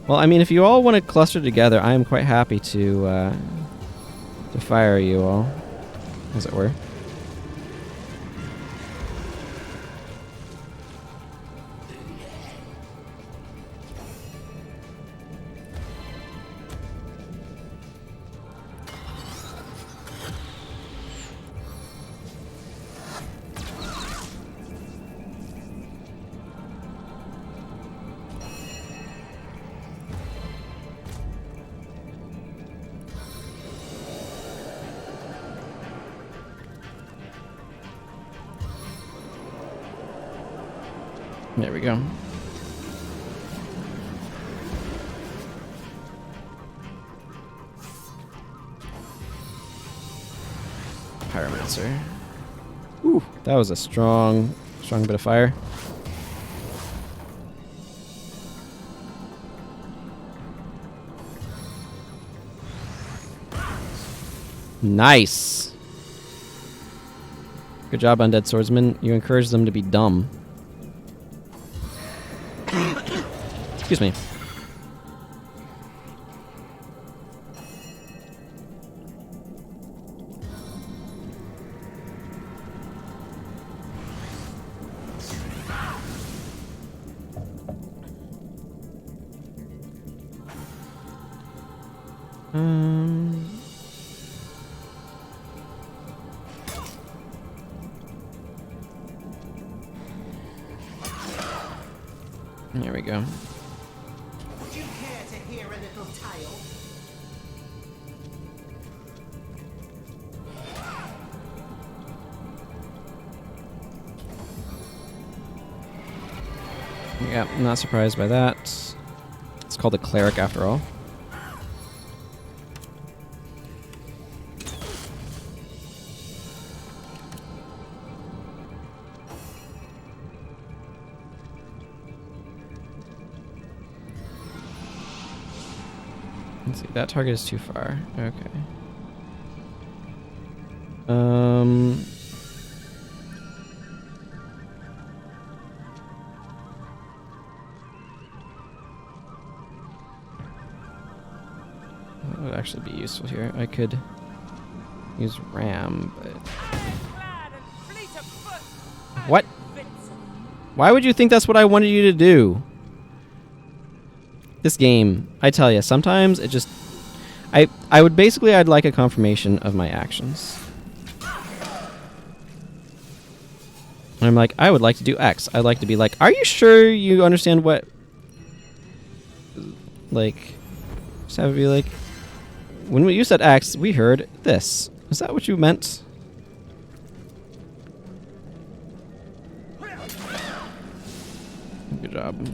Well, I mean, if you all want to cluster together, I am quite happy to fire you all, as it were. There we go. Pyromancer. Ooh, that was a strong bit of fire. Nice. Good job, Undead Swordsman. You encourage them to be dumb. Excuse me. There we go. Would you care to hear a little tale? Yeah, I'm not surprised by that. It's called a cleric after all. Let's see, that target is too far. Okay. What would actually be useful here? I could use ram, but... What? Why would you think that's what I wanted you to do? This game, I tell you, sometimes it just... I'd like a confirmation of my actions. And I'm like, I would like to do X. I'd like to be like, are you sure you understand what... Like... Just have it be like... When you said X, we heard this. Is that what you meant? Good job.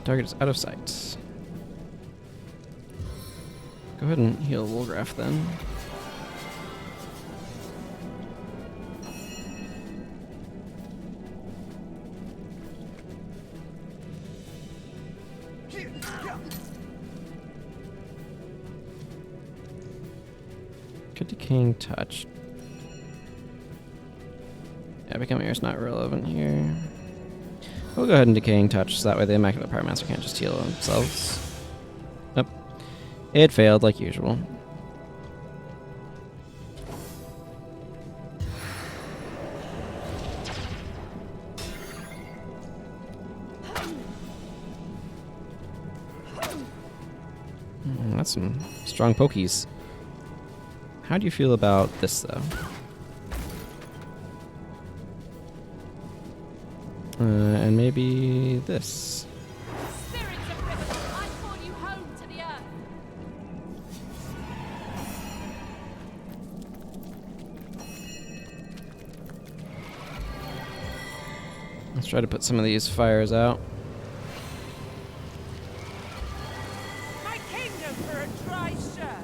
Target is out of sight. Go ahead and heal Wolgraff then. Could Decaying Touch. Yeah, Becoming Air is not relevant here. We'll go ahead and Decaying Touch, so that way the Immaculate Pyromancer can't just heal themselves. Nope. It failed, like usual. That's some strong pokies. How do you feel about this, though? And maybe this. Spirits of River, I call you home to the earth. Let's try to put some of these fires out. My kingdom for a dry shirt.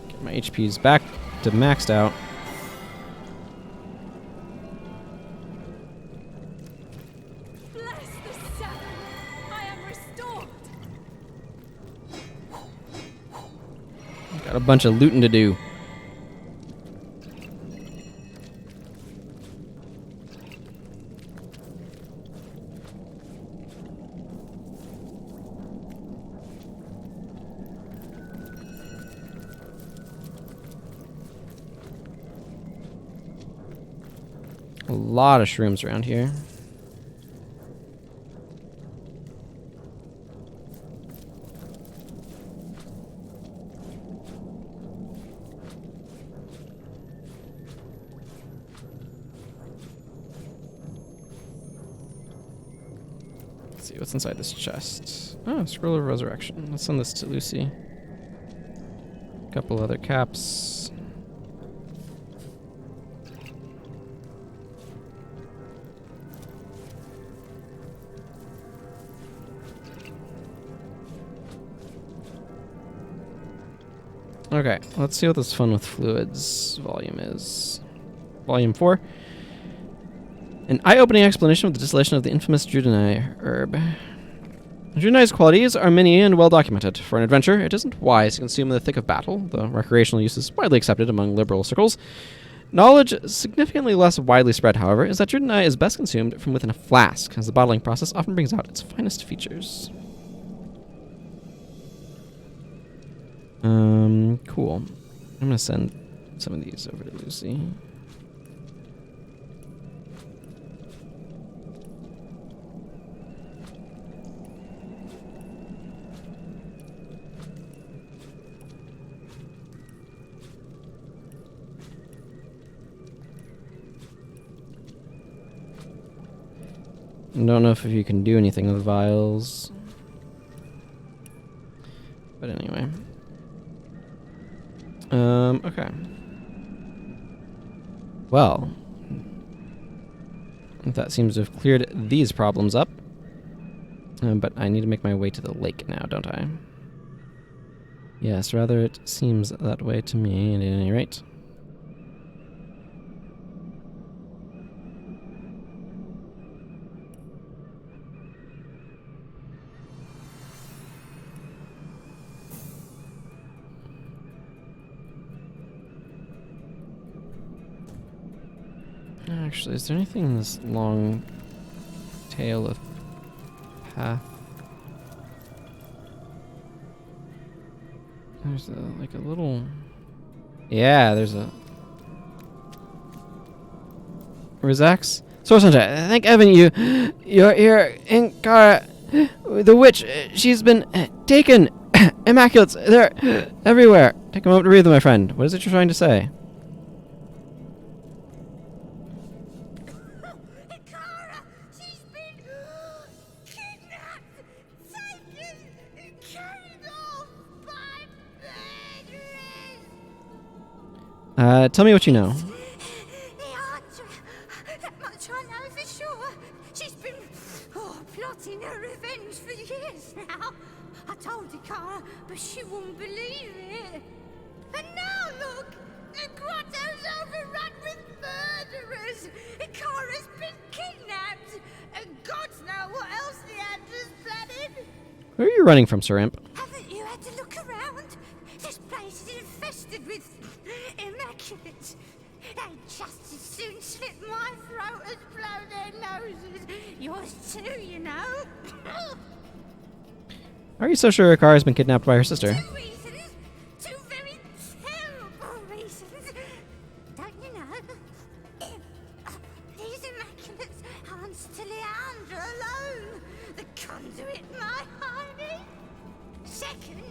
Get my HPs back to maxed out. Bless the Sabbath. I am restored. Got a bunch of looting to do. A lot of shrooms around here. Let's see what's inside this chest. Oh, Scroll of Resurrection. Let's send this to Lucy. A couple other caps. Okay, let's see what this Fun with Fluids volume is. Volume 4. An eye-opening explanation of the distillation of the infamous Druidini herb. Druidini's qualities are many and well documented. For an adventurer, it isn't wise to consume in the thick of battle, though recreational use is widely accepted among liberal circles. Knowledge significantly less widely spread, however, is that Druidini is best consumed from within a flask, as the bottling process often brings out its finest features. Cool. I'm gonna send some of these over to Lucy. I don't know if you can do anything with vials. But anyway. Okay. Well. That seems to have cleared these problems up. But I need to make my way to the lake now, don't I? Yes, rather it seems that way to me, at any rate. Actually, is there anything in this long tail of path? There's like a little... Yeah, there's a... Rizax? Source Hunter, thank Evan you're here in Kara. The witch, she's been taken. Immaculates, they're everywhere. Take a moment to breathe, my friend. What is it you're trying to say? Tell me what you know. That much I know for sure. She's been plotting her revenge for years now. I told Ikara, but she wouldn't believe it. And now look, the grotto's overrun with murderers. Ikara's been kidnapped, and gods know what else the Andrews planning. Where are you running from, Sir Imp? Haven't you had to look around? This place is infested with immaculates. They'd just as soon slit my throat as blow their noses. Yours too, you know. Are you so sure Ikara has been kidnapped by her sister? Two reasons. Two very terrible reasons. Don't you know? These immaculates answer to Leandra alone. The conduit, my honey. Second,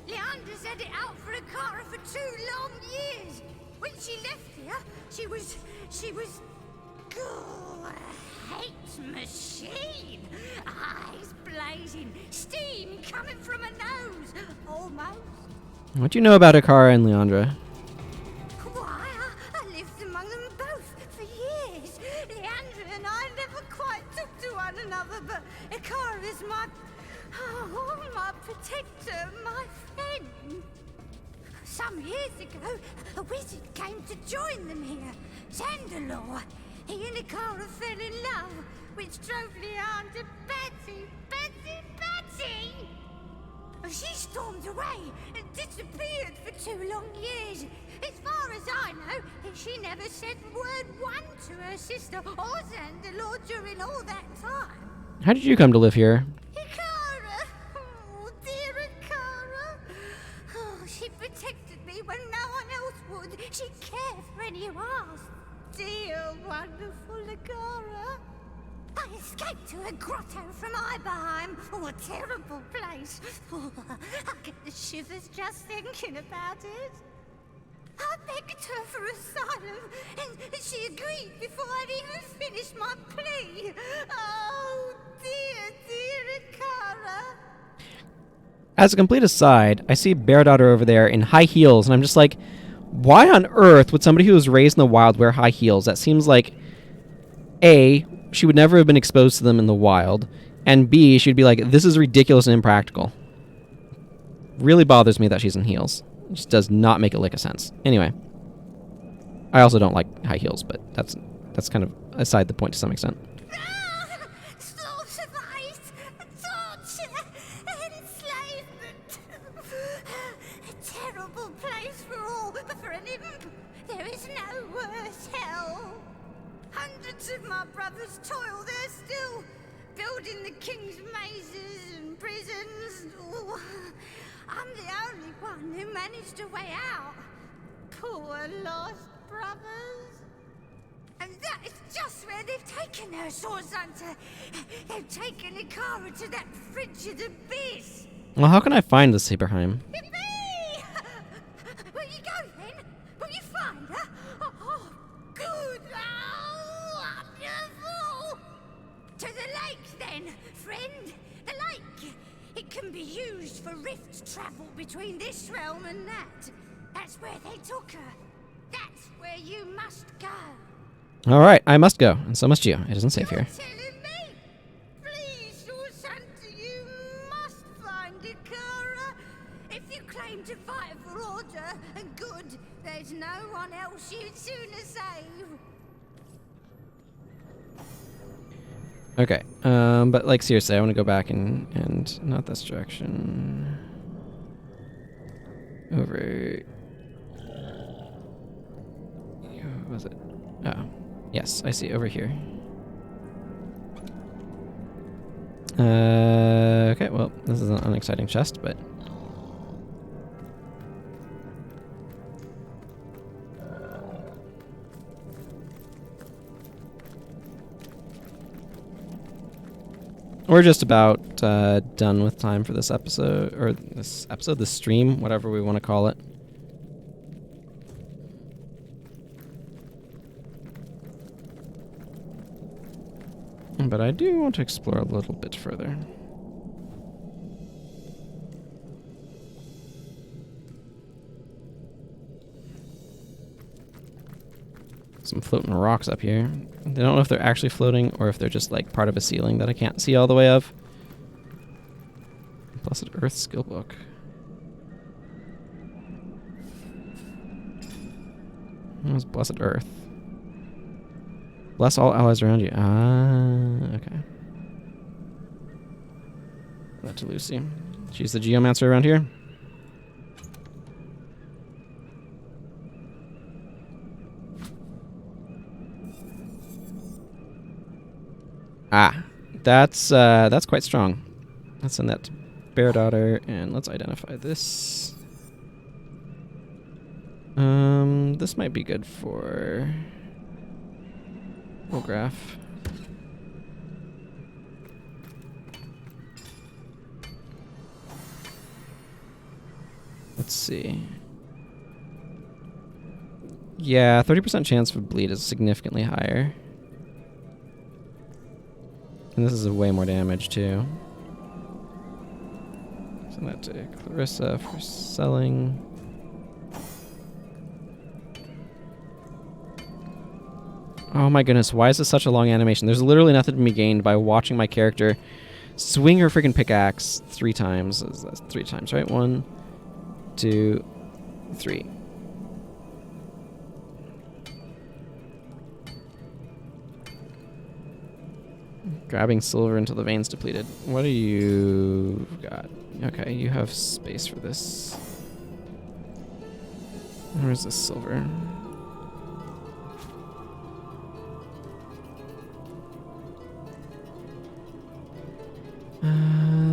Leandra's had it out for Ikara for 2 long years. When she left here, she was a hate machine. Eyes blazing, steam coming from her nose, almost. What do you know about Ikara and Leandra? Why, I lived among them both for years. Leandra and I never quite took to one another, but Ikara is my protector, my friend. Some years ago, a wizard came to join them here. Sandalore. He and Ikara fell in love, which drove Leandra batty. She stormed away and disappeared for 2 long years. As far as I know, she never said word one to her sister or Sandalore during all that time. How did you come to live here? Ikara! Oh, dear Ikara! Oh, she protected me when no one else would. She cared for any who asked. dear, wonderful Agara. I escaped to a grotto from Iberheim. Oh, a terrible place. Oh, I get the shivers just thinking about it. I begged her for asylum, and she agreed before I'd even finished my plea. Oh, dear, dear Agara. As a complete aside, I see Bear Daughter over there in high heels, and I'm just like, why on earth would somebody who was raised in the wild wear high heels? That seems like, A, she would never have been exposed to them in the wild, and B, she'd be like, this is ridiculous and impractical. Really bothers me that she's in heels. It just does not make a lick of sense. Anyway, I also don't like high heels, but that's kind of aside the point to some extent. Of my brothers toil there still, building the king's mazes and prisons. Oh, I'm the only one who managed a way out. Poor lost brothers. And that is just where they've taken her, Swords Hunter. They've taken Ikara to that frigid abyss. Well, how can I find the Silverglen? Will you go then? Will you find her? Oh, good. Wonderful! To the lake, then, friend. The lake. It can be used for rift travel between this realm and that. That's where they took her. That's where you must go. All right, I must go, and so must you. It isn't safe here. Telling me? Please, Source Hunter, you must find Ikara. If you claim to fight for order and good, there's no one else you'd sooner save. Okay, but like seriously, I want to go back and not this direction. Over. What was it? Oh, yes, I see. Over here. Okay, well, this is an unexciting chest, but. We're just about done with time for this episode, or this stream, whatever we want to call it. But I do want to explore a little bit further. Some floating rocks up here. I don't know if they're actually floating or if they're just like part of a ceiling that I can't see all the way of. Blessed Earth skill book. What's Blessed Earth? Bless all allies around you. Ah, okay. That to Lucy. She's the geomancer around here. Ah, that's quite strong. Let's send that to Bear Daughter, and let's identify this. This might be good for Wolgraf. Let's see. Yeah, 30% chance for bleed is significantly higher. And this is way more damage, too. Send that to Clarissa for selling. Oh my goodness, why is this such a long animation? There's literally nothing to be gained by watching my character swing her freaking pickaxe 3 times. That's 3 times, right? 1, 2, 3. Grabbing silver until the veins depleted. What do you got? Okay, you have space for this. Where's this silver?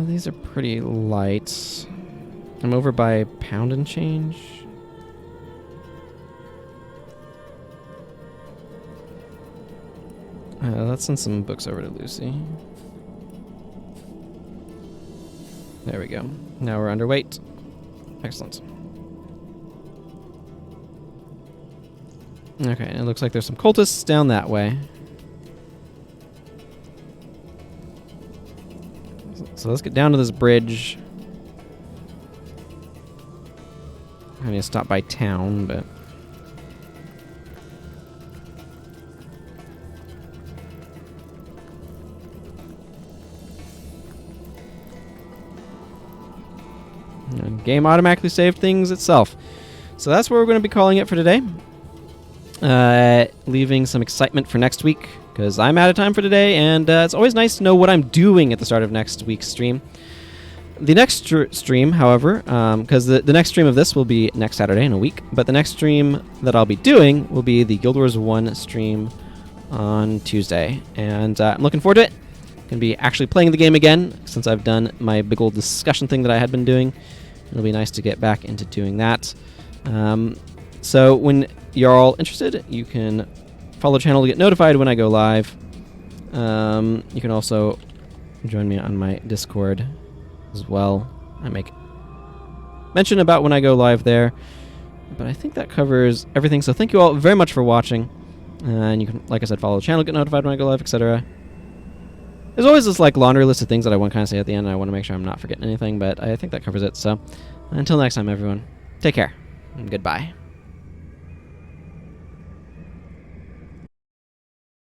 These are pretty light. I'm over by pound and change. Let's send some books over to Lucy. There we go. Now we're underweight. Excellent. Okay, and it looks like there's some cultists down that way. So let's get down to this bridge. I need to stop by town, but... And game automatically saved things itself. So that's what we're going to be calling it for today. Leaving some excitement for next week, because I'm out of time for today, and it's always nice to know what I'm doing at the start of next week's stream. The next stream, however, because the next stream of this will be next Saturday in a week, but the next stream that I'll be doing will be the Guild Wars 1 stream on Tuesday, and I'm looking forward to it. Going to be actually playing the game again, since I've done my big old discussion thing that I had been doing. It'll be nice to get back into doing that. So when you're all interested, you can follow the channel to get notified when I go live. You can also join me on my Discord as well. I make mention about when I go live there. But I think that covers everything. So thank you all very much for watching. And you can, like I said, follow the channel, get notified when I go live, etc. There's always this like laundry list of things that I want to kind of say at the end. And I want to make sure I'm not forgetting anything, but I think that covers it. So until next time, everyone, take care and goodbye.